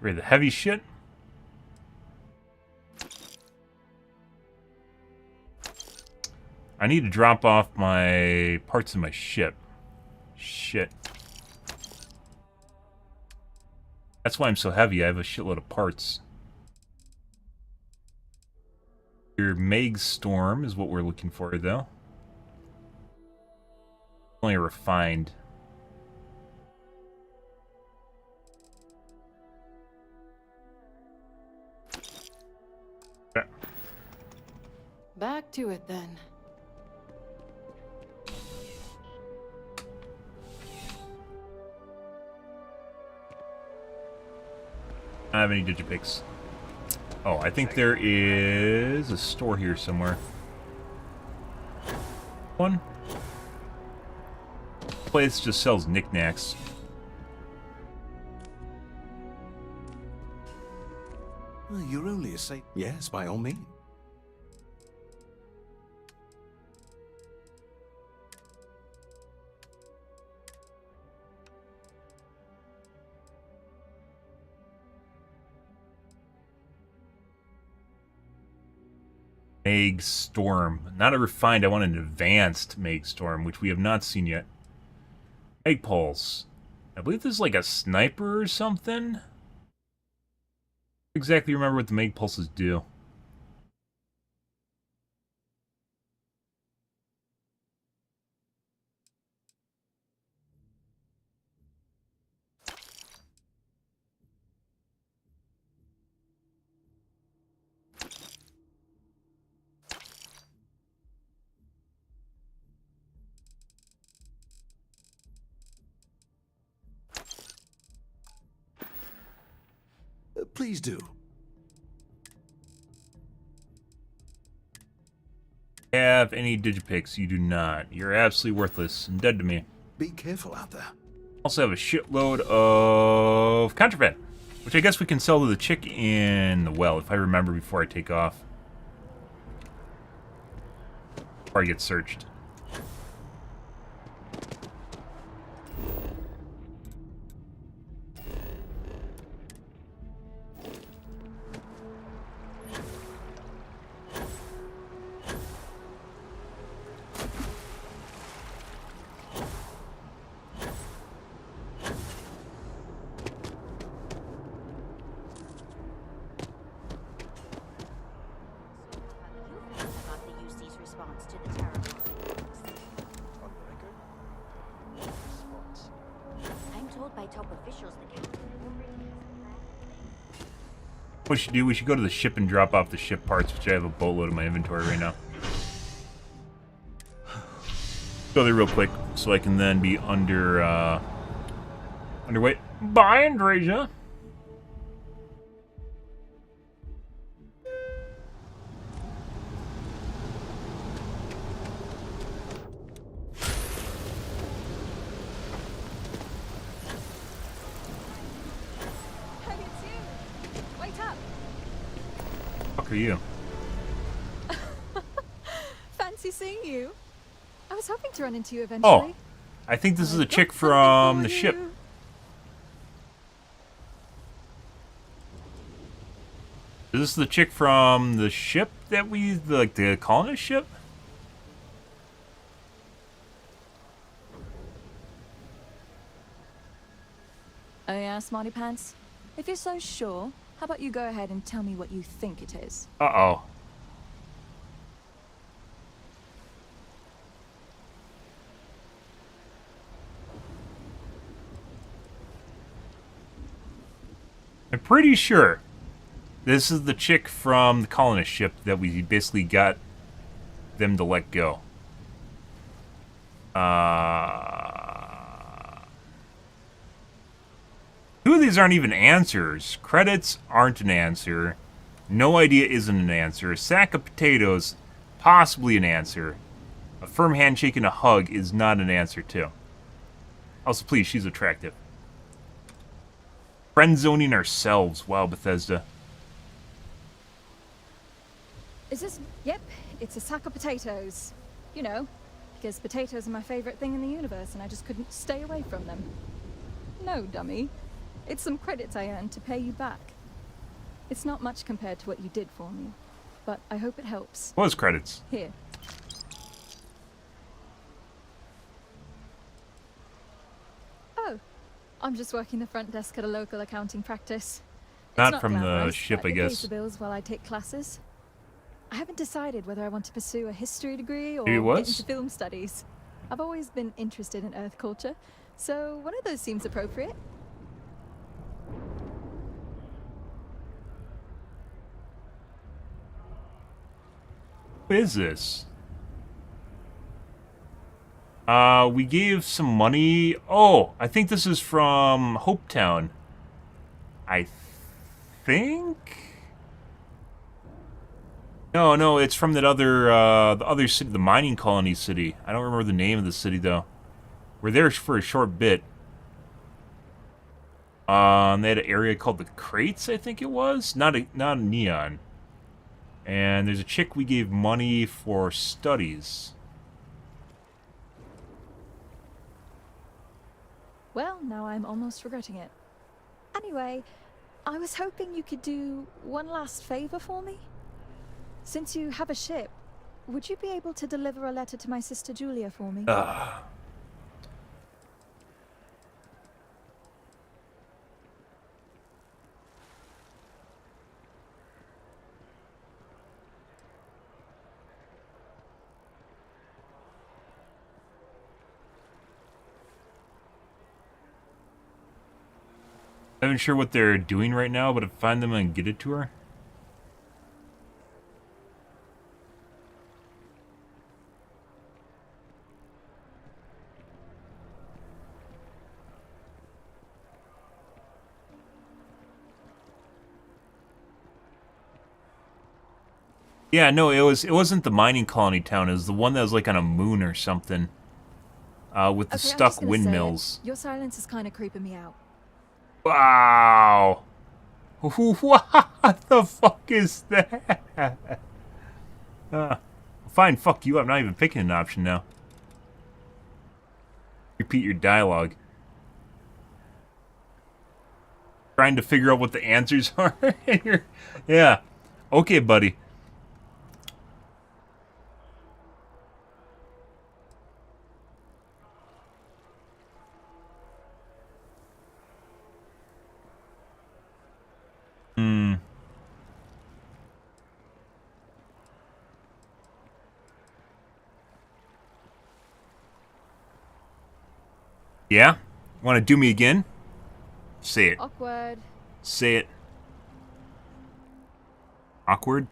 Ready the heavy shit. I need to drop off my parts of my ship. Shit. That's why I'm so heavy. I have a shitload of parts. Your Meg Storm is what we're looking for, though. Only refined. Back to it then. I don't have any digipicks. Oh, I think there is a store here somewhere. One. Place just sells knickknacks. Well, you're only a saint. Yes, by all means. Meg Storm. Not a refined, I want an advanced Meg Storm, which we have not seen yet. Meg Pulse. I believe this is like a sniper or something. Exactly remember what the Meg Pulses do. Please do. Have any digipicks? You do not. You're absolutely worthless and dead to me. Be careful out there. Also have a shitload of contraband, which I guess we can sell to the chick in the well, if I remember before I take off. Before I get searched. we should do? We should go to the ship and drop off the ship parts, which I have a boatload in my inventory right now. Go there real quick, so I can then be underweight. Bye, Andreja. For you. Fancy seeing you. I was hoping to run into you eventually. Oh, I think this is a chick from the ship. Is this the chick from the ship that like the colonist ship? Oh yeah, Smarty Pants? If you're so sure, how about you go ahead and tell me what you think it is? Uh-oh. I'm pretty sure this is the chick from the colonist ship that we basically got them to let go. Two of these aren't even answers. Credits aren't an answer. No idea isn't an answer. A sack of potatoes, possibly an answer. A firm handshake and a hug is not an answer too. Also, please, she's attractive. Friend-zoning ourselves. Wow, Bethesda. Is this... Yep, it's a sack of potatoes. You know, because potatoes are my favorite thing in the universe and I just couldn't stay away from them. No, dummy. It's some credits I earned to pay you back. It's not much compared to what you did for me, but I hope it helps. What was credits? Here. Oh, I'm just working the front desk at a local accounting practice. Not from the ship, I guess. It pays the bills while I take classes. I haven't decided whether I want to pursue a history degree or Maybe it get was? into film studies. I've always been interested in Earth culture, so one of those seems appropriate. What is this? We gave some money. Oh, I think this is from Hopetown. I think? No, it's from that other, the other city, the mining colony city. I don't remember the name of the city, though. We're there for a short bit. They had an area called the Crates, I think it was? Not a neon. And there's a chick we gave money for studies. Well, now I'm almost regretting it. Anyway, I was hoping you could do one last favor for me. Since you have a ship, would you be able to deliver a letter to my sister Julia for me? I'm not sure what they're doing right now, but if I find them and get it to her. Yeah, no, it wasn't the mining colony town. It was the one that was like on a moon or something, with the stuck windmills. Your silence is kind of creeping me out. Wow! What the fuck is that? Fine, fuck you. I'm not even picking an option now. Repeat your dialogue. Trying to figure out what the answers are. Yeah. Okay, buddy. Yeah? Want to do me again? Say it. Awkward. Say it. Awkward.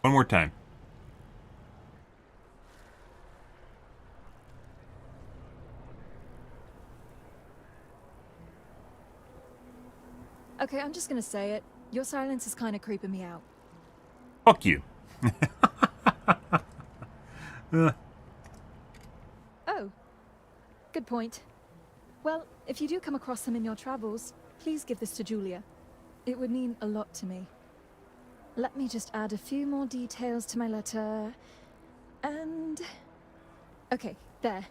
One more time. Okay, I'm just gonna say it. Your silence is kind of creeping me out. Fuck you. Oh, good point. Well, if you do come across them in your travels, please give this to Julia. It would mean a lot to me. Let me just add a few more details to my letter. And... okay, there.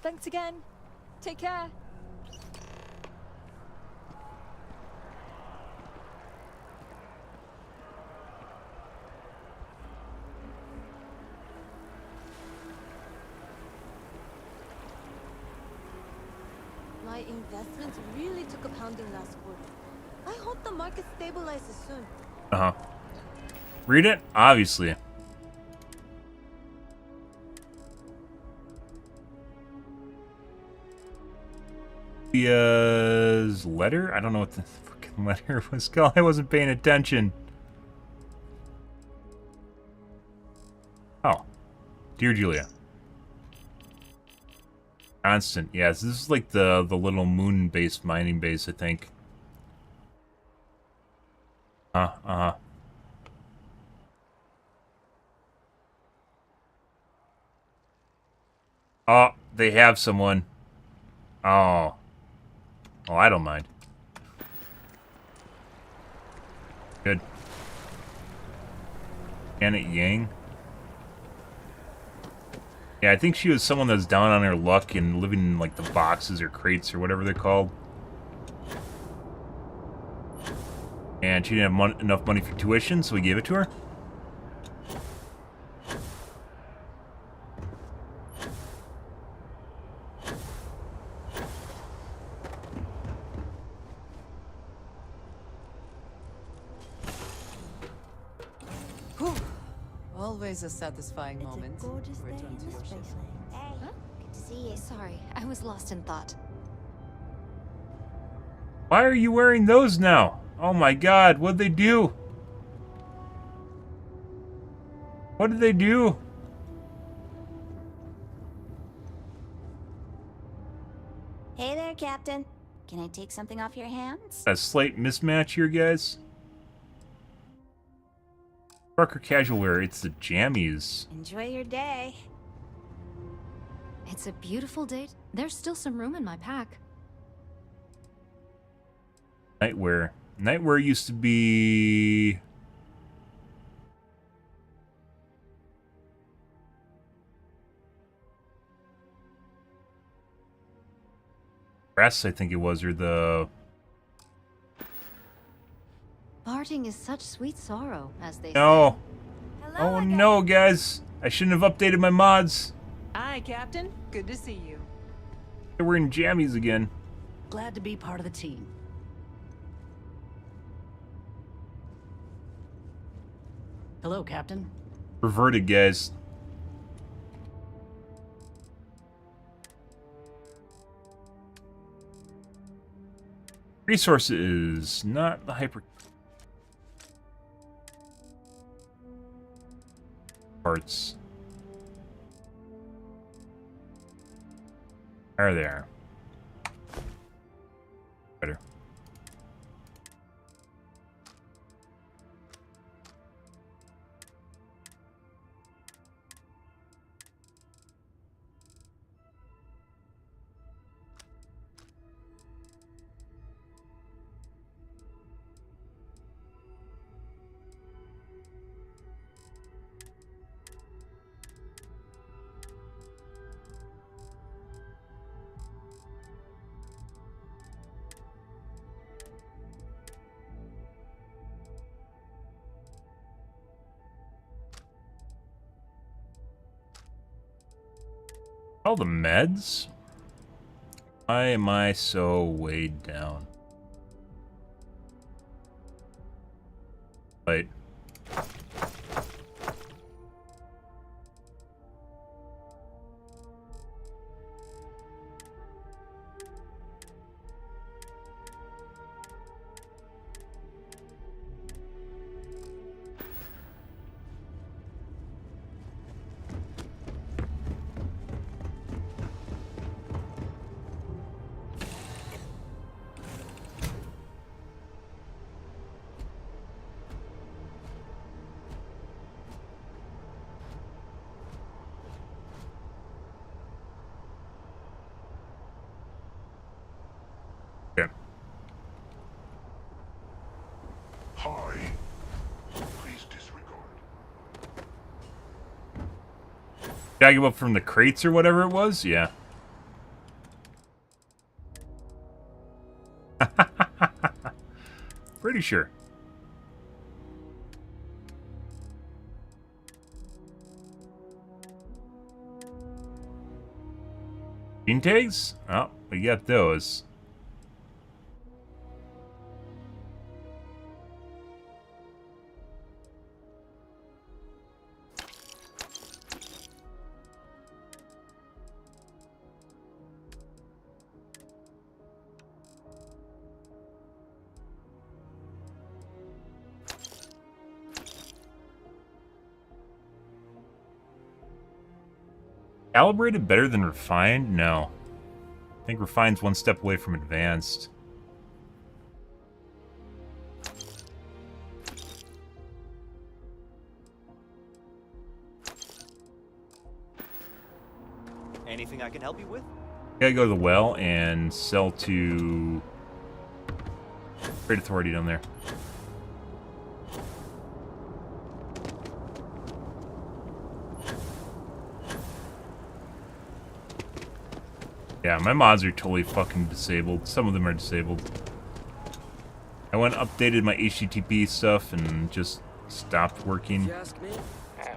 Thanks again. Take care. My investments really took a pounding last quarter. I hope the market stabilizes soon. Uh-huh. Read it? Obviously. Julia's letter? I don't know what the fucking letter was called. I wasn't paying attention. Oh. Dear Julia. Constant. Yes, this is like the little moon-based mining base, I think. Uh-huh. Oh, they have someone. Oh. Oh, I don't mind. Good. Janet Yang? Yeah, I think she was someone that's down on her luck and living in, like, the boxes or crates or whatever they're called. And she didn't have enough money for tuition, so we gave it to her. Always a satisfying moment. Gorgeous day Return to in the your ship. spaceland. Hey, good to see you. Sorry, I was lost in thought. Why are you wearing those now? Oh my god, what'd they do? What did they do? Hey there, Captain. Can I take something off your hands? A slight mismatch here, guys. Darker casual wear, it's the jammies. Enjoy your day. It's a beautiful day. There's still some room in my pack. Nightwear. Nightwear used to be... Press, I think it was, or the... Parting is such sweet sorrow, as they No. say. Oh no, guys. I shouldn't have updated my mods. Hi, Captain. Good to see you. They're wearing jammies again. Glad to be part of the team. Hello, Captain. Reverted, guys. Resources, not the hyper... Parts. Are there? Better. All the meds? Why am I so weighed down? Wait. Okay. Hi. Please disregard. Did I give up from the crates or whatever it was? Yeah. Pretty sure. Gene tags? Oh, we got those. Calibrated better than refined? No. I think refined's one step away from advanced. Anything I can help you with? Gotta go to the well and sell to Trade Authority down there. Yeah, my mods are totally fucking disabled. Some of them are disabled. I went and updated my HTTP stuff and just stopped working. And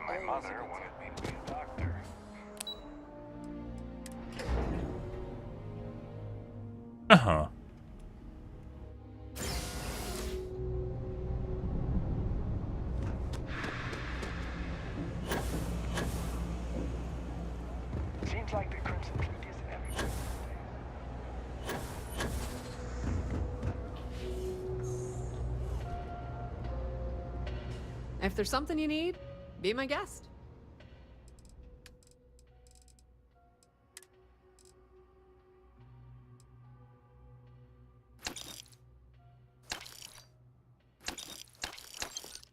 my mother wanted me to be a doctor. Uh-huh. Seems like the Crimson Fleet is everywhere. If there's something you need, be my guest.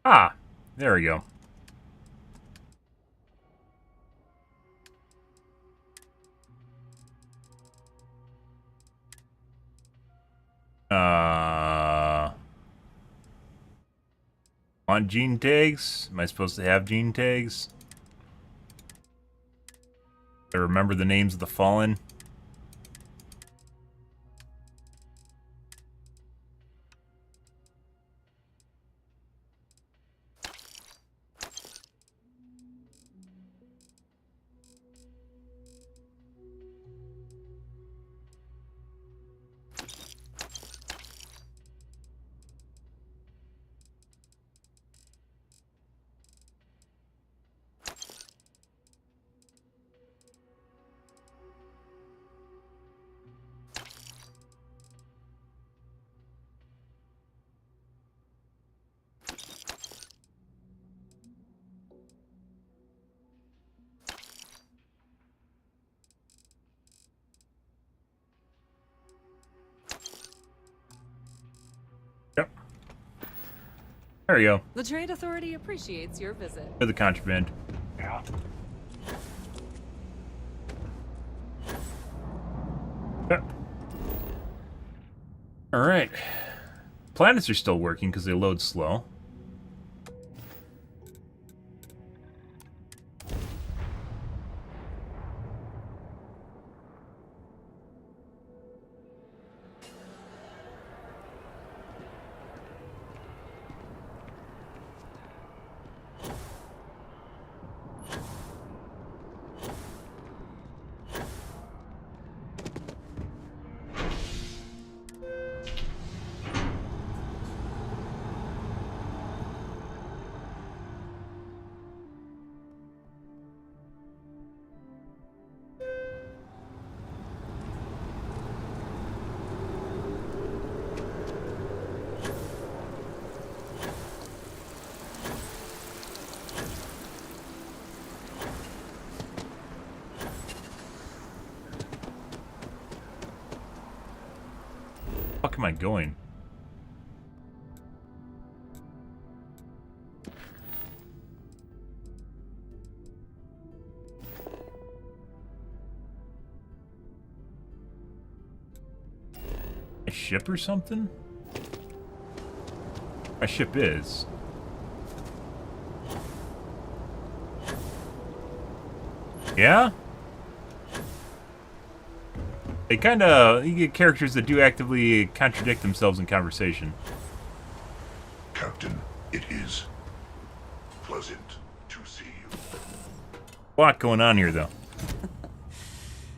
Ah, there we go. Want gene tags? Am I supposed to have gene tags? I remember the names of the fallen. Yep. There we go. The Trade Authority appreciates your visit. For the contraband. Yeah. Yep. Alright. Planets are still working because they load slow. fuck am I going? A ship or something? My ship is. Yeah? They kinda... You get characters that do actively contradict themselves in conversation. Captain, it is pleasant to see you. A lot going on here, though.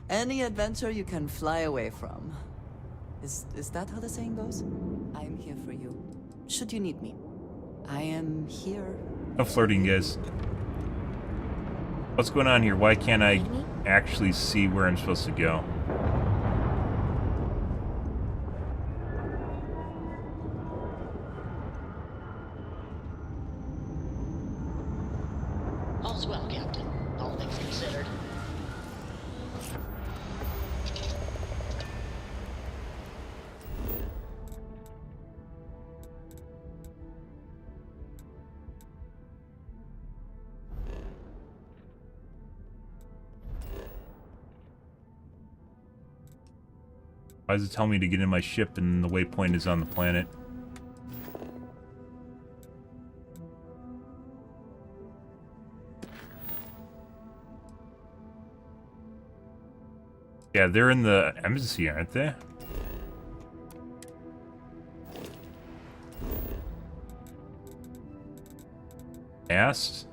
Any adventure you can fly away from. Is that how the saying goes? I'm here for you. Should you need me. I am here. No flirting, guys. What's going on here? Why can't I actually see where I'm supposed to go? All's well, Captain. All things considered. Why does it tell me to get in my ship and the waypoint is on the planet? Yeah, they're in the embassy, aren't they? Asked?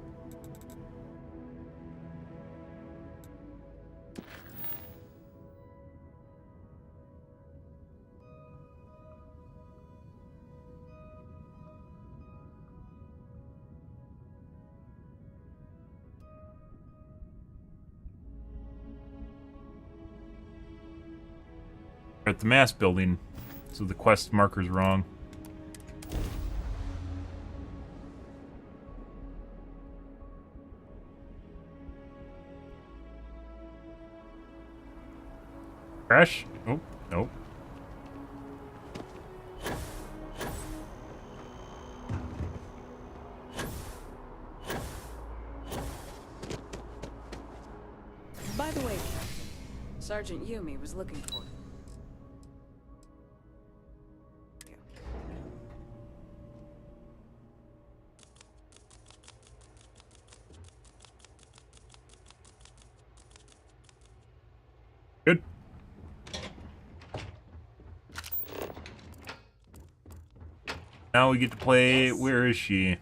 We're at the mass building, so the quest marker's wrong. Crash? Oh, nope. By the way, Sergeant Yumi was looking for you. Good. Now we get to play. Where is she?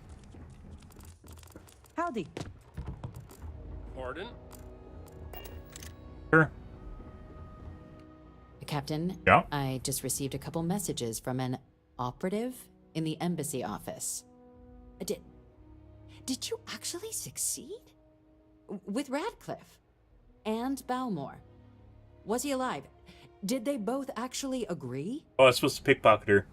Howdy. Pardon? Sure. Captain, yeah? I just received a couple messages from an operative in the embassy office. Did you actually succeed? With Radcliffe and Balmore. Was he alive? Did they both actually agree? Oh, I was supposed to pickpocket her.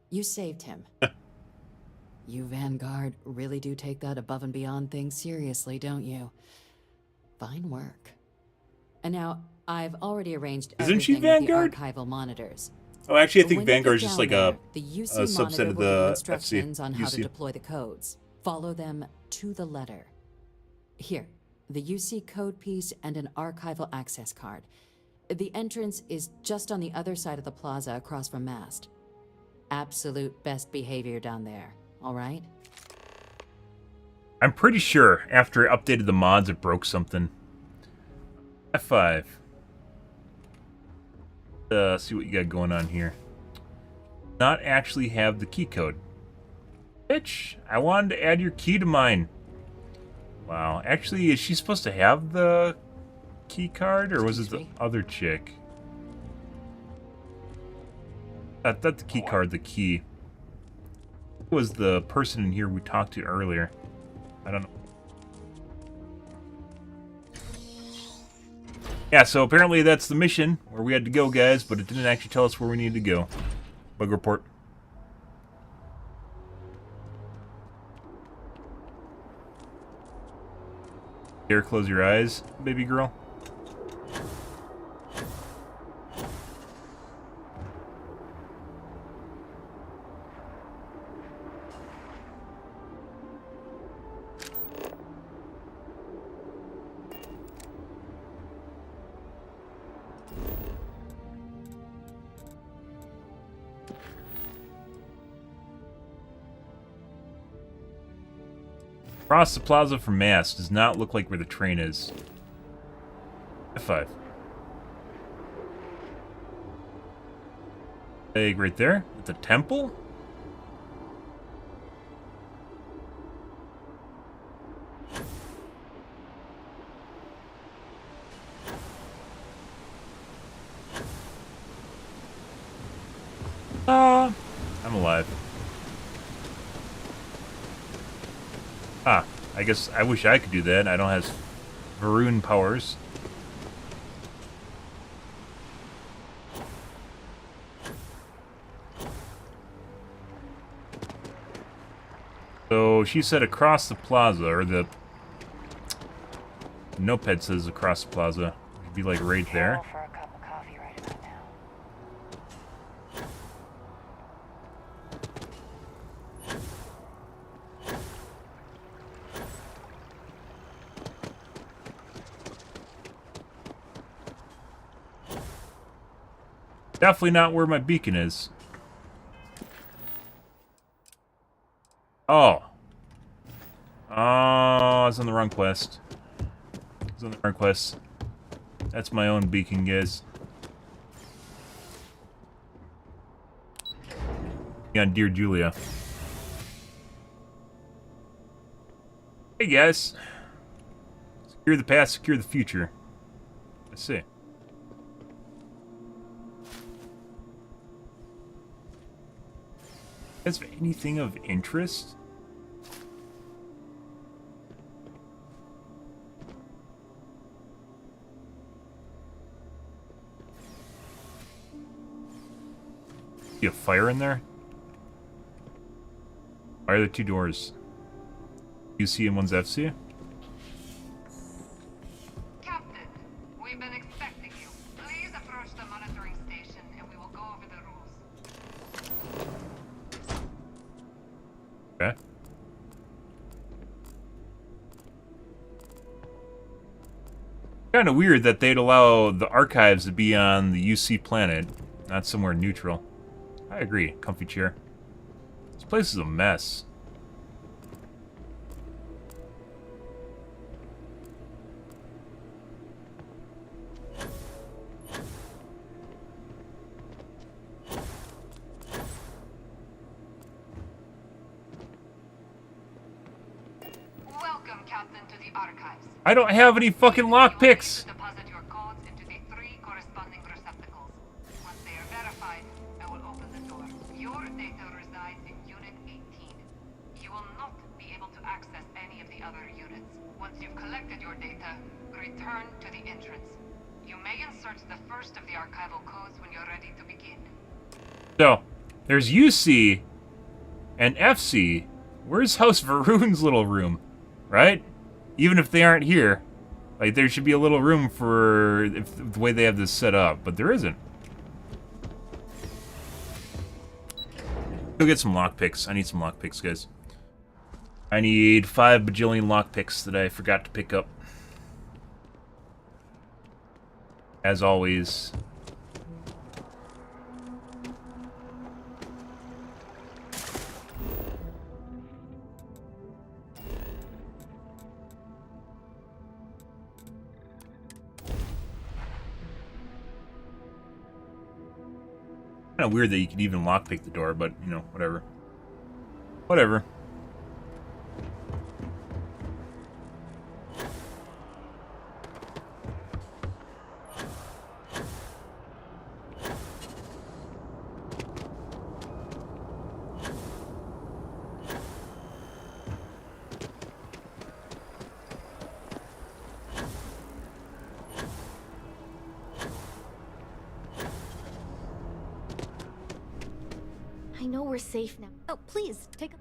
You saved him. You Vanguard really do take that above and beyond thing seriously, don't you? Fine work. And now, I've already arranged Isn't she everything Vanguard? with the archival monitors. Oh, actually, I think When you Vanguard's get just down like there, a the UC subset monitor of will give you the instructions on how to UC. deploy the codes. Follow them to the letter. Here, the UC code piece and an archival access card. The entrance is just on the other side of the plaza across from Mast. Absolute best behavior down there, all right? I'm pretty sure after I updated the mods, it broke something. F5. See what you got going on here. Not actually have the key code. Bitch, I wanted to add your key to mine. Wow, actually, is she supposed to have the key card, or was it the other chick? Not the key card, the key. Who was the person in here we talked to earlier? I don't know. Yeah, so apparently that's the mission where we had to go, guys, but it didn't actually tell us where we needed to go. Bug report. Dare close your eyes, baby girl. Across the plaza from Mass does not look like where the train is. F5. Egg right there. It's a temple? I'm alive. Ah, I guess I wish I could do that. I don't have Varun powers. So she said across the plaza, or the notepad says across the plaza. It'd be like right there. Definitely not where my beacon is. Oh. Oh, I was on the wrong quest. I was on the wrong quest. That's my own beacon, guys. Yeah, Dear Julia. Hey, guys. Secure the past, secure the future. I see. Is there anything of interest? See a fire in there? Why are there two doors? UC and one's FC? Captain, we've been expecting you. Please approach the monitoring station and we will go over the rules. Okay. Kind of weird that they'd allow the archives to be on the UC planet, not somewhere neutral. I agree. Comfy chair. This place is a mess. Welcome, Captain, to the archives. I don't have any fucking lockpicks. Deposit your codes into the 3 corresponding receptacles. Once they are verified, I will open the door. Your data resides in Unit 18. You will not be able to access any of the other units. Once you've collected your data, return to the entrance. You may insert the first of the archival codes when you're ready to begin. So, there's UC and FC. Where's House Varun's little room? Right? Even if they aren't here, like, there should be a little room for the way they have this set up, but there isn't. Go get some lockpicks. I need some lockpicks, guys. I need 5 bajillion lockpicks that I forgot to pick up. As always. Kind of weird that you could even lockpick the door, but, you know, whatever. Whatever. I know we're safe now. Oh, please, take a...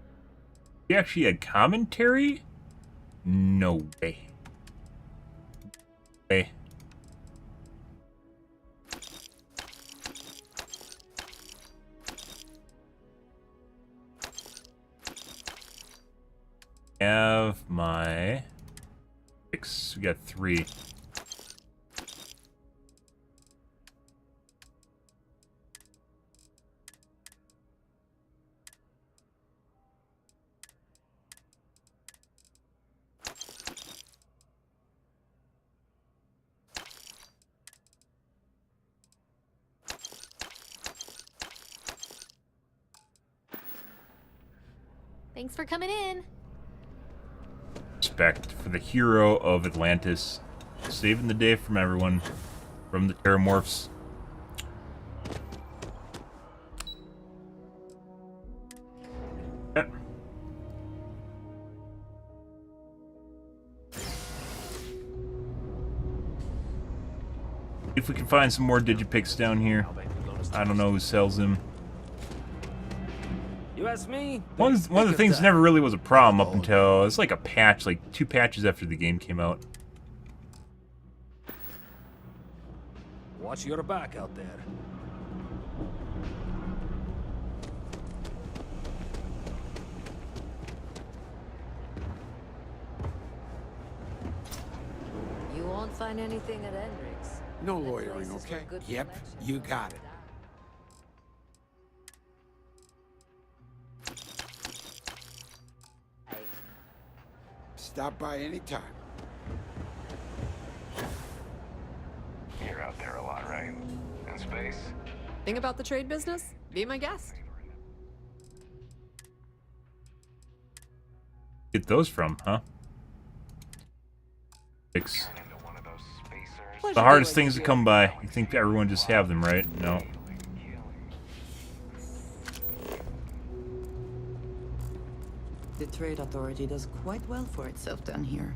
He actually had commentary? No way. my picks. We got 3. Thanks for coming in. Respect for the hero of Atlantis, saving the day from everyone, from the Terramorphs. Yep. If we can find some more Digipicks down here. I don't know who sells them. You ask me? One of the things never really was a problem up until it's like a patch, like 2 patches after the game came out. Watch your back out there. You won't find anything at Hendrix. No lawyering, okay? Yep, you got it. Stop by anytime. You're out there a lot, right? In space? Thing about the trade business? Be my guest. Get those from, huh? Picks. The hardest things to come by. You think everyone just have them, right? No. The Trade Authority does quite well for itself down here.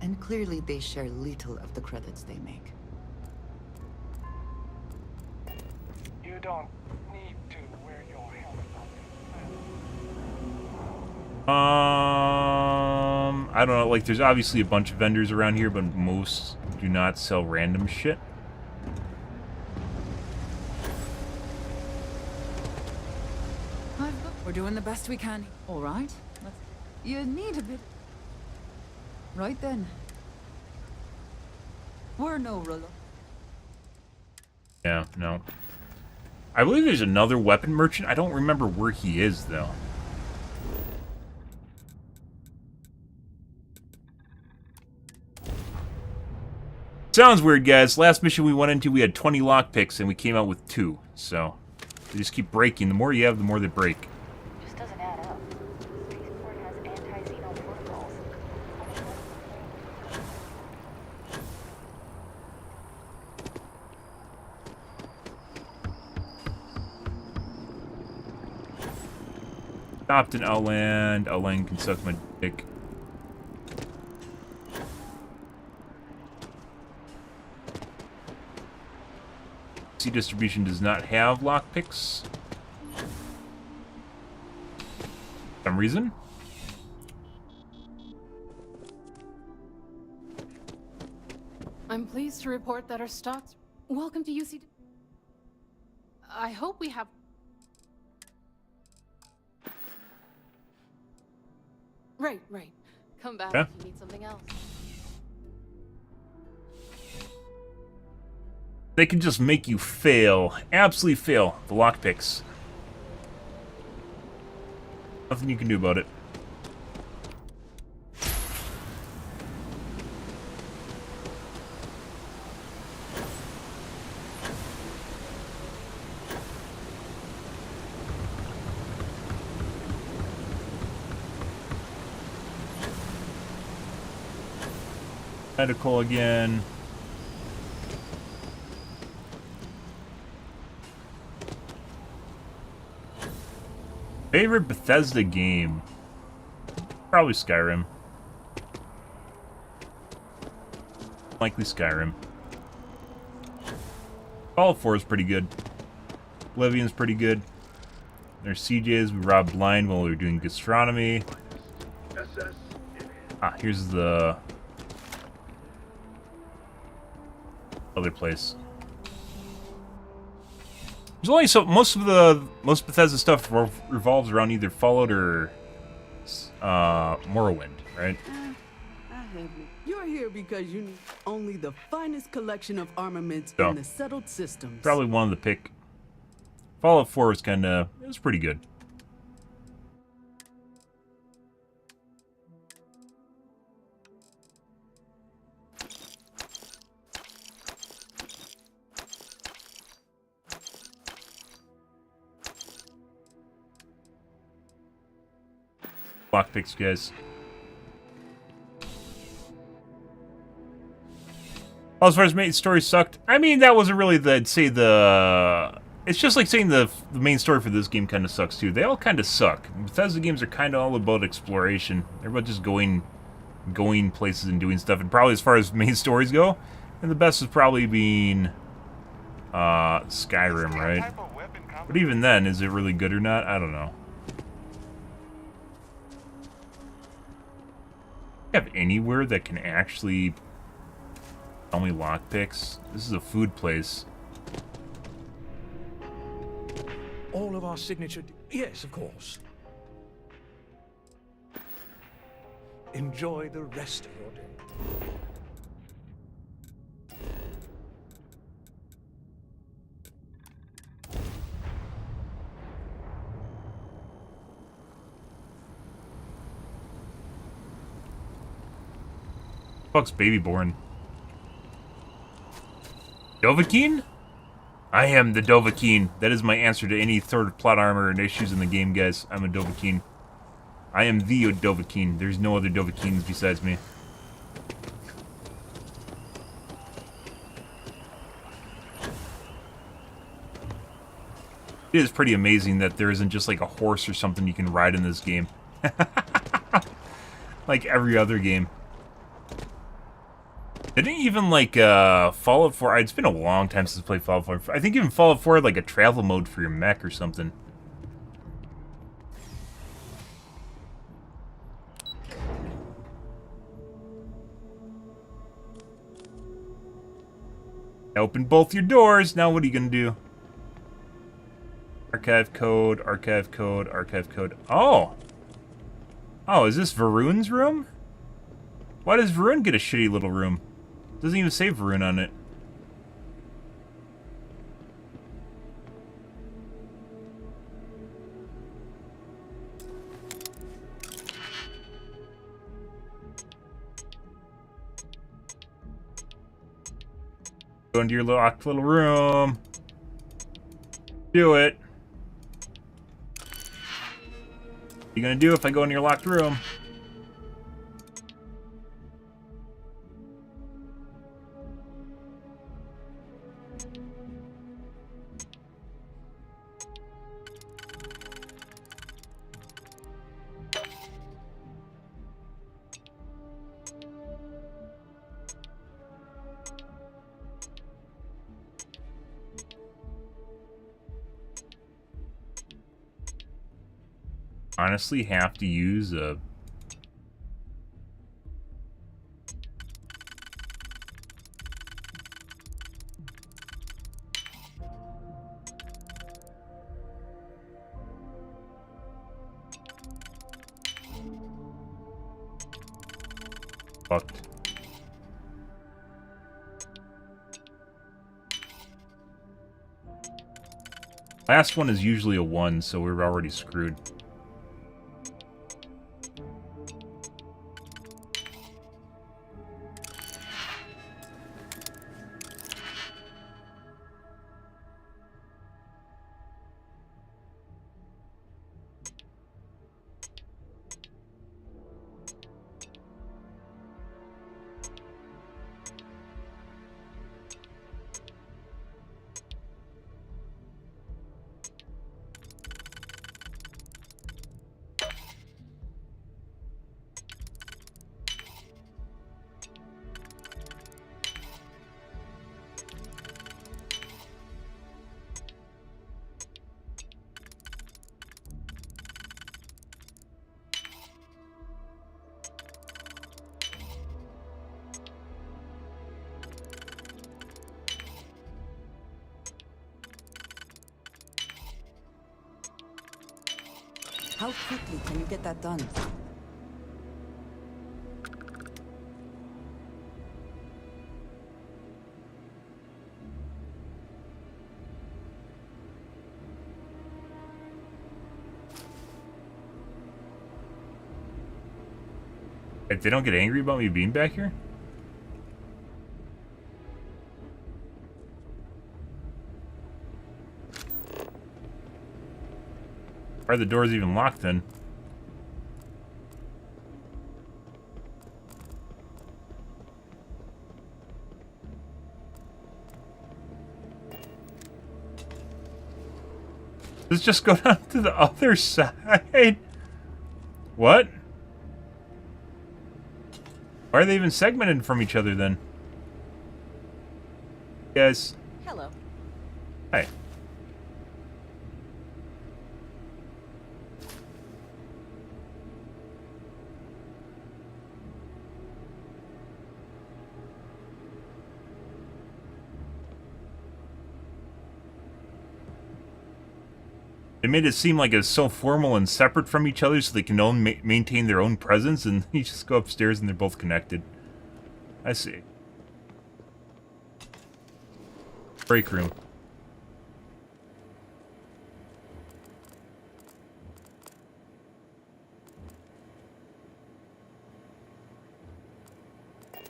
And clearly they share little of the credits they make. You don't need to wear your helmet. I don't know, like there's obviously a bunch of vendors around here, but most do not sell random shit. We're doing the best we can. All right. You need a bit. Right then. We're no ruler. Yeah, no. I believe there's another weapon merchant. I don't remember where he is, though. Sounds weird, guys. Last mission we went into, we had 20 lockpicks, and we came out with 2. So, they just keep breaking. The more you have, the more they break. Just doesn't add up. Spaceport has anti-xeno protocols. Stopped in Outland. Outland can suck my dick. C distribution does not have lockpicks. For some reason. I'm pleased to report that our stocks... Welcome to UC... I hope we have... Right. Come back Okay. if you need something else. They can just make you fail. Absolutely fail the lockpicks. Nothing you can do about it. Medical again. Favorite Bethesda game? Probably Skyrim. Likely Skyrim. Fallout 4 is pretty good. Oblivion's pretty good. There's CJ's. We robbed blind while we were doing gastronomy. Ah, here's the other place. There's only most Bethesda stuff revolves around either Fallout or Morrowind, right? You're here because you need only the finest collection of armaments So, in the settled systems. probably wanted to pick. Fallout 4 was kind of, it was pretty good. Lockpicks, guys. As far as main story sucked, I mean, that wasn't really the, I'd say the... It's just like saying the main story for this game kind of sucks, too. They all kind of suck. Bethesda games are kind of all about exploration. They're about just going places and doing stuff. And probably as far as main stories go, and the best is probably being Skyrim, right? But even then, is it really good or not? I don't know. Do you have anywhere that can actually tell me lockpicks? This is a food place. All of our signature... Yes, of course. Enjoy the rest of your day. Fuck's baby born? Dovahkiin? I am the Dovahkiin. That is my answer to any sort of plot armor and issues in the game, guys. I'm a Dovahkiin. I am the Dovahkiin. There's no other Dovahkiins besides me. It is pretty amazing that there isn't just like a horse or something you can ride in this game. Like every other game. Didn't even like Fallout 4, it's been a long time since I played Fallout 4. I think even Fallout 4 had like a travel mode for your mech or something. Open both your doors. Now what are you gonna do? Archive code, archive code, archive code. Oh! Oh, is this Varun's room? Why does Varun get a shitty little room? Doesn't even say Varun on it. Go into your locked little room. Do it. What are you gonna do if I go in your locked room? Honestly have to use a... Fucked. Last one is usually a 1, so we're already screwed. How quickly can you get that done? If they don't get angry about me being back here? Why are the doors even locked then? Let's just go down to the other side. What? Why are they even segmented from each other then? Guys. Hello. Hi. They made it seem like it's so formal and separate from each other so they can maintain their own presence, and you just go upstairs and they're both connected. I see. Break room.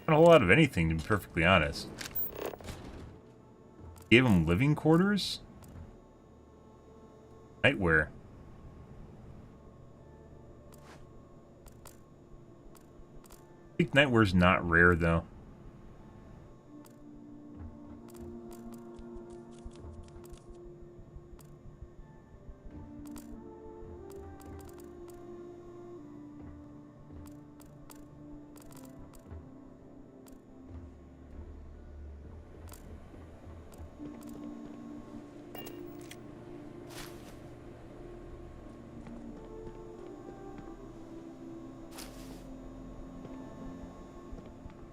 Not a whole lot of anything, to be perfectly honest. Gave them living quarters? Nightwear. I think nightwear's not rare, though.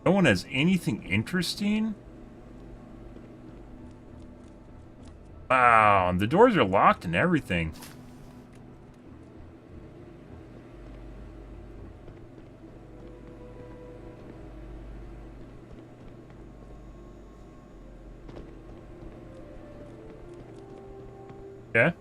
No one has anything interesting? Wow, the doors are locked and everything. Yeah?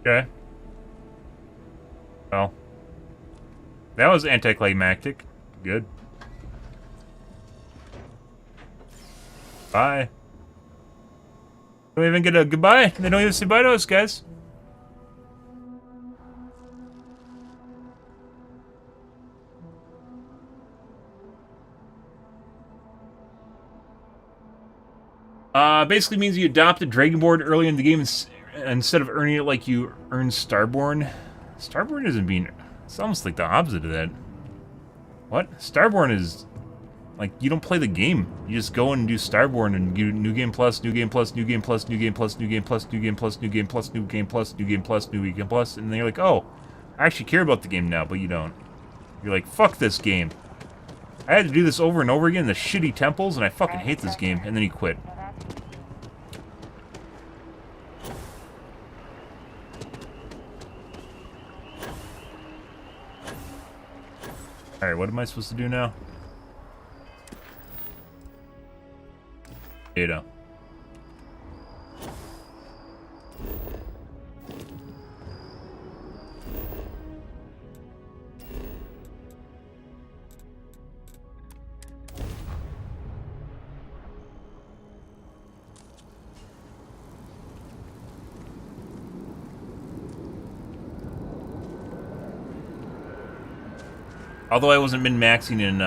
Okay. Well. That was anticlimactic. Good. Bye. Don't even get a goodbye. They don't even say bye to us, guys. Basically means you adopt a Dragonborn early in the game instead of earning it like you earn Starborn. Starborn isn't being... It's almost like the opposite of that. What? Starborn is... Like, you don't play the game. You just go and do Starborn and do New Game Plus, New Game Plus, New Game Plus, New Game Plus, New Game Plus, New Game Plus, New Game Plus, New Game Plus, New Game Plus, New Game Plus, and then you're like, oh, I actually care about the game now, but you don't. You're like, fuck this game. I had to do this over and over again in the shitty temples, and I fucking hate this game, and then you quit. Alright, what am I supposed to do now? Data. Although I wasn't min-maxing in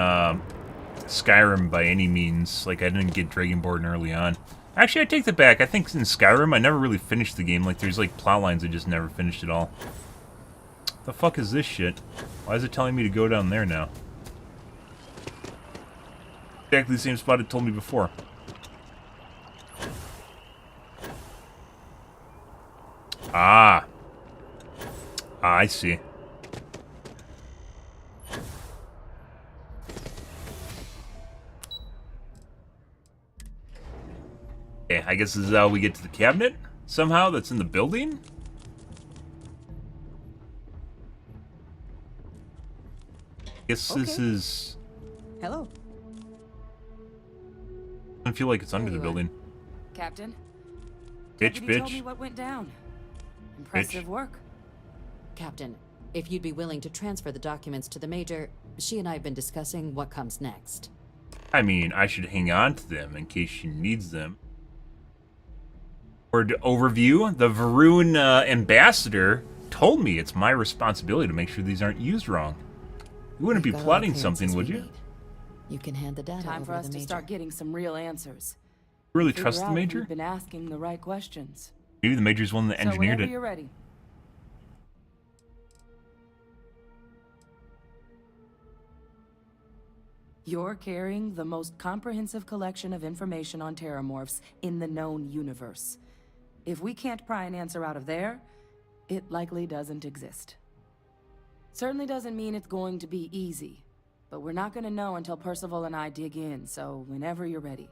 Skyrim by any means. Like, I didn't get Dragonborn early on. Actually, I take that back. I think in Skyrim, I never really finished the game. Like, there's, like, plot lines I just never finished at all. The fuck is this shit? Why is it telling me to go down there now? Exactly the same spot it told me before. Ah. I see. Okay, I guess this is how we get to the cabinet, somehow, that's in the building? Guess this is... Hello. I feel like it's under the building. Captain. Bitch, Told me bitch. what went down. Impressive work. Captain, if you'd be willing to transfer the documents to the Major, she and I have been discussing what comes next. I mean, I should hang on to them in case she needs them. Or to overview, the Varun ambassador told me it's my responsibility to make sure these aren't used wrong. You wouldn't be We've got all plotting the something, would you? clearances we need. You can hand the data Time over for to us the to Major. start getting some real answers. Really Figure trust the out if Major? We've been asking the right questions. Maybe the Major's one that So engineered whenever it. you're ready. You're carrying the most comprehensive collection of information on terramorphs in the known universe. If we can't pry an answer out of there, it likely doesn't exist. Certainly doesn't mean it's going to be easy, but we're not going to know until Percival and I dig in, so whenever you're ready.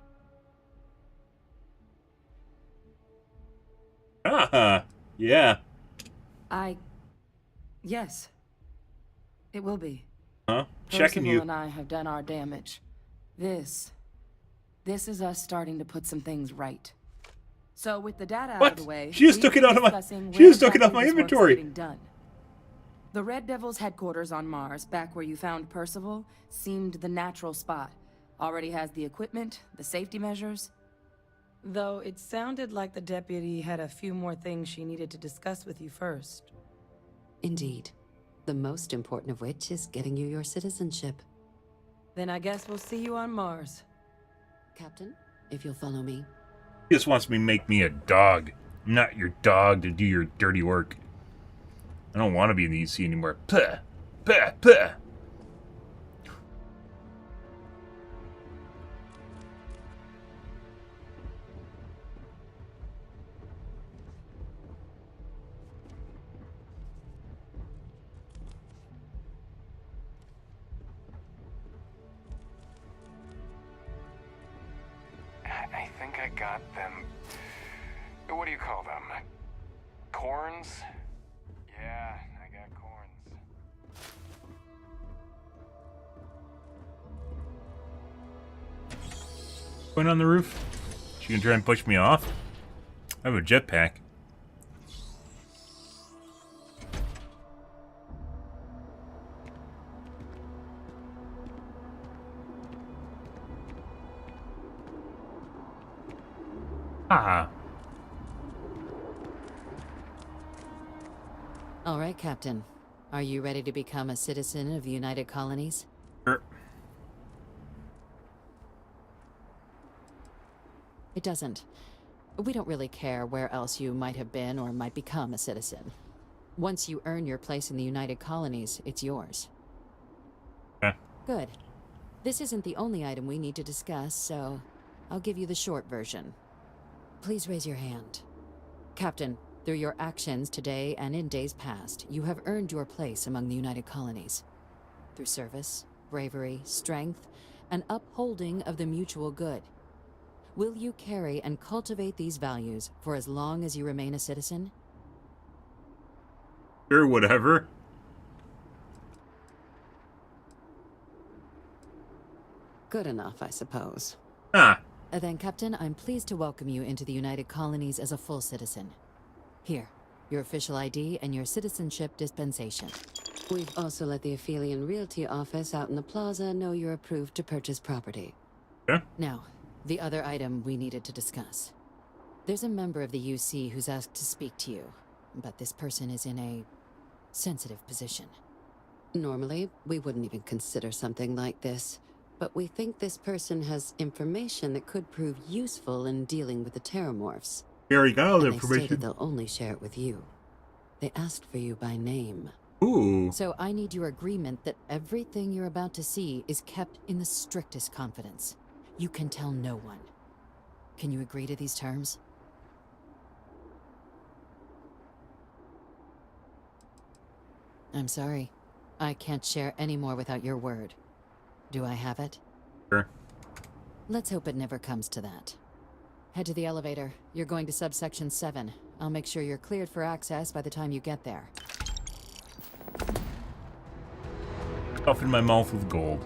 Ah, yeah. Yes. It will be. Huh? Checking Percival you. and I have done our damage. This is us starting to put some things right. So with the data out of the way, She just we've took it been out of my- discussing she where just took it off exactly my this work's inventory. getting done. The Red Devil's headquarters on Mars, back where you found Percival, seemed the natural spot. Already has the equipment, the safety measures. Though it sounded like the deputy had a few more things she needed to discuss with you first. Indeed. The most important of which is getting you your citizenship. Then I guess we'll see you on Mars. Captain, if you'll follow me. He just wants me to make me a dog. I'm not your dog to do your dirty work. I don't want to be in the EC anymore. Puh. Puh. Puh. I think I got them. What do you call them? Corns? Yeah, I got corns. Going on the roof? She gonna try and push me off? I have a jetpack. Ah. All right, Captain. Are you ready to become a citizen of the United Colonies? Sure. It doesn't. We don't really care where else you might have been or might become a citizen. Once you earn your place in the United Colonies, it's yours. Yeah. Good. This isn't the only item we need to discuss, so I'll give you the short version. Please raise your hand. Captain, through your actions today and in days past, you have earned your place among the United Colonies. Through service, bravery, strength, and upholding of the mutual good. Will you carry and cultivate these values for as long as you remain a citizen? Sure, whatever. Good enough, I suppose. Ah. Then, Captain, I'm pleased to welcome you into the United Colonies as a full citizen. Here, your official ID and your citizenship dispensation. We've also let the Aphelion Realty office out in the plaza know you're approved to purchase property. Yeah. Now, the other item we needed to discuss. There's a member of the UC who's asked to speak to you, but this person is in a sensitive position. Normally, we wouldn't even consider something like this, but we think this person has information that could prove useful in dealing with the Terramorphs. We already got all the And they information. stated they'll only share it with you. They asked for you by name. Ooh. So I need your agreement that everything you're about to see is kept in the strictest confidence. You can tell no one. Can you agree to these terms? I'm sorry. I can't share any more without your word. Do I have it? Sure. Let's hope it never comes to that. Head to the elevator. You're going to subsection 7. I'll make sure you're cleared for access by the time you get there. Stuff in my mouth with gold.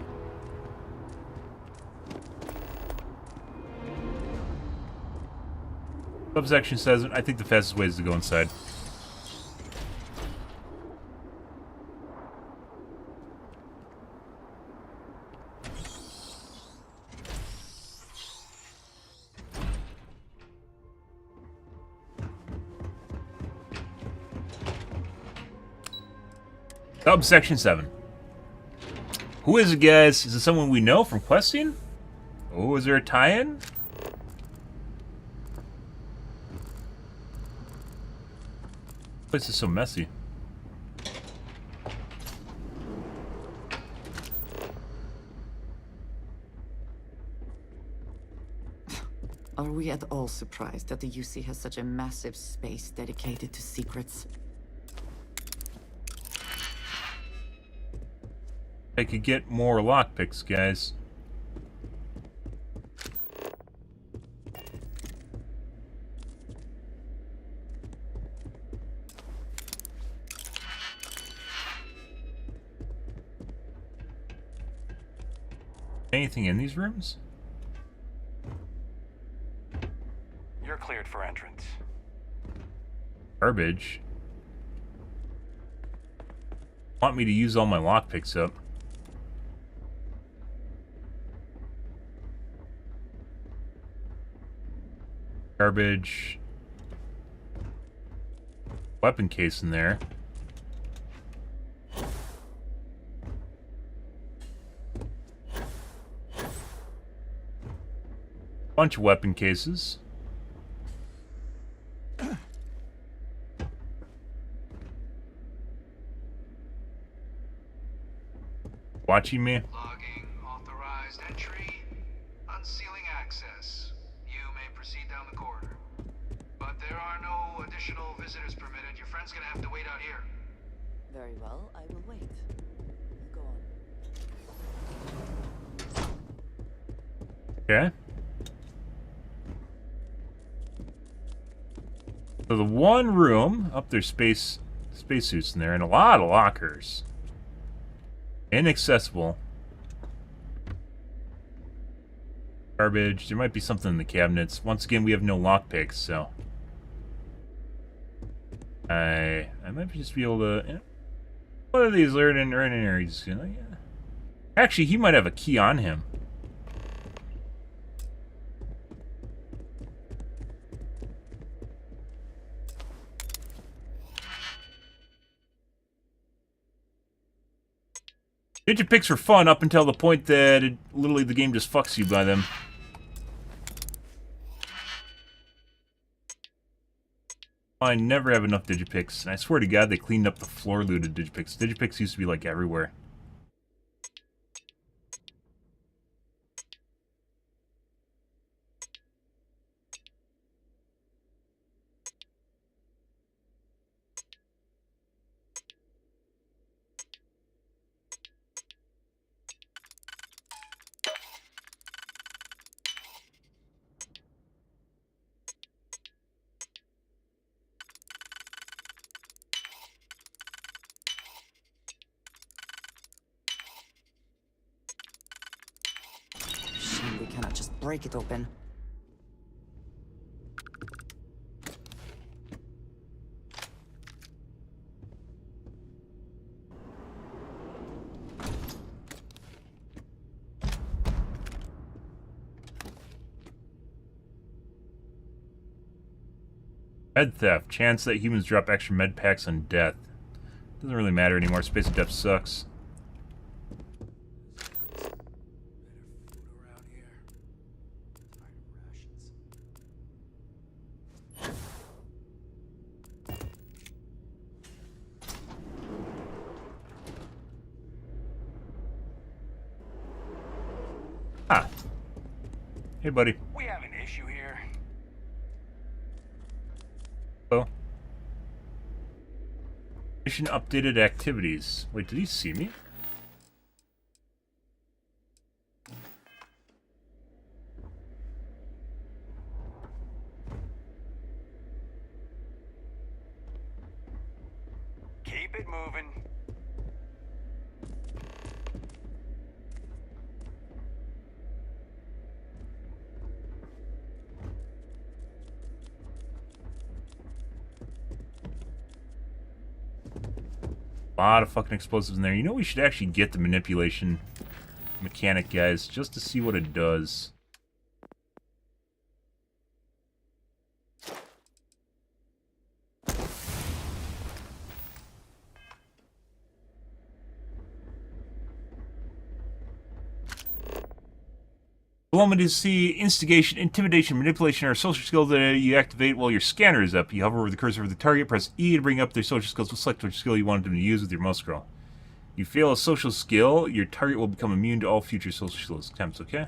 Subsection says, I think the fastest way is to go inside. Subsection 7. Who is it, guys? Is it someone we know from questing? Oh, is there a tie-in? This place is so messy. Are we at all surprised that the UC has such a massive space dedicated to secrets? I could get more lockpicks, guys. Anything in these rooms? You're cleared for entrance. Garbage. Want me to use all my lockpicks up? Garbage. Weapon case in there. Bunch of weapon cases. Watching me? Logging authorized entry. Unsealing access. You may proceed down the corridor. But there are no additional visitors permitted. Your friend's gonna have to wait out here. Very well, I will wait. Go on. Okay. So the one room, up there's spacesuits in there, and a lot of lockers. Inaccessible. Garbage. There might be something in the cabinets. Once again, we have no lockpicks, so I might just be able to. You know, what are these learning areas? You know, yeah. Actually, he might have a key on him. Digipicks are fun up until the point that literally the game just fucks you by them. I never have enough Digipicks, and I swear to God they cleaned up the floor loot of Digipicks. Digipicks used to be like everywhere. Shame we cannot just break it open. Med theft. Chance that humans drop extra med packs on death. Doesn't really matter anymore. Space of Death sucks. Hey, buddy. We have an issue here. Hello. Mission updated activities. Wait, did he see me? Keep it moving. A lot of fucking explosives in there. You know, we should actually get the manipulation mechanic, guys, just to see what it does. Allow me to see instigation, intimidation, manipulation, or social skills that you activate while your scanner is up. You hover over the cursor of the target, press E to bring up their social skills. We'll select which skill you want them to use with your mouse scroll. You fail a social skill, your target will become immune to all future social skills attempts, okay?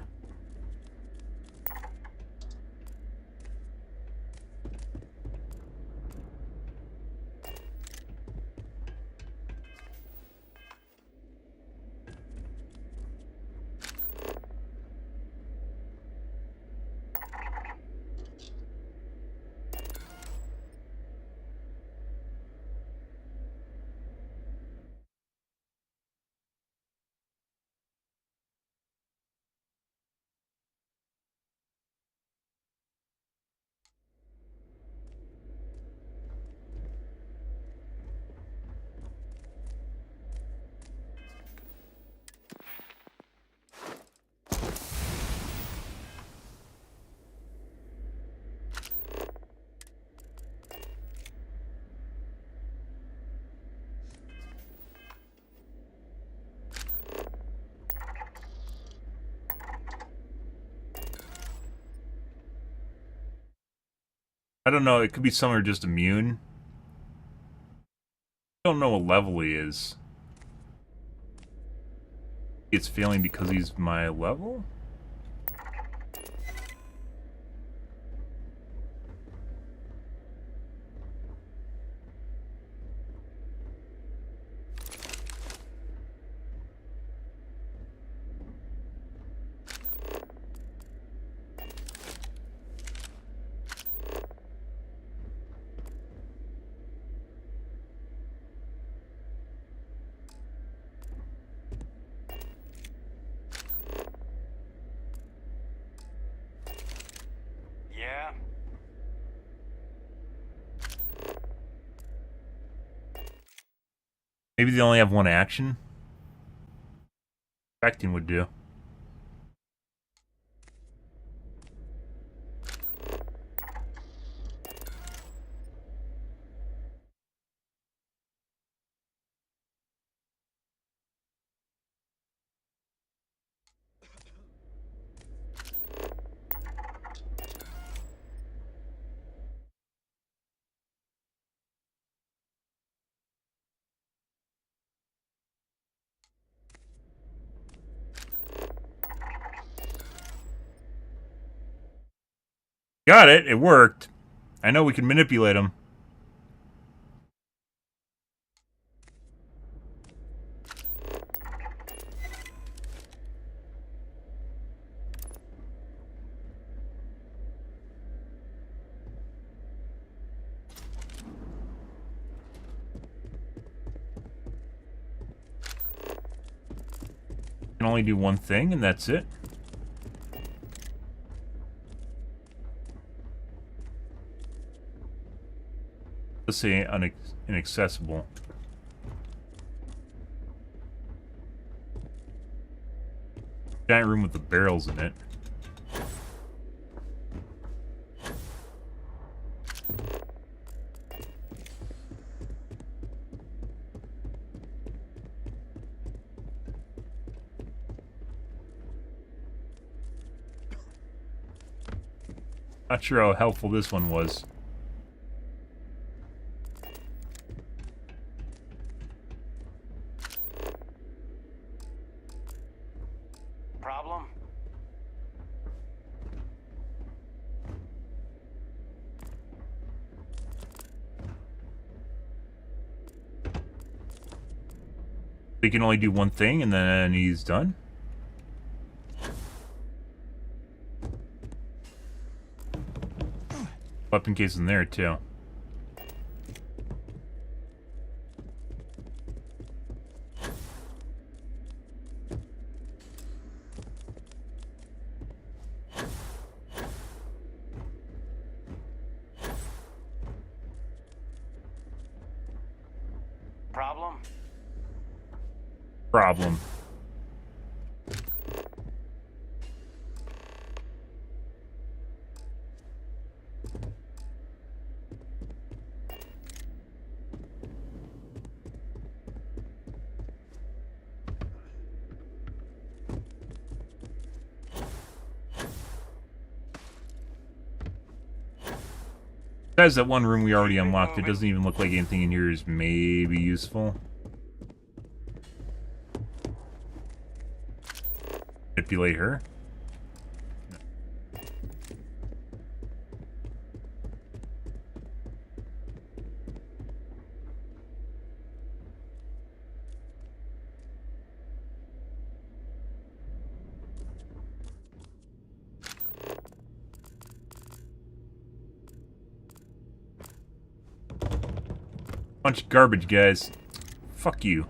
I don't know, it could be some are just immune. I don't know what level he is. It's failing because he's my level? Yeah. Maybe they only have one action? Expecting would do. Got it, it worked. I know we can manipulate him. Can only do one thing, and that's it. Let's say inaccessible. Giant room with the barrels in it. Not sure how helpful this one was. Problem? He can only do one thing and then he's done. Weapon case in there too. Problem. Besides that one room we already unlocked, it doesn't even look like anything in here is maybe useful. Manipulate her. Bunch of garbage, guys. Fuck you.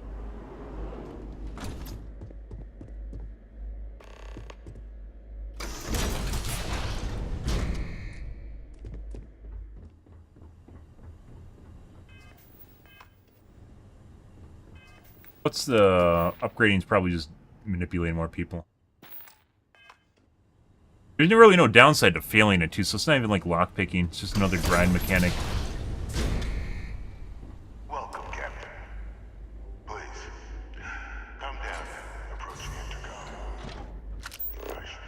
What's the upgrading? Is probably just manipulating more people. There's really no downside to failing it too, so it's not even like lockpicking. It's just another grind mechanic. Welcome, Captain. Please, come down and approach the intercom. You and I should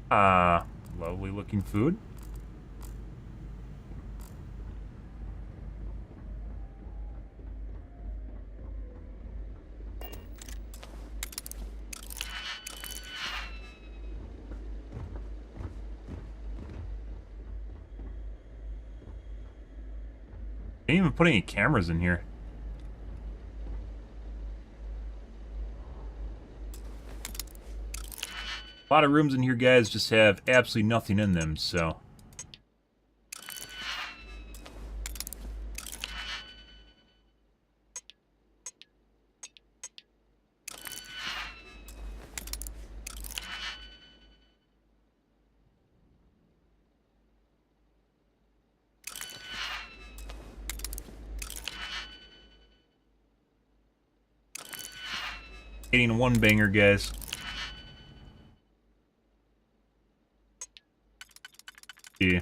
chat. Lovely looking food. Didn't even put any cameras in here. A lot of rooms in here, guys, just have absolutely nothing in them, so... Getting one banger, guys. Yeah.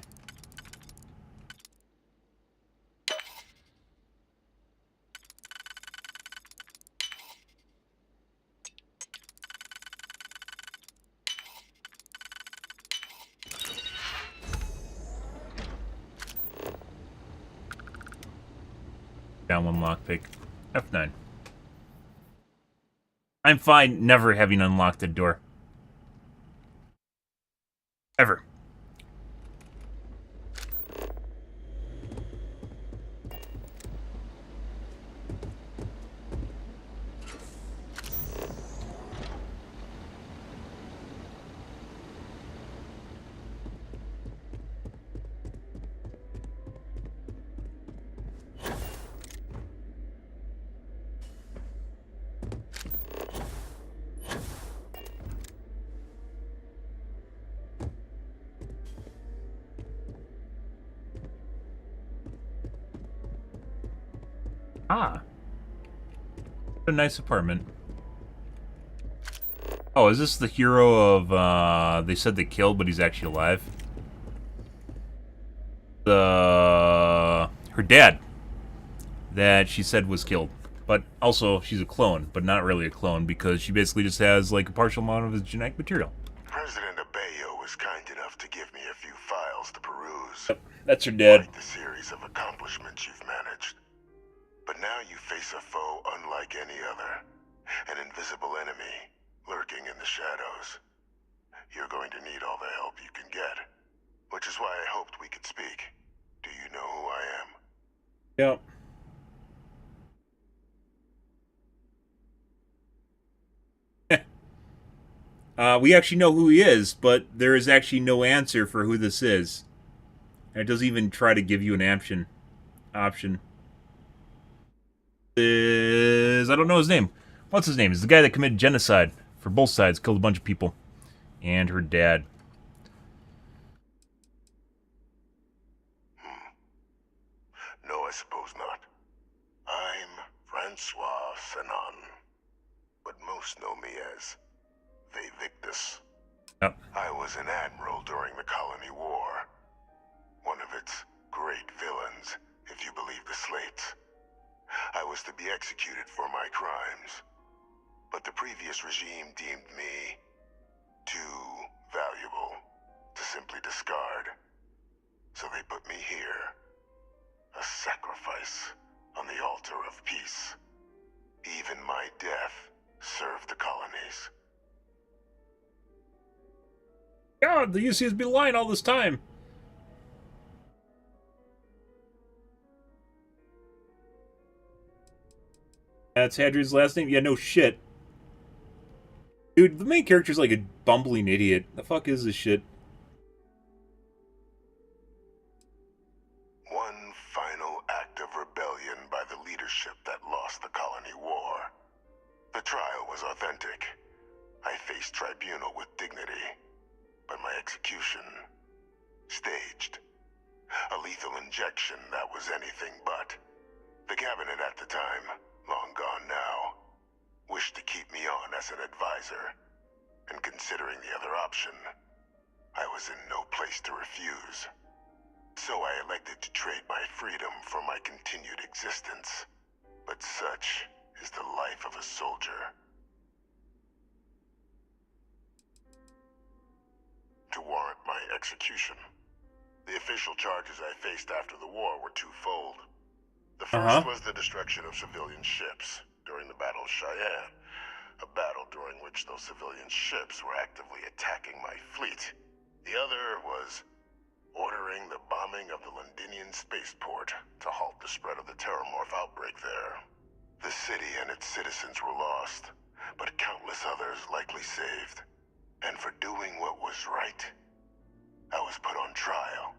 Down one lockpick. F9. I'm fine never having unlocked a door. Ever. Ah. What a nice apartment. Oh, is this the hero of, they said they killed, but he's actually alive? Her dad. That she said was killed. But also, she's a clone, but not really a clone, because she basically just has, like, a partial amount of his genetic material. President Abeyo was kind enough to give me a few files to peruse. Yep, that's her dad. Quite the series of accomplishments you've managed. But now you face a foe unlike any other. An invisible enemy, lurking in the shadows. You're going to need all the help you can get. Which is why I hoped we could speak. Do you know who I am? Yep. We actually know who he is, but there is actually no answer for who this is. And it doesn't even try to give you an option. I don't know his name. What's his name? It's the guy that committed genocide for both sides, killed a bunch of people. And her dad. No, I suppose not. I'm Francois Sanon, but most know me as Victus. Yep. I was an admiral during the Colony War. One of its great villains, if you believe the slates. I was to be executed for my crimes, but the previous regime deemed me too valuable to simply discard. So they put me here, a sacrifice on the altar of peace. Even my death served the colonies. God, the UC has been lying all this time. That's Hadrian's last name? Yeah, no shit. Dude, the main character's like a bumbling idiot. The fuck is this shit? One final act of rebellion by the leadership that lost the Colony War. The trial was authentic. I faced tribunal with dignity, but my execution, staged. A lethal injection that was anything but. The cabinet at the time, long gone now, wished to keep me on as an advisor. And considering the other option, I was in no place to refuse. So I elected to trade my freedom for my continued existence. But such is the life of a soldier. To warrant my execution, the official charges I faced after the war were twofold. The first was the destruction of civilian ships during the Battle of Cheyenne, a battle during which those civilian ships were actively attacking my fleet. The other was ordering the bombing of the Londinian spaceport to halt the spread of the Terramorph outbreak there. The city and its citizens were lost, but countless others likely saved. And for doing what was right, I was put on trial,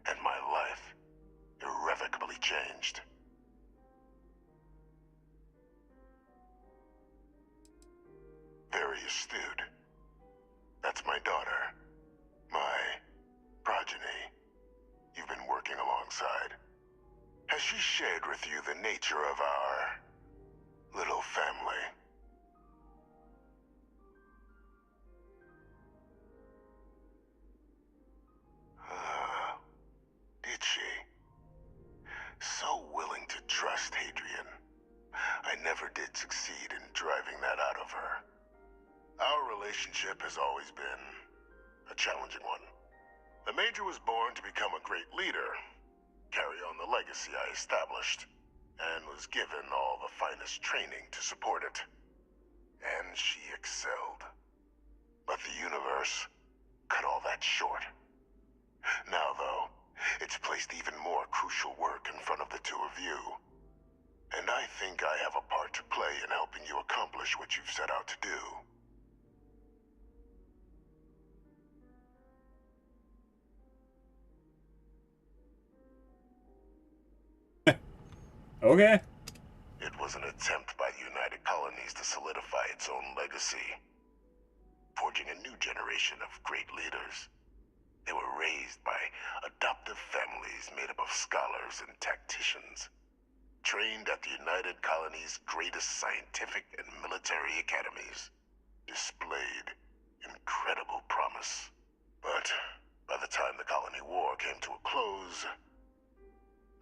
and my life irrevocably changed. Very astute. That's my daughter, my progeny. You've been working alongside. Has she shared with you the nature of our little family? Did she? So willing to trust Hadrian. I never did succeed in driving that out of her. Our relationship has always been a challenging one. The Major was born to become a great leader, carry on the legacy I established, and was given all the finest training to support it. And she excelled. But the universe cut all that short. Now, though, it's placed even more crucial work in front of the two of you. And I think I have a part to play in helping you accomplish what you've set out to do. Okay. It was an attempt by the United Colonies to solidify its own legacy, forging a new generation of great leaders. They were raised by adoptive families made up of scholars and tacticians, trained at the United Colonies' greatest scientific and military academies, displayed incredible promise. But by the time the Colony War came to a close,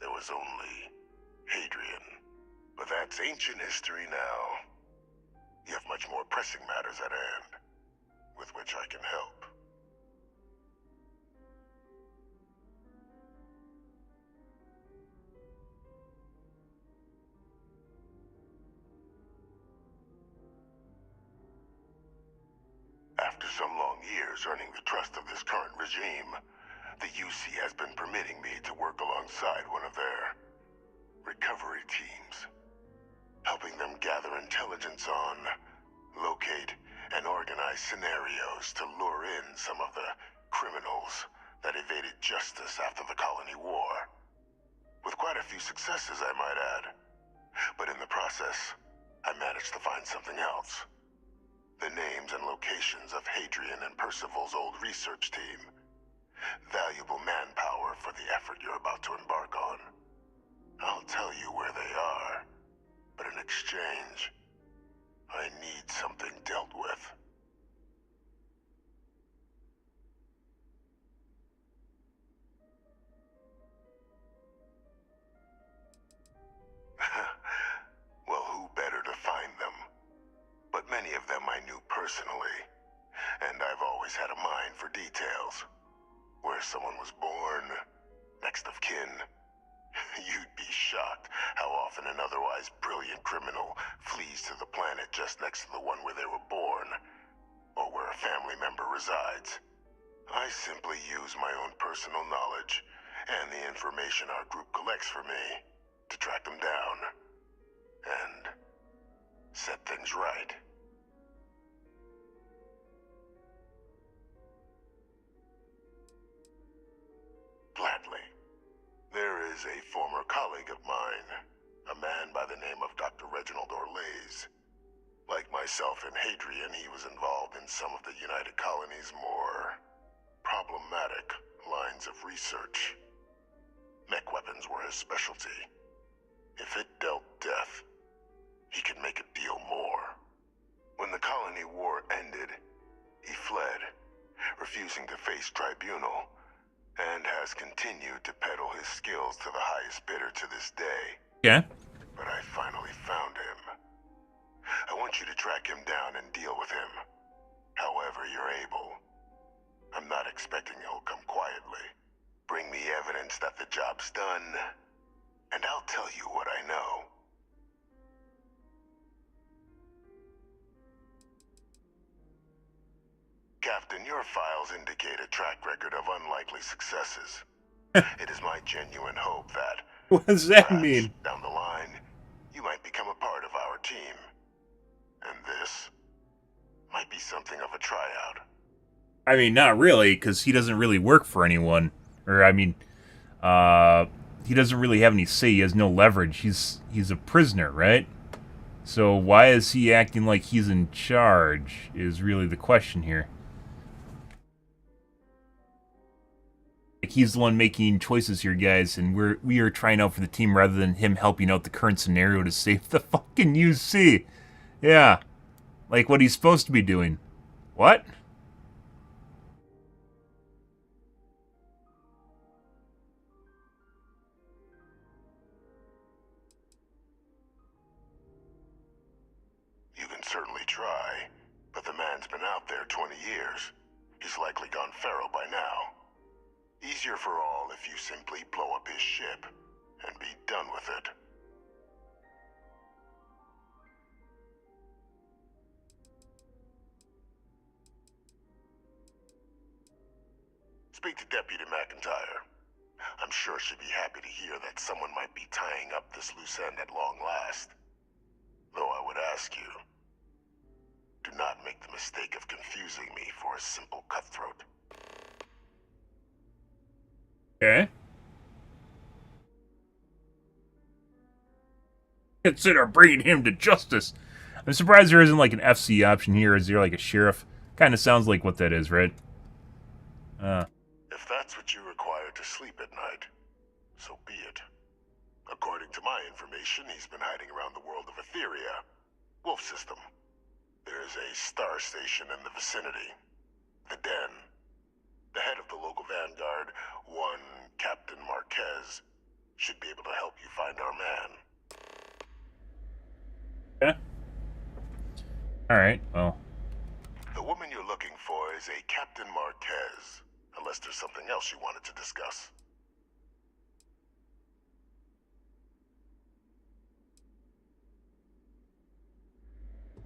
there was only Hadrian. But that's ancient history now. You have much more pressing matters at hand, with which I can help. After some long years earning the trust of this current regime, the UC has been permitting me to work alongside one of their recovery teams, helping them gather intelligence on, locate, and organize scenarios to lure in some of the criminals that evaded justice after the colony war. With quite a few successes, I might add. But in the process, I managed to find something else. The names and locations of Hadrian and Percival's old research team. Valuable manpower for the effort you're about to embark on. I'll tell you where they are, but in exchange, I need something dealt with. Well, who better to find them? But many of them I knew personally, and I've always had a mind for details. Where someone was born, next of kin. You'd be shocked how often an otherwise brilliant criminal flees to the planet just next to the one where they were born, or where a family member resides. I simply use my own personal knowledge and the information our group collects for me to track them down and set things right. Gladly. There is a former colleague of mine, a man by the name of Dr. Reginald Orlaise. Like myself and Hadrian, he was involved in some of the United Colony's more problematic lines of research. Mech weapons were his specialty. If it dealt death, he could make a deal more. When the colony war ended, he fled, refusing to face tribunal, and has continued to peddle his skills to the highest bidder to this day. Yeah. But I finally found him. I want you to track him down and deal with him, however you're able. I'm not expecting he'll come quietly. Bring me evidence that the job's done, and I'll tell you what I know. Captain, your files indicate a track record of unlikely successes. It is my genuine hope that, What does that perhaps, mean? down the line, you might become a part of our team. And this might be something of a tryout. I mean, not really, because he doesn't really work for anyone. Or, I mean, he doesn't really have any say. He has no leverage. He's a prisoner, right? So why is he acting like he's in charge is really the question here. Like, he's the one making choices here, guys, and we are trying out for the team rather than him helping out the current scenario to save the fucking UC. Yeah. Like what he's supposed to be doing. What? You can certainly try, but the man's been out there 20 years. He's likely gone feral by now. Easier for all if you simply blow up his ship and be done with it. Speak to Deputy McIntyre. I'm sure she'd be happy to hear that someone might be tying up this loose end at long last. Though I would ask you, do not make the mistake of confusing me for a simple cutthroat. Okay. Consider bringing him to justice. I'm surprised there isn't like an FC option here. Is there like a sheriff? Kind of sounds like what that is, right? If that's what you require to sleep at night, so be it. According to my information, he's been hiding around the world of Etheria, Wolf System. There's a star station in the vicinity, the Den. The head of the local vanguard, one Captain Marquez, should be able to help you find our man. Yeah. Alright, well. The woman you're looking for is a Captain Marquez, unless there's something else you wanted to discuss.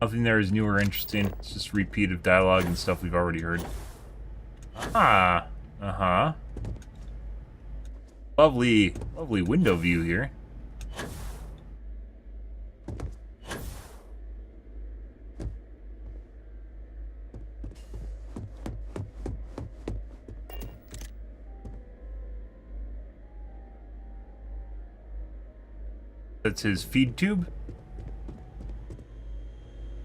Nothing there is new or interesting. It's just repeat of dialogue and stuff we've already heard. Ah, uh-huh. Lovely, lovely window view here. That's his feed tube.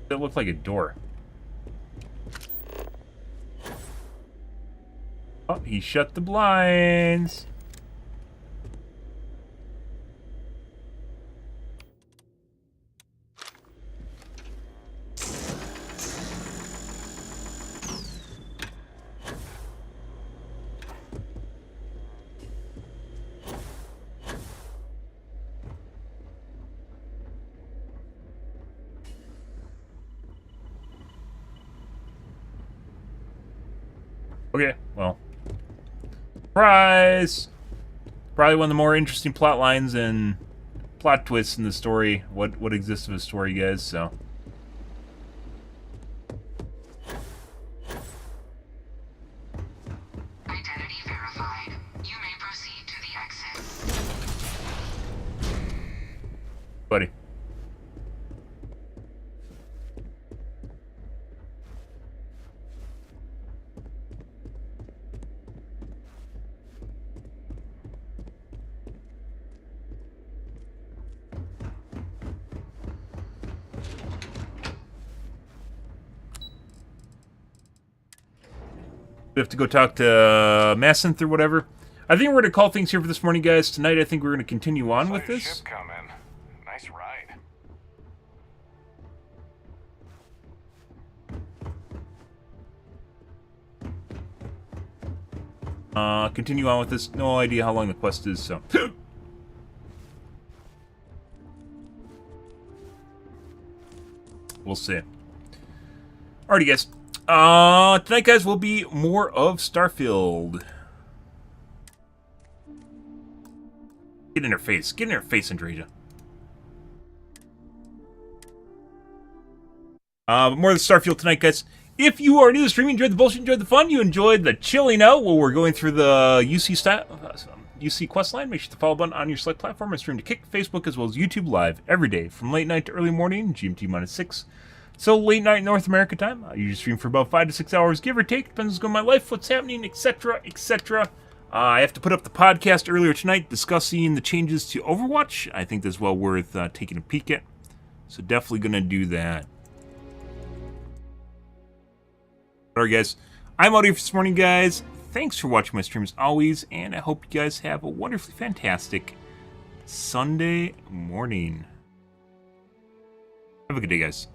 That looked like a door. Oh, he shut the blinds. Okay, well. Surprise! Probably one of the more interesting plot lines and plot twists in the story. What exists of a story, guys, so. Identity verified. You may proceed to the exit. Buddy. We have to go talk to Massenth or whatever. I think we're going to call things here for this morning, guys. Tonight, I think we're going to continue on with this. Ship coming. Nice ride. Continue on with this. No idea how long the quest is, so. We'll see. Alrighty, guys. Tonight, guys, will be more of Starfield. Get in her face. Get in her face, Andreja. But more of the Starfield tonight, guys. If you are new to the stream, you enjoyed the bullshit, enjoyed the fun, you enjoyed the chilling out while we're going through the UC quest line, make sure to follow button on your select platform and stream to Kick, Facebook, as well as YouTube live every day from late night to early morning, GMT-6. So late night North America time. I usually stream for about 5 to 6 hours, give or take. Depends what's going on in my life, what's happening, etc., etc. I have to put up the podcast earlier tonight discussing the changes to Overwatch. I think that's well worth taking a peek at. So definitely going to do that. Alright, guys. I'm out here for this morning, guys. Thanks for watching my stream as always, and I hope you guys have a wonderfully fantastic Sunday morning. Have a good day, guys.